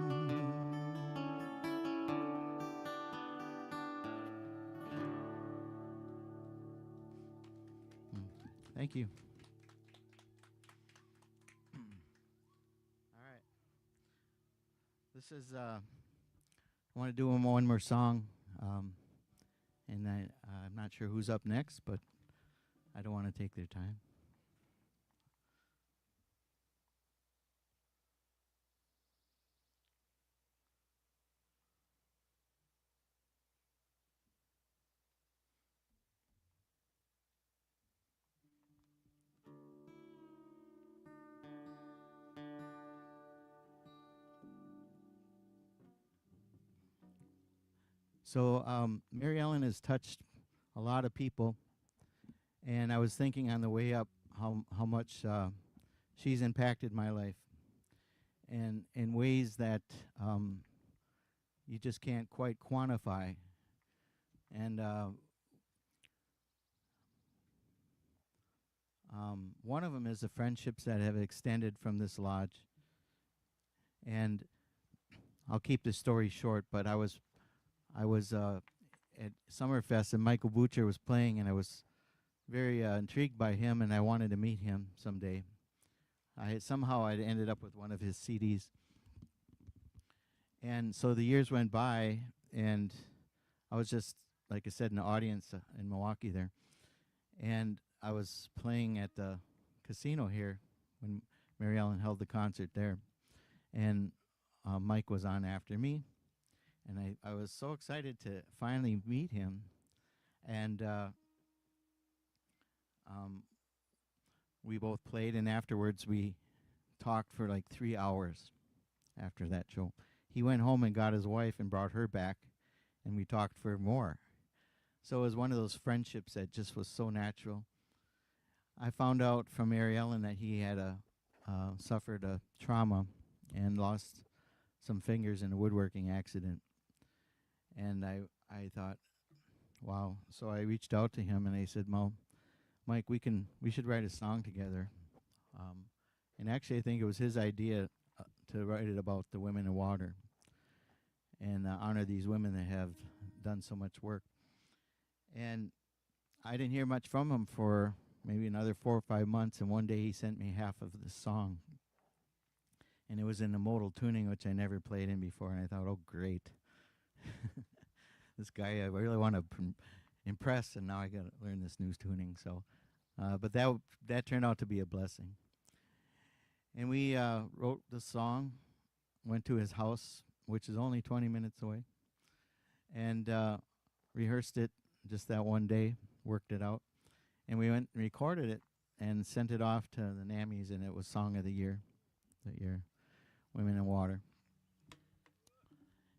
Thank you. All right. This is, I want to do one more song, and I'm not sure who's up next, but I don't want to take their time. So Mary Ellen has touched a lot of people. And I was thinking on the way up how much she's impacted my life, and in ways that you just can't quite quantify. And one of them is the friendships that have extended from this lodge. And I'll keep the story short, but I was at Summerfest and Michael Butcher was playing, and I was very intrigued by him, and I wanted to meet him someday. Somehow I ended up with one of his CDs. And so the years went by, and I was just, like I said, in the audience in Milwaukee there. And I was playing at the casino here when Mary Ellen held the concert there. And Mike was on after me. And I was so excited to finally meet him. And we both played, and afterwards we talked for like 3 hours after that show. He went home and got his wife and brought her back, and we talked for more. So it was one of those friendships that just was so natural. I found out from Mary Ellen that he had suffered a trauma and lost some fingers in a woodworking accident. And I thought, wow. So I reached out to him and I said, Mike, we should write a song together. And actually, I think it was his idea to write it about the women in water and honor these women that have done so much work. And I didn't hear much from him for maybe another 4 or 5 months, and one day he sent me half of the song. And it was in a modal tuning, which I never played in before, and I thought, oh, great. this guy I really want to impress, and now I got to learn this new tuning. So, but that turned out to be a blessing. And we wrote the song, went to his house, which is only 20 minutes away, and rehearsed it just that one day, worked it out, and we went and recorded it and sent it off to the NAMIs, and it was Song of the Year that year, Women in Water.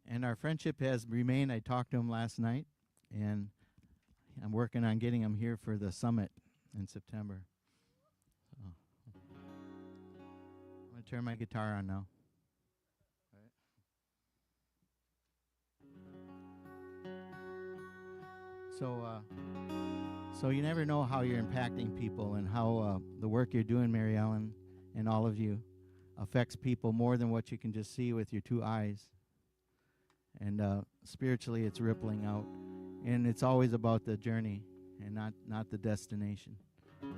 And our friendship has remained. I talked to him last night, and I'm working on getting him here for the summit in September. So I'm going to turn my guitar on now. So you never know how you're impacting people and how the work you're doing, Mary Ellen, and all of you, affects people more than what you can just see with your two eyes. And spiritually, it's rippling out. And it's always about the journey and not the destination. So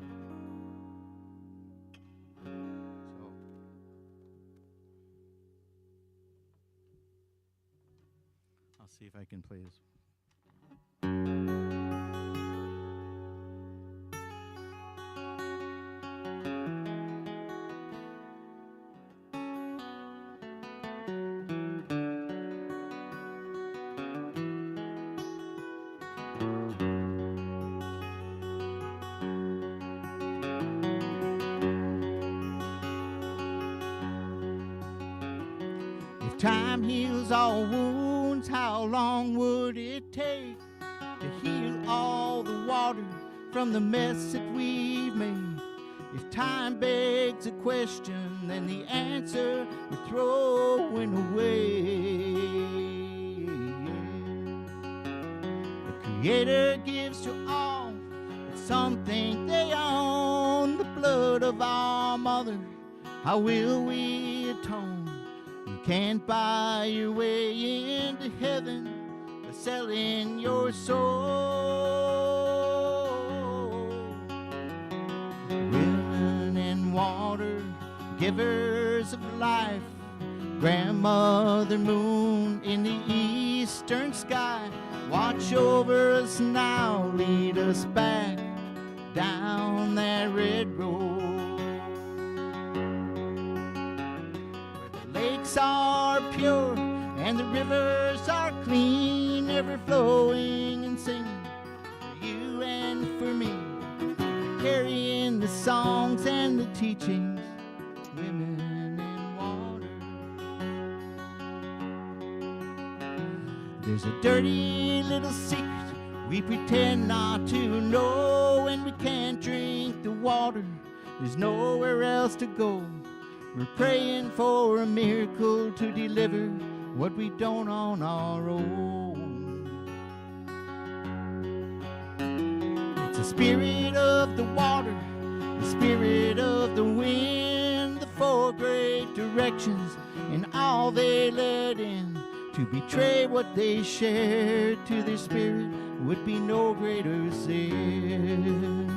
I'll see if I can play this. If time heals all wounds, how long would it take to heal all the water from the mess that we've made? If time begs a question, then the answer we're throwing away. The Creator gives to all, but some think they own the blood of our mother. How will we atone? You can't buy your way into heaven by selling your soul. Women in water, givers of life, Grandmother Moon in the eastern sky, watch over us now, lead us back down that red road. Lakes are pure and the rivers are clean, ever flowing and singing for you and for me, carrying the songs and the teachings, women in water. There's a dirty little secret we pretend not to know, and we can't drink the water, there's nowhere else to go. We're praying for a miracle to deliver what we don't on our own. It's the spirit of the water, the spirit of the wind, the four great directions, and all they let in. To betray what they shared to their spirit would be no greater sin.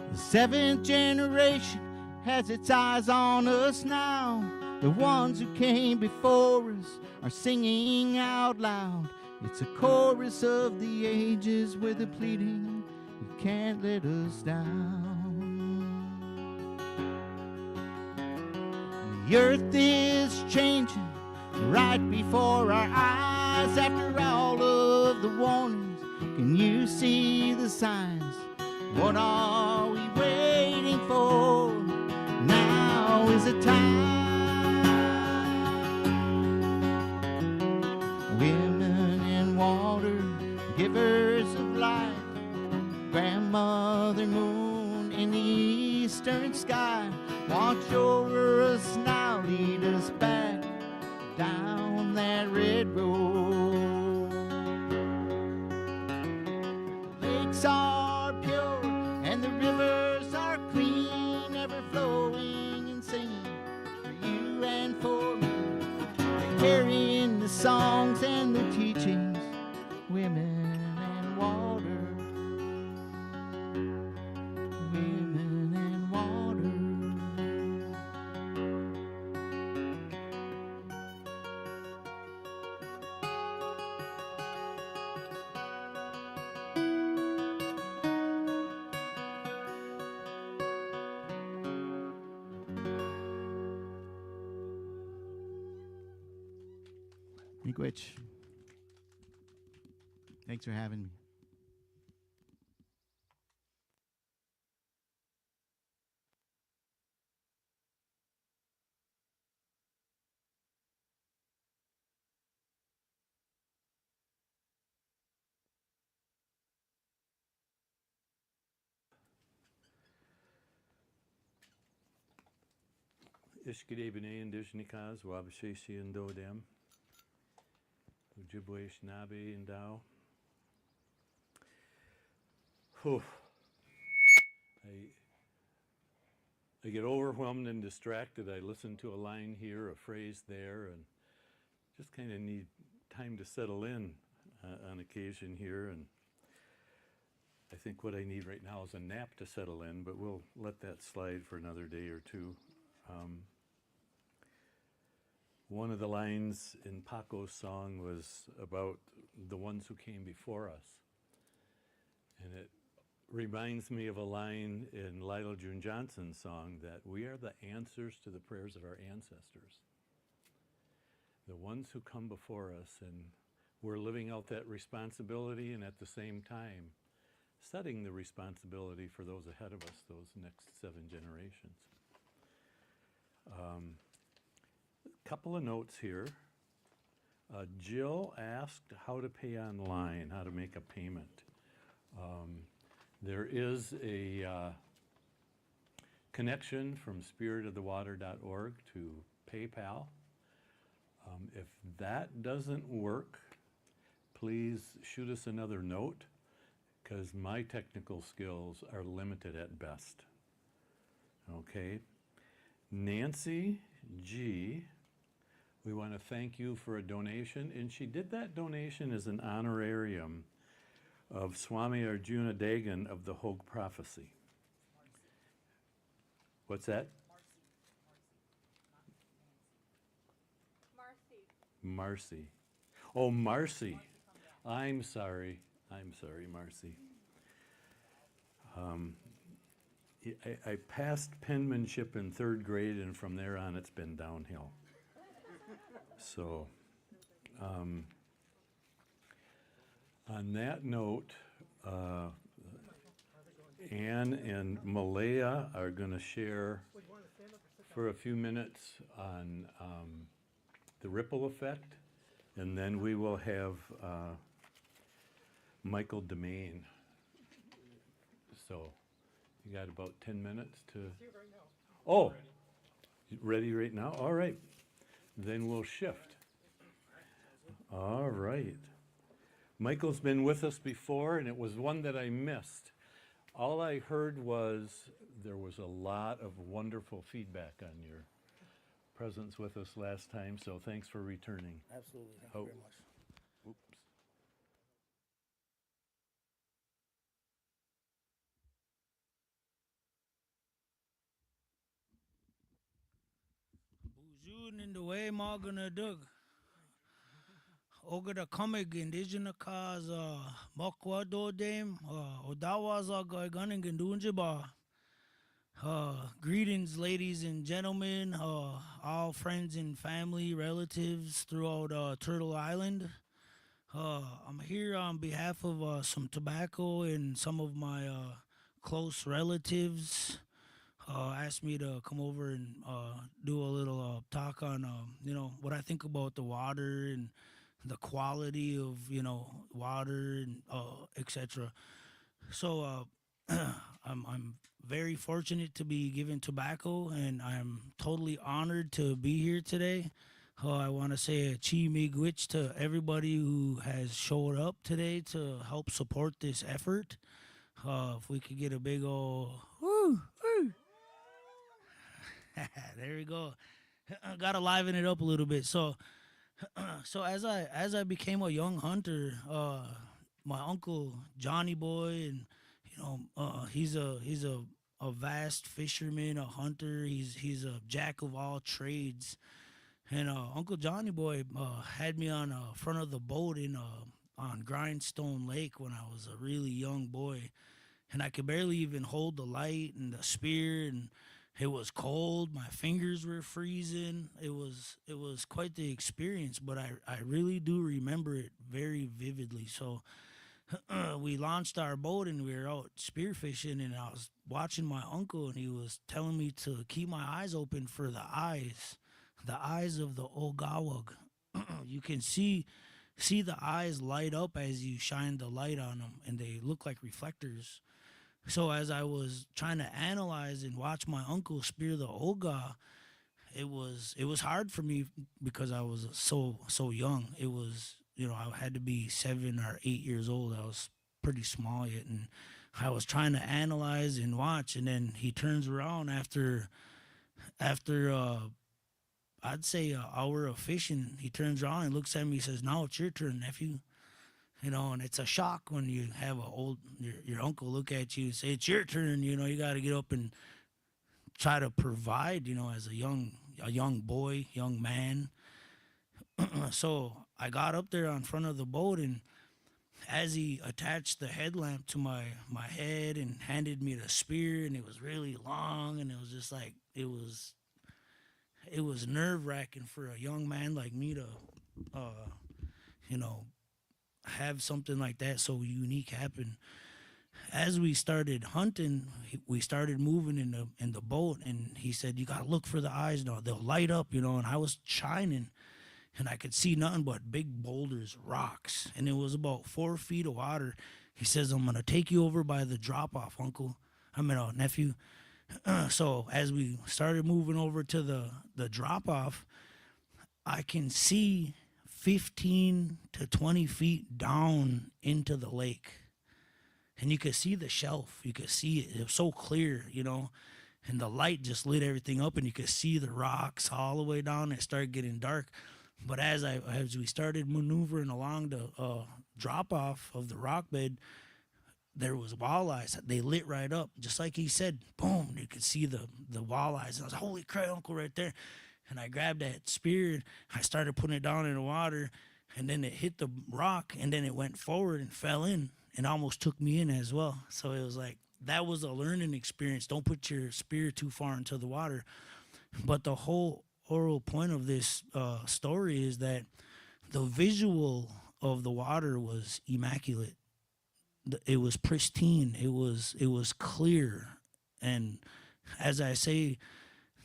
The seventh generation has its eyes on us now. The ones who came before us are singing out loud. It's a chorus of the ages with a pleading, you can't let us down. The earth is changing right before our eyes. After all of the warnings, can you see the signs? What are we waiting for? Now is the time. carrying the songs and the teachings, women and water, women and water. Miigwech. Thanks for having me. Ishkide b'nei Indigenous, Wabasheshi and Dodem, Ojibwe, Anishinaabe, and Dao. Whew. I get overwhelmed and distracted. I listen to a line here, a phrase there, and just kind of need time to settle in on occasion here. And I think what I need right now is a nap to settle in, but we'll let that slide for another day or two. One of the lines in Paco's song was about the ones who came before us. And it reminds me of a line in Lila June Johnson's song that we are the answers to the prayers of our ancestors. The ones who come before us, and we're living out that responsibility and at the same time setting the responsibility for those ahead of us, those next 7 generations. Couple of notes here. Jill asked how to pay online, how to make a payment. There is a connection from spiritofthewater.org to PayPal. If that doesn't work, please shoot us another note, because my technical skills are limited at best. Okay. Nancy G., we want to thank you for a donation, and she did that donation as an honorarium of Swami Arjuna Dagan of the Hogue Prophecy. What's that? Marcy. Oh, Marcy. I'm sorry, Marcy. I passed penmanship in 3rd grade, and from there on it's been downhill. So, on that note, Anne and Malaya are going to share for a few minutes on the ripple effect, and then we will have Michael Demain. So, you got about 10 minutes to... Oh, ready right now? All right. Then we'll shift. All right. Michael's been with us before, and it was one that I missed. All I heard was there was a lot of wonderful feedback on your presence with us last time, so thanks for returning. Absolutely. Thank you very much. Oops. Bujun in the way Morgana Dug. Oga the comic Indigenous cause Mokwa do dame Odawa's gunning and Dunjaba. Greetings, ladies and gentlemen, all friends and family, relatives throughout Turtle Island. I'm here on behalf of some tobacco and some of my close relatives. Asked me to come over and do a little talk on, what I think about the water and the quality of, water and etc. So I'm very fortunate to be given tobacco, and I'm totally honored to be here today. I want to say a chi miigwech to everybody who has showed up today to help support this effort. If we could get a big old woo, woo. There we go. Gotta liven it up a little bit. So So as I became a young hunter, my uncle Johnny Boy, and he's a vast fisherman, a hunter. He's a jack of all trades. And Uncle Johnny Boy had me on front of the boat in on Grindstone Lake when I was a really young boy, and I could barely even hold the light and the spear, and it was cold. My fingers were freezing. It was quite the experience, but I really do remember it very vividly. So we launched our boat and we were out spearfishing, and I was watching my uncle, and he was telling me to keep my eyes open for the eyes of the Ogawag. You can see the eyes light up as you shine the light on them, and they look like reflectors. So as I was trying to analyze and watch my uncle spear the Oga, it was hard for me because I was so young. It was, I had to be 7 or 8 years old. I was pretty small yet, and I was trying to analyze and watch. And then he turns around after I'd say an hour of fishing. He turns around and looks at me. He says, "Now it's your turn, nephew." And it's a shock when you have your uncle look at you and say, "It's your turn." You got to get up and try to provide, as a young boy, young man. So I got up there on front of the boat, and as he attached the headlamp to my head and handed me the spear, and it was really long, and it was just like it was nerve wracking for a young man like me to you know have something like that so unique happen. As we started hunting, we started moving in the boat, and he said, "You got to look for the eyes now. They'll light up, And I was shining, and I could see nothing but big boulders, rocks, and it was about 4 feet of water. He says, "I'm gonna take you over by the drop off, uncle. Nephew." So as we started moving over to the drop off, I can see 15 to 20 feet down into the lake. And you could see the shelf. You could see it. It was so clear, and the light just lit everything up, and you could see the rocks all the way down. It started getting dark. But as we started maneuvering along the drop off of the rock bed, there was walleyes. They lit right up, just like he said. Boom! You could see the walleyes. And I was, "Holy crap, uncle, right there!" And I grabbed that spear, and I started putting it down in the water, and then it hit the rock, and then it went forward and fell in, and almost took me in as well. So it was like that was a learning experience. Don't put your spear too far into the water. But the whole oral point of this story is that the visual of the water was immaculate. It was pristine. It was clear, and as I say,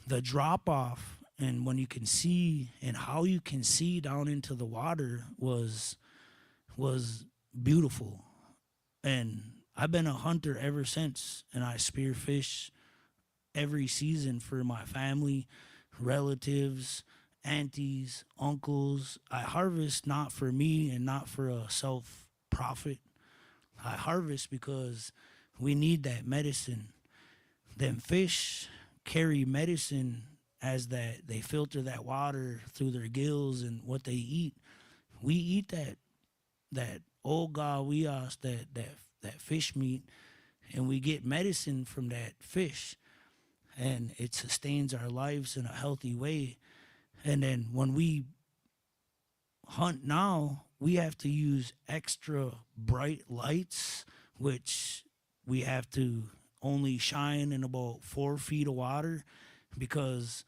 the drop off and when you can see and how you can see down into the water was beautiful. And I've been a hunter ever since, and I spearfish every season for my family, relatives, aunties, uncles. I harvest not for me and not for a self profit. I harvest because we need that medicine. Them fish carry medicine as that they filter that water through their gills and what they eat. We eat that ogawias, that fish meat, and we get medicine from that fish, and it sustains our lives in a healthy way. And then when we hunt now, we have to use extra bright lights, which we have to only shine in about 4 feet of water because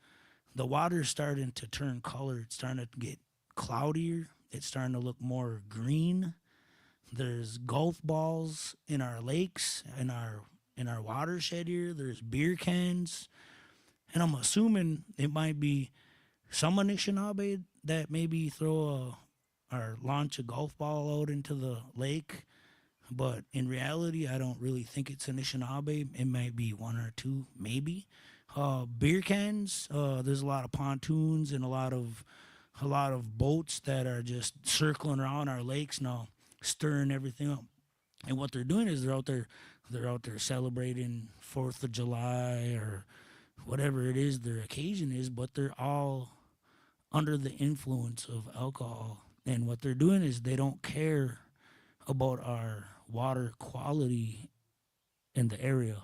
the water's starting to turn color. It's starting to get cloudier. It's starting to look more green. There's golf balls in our lakes, in our watershed here. There's beer cans. And I'm assuming it might be some Anishinaabe that maybe throw or launch a golf ball out into the lake. But in reality, I don't really think it's Anishinaabe. It might be one or two, maybe. Beer cans. There's a lot of pontoons and a lot of boats that are just circling around our lakes now, stirring everything up. And what they're doing is they're out there celebrating 4th of July or whatever it is their occasion is, but they're all under the influence of alcohol. And what they're doing is they don't care about our water quality in the area.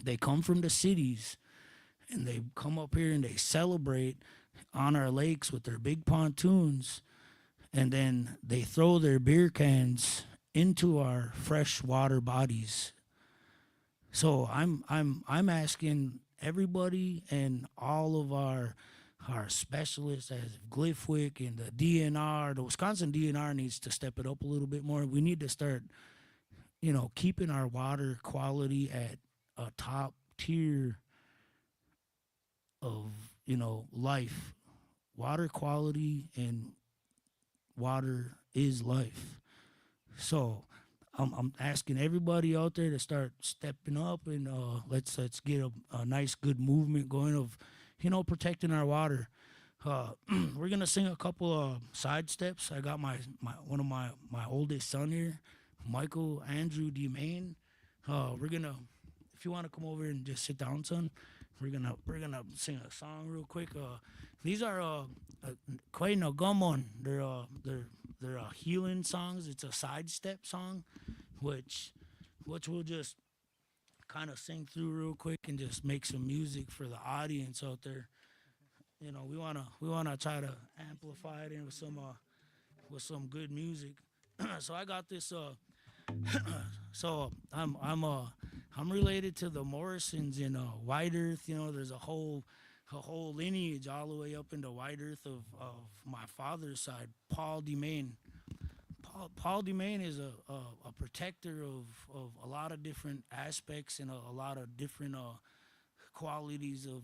They come from the cities and they come up here and they celebrate on our lakes with their big pontoons, and then they throw their beer cans into our freshwater bodies. So I'm asking everybody and all of our specialists as Glyphwick and the DNR, the Wisconsin DNR needs to step it up a little bit more. We need to start, keeping our water quality at a top tier of, life. Water quality and water is life. So I'm asking everybody out there to start stepping up, and let's get a nice good movement going of, protecting our water. We're gonna sing a couple of side steps. I got one of my oldest son here, Michael Andrew DeMaine. We're gonna, if you want to come over and just sit down, son, we're gonna sing a song real quick. These are Kwe no Gomon. They're healing songs. It's a sidestep song, which we'll just kind of sing through real quick and just make some music for the audience out there. We wanna try to amplify it in with some good music. So I got this. So I'm related to the Morrisons in White Earth. There's a whole lineage all the way up into White Earth of my father's side, Paul DeMaine. Paul DeMaine is a protector of a lot of different aspects and a lot of different qualities of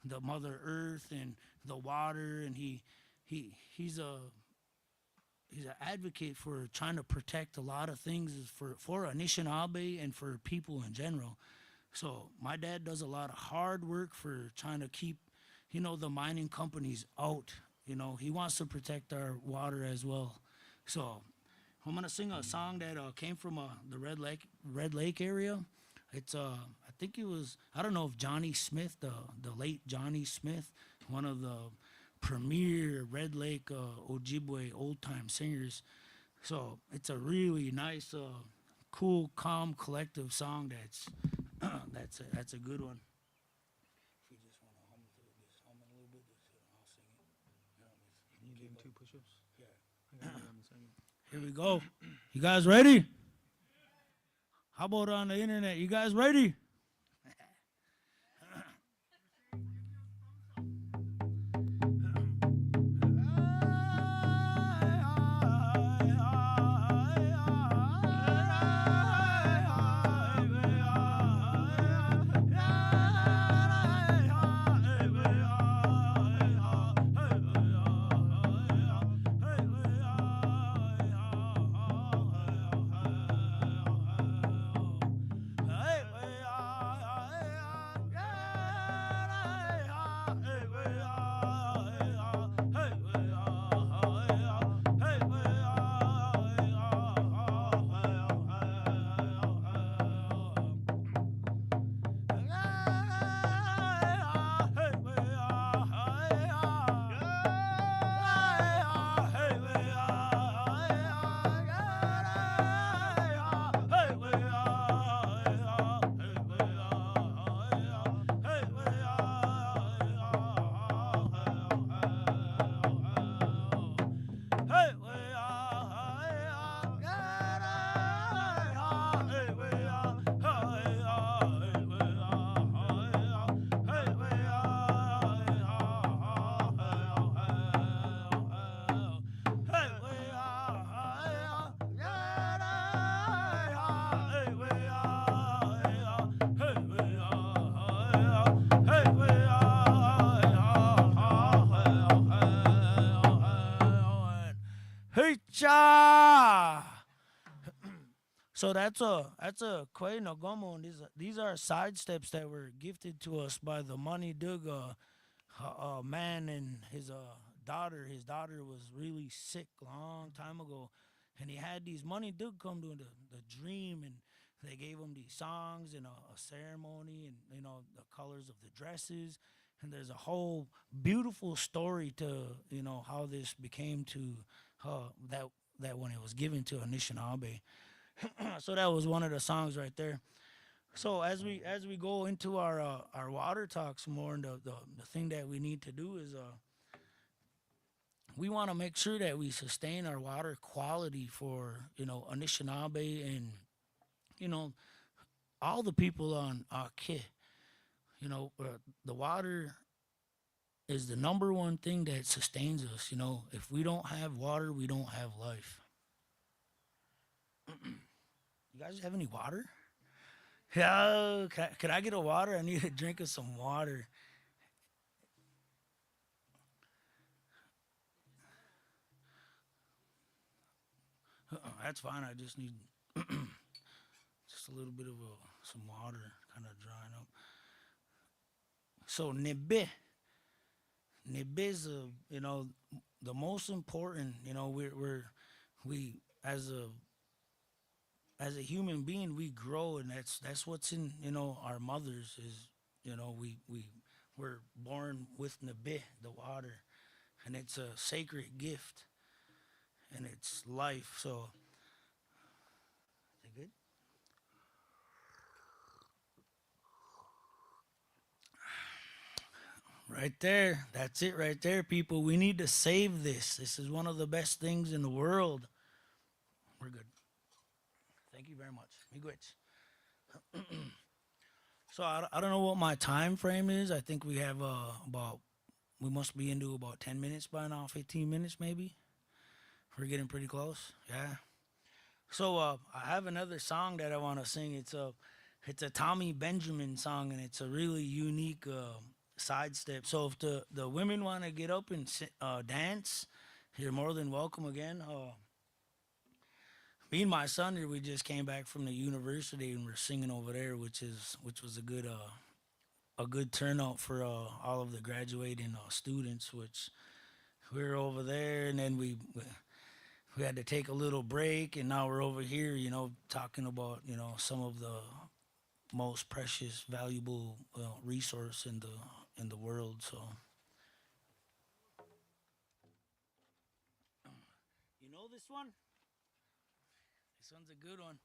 the Mother Earth and the water, and he's an advocate for trying to protect a lot of things for Anishinaabe and for people in general. So my dad does a lot of hard work for trying to keep, the mining companies out. He wants to protect our water as well. So I'm gonna sing a song that came from the Red Lake area. It's I think it was, I don't know if Johnny Smith, the late Johnny Smith, one of the premier Red Lake Ojibwe old time singers. So it's a really nice, cool, calm, collective song. That's a good one. If you just want to hum a little bit, I'll sing it. You doing 2 push-ups? Yeah. I got 1 in a second. Here we go. You guys ready? How about on the internet? You guys ready? Cha! So that's a Kwe Nagomo, and these are side steps that were gifted to us by the Money Dug man and his daughter. His daughter was really sick long time ago, and he had these Money Dug come to the dream, and they gave him these songs and a ceremony, and the colors of the dresses, And there's a whole beautiful story to, how this became to that when it was given to Anishinaabe. So that was one of the songs right there. So as we go into our water talks more, and the thing that we need to do is we want to make sure that we sustain our water quality for Anishinaabe and all the people on Aki. The water is the number one thing that sustains us. If we don't have water, we don't have life. You guys have any water? Yeah, can I get a water? I need a drink of some water. That's fine. I just need just a little bit of some water, kind of drying up. So nebe is the most important. We as a human being, we grow, and that's what's in our mothers is we're born with nebe, the water, and it's a sacred gift, and it's life. So is it good? Right there. That's it right there, people. We need to save this. This is one of the best things in the world. We're good. Thank you very much. Miigwech. So I don't know what my time frame is. I think we have we must be into about 10 minutes by now, 15 minutes maybe. We're getting pretty close. Yeah. So I have another song that I want to sing. It's a Tommy Benjamin song, and it's a really unique sidestep. So if the women want to get up and dance, you're more than welcome again. Me and my son here, we just came back from the university, and we're singing over there, which was a good turnout for all of the graduating students. Which we're over there, and then we had to take a little break, and now we're over here, talking about some of the most precious, valuable resource in the world. So, you know this one? This one's a good one.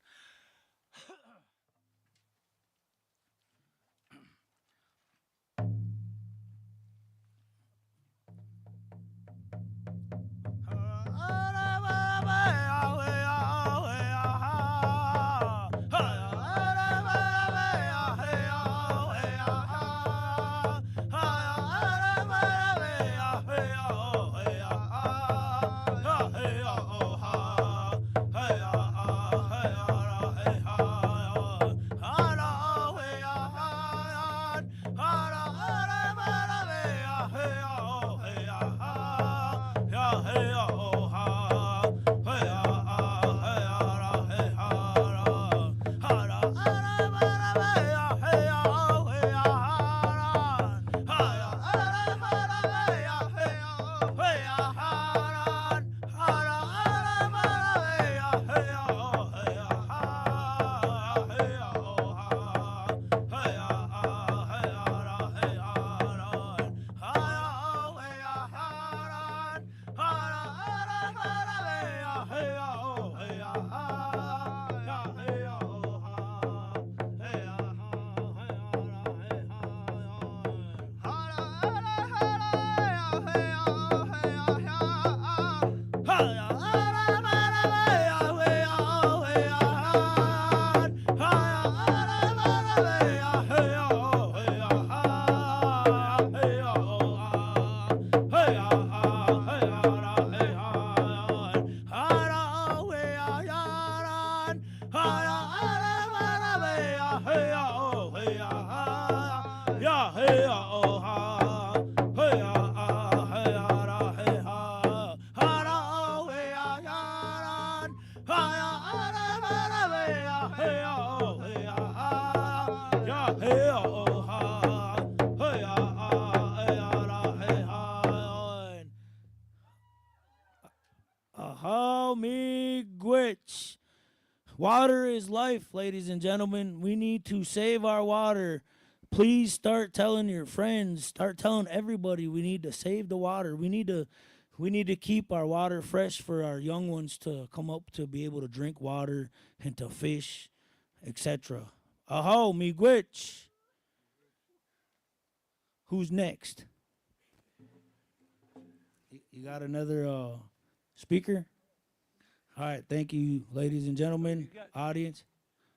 Miigwech. Water is life, ladies and gentlemen. We need to save our water. please start telling your friends, start telling everybody we need to save the water. We need to keep our water fresh for our young ones to come up to be able to drink water and to fish, etc. Aho, miigwech. Who's next? You got another speaker? All right, thank you, ladies and gentlemen, audience.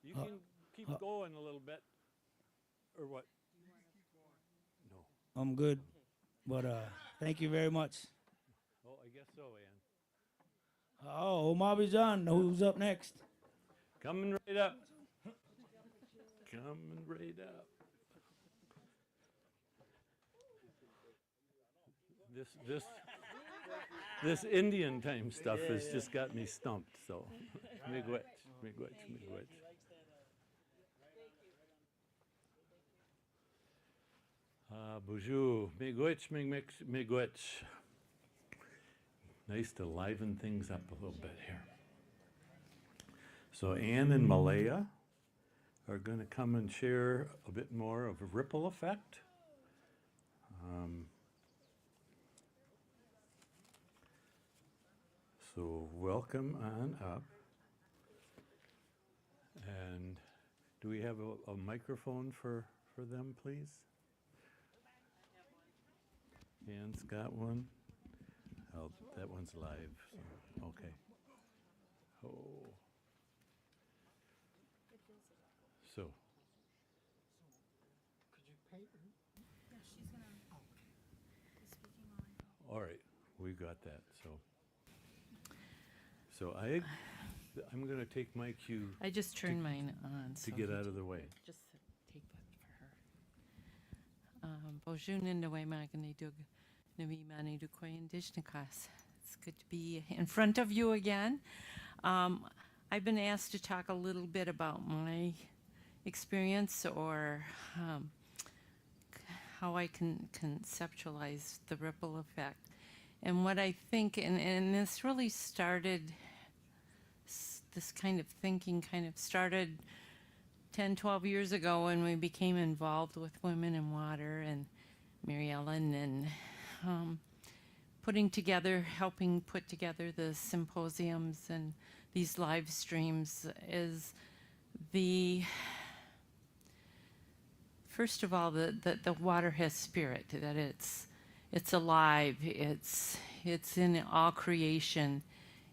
You can keep going a little bit, or what? No. I'm good, but thank you very much. Oh, I guess so, Ann. Oh, Omabi John, who's up next? Coming right up. Coming right up. This Indian time stuff has just got me stumped. So, miigwech, miigwech, miigwech. Bonjour, miigwech, miigwech. Nice to liven things up a little bit here. So Ann and Malaya are going to come and share a bit more of a ripple effect. So welcome on up. And do we have a microphone for them, please? Ann's got one. Oh, that one's live. So, okay. Oh. So. All right, we got that. So I'm going to take my cue. I just turned mine on. To get out of the way. Just take that for her. Bonjour, Nindawe Maganidug, Nami Manidukwe Indigenous. It's good to be in front of you again. I've been asked to talk a little bit about my experience or how I can conceptualize the ripple effect. And what I think, and this really started, this kind of thinking kind of started 10, 12 years ago when we became involved with Women in Water and Mary Ellen and helping put together the symposiums and these live streams is first of all, the water has spirit, that it's alive, it's in all creation,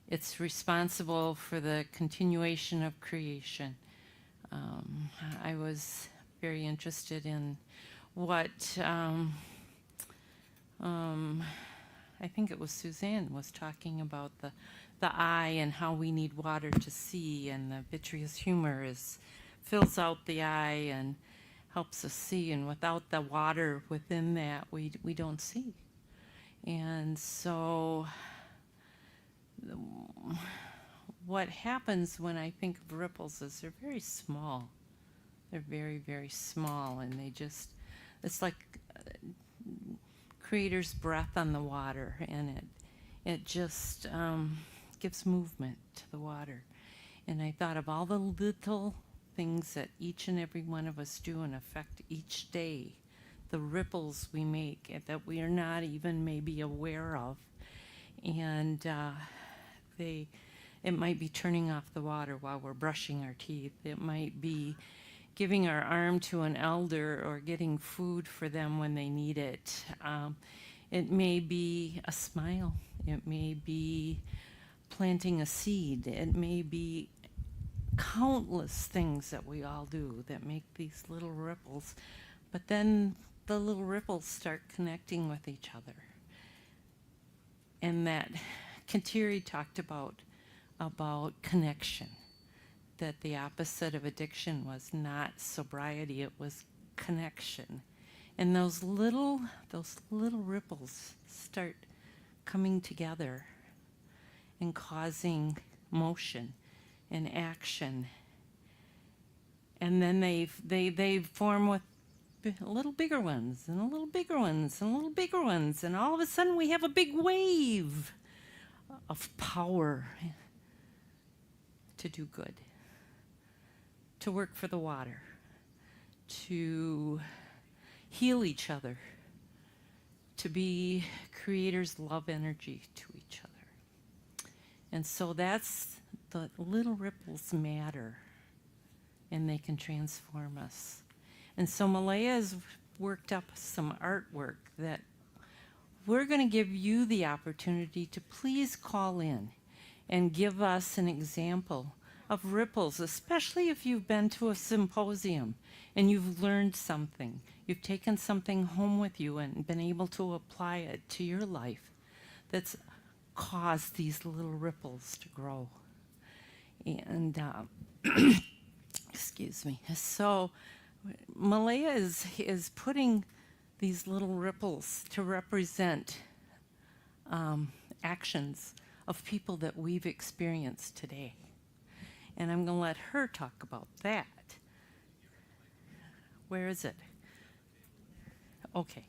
it's responsible for the continuation of creation. I was very interested in what I think it was Suzanne was talking about the eye and how we need water to see, and the vitreous humor fills out the eye and helps us see, and without the water within that, we don't see. And so what happens when I think of ripples is they're very small. They're very, very small, and it's like Creator's breath on the water, and it just gives movement to the water. And I thought of all the little things that each and every one of us do and affect each day, the ripples we make that we are not even maybe aware of. And it might be turning off the water while we're brushing our teeth. It might be giving our arm to an elder or getting food for them when they need it. It may be a smile. It may be planting a seed. It may be countless things that we all do that make these little ripples. But then the little ripples start connecting with each other. And that Kantiri talked about connection, that the opposite of addiction was not sobriety, it was connection. And those little ripples start coming together and causing motion and action. And then they form with a little bigger ones and a little bigger ones and a little bigger ones, and all of a sudden we have a big wave of power to do good, to work for the water, to heal each other, to be creators' love energy to each other. And so that's the little ripples matter, and they can transform us. And so Malaya has worked up some artwork that we're going to give you the opportunity to please call in and give us an example of ripples, especially if you've been to a symposium and you've learned something. You've taken something home with you and been able to apply it to your life that's caused these little ripples to grow. And, excuse me. So Malaya is putting these little ripples to represent actions of people that we've experienced today. And I'm going to let her talk about that. Where is it? Okay.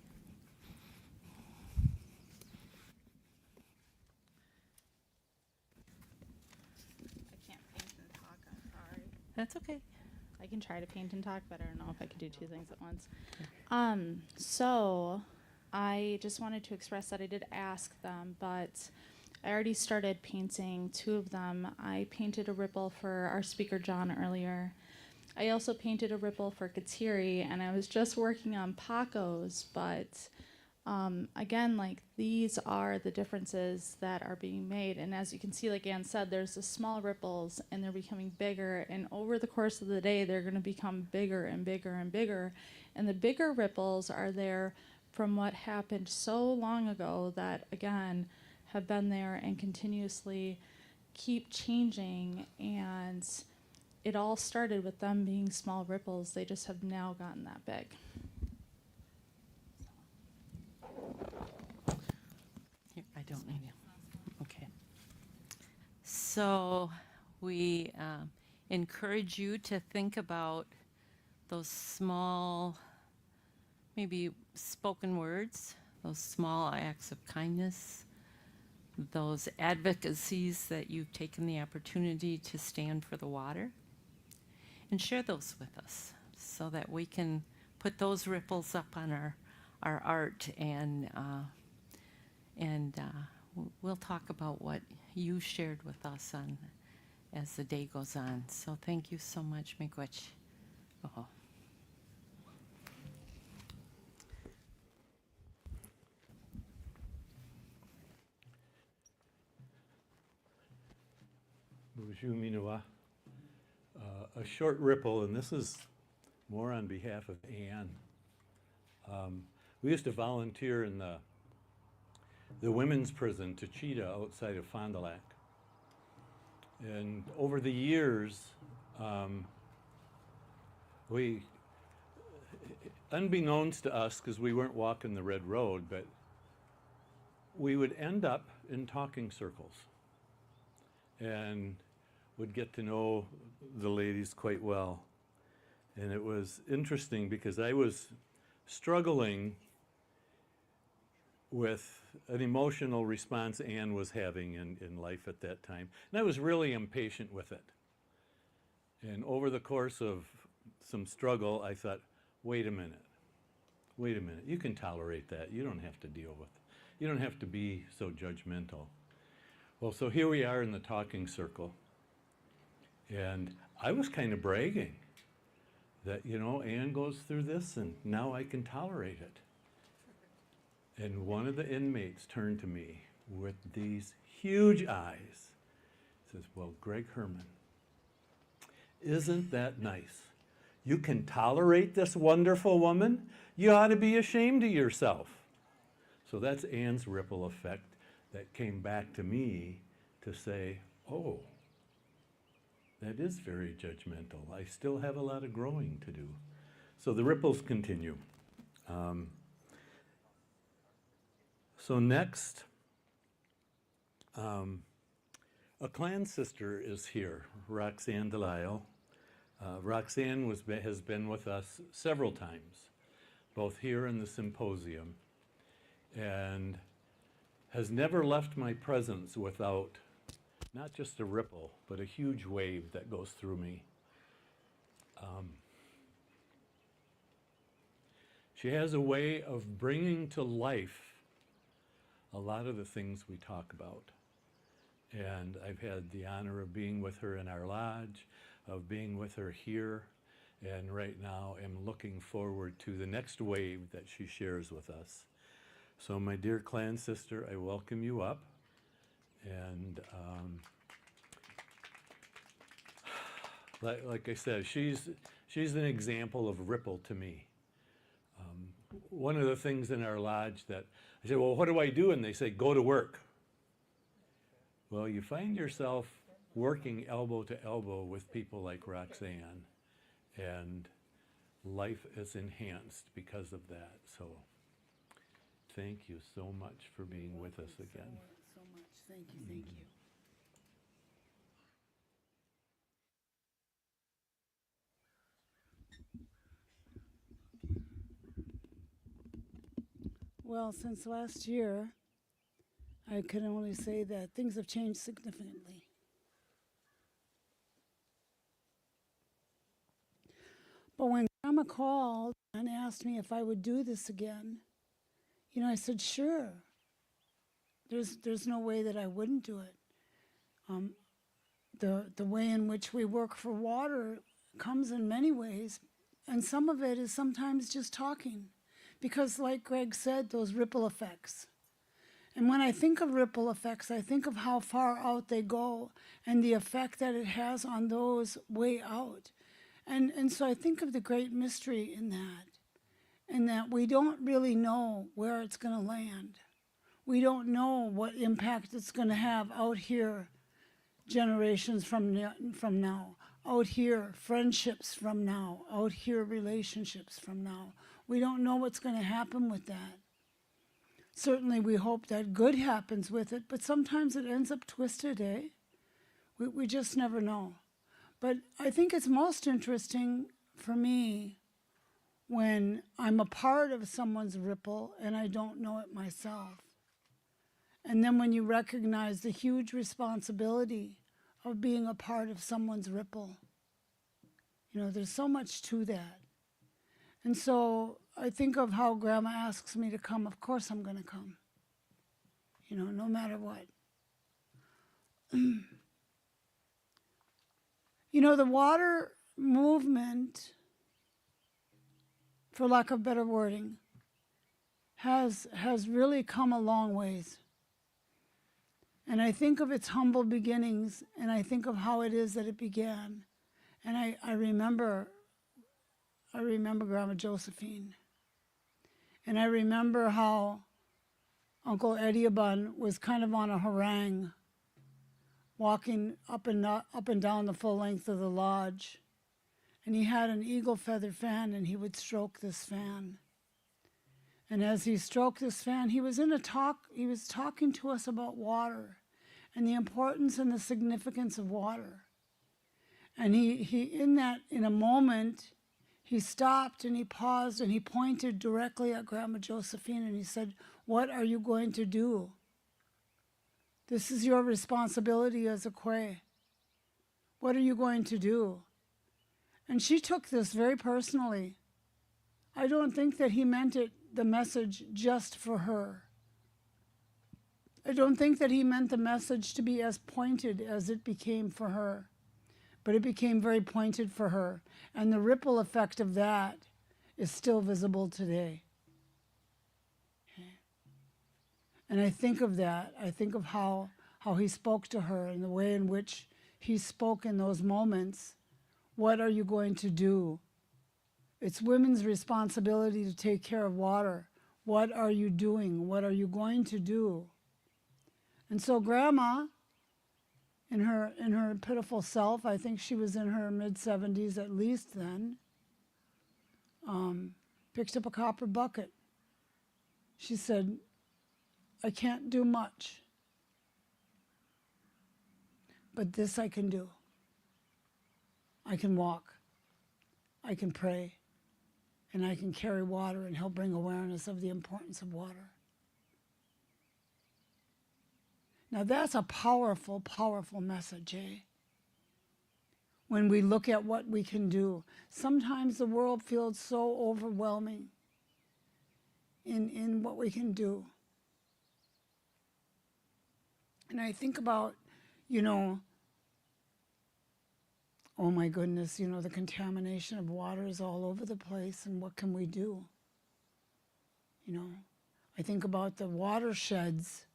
I can't paint and talk, I'm sorry. That's okay. I can try to paint and talk, but I don't know if I can do two things at once. So I just wanted to express that I did ask them, but I already started painting two of them. I painted a ripple for our speaker, John, earlier. I also painted a ripple for Kateri, and I was just working on Paco's, but again, like, these are the differences that are being made. And as you can see, like Ann said, there's the small ripples, and they're becoming bigger. And over the course of the day, they're going to become bigger and bigger and bigger. And the bigger ripples are there from what happened so long ago that, again, have been there and continuously keep changing. And it all started with them being small ripples. They just have now gotten that big. Here, I don't need it. Okay. So we encourage you to think about those small, maybe spoken words, those small acts of kindness, those advocacies that you've taken the opportunity to stand for the water, and share those with us so that we can put those ripples up on our art, and we'll talk about what you shared with us on as the day goes on. So thank you so much, Miigwech. Oh. A short ripple, and this is more on behalf of Anne. We used to volunteer in the women's prison, Tachita, outside of Fond du Lac. And over the years, we, unbeknownst to us, because we weren't walking the red road, but we would end up in talking circles and would get to know the ladies quite well. And it was interesting because I was struggling with an emotional response Anne was having in life at that time. And I was really impatient with it. And over the course of some struggle, I thought, wait a minute, you can tolerate that. You don't have to deal with it. You don't have to be so judgmental. Well, so here we are in the talking circle. And I was kind of bragging that, you know, Anne goes through this and now I can tolerate it. And one of the inmates turned to me with these huge eyes, says, well, Greg Herman, isn't that nice? You can tolerate this wonderful woman? You ought to be ashamed of yourself. So that's Anne's ripple effect that came back to me to say, oh, that is very judgmental. I still have a lot of growing to do. So the ripples continue. So next, a clan sister is here, Roxanne Delisle. Roxanne has been with us several times, both here in the symposium, and has never left my presence without not just a ripple, but a huge wave that goes through me. She has a way of bringing to life a lot of the things we talk about. And I've had the honor of being with her in our lodge, of being with her here, and right now am looking forward to the next wave that she shares with us. So my dear clan sister, I welcome you up. And like I said, she's an example of ripple to me. One of the things in our lodge that I said, well, what do I do? And they say, go to work. Well, you find yourself working elbow to elbow with people like Roxanne, and life is enhanced because of that. So thank you so much for being with us again. So much. Thank you. Thank you. Well, since last year, I can only say that things have changed significantly. But when Grandma called and asked me if I would do this again, you know, I said, sure. There's no way that I wouldn't do it. The way in which we work for water comes in many ways, and some of it is sometimes just talking. Because like Greg said, those ripple effects. And when I think of ripple effects, I think of how far out they go and the effect that it has on those way out. And so I think of the great mystery in that we don't really know where it's going to land. We don't know what impact it's going to have out here generations from now, out here friendships from now, out here relationships from now. We don't know what's going to happen with that. Certainly we hope that good happens with it, but sometimes it ends up twisted, eh? We just never know. But I think it's most interesting for me when I'm a part of someone's ripple and I don't know it myself. And then when you recognize the huge responsibility of being a part of someone's ripple. You know, there's so much to that. And so I think of how Grandma asks me to come. Of course I'm going to come. You know, no matter what. You know, the water movement, for lack of better wording, has really come a long ways. And I think of its humble beginnings, and I think of how it is that it began. And I remember Grandma Josephine. And I remember how Uncle Ediaban was kind of on a harangue, walking up and down the full length of the lodge. And he had an eagle feather fan, and he would stroke this fan. And as he stroked this fan, he was talking to us about water and the importance and the significance of water. And he in a moment, he stopped and he paused and he pointed directly at Grandma Josephine and he said, "What are you going to do? This is your responsibility as a Kwe. What are you going to do?" And she took this very personally. I don't think that he meant the message just for her. I don't think that he meant the message to be as pointed as it became for her. But it became very pointed for her. And the ripple effect of that is still visible today. Okay. And I think of that. I think of how he spoke to her and the way in which he spoke in those moments. What are you going to do? It's women's responsibility to take care of water. What are you doing? What are you going to do? And so Grandma, in her pitiful self, I think she was in her mid-70s at least then, picked up a copper bucket. She said, "I can't do much, but this I can do. I can walk, I can pray, and I can carry water and help bring awareness of the importance of water." Now that's a powerful, powerful message, eh? When we look at what we can do. Sometimes the world feels so overwhelming. in what we can do. And I think about, oh my goodness, the contamination of water is all over the place, and what can we do? I think about the watersheds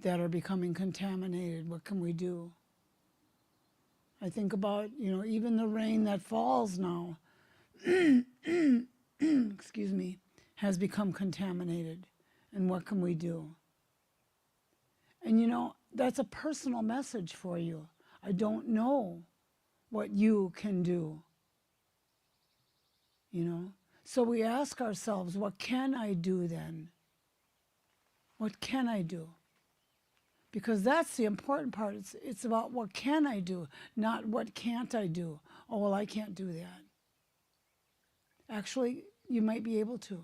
that are becoming contaminated. What can we do? I think about, even the rain that falls now, excuse me, has become contaminated. And what can we do? And that's a personal message for you. I don't know what you can do. So we ask ourselves, what can I do then? What can I do? Because that's the important part. It's about what can I do, not what can't I do. Oh, well, I can't do that. Actually, you might be able to.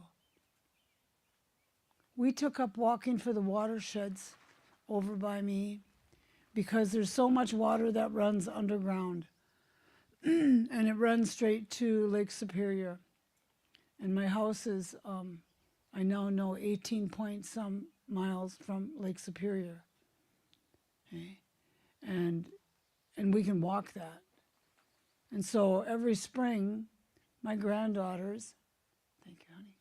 We took up walking for the watersheds over by me because there's so much water that runs underground. And it runs straight to Lake Superior. And my house is, I now know, 18 point some miles from Lake Superior. Okay? And we can walk that. And so every spring, my granddaughters, thank you, honey.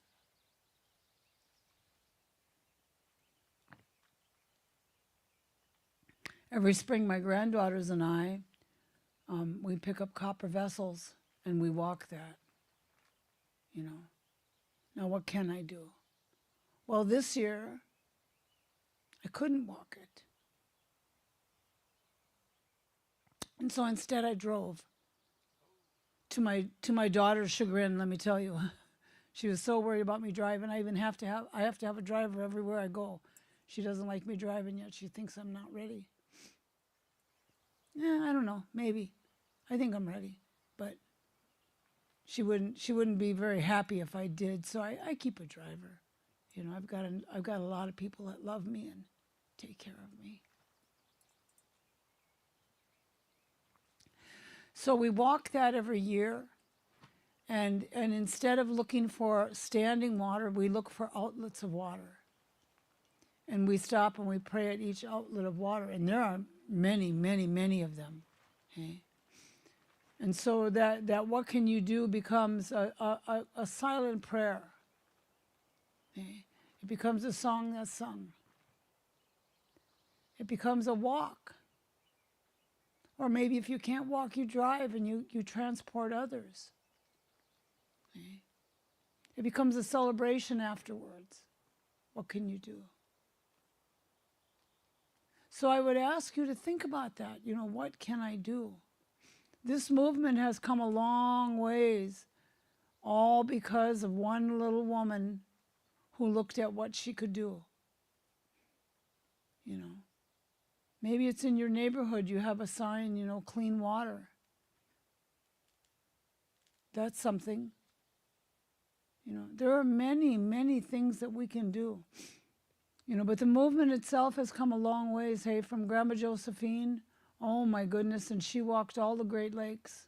Every spring, my granddaughters and I, we pick up copper vessels and we walk that, Now, what can I do? Well, this year, I couldn't walk it. And so instead I drove. To my daughter's chagrin, let me tell you. She was so worried about me driving. I have to have a driver everywhere I go. She doesn't like me driving yet. She thinks I'm not ready. Yeah, I don't know, maybe. I think I'm ready. But she wouldn't be very happy if I did, so I keep a driver. I've got a lot of people that love me and take care of me. So we walk that every year, and instead of looking for standing water, we look for outlets of water. And we stop and we pray at each outlet of water, and there are many, many, many of them. Okay? And so that what can you do becomes a silent prayer. Okay? It becomes a song that's sung. It becomes a walk. Or maybe if you can't walk, you drive and you transport others. Okay? It becomes a celebration afterwards. What can you do? So I would ask you to think about that. What can I do? This movement has come a long ways, all because of one little woman who looked at what she could do. Maybe it's in your neighborhood, you have a sign, clean water. That's something. There are many, many things that we can do. But the movement itself has come a long ways, hey, from Grandma Josephine. Oh my goodness, and she walked all the Great Lakes.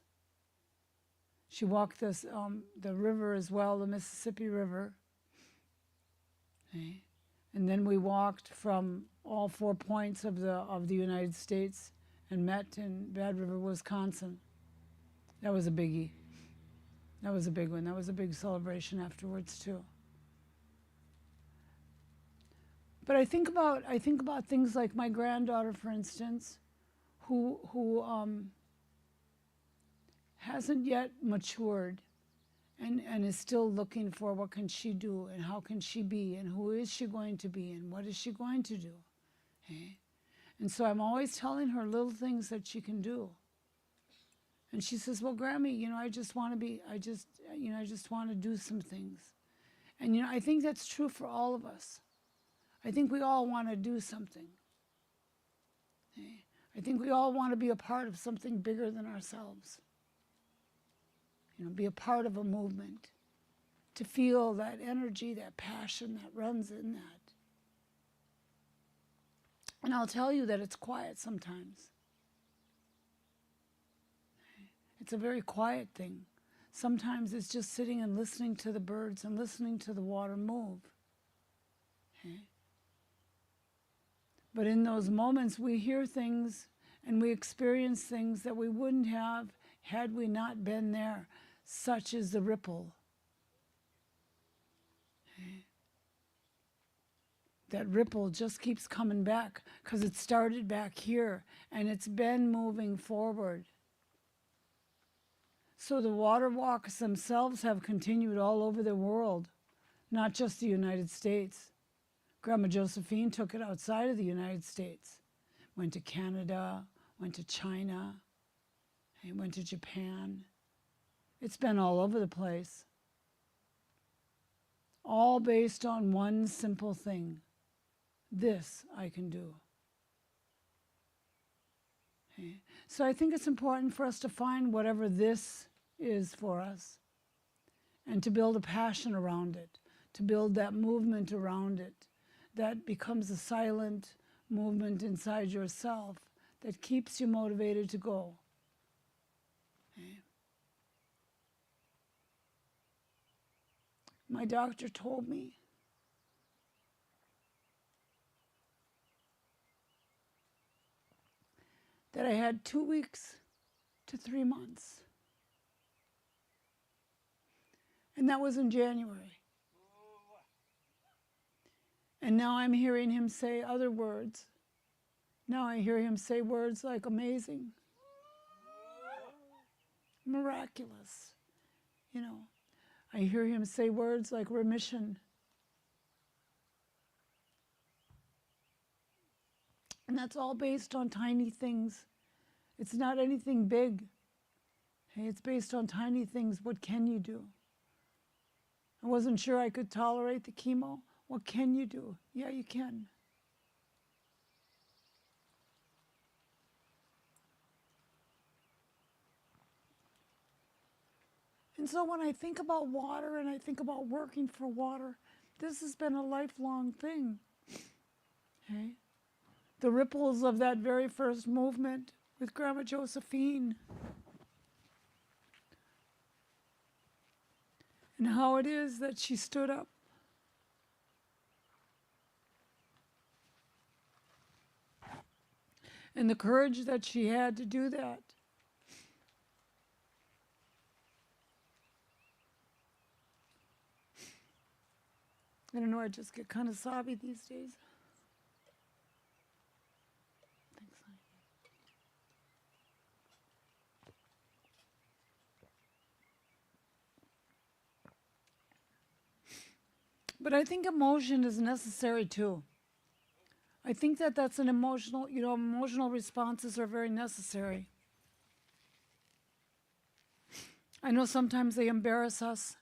She walked the river as well, the Mississippi River. Okay. And then we walked from all 4 points of the United States and met in Bad River, Wisconsin. That was a biggie. That was a big one. That was a big celebration afterwards too. But I think about things like my granddaughter, for instance, who hasn't yet matured and is still looking for what can she do and how can she be and who is she going to be and what is she going to do. Okay? And so I'm always telling her little things that she can do. And she says, well, Grammy, I just want to do some things. And I think that's true for all of us. I think we all want to do something. Okay? I think we all want to be a part of something bigger than ourselves. Be a part of a movement. To feel that energy, that passion that runs in that. And I'll tell you that it's quiet sometimes. Okay? It's a very quiet thing. Sometimes it's just sitting and listening to the birds and listening to the water move. Okay? But in those moments, we hear things and we experience things that we wouldn't have had we not been there, such as the ripple. Okay? That ripple just keeps coming back because it started back here and it's been moving forward. So the water walks themselves have continued all over the world, not just the United States. Grandma Josephine took it outside of the United States, went to Canada, went to China, and went to Japan. It's been all over the place. All based on one simple thing. This I can do. Okay. So I think it's important for us to find whatever this is for us and to build a passion around it, to build that movement around it that becomes a silent movement inside yourself that keeps you motivated to go. Okay. My doctor told me that I had 2 weeks to 3 months. And that was in January. And now I'm hearing him say other words. Now I hear him say words like amazing, miraculous. You know, I hear him say words like remission. And that's all based on tiny things. It's not anything big. Hey, it's based on tiny things. What can you do? I wasn't sure I could tolerate the chemo. What can you do? Yeah, you can. And so when I think about water and I think about working for water, this has been a lifelong thing. Okay? The ripples of that very first movement with Grandma Josephine. And how it is that she stood up. And the courage that she had to do that. I don't know, I just get kind of sobby these days. Thanks, honey. But I think emotion is necessary too. I think that that's an emotional, emotional responses are very necessary. I know sometimes they embarrass us.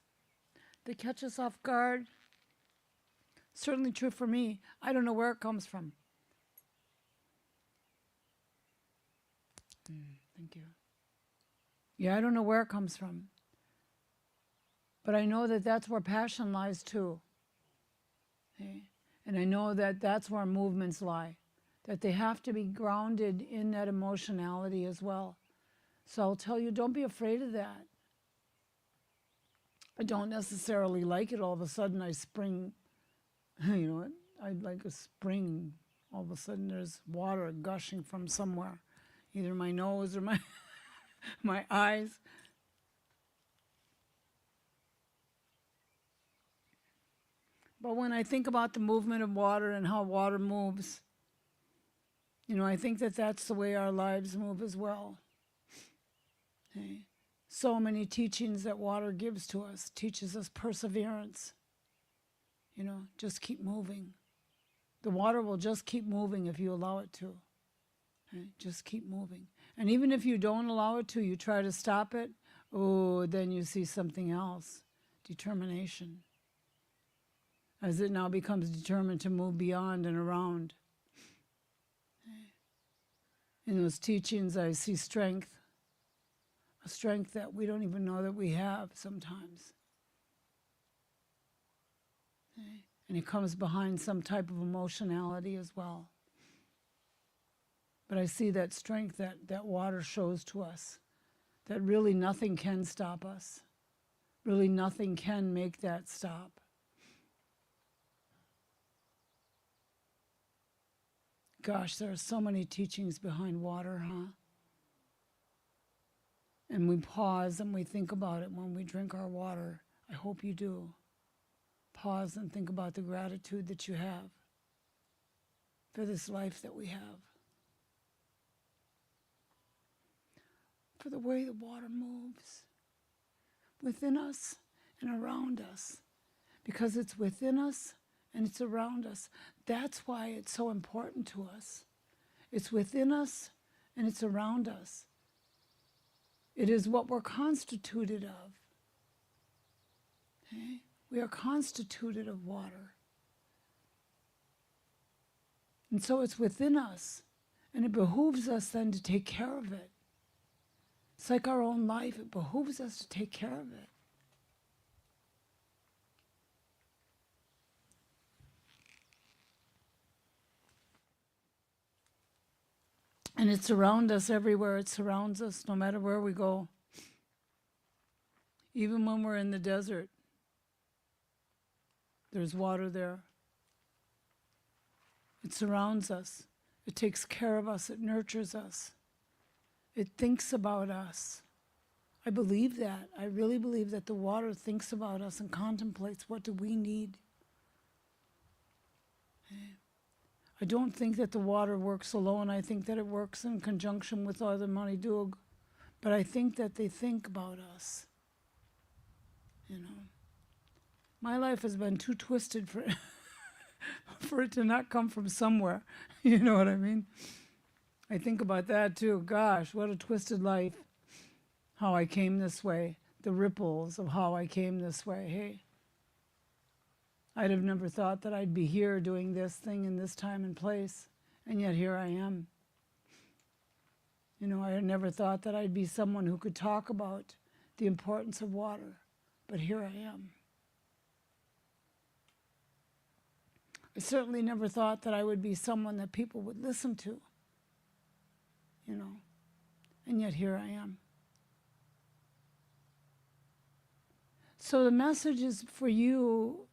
They catch us off guard. Certainly true for me. I don't know where it comes from. Thank you. Yeah, I don't know where it comes from. But I know that that's where passion lies too. Okay? And I know that that's where movements lie, that they have to be grounded in that emotionality as well. So I'll tell you, don't be afraid of that. I don't necessarily like it. All of a sudden I spring, I'd like a spring. All of a sudden there's water gushing from somewhere, either my nose or my eyes. But when I think about the movement of water and how water moves, I think that that's the way our lives move as well. Okay. So many teachings that water gives to us, teaches us perseverance. Just keep moving. The water will just keep moving if you allow it to. Okay. Just keep moving. And even if you don't allow it to, you try to stop it, then you see something else, determination. As it now becomes determined to move beyond and around. In those teachings, I see strength, a strength that we don't even know that we have sometimes. And it comes behind some type of emotionality as well. But I see that strength that water shows to us, that really nothing can stop us. Really nothing can make that stop. Gosh, there are so many teachings behind water, huh? And we pause and we think about it when we drink our water. I hope you do. Pause and think about the gratitude that you have for this life that we have. For the way the water moves within us and around us. Because it's within us and it's around us. That's why it's so important to us. It's within us and it's around us. It is what we're constituted of. Okay? We are constituted of water. And so it's within us, and it behooves us then to take care of it. It's like our own life. It behooves us to take care of it. And it's around us everywhere. It surrounds us no matter where we go. Even when we're in the desert, there's water there. It surrounds us. It takes care of us. It nurtures us. It thinks about us. I believe that. I really believe that the water thinks about us and contemplates what do we need. I don't think that the water works alone. I think that it works in conjunction with other Manidug. But I think that they think about us. You know. My life has been too twisted for for it to not come from somewhere. You know what I mean? I think about that too. Gosh, what a twisted life. How I came this way. The ripples of how I came this way. Hey. I'd have never thought that I'd be here doing this thing in this time and place, and yet here I am. You know, I had never thought that I'd be someone who could talk about the importance of water, but here I am. I certainly never thought that I would be someone that people would listen to, you know, and yet here I am. So the message is for you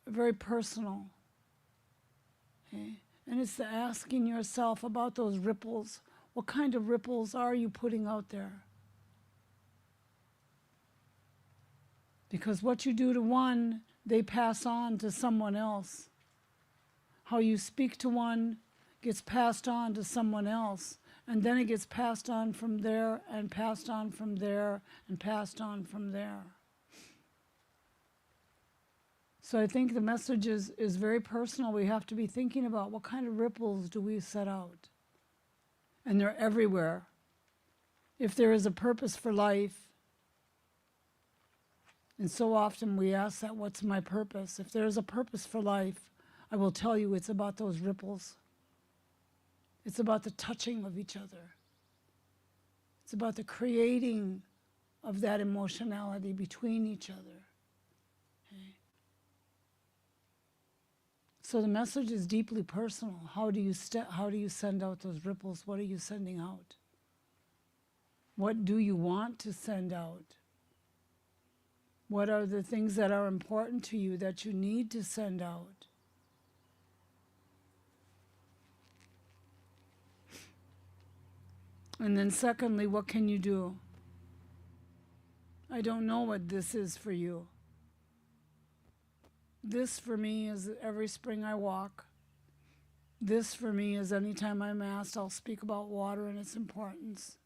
very personal, okay? And it's the asking yourself about those ripples. What kind of ripples are you putting out there? Because what you do to one, they pass on to someone else. How you speak to one gets passed on to someone else, and then it gets passed on from there, and passed on from there, and passed on from there. So I think the message is very personal. We have to be thinking about what kind of ripples do we set out. And they're everywhere. If there is a purpose for life, and so often we ask that, what's my purpose? If there is a purpose for life, I will tell you it's about those ripples. It's about the touching of each other. It's about the creating of that emotionality between each other. So the message is deeply personal. How do you send out those ripples? What are you sending out? What do you want to send out? What are the things that are important to you that you need to send out? And then secondly, what can you do? I don't know what this is for you. This for me is every spring I walk. This for me is anytime I'm asked, I'll speak about water and its importance.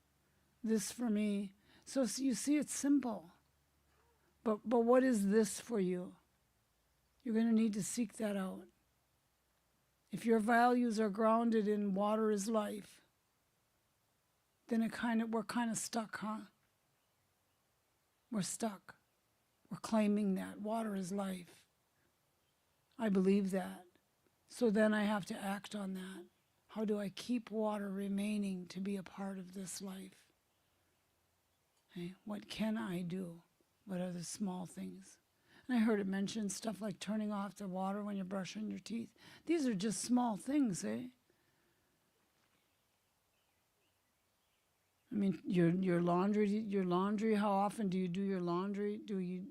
This for me. So you see, it's simple. But what is this for you? You're going to need to seek that out. If your values are grounded in water is life, then we're kind of stuck, huh? We're stuck. We're claiming that water is life. I believe that. So then I have to act on that. How do I keep water remaining to be a part of this life? Okay? What can I do? What are the small things? And I heard it mentioned stuff like turning off the water when you're brushing your teeth. These are just small things, eh? I mean, your laundry, how often do you do your laundry? Do you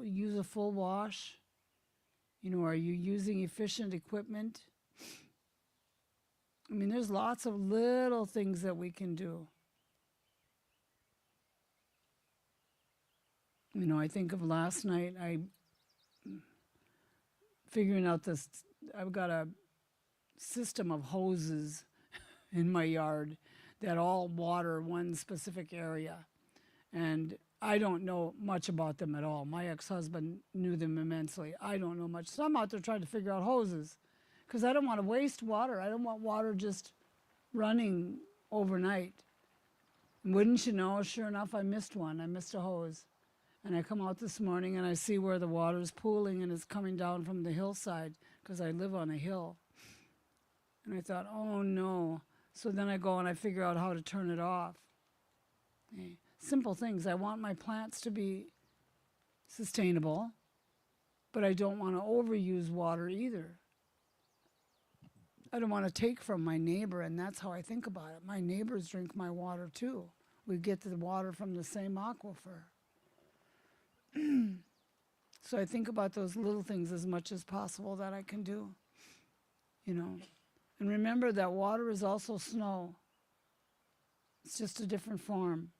use a full wash? You know, are you using efficient equipment? I mean, there's lots of little things that we can do. You know, I think of last night, figuring out this, I've got a system of hoses in my yard that all water one specific area. And I don't know much about them at all. My ex-husband knew them immensely. I don't know much. So I'm out there trying to figure out hoses because I don't want to waste water. I don't want water just running overnight. And wouldn't you know, sure enough, I missed one. I missed a hose. And I come out this morning and I see where the water's pooling and it's coming down from the hillside because I live on a hill. And I thought, oh no. So then I go and I figure out how to turn it off. Simple things. I want my plants to be sustainable, but I don't want to overuse water either. I don't want to take from my neighbor, and that's how I think about it. My neighbors drink my water too. We get the water from the same aquifer. So I think about those little things as much as possible that I can do, you know. And remember that water is also snow. It's just a different form.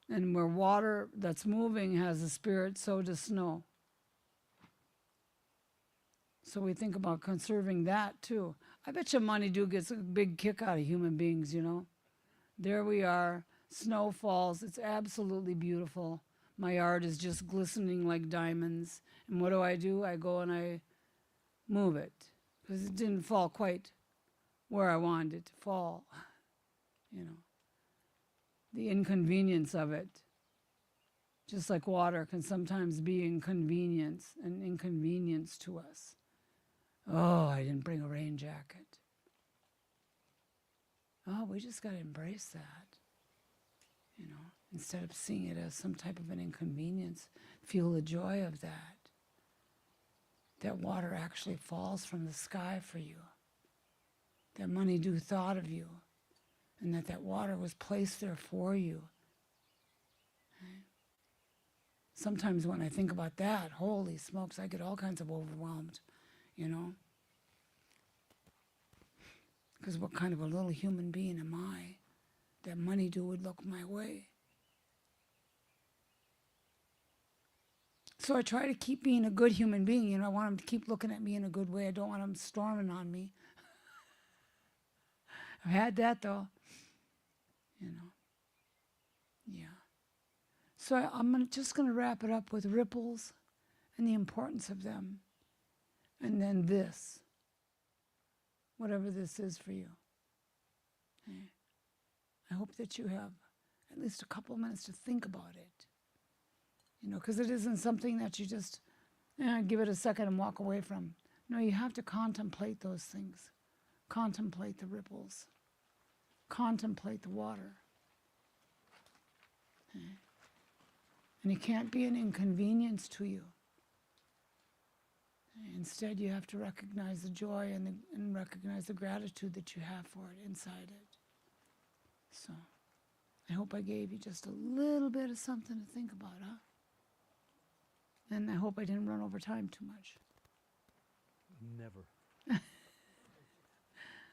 And where water that's moving has a spirit, so does snow. So we think about conserving that too. I bet you Money Do gets a big kick out of human beings, you know. There we are, snow falls, it's absolutely beautiful. My yard is just glistening like diamonds. And what do? I go and I move it because it didn't fall quite where I wanted it to fall, you know. The inconvenience of it, just like water can sometimes be an inconvenience to us. Oh, I didn't bring a rain jacket. Oh, we just got to embrace that, you know, instead of seeing it as some type of an inconvenience. Feel the joy of that. That water actually falls from the sky for you. That Money Do thought of you. And that water was placed there for you. Sometimes when I think about that, holy smokes, I get all kinds of overwhelmed, you know. Because what kind of a little human being am I that Money Do would look my way? So I try to keep being a good human being. You know, I want him to keep looking at me in a good way. I don't want him storming on me. I've had that though. You know, yeah. So I'm just going to wrap it up with ripples and the importance of them. And then this, whatever this is for you. Okay? I hope that you have at least a couple of minutes to think about it. You know, because it isn't something that you just give it a second and walk away from. No, you have to contemplate those things. Contemplate the ripples. Contemplate the water. Okay. And it can't be an inconvenience to you. Instead, you have to recognize the joy and recognize the gratitude that you have for it inside it. So, I hope I gave you just a little bit of something to think about, huh? And I hope I didn't run over time too much. Never.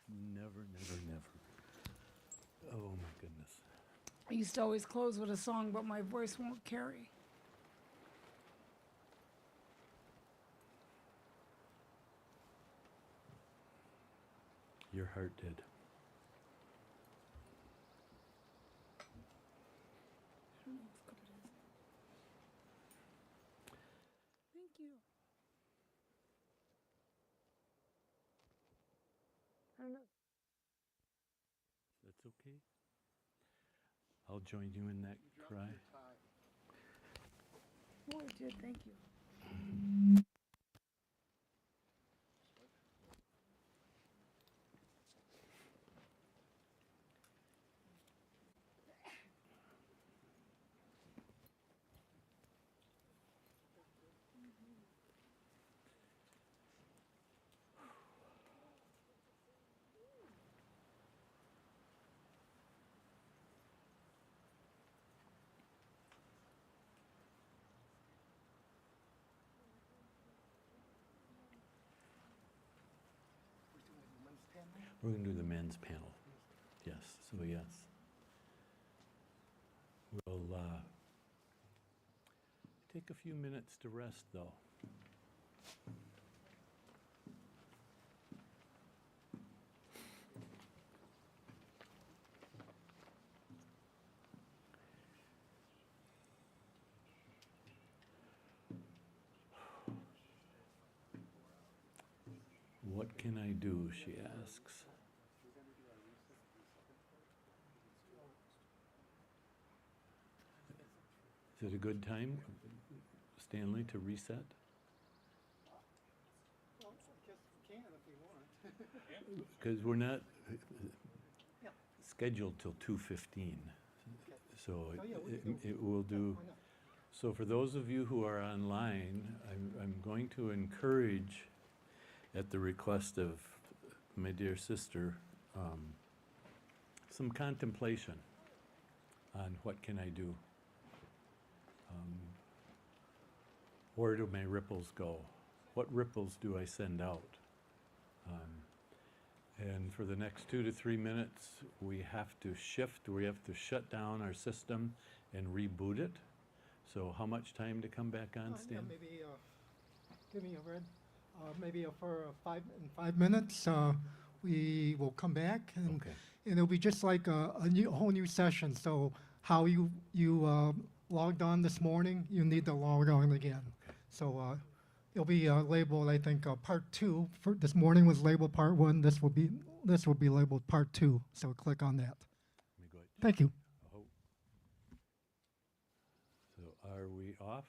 Never, never, never. Oh my goodness. I used to always close with a song, but my voice won't carry. Your heart did. Thank you. I don't know. That's okay. I'll join you in that cry. Oh, I did. Thank you. We're going to do the men's panel. Yes, so yes. We'll take a few minutes to rest, though. What can I do, she asks. Is it a good time, Stanley, to reset? Well, I guess we can if we want. Because we're not scheduled till 2:15. So it will do. So for those of you who are online, I'm going to encourage, at the request of my dear sister, some contemplation on what can I do. Where do my ripples go? What ripples do I send out? And for the next 2 to 3 minutes, we have to shift, we have to shut down our system and reboot it. So how much time to come back on, Stan? Maybe, give me a red. Maybe for 5 minutes, we will come back, and Okay. and it'll be just like a whole new session. So how you logged on this morning, you need to log on again. So it'll be labeled, I think, part 2. For this morning was labeled part 1. This will be labeled part 2. So click on that. Let me go ahead. Thank you. Oh. So are we off?